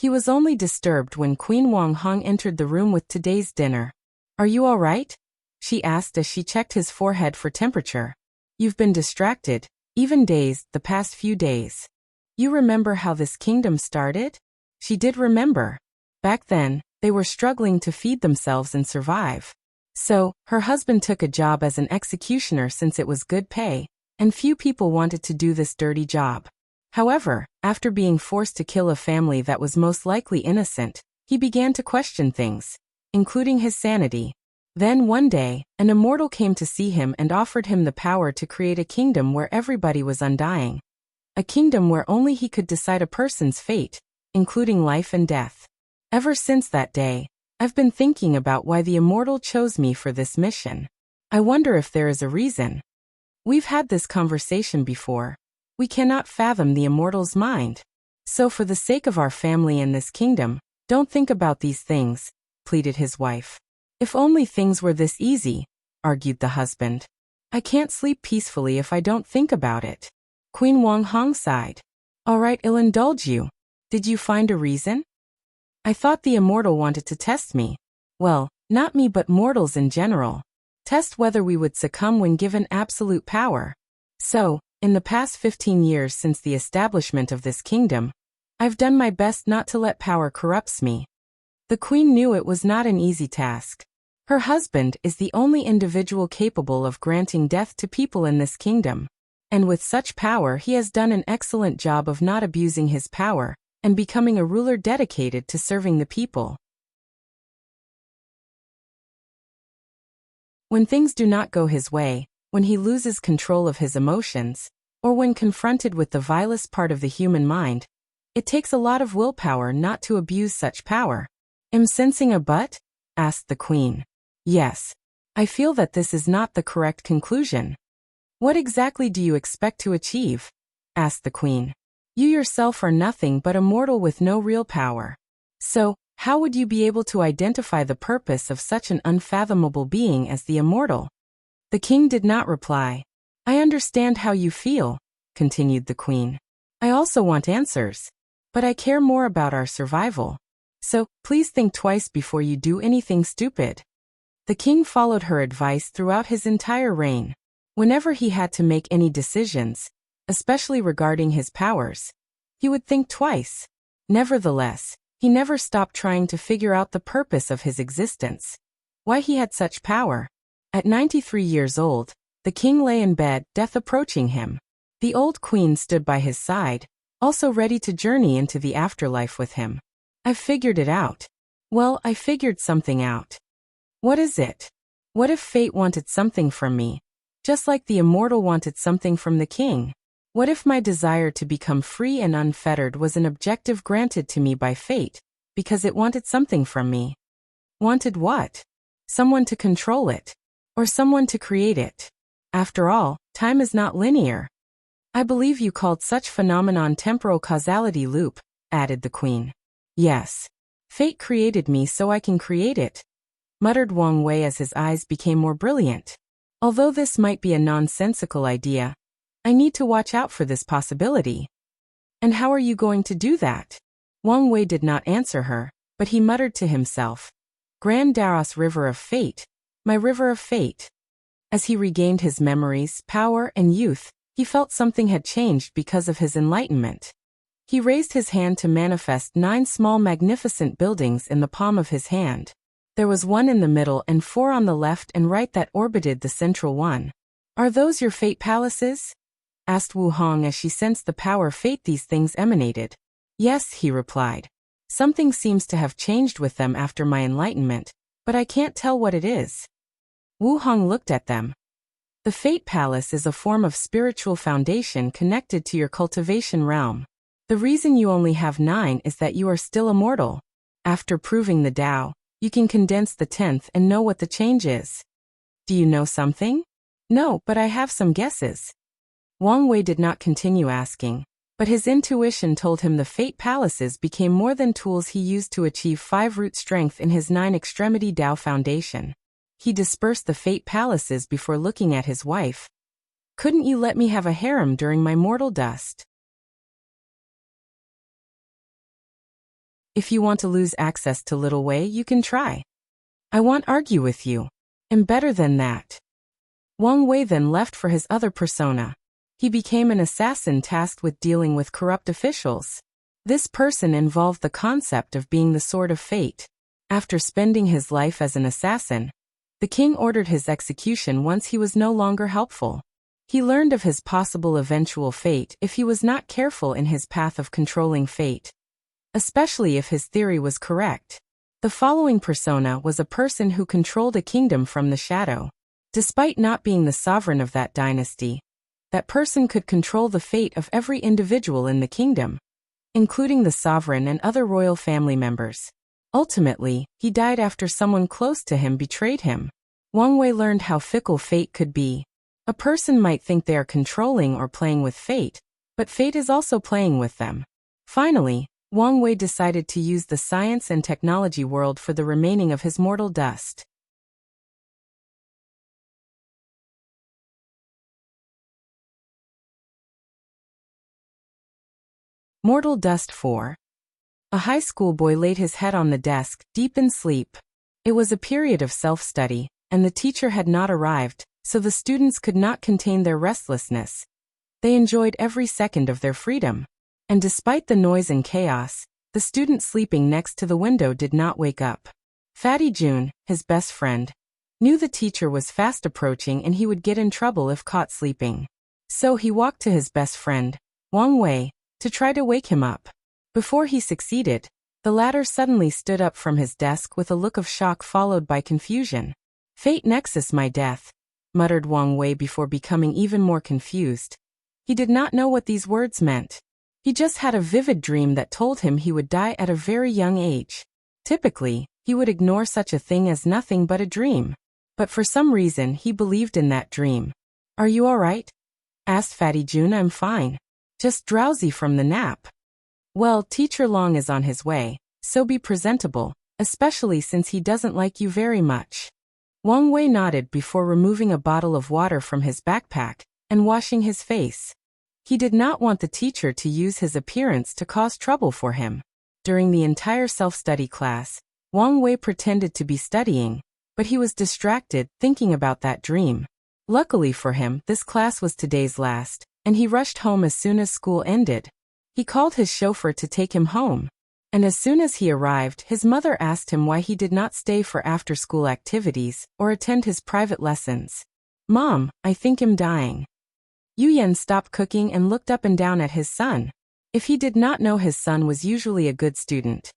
He was only disturbed when Queen Wang Hong entered the room with today's dinner. "Are you all right?" she asked as she checked his forehead for temperature. "You've been distracted, even dazed, the past few days. You remember how this kingdom started?" She did remember. Back then, they were struggling to feed themselves and survive. So, her husband took a job as an executioner since it was good pay, and few people wanted to do this dirty job. However, after being forced to kill a family that was most likely innocent, he began to question things, including his sanity. Then one day, an immortal came to see him and offered him the power to create a kingdom where everybody was undying. A kingdom where only he could decide a person's fate, including life and death. Ever since that day, I've been thinking about why the immortal chose me for this mission. I wonder if there is a reason. We've had this conversation before. We cannot fathom the immortal's mind. So for the sake of our family and this kingdom, don't think about these things, pleaded his wife. If only things were this easy, argued the husband. I can't sleep peacefully if I don't think about it. Queen Wang Hong sighed. All right, I'll indulge you. Did you find a reason? I thought the immortal wanted to test me. Well, not me but mortals in general. Test whether we would succumb when given absolute power. So, in the past 15 years since the establishment of this kingdom, I've done my best not to let power corrupt me. The queen knew it was not an easy task. Her husband is the only individual capable of granting death to people in this kingdom. And with such power he has done an excellent job of not abusing his power, and becoming a ruler dedicated to serving the people. When things do not go his way, when he loses control of his emotions, or when confronted with the vilest part of the human mind, it takes a lot of willpower not to abuse such power. Am sensing a but? Asked the queen. Yes. I feel that this is not the correct conclusion. What exactly do you expect to achieve? Asked the queen. You yourself are nothing but a mortal with no real power. So, how would you be able to identify the purpose of such an unfathomable being as the immortal? The king did not reply. I understand how you feel, continued the queen. I also want answers. But I care more about our survival. So, please think twice before you do anything stupid. The king followed her advice throughout his entire reign. Whenever he had to make any decisions, especially regarding his powers, he would think twice. Nevertheless, he never stopped trying to figure out the purpose of his existence. Why he had such power. At 93 years old, the king lay in bed, death approaching him. The old queen stood by his side, also ready to journey into the afterlife with him. I've figured it out. Well, I figured something out. What is it? What if fate wanted something from me, just like the immortal wanted something from the king? What if my desire to become free and unfettered was an objective granted to me by fate, because it wanted something from me? Wanted what? Someone to control it, or someone to create it. After all, time is not linear. I believe you called such phenomenon temporal causality loop, added the queen. Yes. Fate created me so I can create it, muttered Wang Wei as his eyes became more brilliant. Although this might be a nonsensical idea, I need to watch out for this possibility. And how are you going to do that? Wang Wei did not answer her, but he muttered to himself. Grand Daros River of Fate, my river of fate. As he regained his memories, power, and youth, he felt something had changed because of his enlightenment. He raised his hand to manifest 9 small magnificent buildings in the palm of his hand. There was 1 in the middle and 4 on the left and right that orbited the central one. Are those your fate palaces? Asked Wu Hong as she sensed the power fate these things emanated. Yes, he replied. Something seems to have changed with them after my enlightenment, but I can't tell what it is. Wu Hong looked at them. The Fate Palace is a form of spiritual foundation connected to your cultivation realm. The reason you only have 9 is that you are still immortal. After proving the Tao, you can condense the 10th and know what the change is. Do you know something? No, but I have some guesses. Wang Wei did not continue asking, but his intuition told him the Fate Palaces became more than tools he used to achieve 5 root strength in his 9-extremity Tao foundation. He dispersed the Fate Palaces before looking at his wife. Couldn't you let me have a harem during my mortal dust? If you want to lose access to Little Wei, you can try. I won't argue with you. And better than that. Wang Wei then left for his other persona. He became an assassin tasked with dealing with corrupt officials. This person involved the concept of being the sword of fate. After spending his life as an assassin, the king ordered his execution once he was no longer helpful. He learned of his possible eventual fate if he was not careful in his path of controlling fate, especially if his theory was correct. The following persona was a person who controlled a kingdom from the shadow. Despite not being the sovereign of that dynasty, that person could control the fate of every individual in the kingdom, including the sovereign and other royal family members. Ultimately, he died after someone close to him betrayed him. Wang Wei learned how fickle fate could be. A person might think they are controlling or playing with fate, but fate is also playing with them. Finally, Wang Wei decided to use the science and technology world for the remaining of his mortal dust. Mortal Dust 4. A high school boy laid his head on the desk, deep in sleep. It was a period of self-study, and the teacher had not arrived, so the students could not contain their restlessness. They enjoyed every second of their freedom. And despite the noise and chaos, the student sleeping next to the window did not wake up. Fatty Jun, his best friend, knew the teacher was fast approaching and he would get in trouble if caught sleeping. So he walked to his best friend, Wang Wei, to try to wake him up. Before he succeeded, the latter suddenly stood up from his desk with a look of shock followed by confusion. Fate Nexus, my death, muttered Wang Wei before becoming even more confused. He did not know what these words meant. He just had a vivid dream that told him he would die at a very young age. Typically, he would ignore such a thing as nothing but a dream. But for some reason he believed in that dream. Are you all right? Asked Fatty Jun. I'm fine. Just drowsy from the nap. Well, Teacher Long is on his way, so be presentable, especially since he doesn't like you very much. Wang Wei nodded before removing a bottle of water from his backpack and washing his face. He did not want the teacher to use his appearance to cause trouble for him. During the entire self-study class, Wang Wei pretended to be studying, but he was distracted thinking about that dream. Luckily for him, this class was today's last, and he rushed home as soon as school ended. He called his chauffeur to take him home, and as soon as he arrived, his mother asked him why he did not stay for after-school activities or attend his private lessons. Mom, I think I'm dying. Yu Yan stopped cooking and looked up and down at his son. If he did not know his son was usually a good student,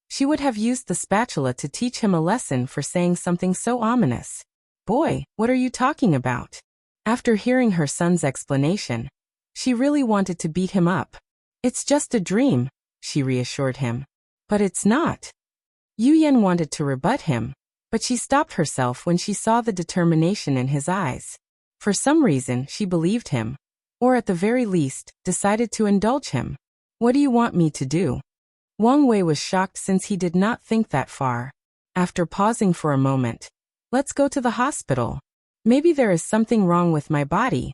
she would have used the spatula to teach him a lesson for saying something so ominous. Boy, what are you talking about? After hearing her son's explanation, she really wanted to beat him up. It's just a dream, she reassured him. But it's not. Yu Yan wanted to rebut him, but she stopped herself when she saw the determination in his eyes. For some reason, she believed him, or at the very least, decided to indulge him. What do you want me to do? Wang Wei was shocked since he did not think that far. After pausing for a moment, let's go to the hospital. Maybe there is something wrong with my body.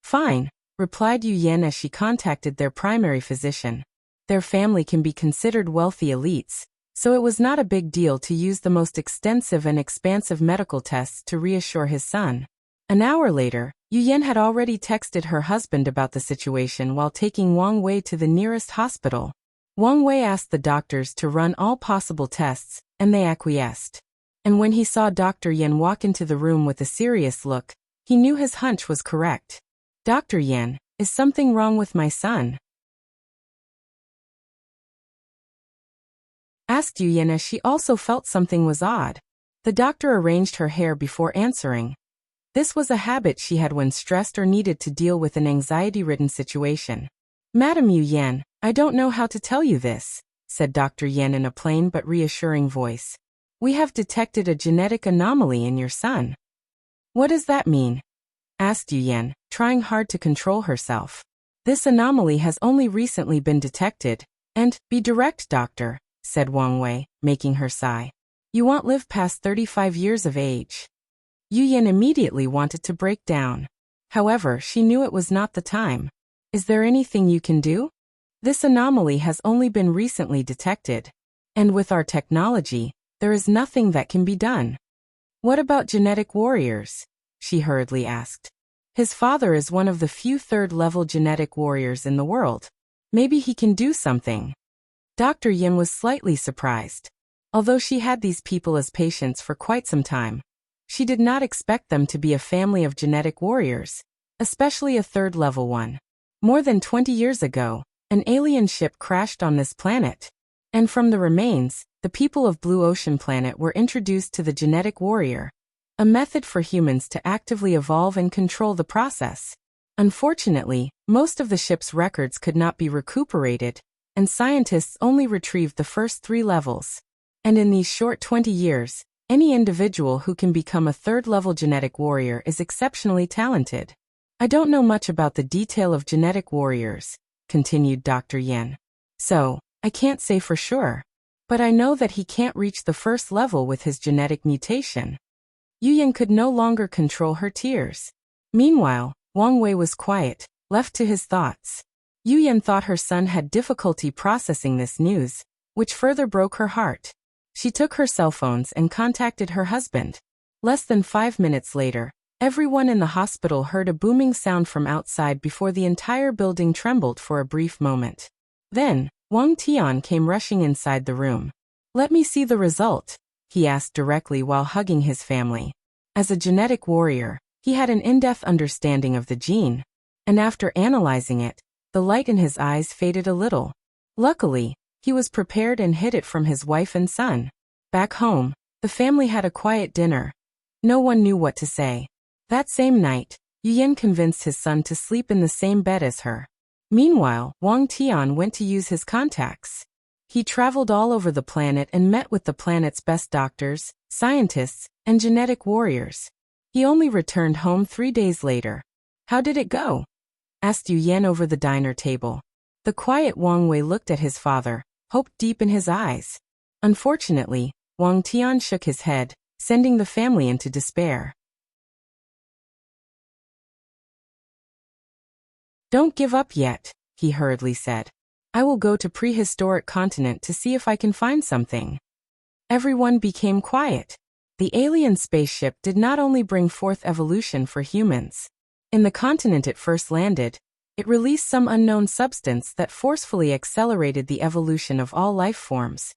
Fine, replied Yu Yan as she contacted their primary physician. Their family can be considered wealthy elites, so it was not a big deal to use the most extensive and expansive medical tests to reassure his son. An hour later, Yu Yan had already texted her husband about the situation while taking Wang Wei to the nearest hospital. Wang Wei asked the doctors to run all possible tests, and they acquiesced. And when he saw Dr. Yan walk into the room with a serious look, he knew his hunch was correct. Dr. Yan, is something wrong with my son? Asked Yu Yan as she also felt something was odd. The doctor arranged her hair before answering. This was a habit she had when stressed or needed to deal with an anxiety-ridden situation. Madam Yu Yan, I don't know how to tell you this, said Dr. Yan in a plain but reassuring voice. We have detected a genetic anomaly in your son. What does that mean? Asked Yu Yan, trying hard to control herself. This anomaly has only recently been detected, and, be direct, doctor, said Wang Wei, making her sigh. You won't live past 35 years of age. Yu Yan immediately wanted to break down. However, she knew it was not the time. Is there anything you can do? This anomaly has only been recently detected. And with our technology, there is nothing that can be done. What about genetic warriors? She hurriedly asked. His father is one of the few third-level genetic warriors in the world. Maybe he can do something. Dr. Yin was slightly surprised. Although she had these people as patients for quite some time, she did not expect them to be a family of genetic warriors, especially a third-level one. More than 20 years ago, an alien ship crashed on this planet. And from the remains, the people of Blue Ocean Planet were introduced to the genetic warrior, a method for humans to actively evolve and control the process. Unfortunately, most of the ship's records could not be recuperated, and scientists only retrieved the first 3 levels. And in these short 20 years, any individual who can become a third-level genetic warrior is exceptionally talented. I don't know much about the detail of genetic warriors, continued Dr. Yen. So, I can't say for sure. But I know that he can't reach the first level with his genetic mutation. Yu Yin could no longer control her tears. Meanwhile, Wang Wei was quiet, left to his thoughts. Yu Yin thought her son had difficulty processing this news, which further broke her heart. She took her cell phones and contacted her husband. Less than 5 minutes later, everyone in the hospital heard a booming sound from outside before the entire building trembled for a brief moment. Then, Wang Tian came rushing inside the room. "Let me see the result," he asked directly while hugging his family. As a genetic warrior, he had an in-depth understanding of the gene, and after analyzing it, the light in his eyes faded a little. Luckily, he was prepared and hid it from his wife and son. Back home, the family had a quiet dinner. No one knew what to say. That same night, Yu Yin convinced his son to sleep in the same bed as her. Meanwhile, Wang Tian went to use his contacts. He traveled all over the planet and met with the planet's best doctors, scientists, and genetic warriors. He only returned home 3 days later. "How did it go?" asked Yu Yen over the diner table. The quiet Wang Wei looked at his father, hope deep in his eyes. Unfortunately, Wang Tian shook his head, sending the family into despair. "Don't give up yet," he hurriedly said. "I will go to prehistoric continent to see if I can find something." Everyone became quiet. The alien spaceship did not only bring forth evolution for humans. In the continent it first landed, it released some unknown substance that forcefully accelerated the evolution of all life forms.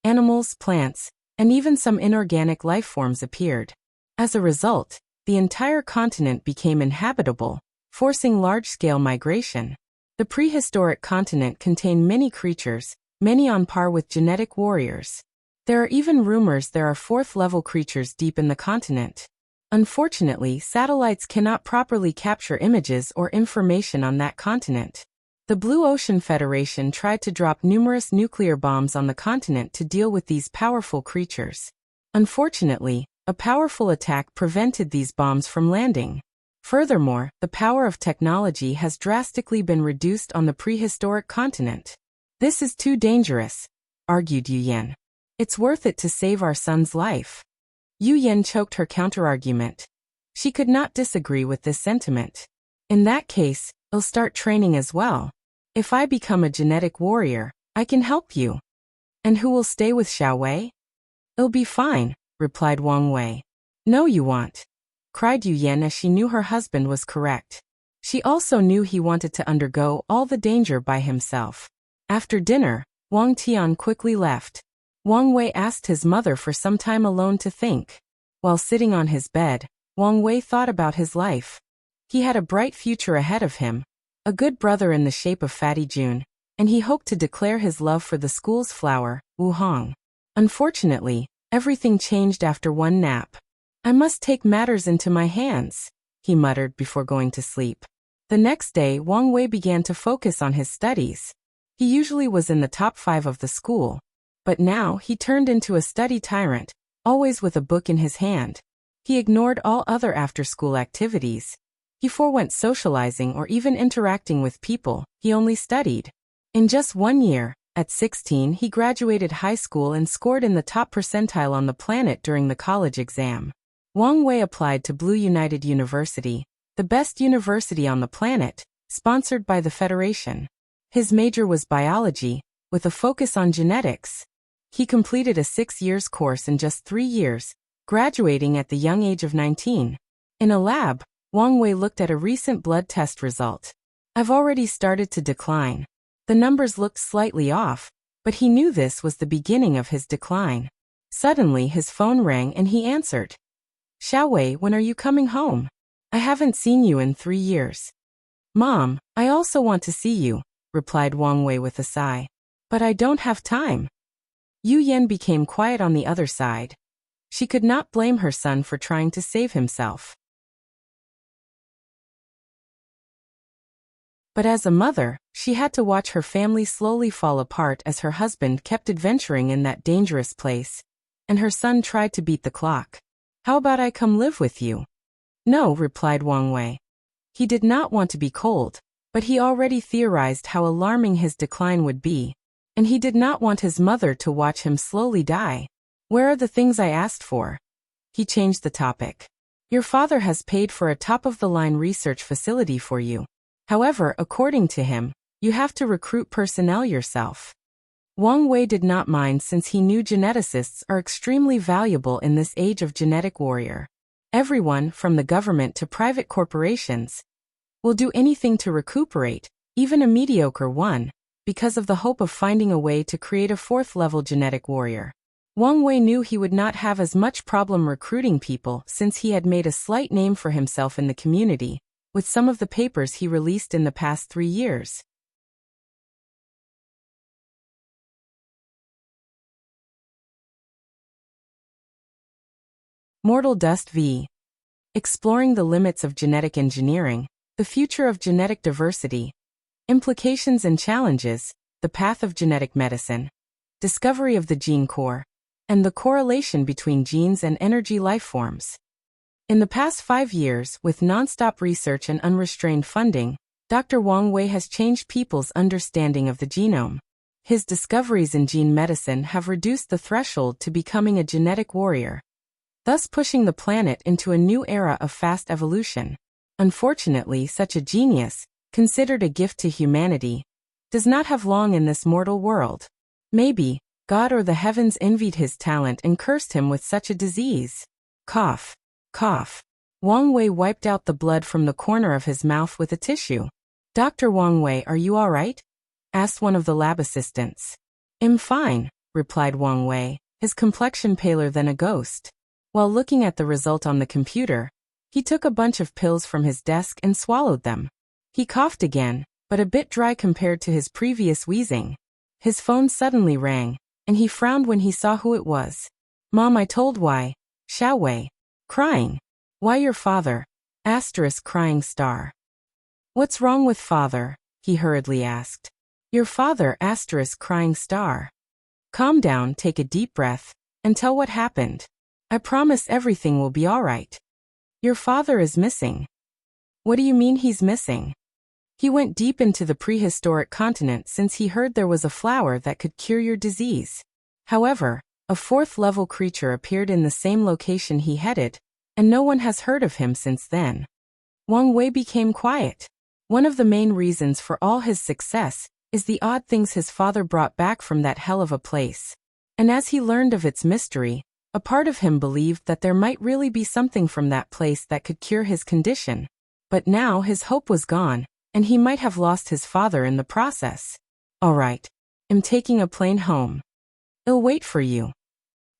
Animals, plants, and even some inorganic life forms appeared. As a result, the entire continent became inhabitable, forcing large-scale migration. The prehistoric continent contained many creatures, many on par with genetic warriors. There are even rumors there are 4th-level creatures deep in the continent. Unfortunately, satellites cannot properly capture images or information on that continent. The Blue Ocean Federation tried to drop numerous nuclear bombs on the continent to deal with these powerful creatures. Unfortunately, a powerful attack prevented these bombs from landing. Furthermore, the power of technology has drastically been reduced on the prehistoric continent. "This is too dangerous," argued Yu Yen. "It's worth it to save our son's life." Yu Yen choked her counterargument. She could not disagree with this sentiment. "In that case, I'll start training as well. If I become a genetic warrior, I can help you." "And who will stay with Xiao Wei?" "It'll be fine," replied Wang Wei. "No, you won't," cried Yu Yen as she knew her husband was correct. She also knew he wanted to undergo all the danger by himself. After dinner, Wang Tian quickly left. Wang Wei asked his mother for some time alone to think. While sitting on his bed, Wang Wei thought about his life. He had a bright future ahead of him, a good brother in the shape of Fatty June, and he hoped to declare his love for the school's flower, Wu Hong. Unfortunately, everything changed after one nap. "I must take matters into my hands," he muttered before going to sleep. The next day, Wang Wei began to focus on his studies. He usually was in the top 5 of the school, but now he turned into a study tyrant, always with a book in his hand. He ignored all other after-school activities. He forewent socializing or even interacting with people. He only studied. In just 1 year, at 16, he graduated high school and scored in the top percentile on the planet during the college exam. Wang Wei applied to Blue United University, the best university on the planet, sponsored by the Federation. His major was biology, with a focus on genetics. He completed a 6 years course in just 3 years, graduating at the young age of 19. In a lab, Wang Wei looked at a recent blood test result. I've already started to decline. The numbers looked slightly off, but he knew this was the beginning of his decline. Suddenly his phone rang and he answered. Xiao Wei, when are you coming home? I haven't seen you in 3 years. Mom, I also want to see you, replied Wang Wei with a sigh. But I don't have time. Yu Yan became quiet on the other side. She could not blame her son for trying to save himself. But as a mother, she had to watch her family slowly fall apart as her husband kept adventuring in that dangerous place, and her son tried to beat the clock. How about I come live with you? No, replied Wang Wei. He did not want to be cold, but he already theorized how alarming his decline would be, and he did not want his mother to watch him slowly die. Where are the things I asked for? He changed the topic. Your father has paid for a top-of-the-line research facility for you. However, according to him, you have to recruit personnel yourself. Wang Wei did not mind since he knew geneticists are extremely valuable in this age of genetic warrior. Everyone, from the government to private corporations, will do anything to recuperate, even a mediocre one, because of the hope of finding a way to create a fourth-level genetic warrior. Wang Wei knew he would not have as much problem recruiting people since he had made a slight name for himself in the community, with some of the papers he released in the past 3 years. Mortal Dust v. Exploring the limits of genetic engineering, the future of genetic diversity, implications and challenges, the path of genetic medicine, discovery of the gene core, and the correlation between genes and energy lifeforms. In the past 5 years, with non-stop research and unrestrained funding, Dr. Wang Wei has changed people's understanding of the genome. His discoveries in gene medicine have reduced the threshold to becoming a genetic warrior, thus pushing the planet into a new era of fast evolution. Unfortunately, such a genius, considered a gift to humanity, does not have long in this mortal world. Maybe God or the heavens envied his talent and cursed him with such a disease. Cough. Cough. Wang Wei wiped out the blood from the corner of his mouth with a tissue. Dr. Wang Wei, are you all right? Asked one of the lab assistants. I'm fine, replied Wang Wei, his complexion paler than a ghost. While looking at the result on the computer, he took a bunch of pills from his desk and swallowed them. He coughed again, but a bit dry compared to his previous wheezing. His phone suddenly rang, and he frowned when he saw who it was. Mom, I told why. Xiao Wei. Crying. Why your father? Crying star. What's wrong with father? He hurriedly asked. Your father crying star. Calm down, take a deep breath, and tell what happened. I promise everything will be all right. Your father is missing. What do you mean he's missing? He went deep into the prehistoric continent since he heard there was a flower that could cure your disease. However, a fourth-level creature appeared in the same location he headed, and no one has heard of him since then. Wang Wei became quiet. One of the main reasons for all his success is the odd things his father brought back from that hell of a place. And as he learned of its mystery, a part of him believed that there might really be something from that place that could cure his condition. But now his hope was gone, and he might have lost his father in the process. All right. I'm taking a plane home. I'll wait for you.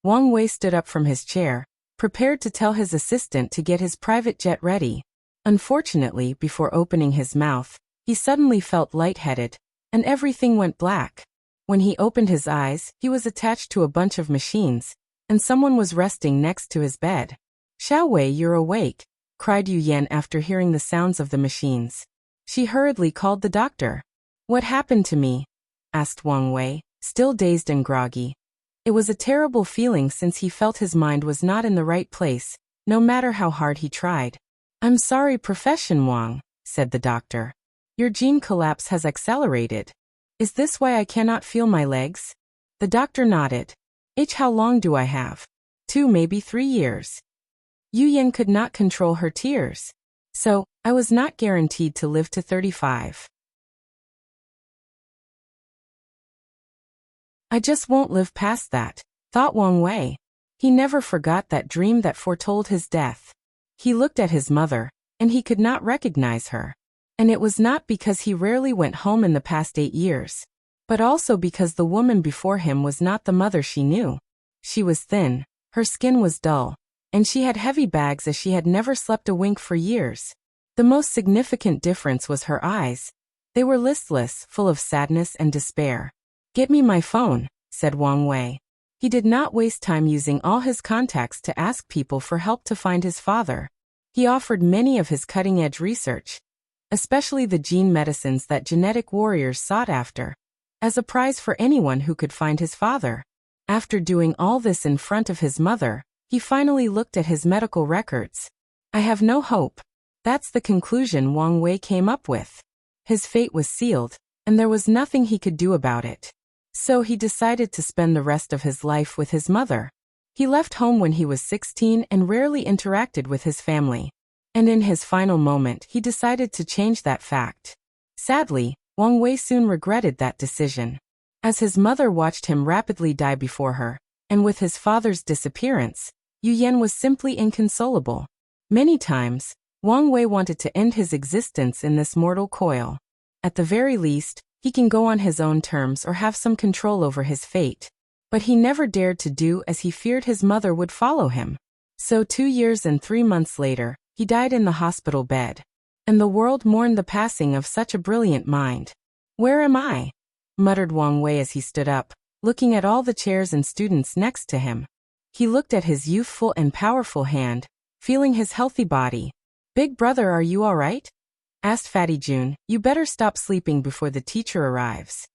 Wang Wei stood up from his chair, prepared to tell his assistant to get his private jet ready. Unfortunately, before opening his mouth, he suddenly felt lightheaded, and everything went black. When he opened his eyes, he was attached to a bunch of machines, and someone was resting next to his bed. Xiao Wei, you're awake, cried Yu Yan after hearing the sounds of the machines. She hurriedly called the doctor. What happened to me? Asked Wang Wei, still dazed and groggy. It was a terrible feeling since he felt his mind was not in the right place, no matter how hard he tried. I'm sorry, Profession Wang, said the doctor. Your gene collapse has accelerated. Is this why I cannot feel my legs? The doctor nodded. How long do I have? 2, maybe 3 years. Yu Yan could not control her tears. So, I was not guaranteed to live to 35. I just won't live past that, thought Wang Wei. He never forgot that dream that foretold his death. He looked at his mother, and he could not recognize her. And it was not because he rarely went home in the past 8 years, but also because the woman before him was not the mother she knew. She was thin, her skin was dull, and she had heavy bags as she had never slept a wink for years. The most significant difference was her eyes. They were listless, full of sadness and despair. "Get me my phone," said Wang Wei. He did not waste time using all his contacts to ask people for help to find his father. He offered many of his cutting-edge research, especially the gene medicines that genetic warriors sought after, as a prize for anyone who could find his father. After doing all this in front of his mother, he finally looked at his medical records. "I have no hope." That's the conclusion Wang Wei came up with. His fate was sealed, and there was nothing he could do about it. So he decided to spend the rest of his life with his mother. He left home when he was 16 and rarely interacted with his family. And in his final moment, he decided to change that fact. Sadly, Wang Wei soon regretted that decision. As his mother watched him rapidly die before her, and with his father's disappearance, Yu Yan was simply inconsolable. Many times, Wang Wei wanted to end his existence in this mortal coil. At the very least, he can go on his own terms or have some control over his fate. But he never dared to do as he feared his mother would follow him. So 2 years and 3 months later, he died in the hospital bed. And the world mourned the passing of such a brilliant mind. "Where am I?" muttered Wang Wei as he stood up, looking at all the chairs and students next to him. He looked at his youthful and powerful hand, feeling his healthy body. "Big brother, are you all right?" asked Fatty Jun. "You better stop sleeping before the teacher arrives."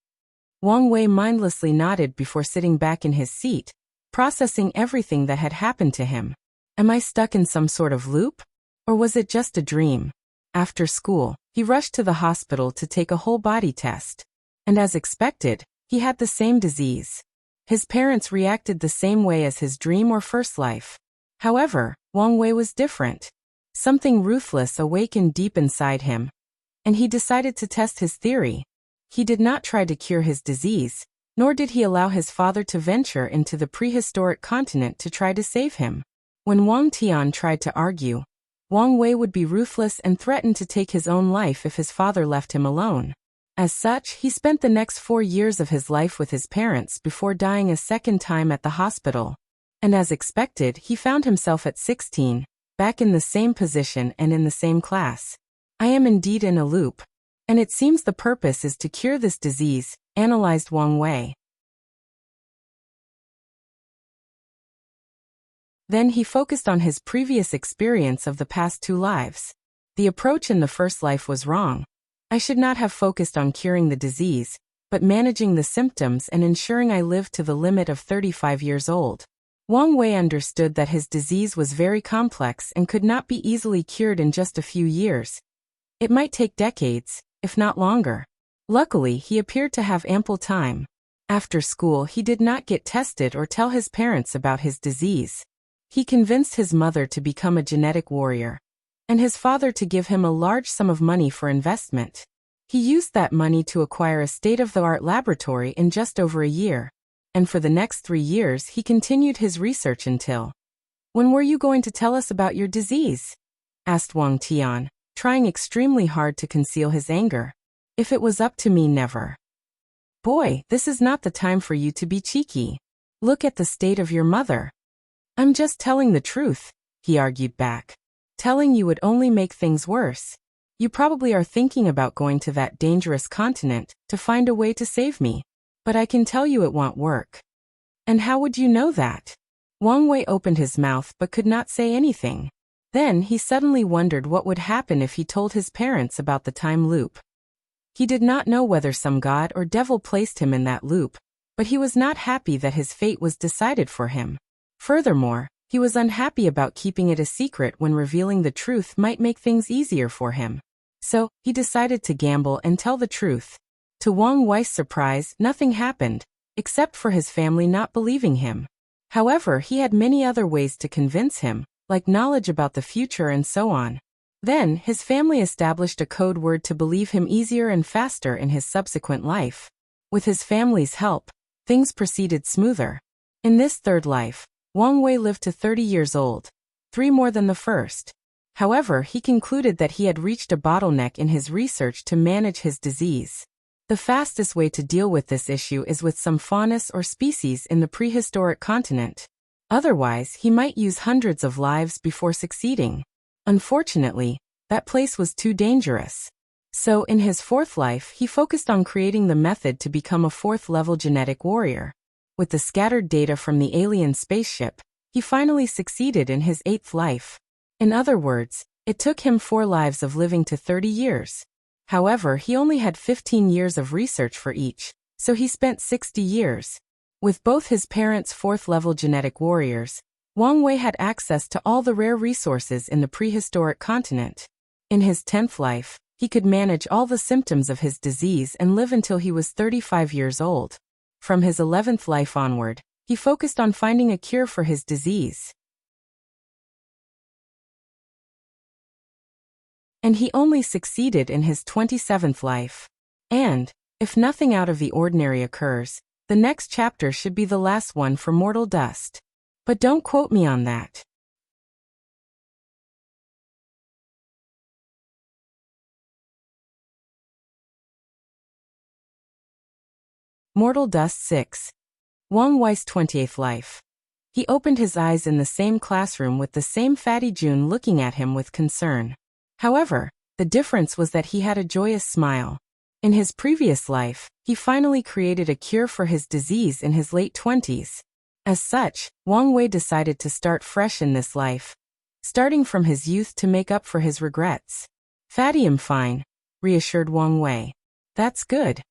Wang Wei mindlessly nodded before sitting back in his seat, processing everything that had happened to him. Am I stuck in some sort of loop? Or was it just a dream? After school, he rushed to the hospital to take a whole-body test. And as expected, he had the same disease. His parents reacted the same way as his dream or first life. However, Wang Wei was different. Something ruthless awakened deep inside him, and he decided to test his theory. He did not try to cure his disease, nor did he allow his father to venture into the prehistoric continent to try to save him. When Wang Tian tried to argue, Wang Wei would be ruthless and threatened to take his own life if his father left him alone. As such, he spent the next 4 years of his life with his parents before dying a second time at the hospital. And as expected, he found himself at 16, back in the same position and in the same class. "I am indeed in a loop. And it seems the purpose is to cure this disease," analyzed Wang Wei. Then he focused on his previous experience of the past 2 lives. The approach in the first life was wrong. I should not have focused on curing the disease, but managing the symptoms and ensuring I lived to the limit of 35 years old. Wang Wei understood that his disease was very complex and could not be easily cured in just a few years. It might take decades, if not longer. Luckily, he appeared to have ample time. After school, he did not get tested or tell his parents about his disease. He convinced his mother to become a genetic warrior, and his father to give him a large sum of money for investment. He used that money to acquire a state-of-the-art laboratory in just over a year. And for the next 3 years he continued his research until... "When were you going to tell us about your disease?" asked Wang Tian, trying extremely hard to conceal his anger. "If it was up to me, never." "Boy, this is not the time for you to be cheeky. Look at the state of your mother." "I'm just telling the truth," he argued back. "Telling you would only make things worse. You probably are thinking about going to that dangerous continent to find a way to save me. But I can tell you it won't work." "And how would you know that?" Wang Wei opened his mouth but could not say anything. Then he suddenly wondered what would happen if he told his parents about the time loop. He did not know whether some god or devil placed him in that loop, but he was not happy that his fate was decided for him. Furthermore, he was unhappy about keeping it a secret when revealing the truth might make things easier for him. So, he decided to gamble and tell the truth. To Wang Wei's surprise, nothing happened, except for his family not believing him. However, he had many other ways to convince him, like knowledge about the future and so on. Then, his family established a code word to believe him easier and faster in his subsequent life. With his family's help, things proceeded smoother. In this third life, Wang Wei lived to 30 years old, 3 more than the first. However, he concluded that he had reached a bottleneck in his research to manage his disease. The fastest way to deal with this issue is with some faunus or species in the prehistoric continent. Otherwise, he might use hundreds of lives before succeeding. Unfortunately, that place was too dangerous. So, in his fourth life, he focused on creating the method to become a fourth-level genetic warrior. With the scattered data from the alien spaceship, he finally succeeded in his eighth life. In other words, it took him 4 lives of living to 30 years. However, he only had 15 years of research for each, so he spent 60 years. With both his parents' fourth-level genetic warriors, Wang Wei had access to all the rare resources in the prehistoric continent. In his 10th life, he could manage all the symptoms of his disease and live until he was 35 years old. From his 11th life onward, he focused on finding a cure for his disease. And he only succeeded in his 27th life. And, if nothing out of the ordinary occurs, the next chapter should be the last one for mortal dust. But don't quote me on that. Mortal Dust 6. Wang Wei's 28th life. He opened his eyes in the same classroom with the same fatty June looking at him with concern. However, the difference was that he had a joyous smile. In his previous life, he finally created a cure for his disease in his late 20s. As such, Wang Wei decided to start fresh in this life, starting from his youth to make up for his regrets. Fatty, I'm fine, reassured Wang Wei. That's good.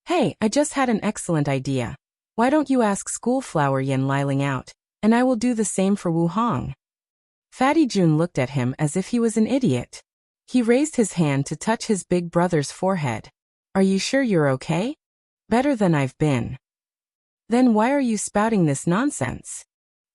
Hey, I just had an excellent idea. Why don't you ask Schoolflower Yin Liling out, and I will do the same for Wu Hong. Fatty June looked at him as if he was an idiot. He raised his hand to touch his big brother's forehead. Are you sure you're okay? Better than I've been. Then why are you spouting this nonsense?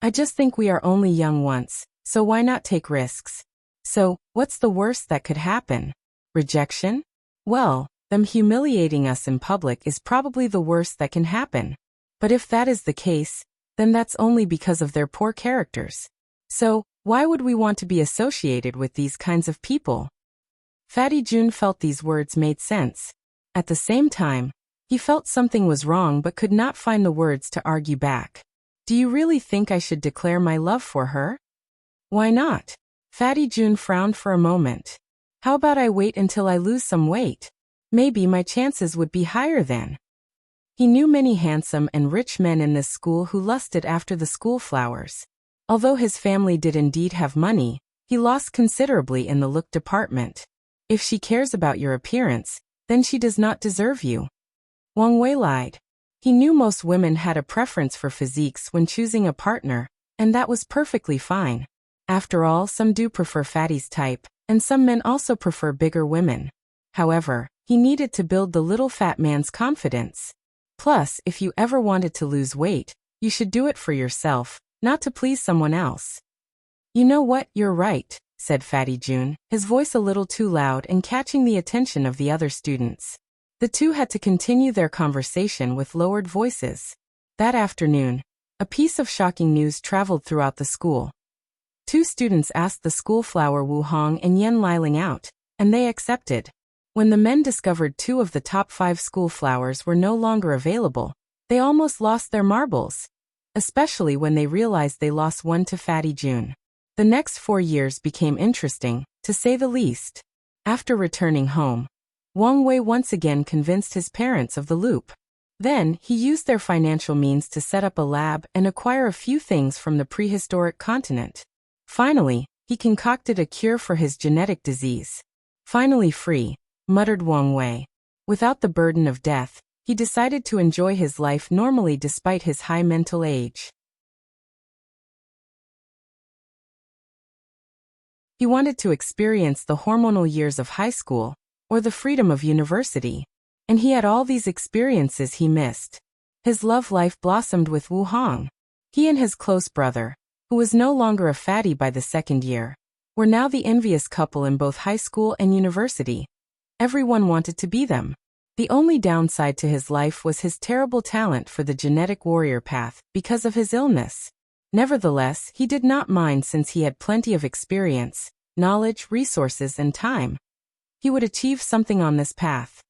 I just think we are only young once, so why not take risks? So, what's the worst that could happen? Rejection? Well, them humiliating us in public is probably the worst that can happen. But if that is the case, then that's only because of their poor characters. So, why would we want to be associated with these kinds of people? Fatty June felt these words made sense. At the same time, he felt something was wrong but could not find the words to argue back. Do you really think I should declare my love for her? Why not? Fatty June frowned for a moment. How about I wait until I lose some weight? Maybe my chances would be higher then. He knew many handsome and rich men in this school who lusted after the schoolflowers. Although his family did indeed have money, he lost considerably in the look department. If she cares about your appearance, then she does not deserve you. Wang Wei lied. He knew most women had a preference for physiques when choosing a partner, and that was perfectly fine. After all, some do prefer Fatty's type, and some men also prefer bigger women. However, he needed to build the little fat man's confidence. Plus, if you ever wanted to lose weight, you should do it for yourself, not to please someone else. You know what, you're right, said Fatty June, his voice a little too loud and catching the attention of the other students. The two had to continue their conversation with lowered voices. That afternoon, a piece of shocking news traveled throughout the school. 2 students asked the schoolflower Wu Hong and Yen Liling out, and they accepted. When the men discovered 2 of the top 5 schoolflowers were no longer available, they almost lost their marbles. Especially when they realized they lost one to Fatty June. The next 4 years became interesting, to say the least. After returning home, Wang Wei once again convinced his parents of the loop. Then, he used their financial means to set up a lab and acquire a few things from the prehistoric continent. Finally, he concocted a cure for his genetic disease. Finally free, muttered Wang Wei. Without the burden of death, he decided to enjoy his life normally despite his high mental age. He wanted to experience the hormonal years of high school, or the freedom of university. And he had all these experiences he missed. His love life blossomed with Wu Hong. He and his close brother, who was no longer a fatty by the 2nd year, were now the envious couple in both high school and university. Everyone wanted to be them. The only downside to his life was his terrible talent for the genetic warrior path because of his illness. Nevertheless, he did not mind since he had plenty of experience, knowledge, resources, and time. He would achieve something on this path.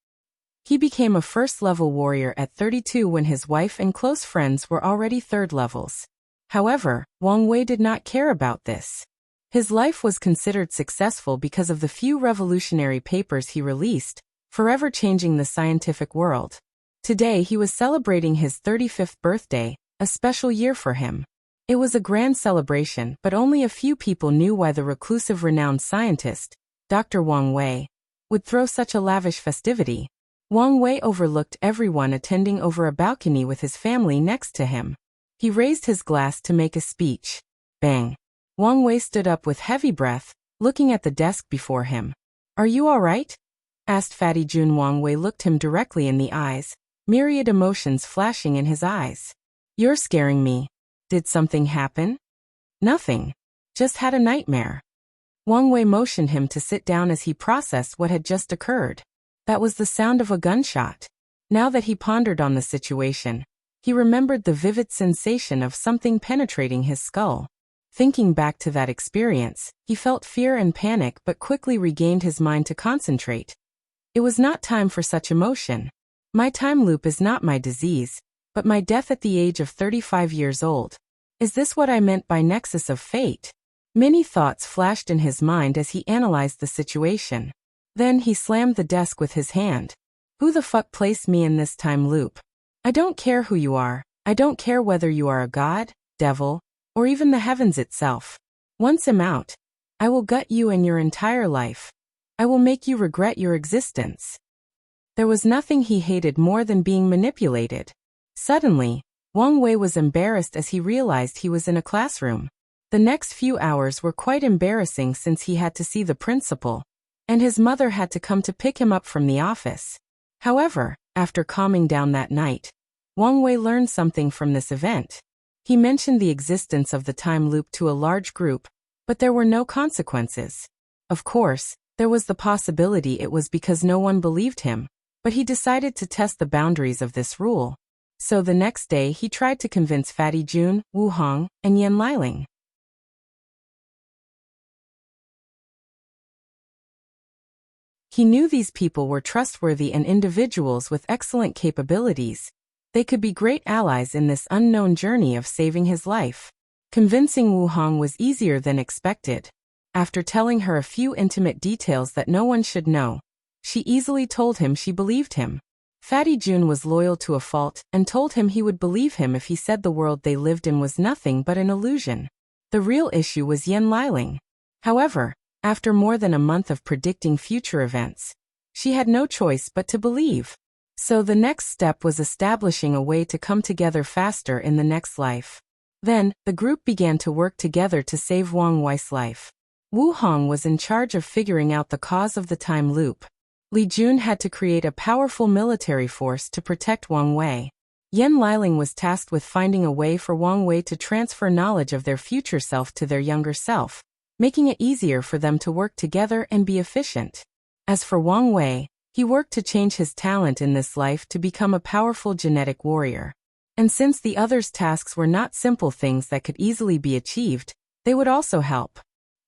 He became a first-level warrior at 32 when his wife and close friends were already third levels. However, Wang Wei did not care about this. His life was considered successful because of the few revolutionary papers he released, forever changing the scientific world. Today he was celebrating his 35th birthday, a special year for him. It was a grand celebration, but only a few people knew why the reclusive renowned scientist, Dr. Wang Wei, would throw such a lavish festivity. Wang Wei overlooked everyone attending over a balcony with his family next to him. He raised his glass to make a speech. Bang! Wang Wei stood up with heavy breath, looking at the desk before him. "Are you all right?" asked Fatty Jun. Wang Wei looked him directly in the eyes, myriad emotions flashing in his eyes. "You're scaring me. Did something happen?" "Nothing. Just had a nightmare." Wang Wei motioned him to sit down as he processed what had just occurred. That was the sound of a gunshot. Now that he pondered on the situation, he remembered the vivid sensation of something penetrating his skull. Thinking back to that experience, he felt fear and panic but quickly regained his mind to concentrate. It was not time for such emotion. My time loop is not my disease, but my death at the age of 35 years old. Is this what I meant by nexus of fate? Many thoughts flashed in his mind as he analyzed the situation. Then he slammed the desk with his hand. Who the fuck placed me in this time loop? I don't care who you are. I don't care whether you are a god, devil, or even the heavens itself. Once I'm out, I will gut you and your entire life. I will make you regret your existence. There was nothing he hated more than being manipulated. Suddenly, Wang Wei was embarrassed as he realized he was in a classroom. The next few hours were quite embarrassing since he had to see the principal, and his mother had to come to pick him up from the office. However, after calming down that night, Wang Wei learned something from this event. He mentioned the existence of the time loop to a large group, but there were no consequences. Of course, there was the possibility it was because no one believed him, but he decided to test the boundaries of this rule. So the next day he tried to convince Fatty Jun, Wu Hong, and Yan Liling. He knew these people were trustworthy and individuals with excellent capabilities. They could be great allies in this unknown journey of saving his life. Convincing Wu Hong was easier than expected. After telling her a few intimate details that no one should know, she easily told him she believed him. Fatty Jun was loyal to a fault and told him he would believe him if he said the world they lived in was nothing but an illusion. The real issue was Yan Liling. However, after more than a month of predicting future events, she had no choice but to believe. So the next step was establishing a way to come together faster in the next life. Then, the group began to work together to save Wang Wei's life. Wu Hong was in charge of figuring out the cause of the time loop. Li Jun had to create a powerful military force to protect Wang Wei. Yan Liling was tasked with finding a way for Wang Wei to transfer knowledge of their future self to their younger self, making it easier for them to work together and be efficient. As for Wang Wei, he worked to change his talent in this life to become a powerful genetic warrior. And since the others' tasks were not simple things that could easily be achieved, they would also help.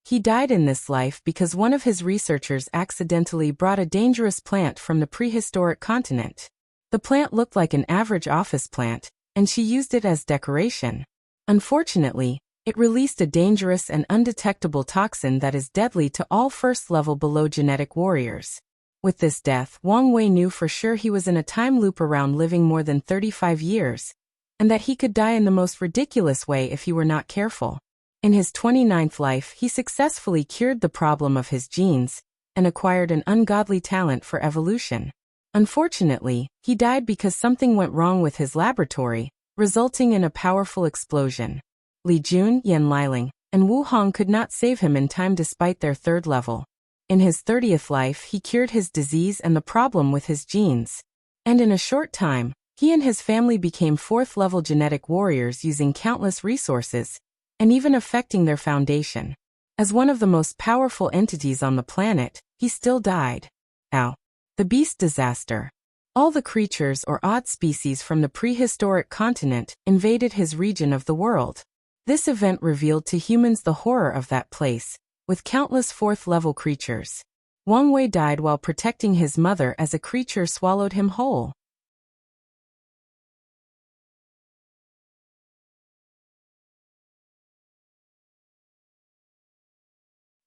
He died in this life because one of his researchers accidentally brought a dangerous plant from the prehistoric continent. The plant looked like an average office plant, and she used it as decoration. Unfortunately, it released a dangerous and undetectable toxin that is deadly to all first-level below genetic warriors. With this death, Wang Wei knew for sure he was in a time loop around living more than 35 years, and that he could die in the most ridiculous way if he were not careful. In his 29th life, he successfully cured the problem of his genes and acquired an ungodly talent for evolution. Unfortunately, he died because something went wrong with his laboratory, resulting in a powerful explosion. Li Jun, Yan Liling, and Wu Hong could not save him in time despite their third level. In his 30th life, he cured his disease and the problem with his genes. And in a short time, he and his family became fourth-level genetic warriors using countless resources, and even affecting their foundation. As one of the most powerful entities on the planet, he still died. Ow. The Beast Disaster. All the creatures or odd species from the prehistoric continent invaded his region of the world. This event revealed to humans the horror of that place, with countless fourth-level creatures. Wang Wei died while protecting his mother as a creature swallowed him whole.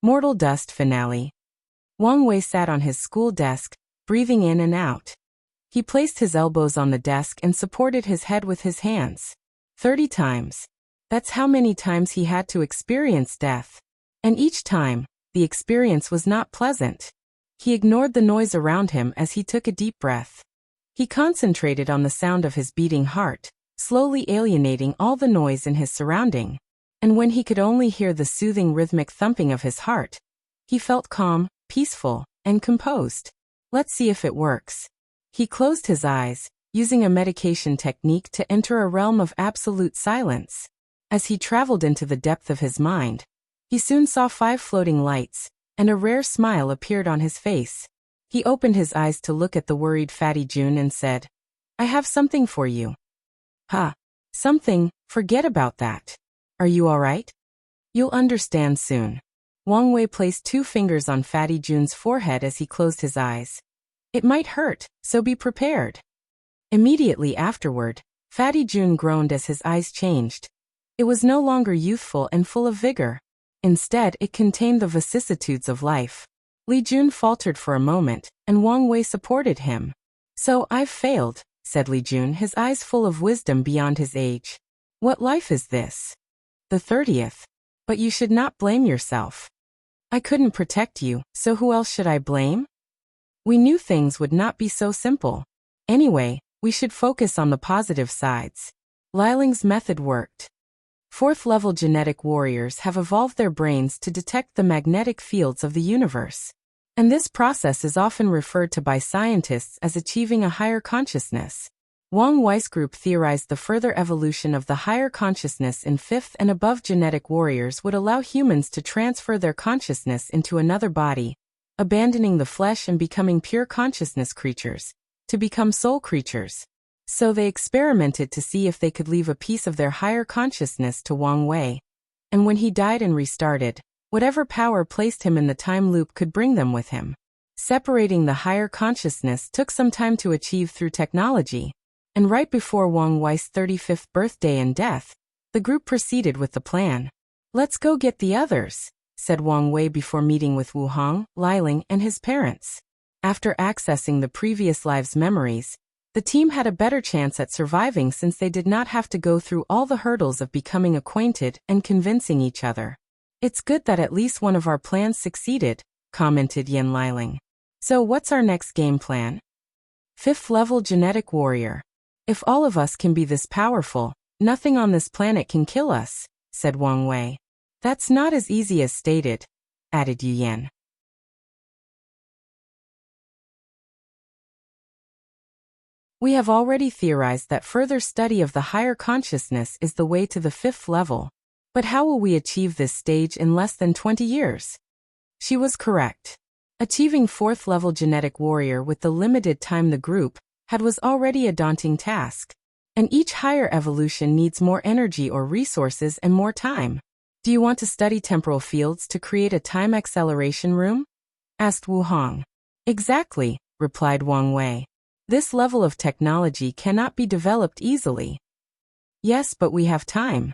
Mortal Dust Finale. Wang Wei sat on his school desk, breathing in and out. He placed his elbows on the desk and supported his head with his hands. 30 times. That's how many times he had to experience death. And each time, the experience was not pleasant. He ignored the noise around him as he took a deep breath. He concentrated on the sound of his beating heart, slowly alienating all the noise in his surrounding. And when he could only hear the soothing rhythmic thumping of his heart, he felt calm, peaceful, and composed. Let's see if it works. He closed his eyes, using a meditation technique to enter a realm of absolute silence. As he traveled into the depth of his mind, he soon saw 5 floating lights, and a rare smile appeared on his face. He opened his eyes to look at the worried Fatty June and said, "I have something for you." "Huh? Something? Forget about that. Are you alright?" "You'll understand soon." Wang Wei placed 2 fingers on Fatty June's forehead as he closed his eyes. "It might hurt, so be prepared." Immediately afterward, Fatty June groaned as his eyes changed. It was no longer youthful and full of vigor. Instead, it contained the vicissitudes of life. Li Jun faltered for a moment, and Wang Wei supported him. "So I've failed," said Li Jun, his eyes full of wisdom beyond his age. "What life is this?" "The 30th. But you should not blame yourself. I couldn't protect you, so who else should I blame? We knew things would not be so simple. Anyway, we should focus on the positive sides." Liling's method worked. 4th-level genetic warriors have evolved their brains to detect the magnetic fields of the universe. And this process is often referred to by scientists as achieving a higher consciousness. Wang Wei's group theorized the further evolution of the higher consciousness in 5th and above genetic warriors would allow humans to transfer their consciousness into another body, abandoning the flesh and becoming pure consciousness creatures, to become soul creatures. So they experimented to see if they could leave a piece of their higher consciousness to Wang Wei. And when he died and restarted, whatever power placed him in the time loop could bring them with him. Separating the higher consciousness took some time to achieve through technology. And right before Wang Wei's 35th birthday and death, the group proceeded with the plan. "Let's go get the others," said Wang Wei before meeting with Wu Hong, Liling, and his parents. After accessing the previous lives' memories, the team had a better chance at surviving since they did not have to go through all the hurdles of becoming acquainted and convincing each other. "It's good that at least one of our plans succeeded," commented Yan Liling. "So what's our next game plan?" 5th-level genetic warrior. "If all of us can be this powerful, nothing on this planet can kill us," said Wang Wei. "That's not as easy as stated," added Yu Yan. We have already theorized that further study of the higher consciousness is the way to the 5th level. But how will we achieve this stage in less than 20 years? She was correct. Achieving 4th-level genetic warrior with the limited time the group had was already a daunting task. And each higher evolution needs more energy or resources and more time. "Do you want to study temporal fields to create a time acceleration room?" asked Wu Hong. "Exactly," replied Wang Wei. "This level of technology cannot be developed easily." "Yes, but we have time."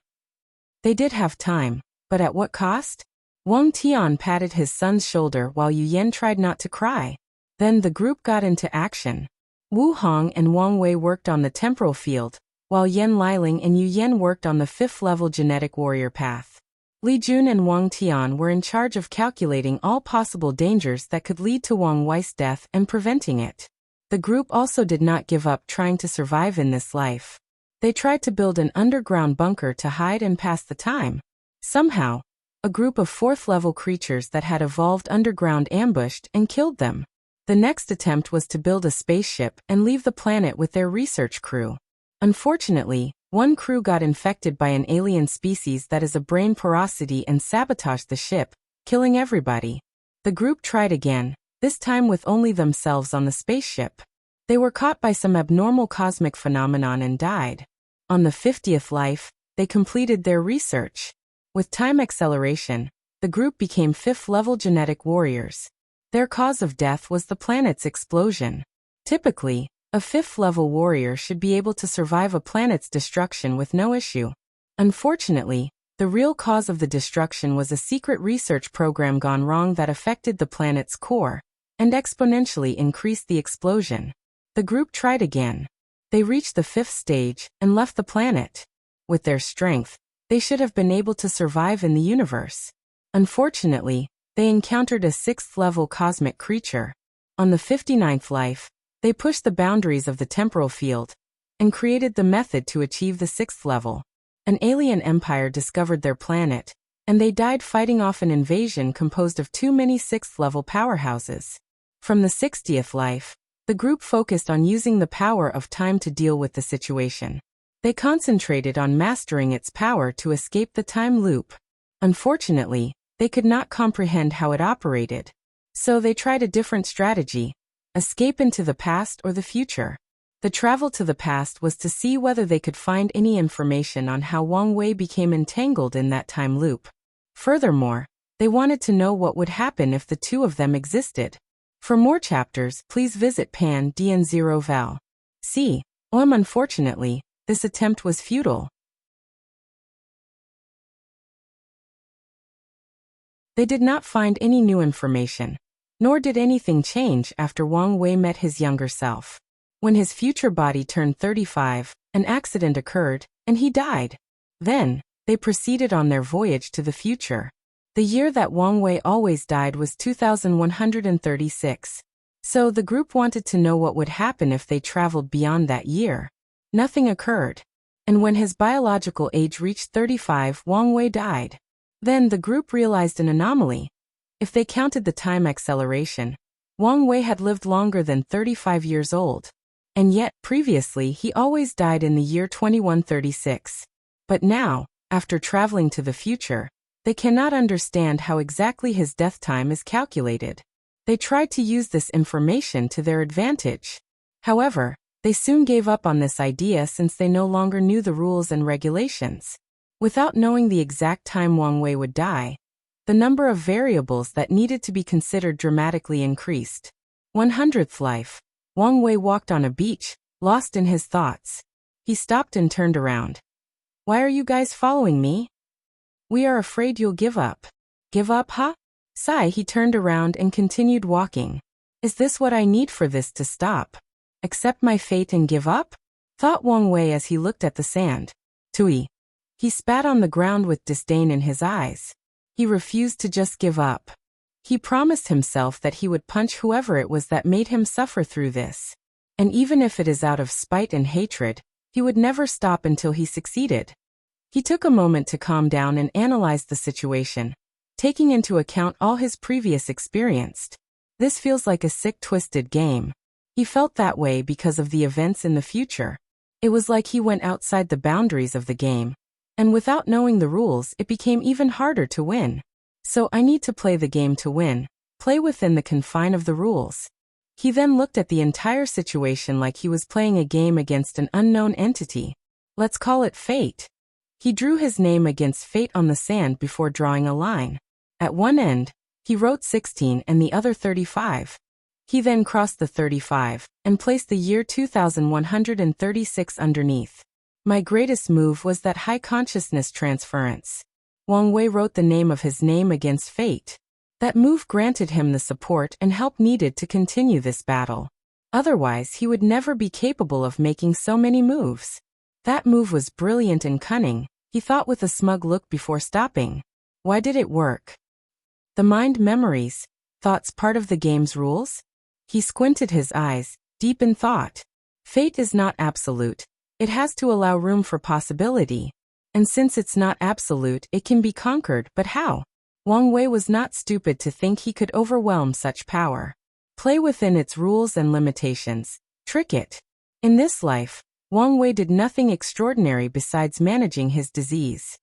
They did have time, but at what cost? Wang Tian patted his son's shoulder while Yu Yan tried not to cry. Then the group got into action. Wu Hong and Wang Wei worked on the temporal field, while Yan Liling and Yu Yan worked on the 5th-level genetic warrior path. Li Jun and Wang Tian were in charge of calculating all possible dangers that could lead to Wang Wei's death and preventing it. The group also did not give up trying to survive in this life. They tried to build an underground bunker to hide and pass the time. Somehow, a group of 4th-level creatures that had evolved underground ambushed and killed them. The next attempt was to build a spaceship and leave the planet with their research crew. Unfortunately, one crew got infected by an alien species that is a brain porosity and sabotaged the ship, killing everybody. The group tried again, this time with only themselves on the spaceship. They were caught by some abnormal cosmic phenomenon and died. On the 50th life, they completed their research. With time acceleration, the group became 5th-level genetic warriors. Their cause of death was the planet's explosion. Typically, a 5th-level warrior should be able to survive a planet's destruction with no issue. Unfortunately, the real cause of the destruction was a secret research program gone wrong that affected the planet's core and exponentially increased the explosion. The group tried again. They reached the 5th stage and left the planet. With their strength, they should have been able to survive in the universe. Unfortunately, they encountered a 6th-level cosmic creature. On the 59th life, they pushed the boundaries of the temporal field and created the method to achieve the 6th level. An alien empire discovered their planet, and they died fighting off an invasion composed of too many 6th-level powerhouses. From the 60th life, the group focused on using the power of time to deal with the situation. They concentrated on mastering its power to escape the time loop. Unfortunately, they could not comprehend how it operated. So they tried a different strategy: escape into the past or the future. The travel to the past was to see whether they could find any information on how Wang Wei became entangled in that time loop. Furthermore, they wanted to know what would happen if the two of them existed. For more chapters, please visit Pan Dian 0 Val. C. Unfortunately, this attempt was futile. They did not find any new information, nor did anything change after Wang Wei met his younger self. When his future body turned 35, an accident occurred, and he died. Then, they proceeded on their voyage to the future. The year that Wang Wei always died was 2136. So the group wanted to know what would happen if they traveled beyond that year. Nothing occurred. And when his biological age reached 35, Wang Wei died. Then the group realized an anomaly. If they counted the time acceleration, Wang Wei had lived longer than 35 years old. And yet, previously he always died in the year 2136. But now, after traveling to the future, they cannot understand how exactly his death time is calculated. They tried to use this information to their advantage. However, they soon gave up on this idea since they no longer knew the rules and regulations. Without knowing the exact time Wang Wei would die, the number of variables that needed to be considered dramatically increased. 100th life. Wang Wei walked on a beach, lost in his thoughts. He stopped and turned around. "Why are you guys following me? We are afraid you'll give up." "Give up, huh?" Sigh. He turned around and continued walking. "Is this what I need for this to stop? Accept my fate and give up?" thought Wang Wei as he looked at the sand. Tui. He spat on the ground with disdain in his eyes. He refused to just give up. He promised himself that he would punch whoever it was that made him suffer through this. And even if it is out of spite and hatred, he would never stop until he succeeded. He took a moment to calm down and analyze the situation, taking into account all his previous experience. This feels like a sick, twisted game. He felt that way because of the events in the future. It was like he went outside the boundaries of the game, and without knowing the rules, it became even harder to win. So I need to play the game to win, play within the confine of the rules. He then looked at the entire situation like he was playing a game against an unknown entity. Let's call it fate. He drew his name against fate on the sand before drawing a line. At one end, he wrote 16 and the other 35. He then crossed the 35 and placed the year 2136 underneath. My greatest move was that high consciousness transference. Wang Wei wrote the name of his name against fate. That move granted him the support and help needed to continue this battle. Otherwise, he would never be capable of making so many moves. That move was brilliant and cunning, he thought with a smug look before stopping. Why did it work? The mind memories, thoughts part of the game's rules? He squinted his eyes, deep in thought. Fate is not absolute. It has to allow room for possibility. And since it's not absolute, it can be conquered, but how? Wang Wei was not stupid to think he could overwhelm such power. Play within its rules and limitations. Trick it. In this life, Wang Wei did nothing extraordinary besides managing his disease.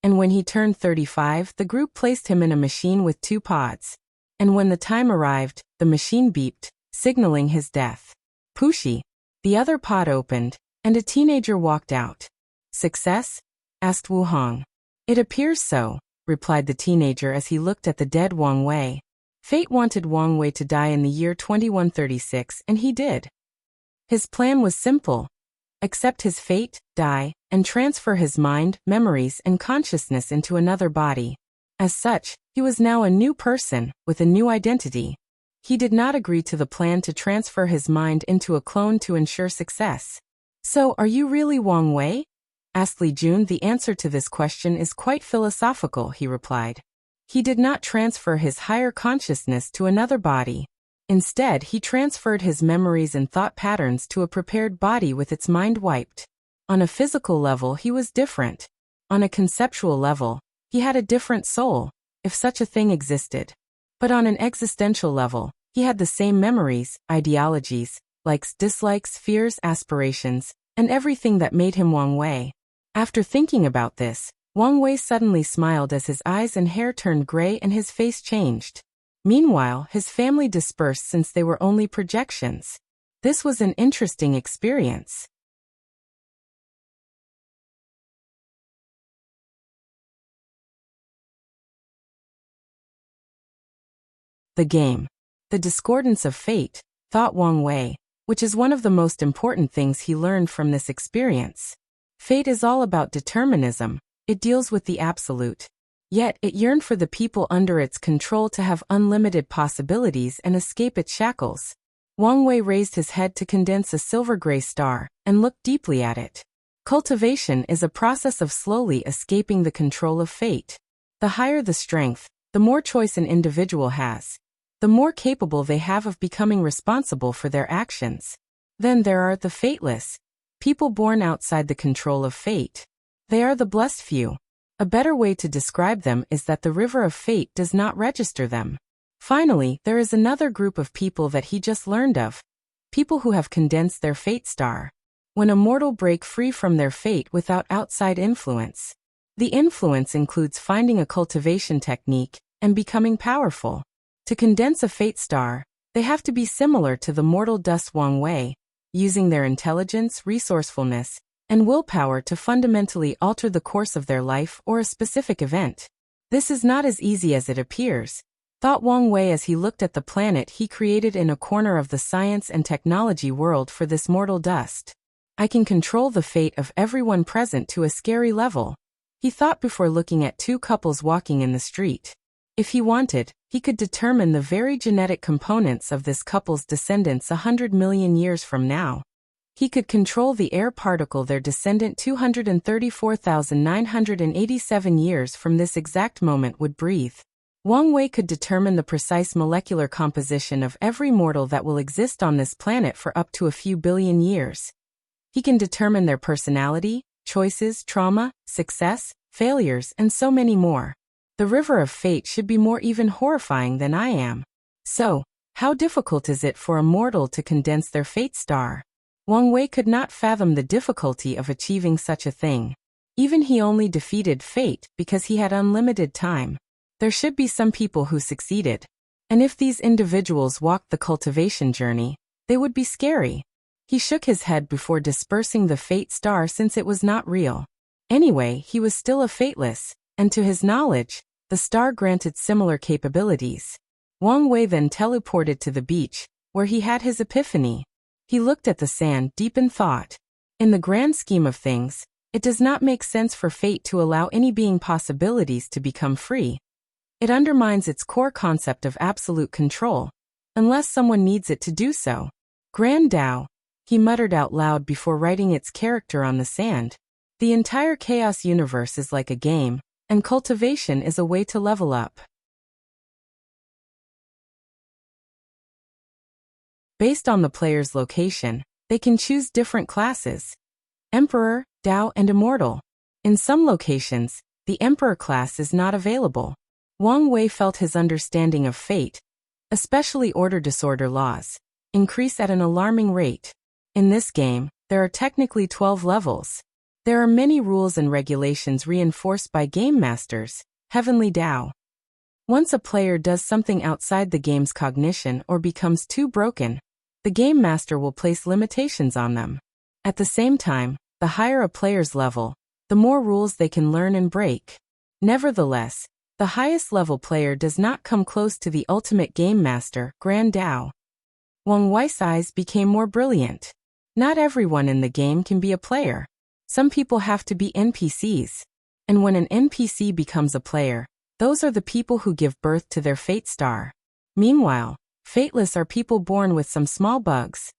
And when he turned 35, the group placed him in a machine with 2 pods. and when the time arrived, the machine beeped, signaling his death. Pushi. The other pod opened, and a teenager walked out. Success? Asked Wu Hong. It appears so, replied the teenager as he looked at the dead Wang Wei. Fate wanted Wang Wei to die in the year 2136, and he did. His plan was simple. Accept his fate, die, and transfer his mind, memories, and consciousness into another body. As such, he was now a new person, with a new identity. He did not agree to the plan to transfer his mind into a clone to ensure success. So, are you really Wang Wei? Asked Li Jun. The answer to this question is quite philosophical, he replied. He did not transfer his higher consciousness to another body. Instead, he transferred his memories and thought patterns to a prepared body with its mind wiped. On a physical level, he was different. On a conceptual level, he had a different soul, if such a thing existed. But on an existential level, he had the same memories, ideologies, likes, dislikes, fears, aspirations, and everything that made him Wang Wei. After thinking about this, Wang Wei suddenly smiled as his eyes and hair turned gray and his face changed. Meanwhile, his family dispersed since they were only projections. This was an interesting experience. The game. The discordance of fate, thought Wang Wei, which is one of the most important things he learned from this experience. Fate is all about determinism, it deals with the absolute. Yet, it yearned for the people under its control to have unlimited possibilities and escape its shackles. Wang Wei raised his head to condense a silver-gray star, and looked deeply at it. Cultivation is a process of slowly escaping the control of fate. The higher the strength, the more choice an individual has. The more capable they have of becoming responsible for their actions. Then there are the fateless, people born outside the control of fate. They are the blessed few. A better way to describe them is that the river of fate does not register them. Finally, there is another group of people that he just learned of. People who have condensed their fate star. When a mortal break free from their fate without outside influence. The influence includes finding a cultivation technique and becoming powerful. To condense a fate star, they have to be similar to the mortal dust Wang Wei, using their intelligence, resourcefulness, and willpower to fundamentally alter the course of their life or a specific event. This is not as easy as it appears, thought Wang Wei as he looked at the planet he created in a corner of the science and technology world for this mortal dust. I can control the fate of everyone present to a scary level, he thought before looking at two couples walking in the street. If he wanted, he could determine the very genetic components of this couple's descendants 100 million years from now. He could control the air particle their descendant 234,987 years from this exact moment would breathe. Wang Wei could determine the precise molecular composition of every mortal that will exist on this planet for up to a few billion years. He can determine their personality, choices, trauma, success, failures, and so many more. The river of fate should be more even horrifying than I am. So, how difficult is it for a mortal to condense their fate star? Wang Wei could not fathom the difficulty of achieving such a thing. Even he only defeated fate because he had unlimited time. There should be some people who succeeded. And if these individuals walked the cultivation journey, they would be scary. He shook his head before dispersing the fate star since it was not real. Anyway, he was still a fateless, and to his knowledge, the star granted similar capabilities. Wang Wei then teleported to the beach, where he had his epiphany. He looked at the sand deep in thought. In the grand scheme of things, it does not make sense for fate to allow any being possibilities to become free. It undermines its core concept of absolute control, unless someone needs it to do so. Grand Tao, he muttered out loud before writing its character on the sand. The entire chaos universe is like a game, and cultivation is a way to level up. Based on the player's location, they can choose different classes: Emperor, Tao, and Immortal. In some locations, the Emperor class is not available. Wang Wei felt his understanding of fate, especially order-disorder laws, increase at an alarming rate. In this game, there are technically 12 levels. There are many rules and regulations reinforced by game masters, Heavenly Tao. Once a player does something outside the game's cognition or becomes too broken, the game master will place limitations on them. At the same time, the higher a player's level, the more rules they can learn and break. Nevertheless, the highest level player does not come close to the ultimate game master, Grand Dao. Wang Wei's eyes became more brilliant. Not everyone in the game can be a player. Some people have to be NPCs. And when an NPC becomes a player, those are the people who give birth to their fate star. Meanwhile, fateless are people born with some small bugs.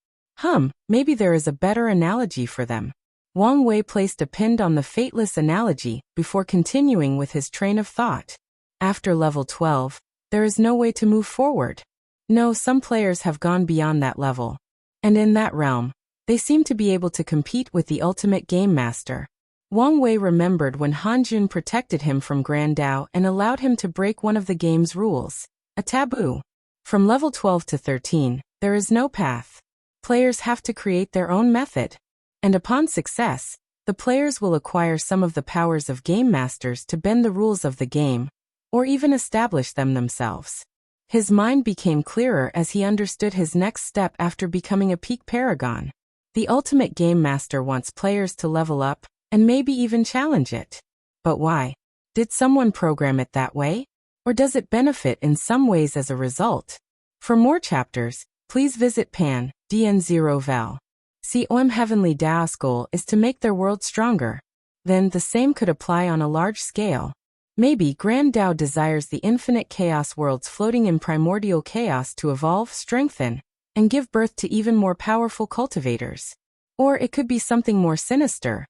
Maybe there is a better analogy for them. Wang Wei placed a pin on the fateless analogy before continuing with his train of thought. After level 12, there is no way to move forward. No, some players have gone beyond that level. And in that realm, they seem to be able to compete with the ultimate game master. Wang Wei remembered when Hanjun protected him from Grand Dao and allowed him to break one of the game's rules, a taboo. From level 12 to 13, there is no path. Players have to create their own method. And upon success, the players will acquire some of the powers of game masters to bend the rules of the game, or even establish them themselves. His mind became clearer as he understood his next step after becoming a peak paragon. The ultimate game master wants players to level up, and maybe even challenge it. But why? Did someone program it that way? Or does it benefit in some ways as a result? For more chapters, please visit Pan, DN0 Val. COM Heavenly Dao's goal is to make their world stronger. Then the same could apply on a large scale. Maybe Grand Dao desires the infinite chaos worlds floating in primordial chaos to evolve, strengthen, and give birth to even more powerful cultivators. Or it could be something more sinister.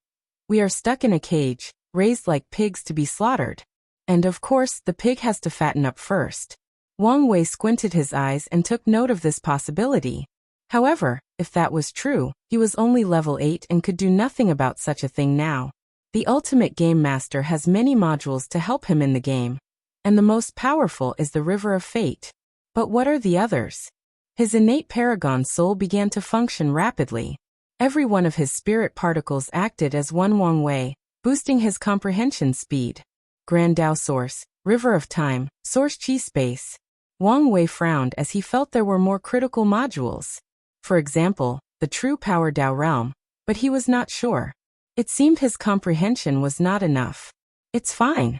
We are stuck in a cage, raised like pigs to be slaughtered. And of course, the pig has to fatten up first. Wang Wei squinted his eyes and took note of this possibility. However, if that was true, he was only level 8 and could do nothing about such a thing now. The ultimate game master has many modules to help him in the game, and the most powerful is the River of Fate. But what are the others? His innate paragon soul began to function rapidly. Every one of his spirit particles acted as one Wang Wei, boosting his comprehension speed. Grand Dao Source, River of Time, Source Chi Space. Wang Wei frowned as he felt there were more critical modules. For example, the True Power Dao Realm, but he was not sure. It seemed his comprehension was not enough. It's fine.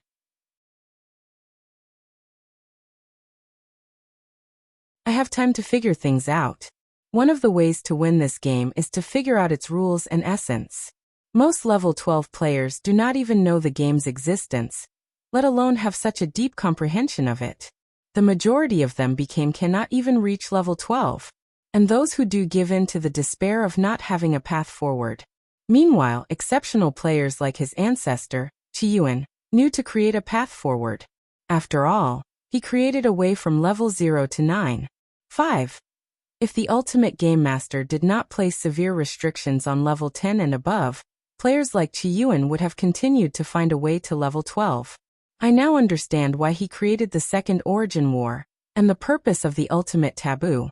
I have time to figure things out. One of the ways to win this game is to figure out its rules and essence. Most level 12 players do not even know the game's existence, let alone have such a deep comprehension of it. The majority of them cannot even reach level 12. And those who do give in to the despair of not having a path forward. Meanwhile, exceptional players like his ancestor, Qiyuan, knew to create a path forward. After all, he created a way from level 0 to 9. 5. If the ultimate game master did not place severe restrictions on level 10 and above, players like Qiyuan would have continued to find a way to level 12. I now understand why he created the Second Origin War, and the purpose of the ultimate taboo.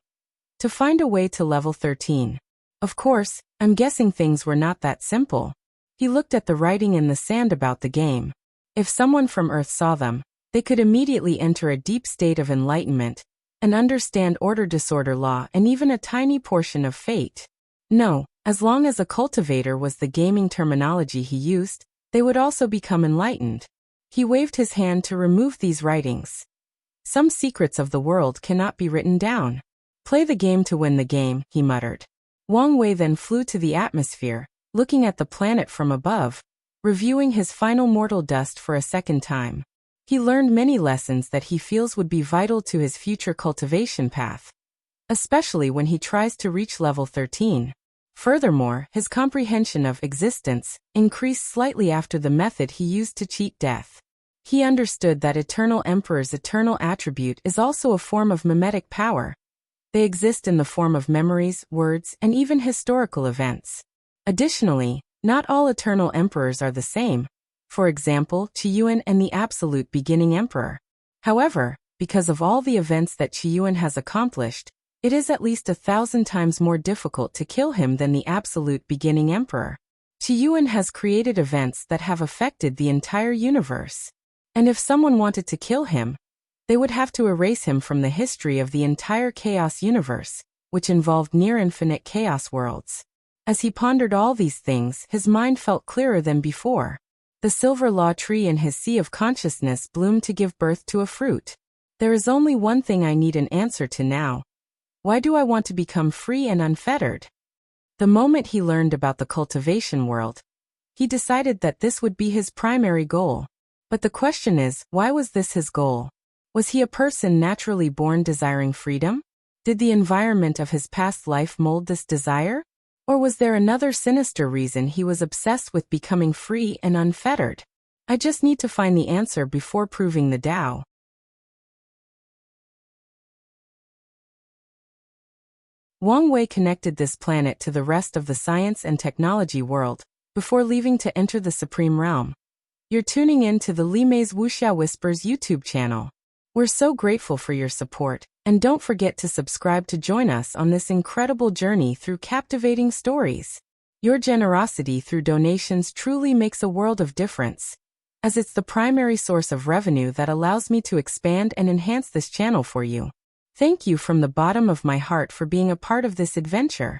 To find a way to level 13. Of course, I'm guessing things were not that simple. He looked at the writing in the sand about the game. If someone from Earth saw them, they could immediately enter a deep state of enlightenment and understand order-disorder law and even a tiny portion of fate. No, as long as a cultivator was the gaming terminology he used, they would also become enlightened. He waved his hand to remove these writings. Some secrets of the world cannot be written down. Play the game to win the game, he muttered. Wang Wei then flew to the atmosphere, looking at the planet from above, reviewing his final mortal dust for a second time. He learned many lessons that he feels would be vital to his future cultivation path, especially when he tries to reach level 13. Furthermore, his comprehension of existence increased slightly after the method he used to cheat death. He understood that Eternal Emperor's eternal attribute is also a form of mimetic power. They exist in the form of memories, words, and even historical events. Additionally, not all eternal emperors are the same. For example, Qiyuan and the absolute beginning emperor. However, because of all the events that Qiyuan has accomplished, it is at least 1,000 times more difficult to kill him than the absolute beginning emperor. Qiyuan has created events that have affected the entire universe. And if someone wanted to kill him, They would have to erase him from the history of the entire chaos universe, which involved near-infinite chaos worlds. As he pondered all these things, his mind felt clearer than before. The silver law tree in his sea of consciousness bloomed to give birth to a fruit. There is only one thing I need an answer to now. Why do I want to become free and unfettered? The moment he learned about the cultivation world, he decided that this would be his primary goal. But the question is, why was this his goal? Was he a person naturally born desiring freedom? Did the environment of his past life mold this desire? Or was there another sinister reason he was obsessed with becoming free and unfettered? I just need to find the answer before proving the Tao. Wang Wei connected this planet to the rest of the science and technology world before leaving to enter the Supreme Realm. You're tuning in to the Li Mei's Wuxia Whispers YouTube channel. We're so grateful for your support, and don't forget to subscribe to join us on this incredible journey through captivating stories. Your generosity through donations truly makes a world of difference, as it's the primary source of revenue that allows me to expand and enhance this channel for you. Thank you from the bottom of my heart for being a part of this adventure.